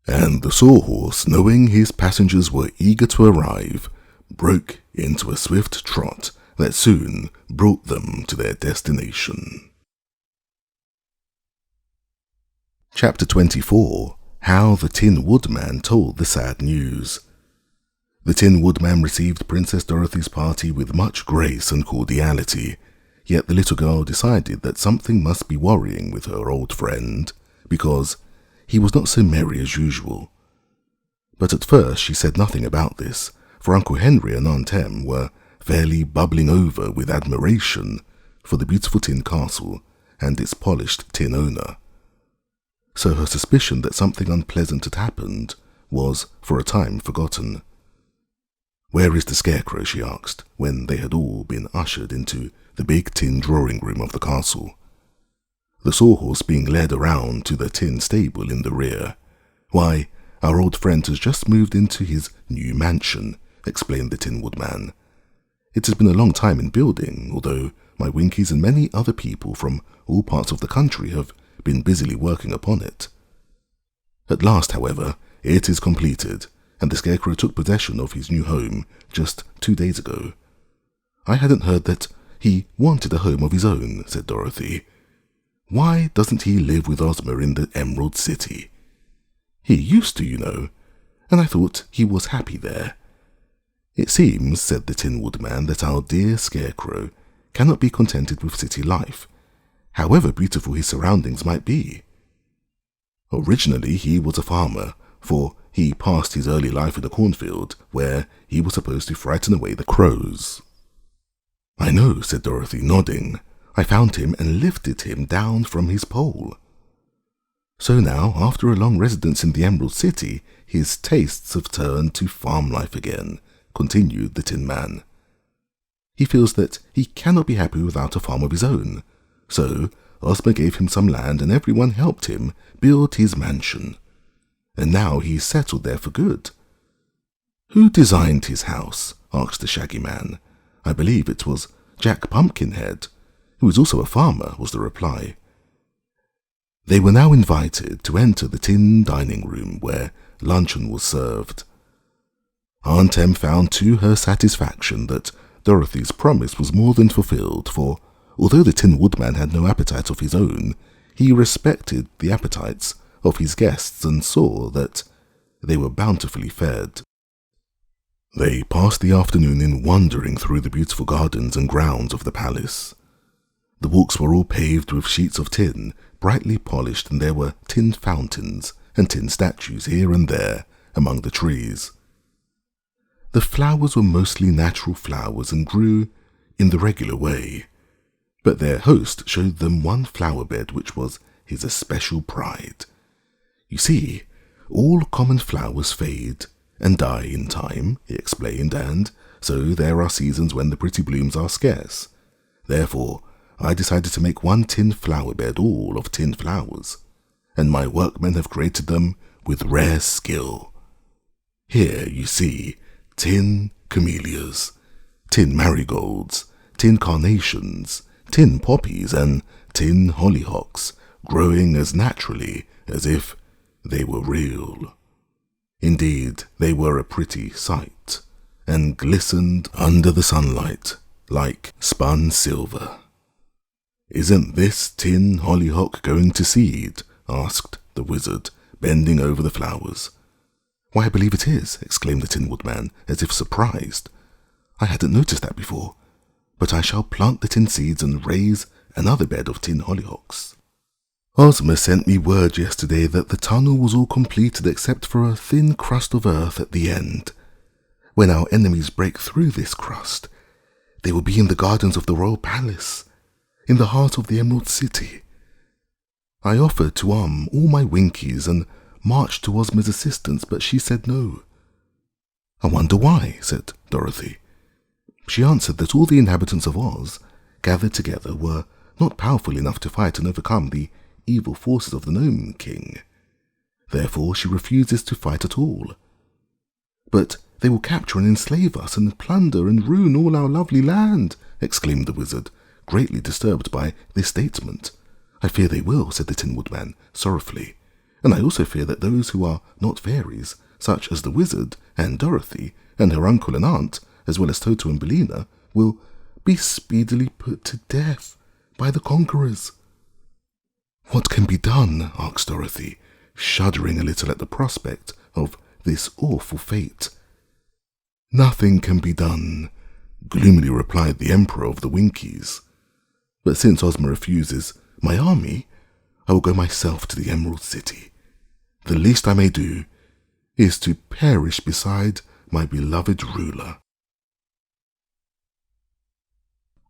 Speaker 1: And the sawhorse, knowing his passengers were eager to arrive, broke into a swift trot that soon brought them to their destination. Chapter 24. How the Tin Woodman Told the Sad News. The Tin Woodman received Princess Dorothy's party with much grace and cordiality, yet the little girl decided that something must be worrying with her old friend, because he was not so merry as usual. But at first she said nothing about this, for Uncle Henry and Tante Em were fairly bubbling over with admiration for the beautiful tin castle and its polished tin owner. So her suspicion that something unpleasant had happened was for a time forgotten. Where is the scarecrow? She asked, when they had all been ushered into the big tin drawing room of the castle, the sawhorse being led around to the tin stable in the rear. Why, our old friend has just moved into his new mansion, explained the Tin Woodman. It has been a long time in building, although my Winkies and many other people from all parts of the country have been busily working upon it. At last, however, it is completed, and the Scarecrow took possession of his new home just 2 days ago. I hadn't heard that he wanted a home of his own, said Dorothy. Why doesn't he live with Ozma in the Emerald City? He used to, you know, and I thought he was happy there. It seems, said the Tin Woodman, that our dear Scarecrow cannot be contented with city life, however beautiful his surroundings might be. Originally he was a farmer, for he passed his early life in a cornfield, where he was supposed to frighten away the crows. I know, said Dorothy, nodding. I found him and lifted him down from his pole. So now, after a long residence in the Emerald City, his tastes have turned to farm life again, continued the Tin Man. He feels that he cannot be happy without a farm of his own, so Ozma gave him some land and everyone helped him build his mansion. And now he's settled there for good. Who designed his house? Asked the Shaggy Man. I believe it was Jack Pumpkinhead, who is also a farmer, was the reply. They were now invited to enter the tin dining room where luncheon was served. Tante Em found to her satisfaction that Dorothy's promise was more than fulfilled, for Although the Tin Woodman had no appetite of his own, he respected the appetites of his guests and saw that they were bountifully fed. They passed the afternoon in wandering through the beautiful gardens and grounds of the palace. The walks were all paved with sheets of tin, brightly polished, and there were tin fountains and tin statues here and there among the trees. The flowers were mostly natural flowers and grew in the regular way, but their host showed them one flower bed which was his especial pride. You see, all common flowers fade and die in time, he explained, and so there are seasons when the pretty blooms are scarce. Therefore, I decided to make one tin flower bed all of tin flowers, and my workmen have created them with rare skill. Here you see tin camellias, tin marigolds, tin carnations, tin poppies, and tin hollyhocks growing as naturally as if they were real. Indeed, they were a pretty sight, and glistened under the sunlight like spun silver. "Isn't this tin hollyhock going to seed?" asked the wizard, bending over the flowers. "Why, I believe it is," exclaimed the Tin Woodman, as if surprised. "I hadn't noticed that before, but I shall plant the tin seeds and raise another bed of tin hollyhocks. Ozma sent me word yesterday that the tunnel was all completed except for a thin crust of earth at the end. When our enemies break through this crust, they will be in the gardens of the royal palace, in the heart of the Emerald City. I offered to arm all my Winkies and march to Ozma's assistance, but she said no." "I wonder why," said Dorothy. "She answered that all the inhabitants of Oz, gathered together, were not powerful enough to fight and overcome the evil forces of the Nome King. Therefore she refuses to fight at all. But they will capture and enslave us and plunder and ruin all our lovely land," exclaimed the wizard, greatly disturbed by this statement. "I fear they will," said the Tin Woodman sorrowfully, "and I also fear that those who are not fairies, such as the wizard and Dorothy and her uncle and aunt, as well as Toto and Billina, will be speedily put to death by the conquerors." "What can be done?" asked Dorothy, shuddering a little at the prospect of this awful fate. "Nothing can be done," gloomily replied the Emperor of the Winkies. "But since Ozma refuses my army, I will go myself to the Emerald City. The least I may do is to perish beside my beloved ruler."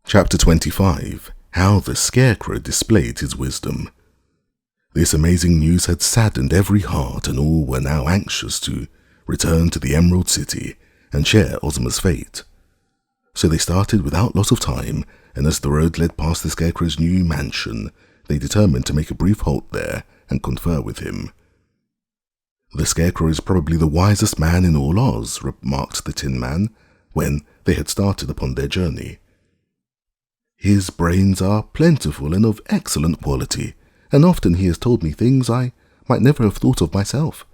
Speaker 1: Chapter 25. How the Scarecrow Displayed His Wisdom. This amazing news had saddened every heart, and all were now anxious to return to the Emerald City and share Ozma's fate. So they started without loss of time, and as the road led past the Scarecrow's new mansion, they determined to make a brief halt there and confer with him. "The Scarecrow is probably the wisest man in all Oz," remarked the Tin Man, when they had started upon their journey. "His brains are plentiful and of excellent quality, and often he has told me things I might never have thought of myself.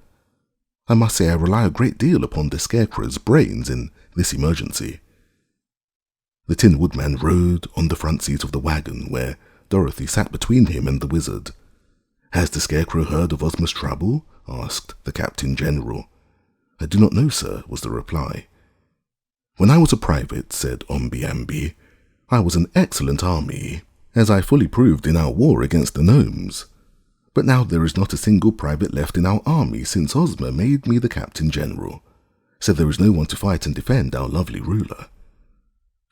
Speaker 1: I must say I rely a great deal upon the Scarecrow's brains in this emergency." The Tin Woodman rode on the front seat of the wagon, where Dorothy sat between him and the wizard. "Has the Scarecrow heard of Ozma's trouble?" asked the Captain General. "I do not know, sir," was the reply. "When I was a private," said Omby-Amby, "I was an excellent army, as I fully proved in our war against the gnomes. But now there is not a single private left in our army since Ozma made me the Captain General, so there is no one to fight and defend our lovely ruler."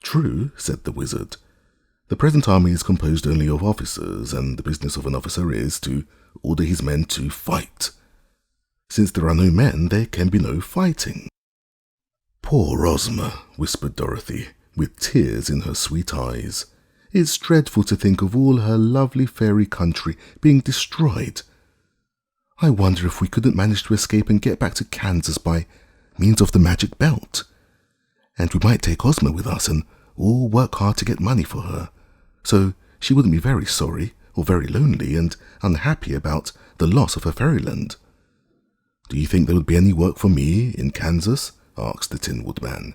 Speaker 1: "True," said the wizard. "The present army is composed only of officers, and the business of an officer is to order his men to fight. Since there are no men, there can be no fighting." "Poor Ozma," whispered Dorothy, with tears in her sweet eyes. "It's dreadful to think of all her lovely fairy country being destroyed. I wonder if we couldn't manage to escape and get back to Kansas by means of the magic belt. And we might take Ozma with us and all work hard to get money for her, so she wouldn't be very sorry or very lonely and unhappy about the loss of her fairyland." "Do you think there would be any work for me in Kansas?" asked the Tin Woodman.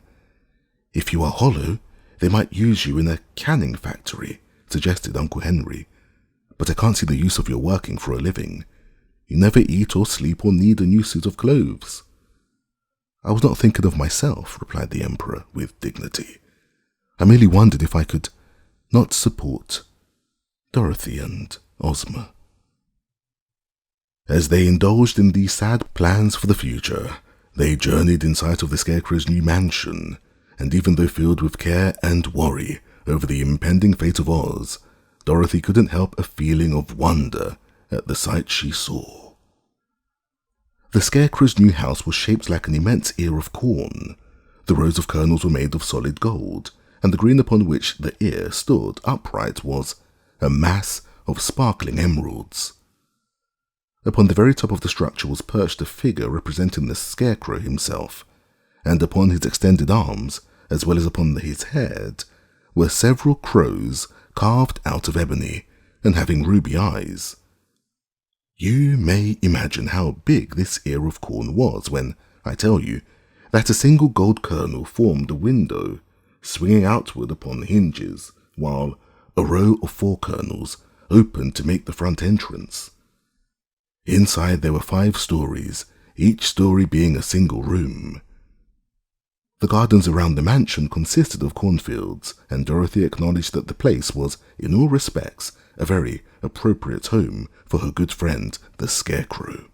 Speaker 1: "If you are hollow, they might use you in a canning factory suggested Onkel Henry. "But I can't see the use of your working for a living. You never eat or sleep or need a new suit of clothes." "I was not thinking of myself," replied the Emperor with dignity. "I merely wondered if I could not support Dorothy and Ozma." As they indulged in these sad plans for the future, they journeyed in sight of the Scarecrow's new mansion, and even though filled with care and worry over the impending fate of Oz, Dorothy couldn't help a feeling of wonder at the sight she saw. The Scarecrow's new house was shaped like an immense ear of corn. The rows of kernels were made of solid gold, and the green upon which the ear stood upright was a mass of sparkling emeralds. Upon the very top of the structure was perched a figure representing the Scarecrow himself, and upon his extended arms, as well as upon his head, were several crows carved out of ebony and having ruby eyes. You may imagine how big this ear of corn was when I tell you that a single gold kernel formed a window, swinging outward upon hinges, while a row of 4 kernels opened to make the front entrance. Inside there were 5 stories, each story being a single room. The gardens around the mansion consisted of cornfields, and Dorothy acknowledged that the place was, in all respects, a very appropriate home for her good friend, the Scarecrow.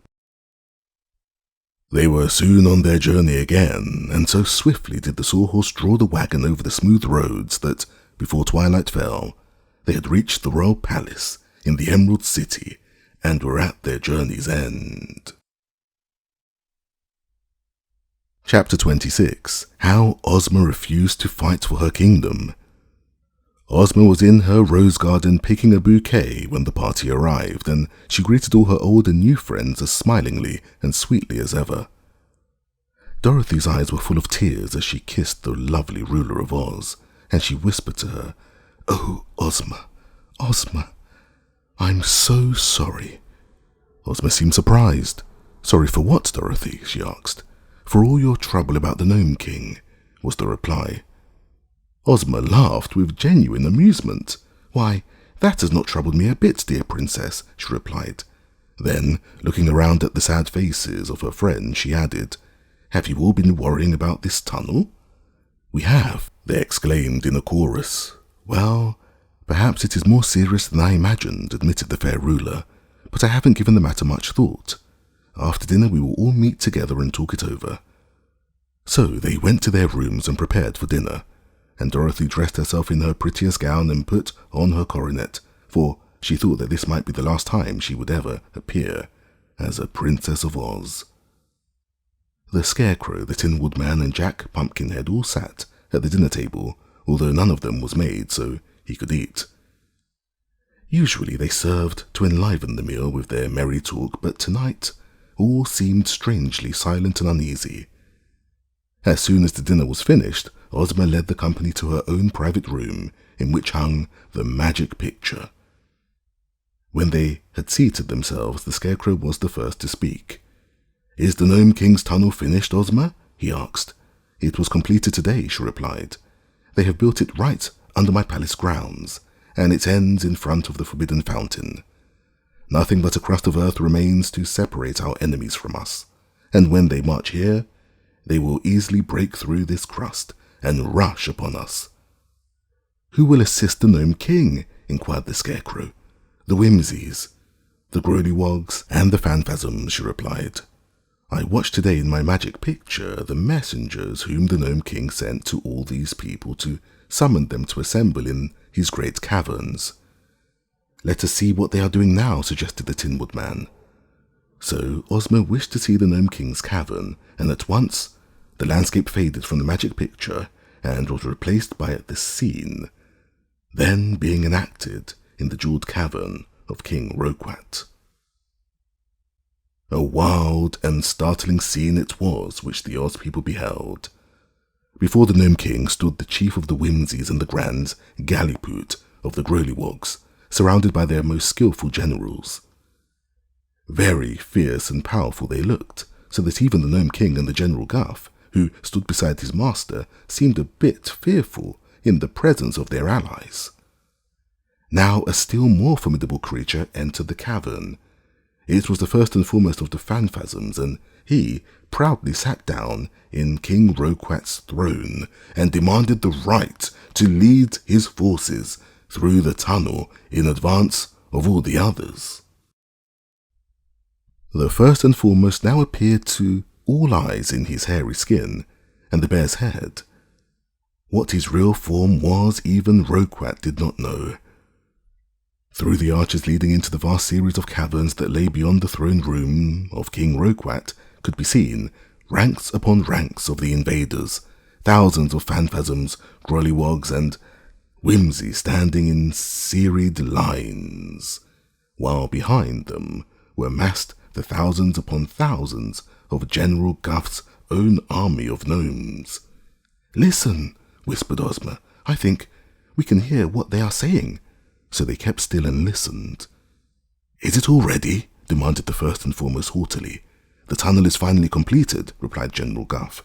Speaker 1: They were soon on their journey again, and so swiftly did the Sawhorse draw the wagon over the smooth roads that, before twilight fell, they had reached the royal palace in the Emerald City and were at their journey's end. Chapter 26. How Ozma Refused to Fight for Her Kingdom. Ozma was in her rose garden picking a bouquet when the party arrived, and she greeted all her old and new friends as smilingly and sweetly as ever. Dorothy's eyes were full of tears as she kissed the lovely ruler of Oz, and she whispered to her, "Oh, Ozma, Ozma, I'm so sorry." Ozma seemed surprised. "Sorry for what, Dorothy?" she asked. "For all your trouble about the Nome King," was the reply. Ozma laughed with genuine amusement. "Why, that has not troubled me a bit, dear princess," she replied. Then, looking around at the sad faces of her friends, she added, "Have you all been worrying about this tunnel?" "We have," they exclaimed in a chorus. "Well, perhaps it is more serious than I imagined," admitted the fair ruler, "but I haven't given the matter much thought. After dinner we will all meet together and talk it over." So they went to their rooms and prepared for dinner, and Dorothy dressed herself in her prettiest gown and put on her coronet, for she thought that this might be the last time she would ever appear as a Princess of Oz. The Scarecrow, the Tin Woodman, and Jack Pumpkinhead all sat at the dinner table, although none of them was made so he could eat. Usually they served to enliven the meal with their merry talk, but tonight all seemed strangely silent and uneasy. As soon as the dinner was finished, Ozma led the company to her own private room, in which hung the magic picture. When they had seated themselves, the Scarecrow was the first to speak. "Is the Nome King's tunnel finished, Ozma?" he asked. "It was completed today," she replied. "They have built it right under my palace grounds, and it ends in front of the Forbidden Fountain. Nothing but a crust of earth remains to separate our enemies from us, and when they march here, they will easily break through this crust and rush upon us." "Who will assist the Nome King?" inquired the Scarecrow. "The Whimsies, the Growlywogs, and the Phanphasms," she replied. "I watched today in my magic picture the messengers whom the Nome King sent to all these people to summon them to assemble in his great caverns." "Let us see what they are doing now," suggested the Tin Woodman. So Ozma wished to see the Nome King's cavern, and at once the landscape faded from the magic picture and was replaced by the scene then being enacted in the jeweled cavern of King Roquat. A wild and startling scene it was which the Oz people beheld. Before the Nome King stood the chief of the Whimsies and the Grand Gallipoot of the Growlywogs, surrounded by their most skillful generals. Very fierce and powerful they looked, so that even the Nome King and the General Guff, who stood beside his master, seemed a bit fearful in the presence of their allies. Now a still more formidable creature entered the cavern. It was the first and foremost of the phantasms, and he proudly sat down in King Roquat's throne and demanded the right to lead his forces through the tunnel in advance of all the others. The first and foremost now appeared to all eyes in his hairy skin and the bear's head. What his real form was, even Roquat did not know. Through the arches leading into the vast series of caverns that lay beyond the throne room of King Roquat could be seen ranks upon ranks of the invaders, thousands of phantasms, grollywogs, and whimsy standing in serried lines, while behind them were massed the thousands upon thousands of General Guff's own army of gnomes. "Listen," whispered Ozma. "I think we can hear what they are saying." So they kept still and listened. "Is it all ready?" demanded the first and foremost haughtily. "The tunnel is finally completed," replied General Guff.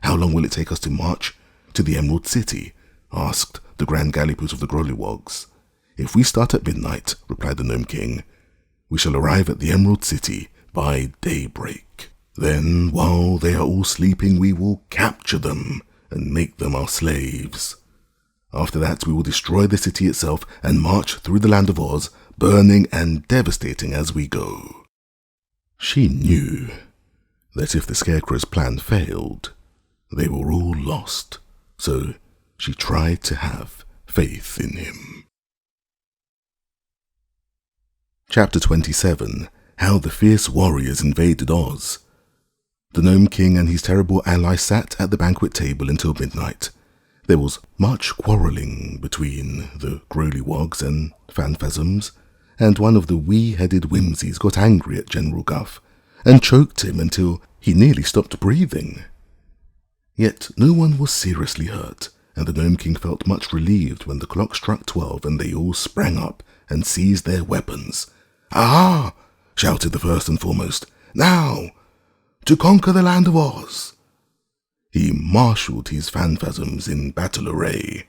Speaker 1: "How long will it take us to march to the Emerald City?" asked the Grand Galliput of the Grollywogs. "If we start at midnight," replied the Nome King, "we shall arrive at the Emerald City by daybreak. Then, while they are all sleeping, we will capture them and make them our slaves. After that, we will destroy the city itself and march through the land of Oz, burning and devastating as we go." She knew that if the Scarecrow's plan failed, they were all lost, so she tried to have faith in him. Chapter 27. How the Fierce Warriors Invaded Oz. The Nome King and his terrible ally sat at the banquet table until midnight. There was much quarrelling between the Grollywogs and phantasms, and one of the wee-headed whimsies got angry at General Guff and choked him until he nearly stopped breathing. Yet no one was seriously hurt, and the Nome King felt much relieved when the clock struck 12 and they all sprang up and seized their weapons. "Aha!" shouted the first and foremost. "Now, to conquer the land of Oz!" He marshalled his phantasms in battle array,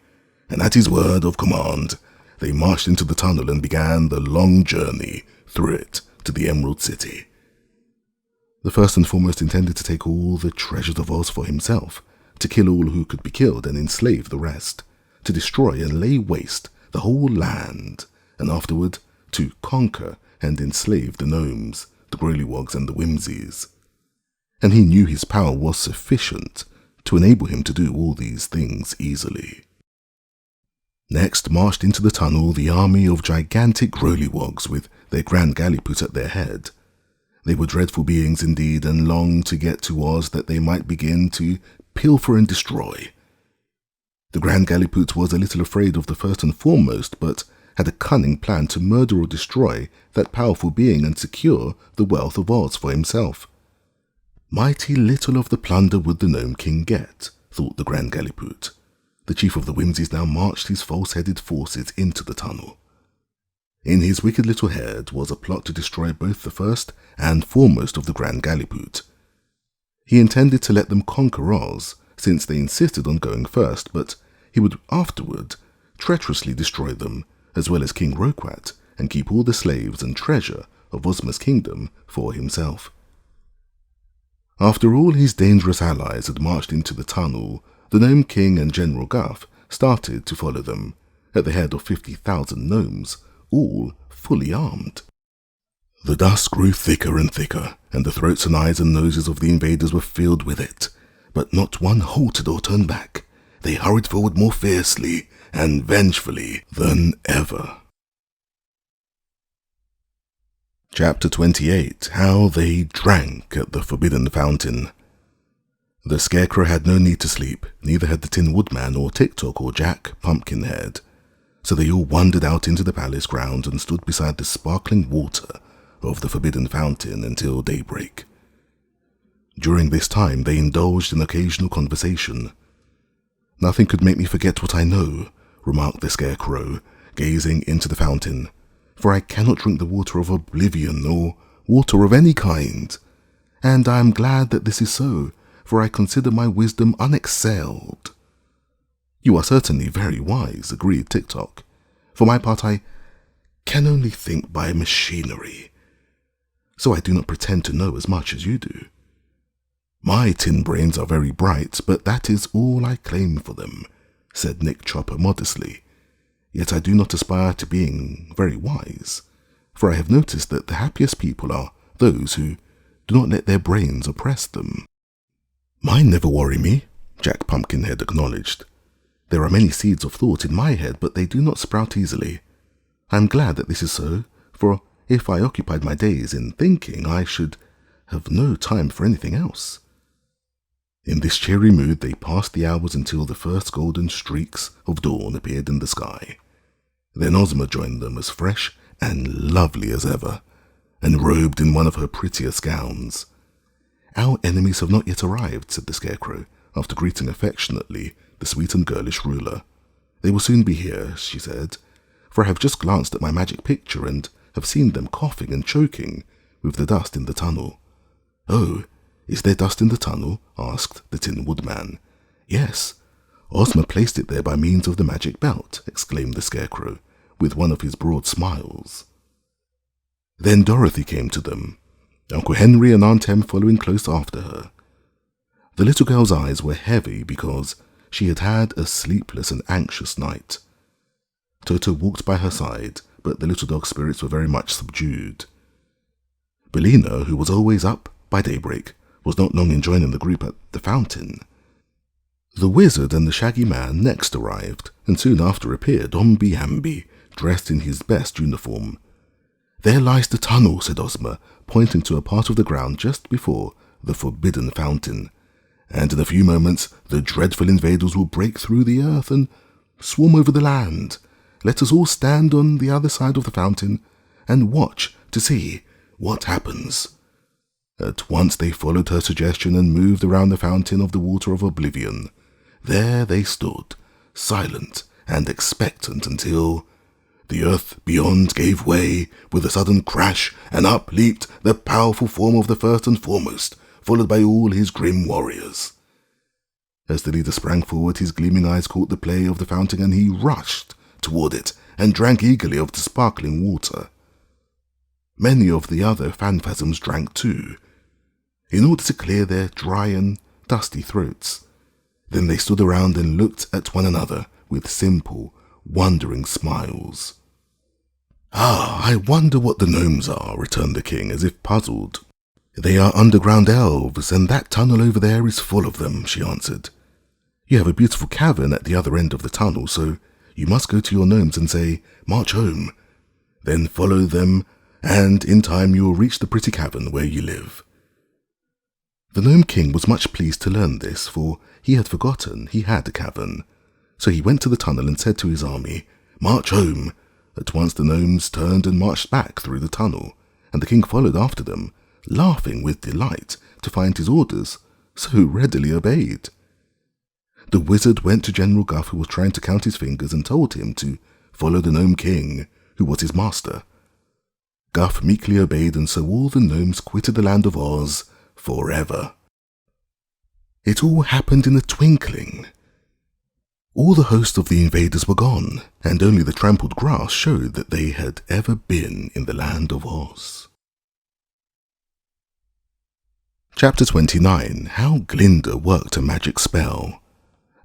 Speaker 1: and at his word of command, they marched into the tunnel and began the long journey through it to the Emerald City. The first and foremost intended to take all the treasures of Oz for himself, to kill all who could be killed and enslave the rest, to destroy and lay waste the whole land, and afterward to conquer and enslave the gnomes, the Grollywogs, and the whimsies. And he knew his power was sufficient to enable him to do all these things easily. Next marched into the tunnel the army of gigantic Grollywogs with their Grand Galliput at their head. They were dreadful beings indeed, and longed to get to Oz that they might begin to pilfer and destroy. The Grand Galliput was a little afraid of the first and foremost, but had a cunning plan to murder or destroy that powerful being and secure the wealth of Oz for himself. Mighty little of the plunder would the Nome King get, thought the Grand Galliput. The chief of the whimsies now marched his false-headed forces into the tunnel. In his wicked little head was a plot to destroy both the first and foremost of the Grand Galliput. He intended to let them conquer Oz, since they insisted on going first, but he would afterward treacherously destroy them, as well as King Roquat, and keep all the slaves and treasure of Ozma's kingdom for himself. After all his dangerous allies had marched into the tunnel, the Nome King and General Guff started to follow them, at the head of 50,000 gnomes, all fully armed. The dust grew thicker and thicker, and the throats and eyes and noses of the invaders were filled with it, but not one halted or turned back. They hurried forward more fiercely and vengefully than ever. Chapter 28. How they drank at the Forbidden Fountain. The Scarecrow had no need to sleep, neither had the Tin Woodman or Tick-Tock or Jack Pumpkinhead, so they all wandered out into the palace grounds and stood beside the sparkling water of the Forbidden Fountain until daybreak. During this time they indulged in occasional conversation. "Nothing could make me forget what I know," remarked the Scarecrow, gazing into the fountain, "for I cannot drink the water of oblivion or water of any kind. And I am glad that this is so, for I consider my wisdom unexcelled." "You are certainly very wise," agreed Tick-Tock. "For my part, I can only think by machinery, so I do not pretend to know as much as you do. My tin brains are very bright, but that is all I claim for them, said Nick Chopper modestly. Yet I do not aspire to being very wise, for I have noticed that the happiest people are those who do not let their brains oppress them. Mine never worry me, Jack Pumpkinhead acknowledged. There are many seeds of thought in my head, but they do not sprout easily. I am glad that this is so, for if I occupied my days in thinking, I should have no time for anything else. In this cheery mood they passed the hours until the first golden streaks of dawn appeared in the sky. Then Ozma joined them as fresh and lovely as ever, and robed in one of her prettiest gowns. Our enemies have not yet arrived, said the Scarecrow, after greeting affectionately the sweet and girlish ruler. They will soon be here, she said, for I have just glanced at my magic picture and have seen them coughing and choking with the dust in the tunnel. Oh, is there dust in the tunnel? Asked the Tin Woodman. Yes, Ozma placed it there by means of the magic belt, exclaimed the Scarecrow, with one of his broad smiles. Then Dorothy came to them, Uncle Henry and Aunt Em following close after her. The little girl's eyes were heavy because she had had a sleepless and anxious night. Toto walked by her side, but the little dog's spirits were very much subdued. Bellino, who was always up by daybreak, was not long in joining the group at the fountain. The wizard and the shaggy man next arrived, and soon after appeared Omby-Amby, dressed in his best uniform. There lies the tunnel, said Ozma, pointing to a part of the ground just before the forbidden fountain, and in a few moments the dreadful invaders will break through the earth and swarm over the land. Let us all stand on the other side of the fountain and watch to see what happens. At once they followed her suggestion and moved around the fountain of the water of oblivion. There they stood, silent and expectant, until the earth beyond gave way with a sudden crash, and up leaped the powerful form of the First and Foremost, followed by all his grim warriors. As the leader sprang forward, his gleaming eyes caught the play of the fountain, and he rushed toward it and drank eagerly of the sparkling water. Many of the other phantasms drank too, in order to clear their dry and dusty throats. Then they stood around and looked at one another with simple, wondering smiles. Ah, I wonder what the gnomes are, returned the king, as if puzzled. They are underground elves, and that tunnel over there is full of them, she answered. You have a beautiful cavern at the other end of the tunnel, so you must go to your gnomes and say, "March home." Then follow them, and in time you will reach the pretty cavern where you live. The Nome King was much pleased to learn this, for he had forgotten he had a cavern. So he went to the tunnel and said to his army, "March home." At once the gnomes turned and marched back through the tunnel, and the king followed after them, laughing with delight to find his orders so readily obeyed. The wizard went to General Guff, who was trying to count his fingers, and told him to follow the Nome King, who was his master. Guff meekly obeyed, and so all the gnomes quitted the land of Oz forever. It all happened in a twinkling. All the host of the invaders were gone, and only the trampled grass showed that they had ever been in the land of Oz. Chapter 29. How Glinda Worked a Magic Spell.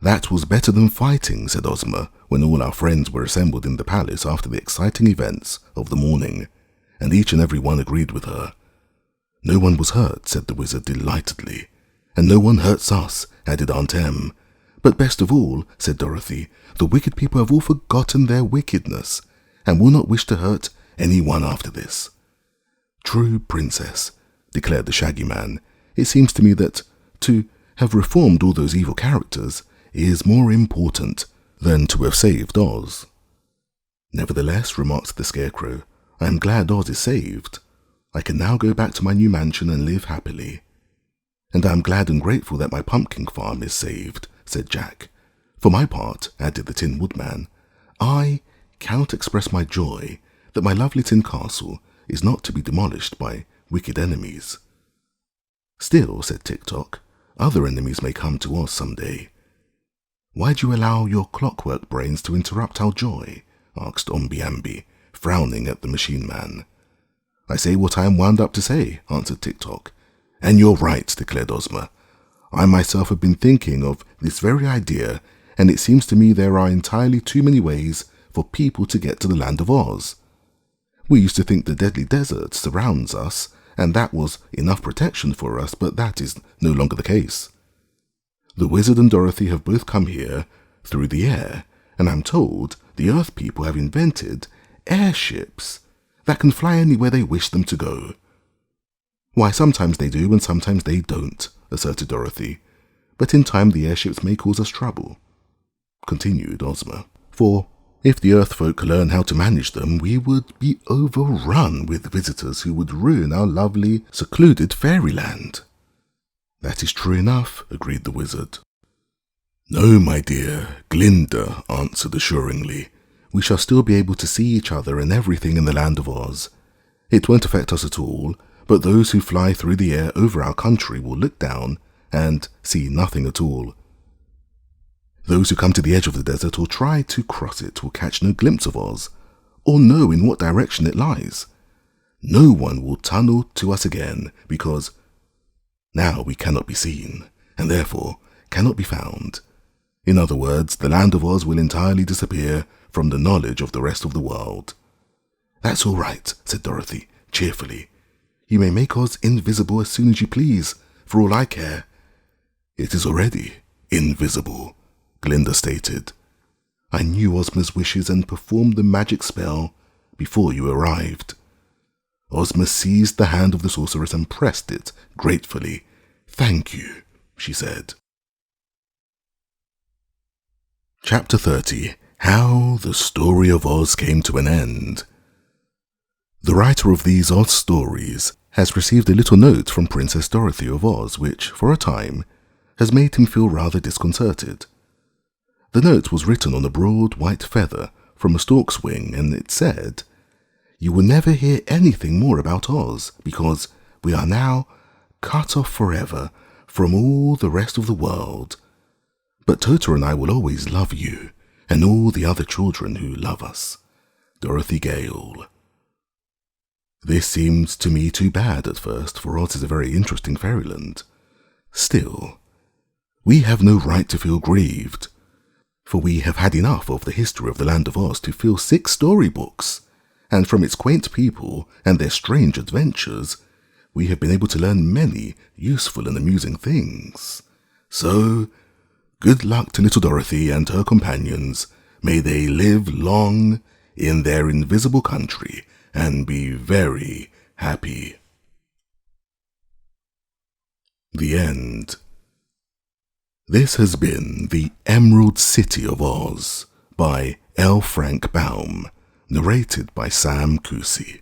Speaker 1: That was better than fighting, said Ozma, when all our friends were assembled in the palace after the exciting events of the morning, and each and every one agreed with her. No one was hurt, said the wizard delightedly. And no one hurts us, added Aunt Em. But best of all, said Dorothy, the wicked people have all forgotten their wickedness, and will not wish to hurt anyone after this. True, Princess, declared the Shaggy Man. It seems to me that to have reformed all those evil characters is more important than to have saved Oz. Nevertheless, remarked the Scarecrow, I am glad Oz is saved. I can now go back to my new mansion and live happily. And I am glad and grateful that my pumpkin farm is saved, said Jack. For my part, added the Tin Woodman, I cannot express my joy that my lovely tin castle is not to be demolished by wicked enemies. Still, said Tick-Tock, other enemies may come to us some day. Why do you allow your clockwork brains to interrupt our joy? Asked Omby-Amby, frowning at the machine man. "I say what I am wound up to say," answered Tick-Tock. "And you're right," declared Ozma. "I myself have been thinking of this very idea, and it seems to me there are entirely too many ways for people to get to the land of Oz. We used to think the deadly desert surrounds us, and that was enough protection for us, but that is no longer the case. The wizard and Dorothy have both come here through the air, and I'm told the Earth people have invented airships that can fly anywhere they wish them to go." "Why, sometimes they do and sometimes they don't," asserted Dorothy. "But in time the airships may cause us trouble," continued Ozma. "For if the Earth folk learn how to manage them, we would be overrun with visitors who would ruin our lovely, secluded fairyland." "That is true enough," agreed the wizard. "No, my dear," Glinda answered assuringly. "We shall still be able to see each other and everything in the land of Oz. It won't affect us at all, but those who fly through the air over our country will look down and see nothing at all. Those who come to the edge of the desert or try to cross it will catch no glimpse of Oz, or know in what direction it lies. No one will tunnel to us again, because now we cannot be seen, and therefore cannot be found. In other words, the land of Oz will entirely disappear from the knowledge of the rest of the world." "That's all right," said Dorothy, cheerfully. "You may make Oz invisible as soon as you please, for all I care." "It is already invisible," Glinda stated. "I knew Ozma's wishes and performed the magic spell before you arrived." Ozma seized the hand of the sorceress and pressed it gratefully. "Thank you," she said. Chapter 30. How the Story of Oz Came to an End. The writer of these Oz stories has received a little note from Princess Dorothy of Oz, which, for a time, has made him feel rather disconcerted. The note was written on a broad white feather from a stork's wing, and it said, "You will never hear anything more about Oz, because we are now cut off forever from all the rest of the world. But Toto and I will always love you, and all the other children who love us. Dorothy Gale." This seemed to me too bad at first, for Oz is a very interesting fairyland. Still, we have no right to feel grieved, for we have had enough of the history of the land of Oz to fill 6 storybooks, and from its quaint people and their strange adventures, we have been able to learn many useful and amusing things. So, good luck to little Dorothy and her companions. May they live long in their invisible country and be very happy. The End. This has been The Emerald City of Oz by L. Frank Baum, narrated by Sam Kusi.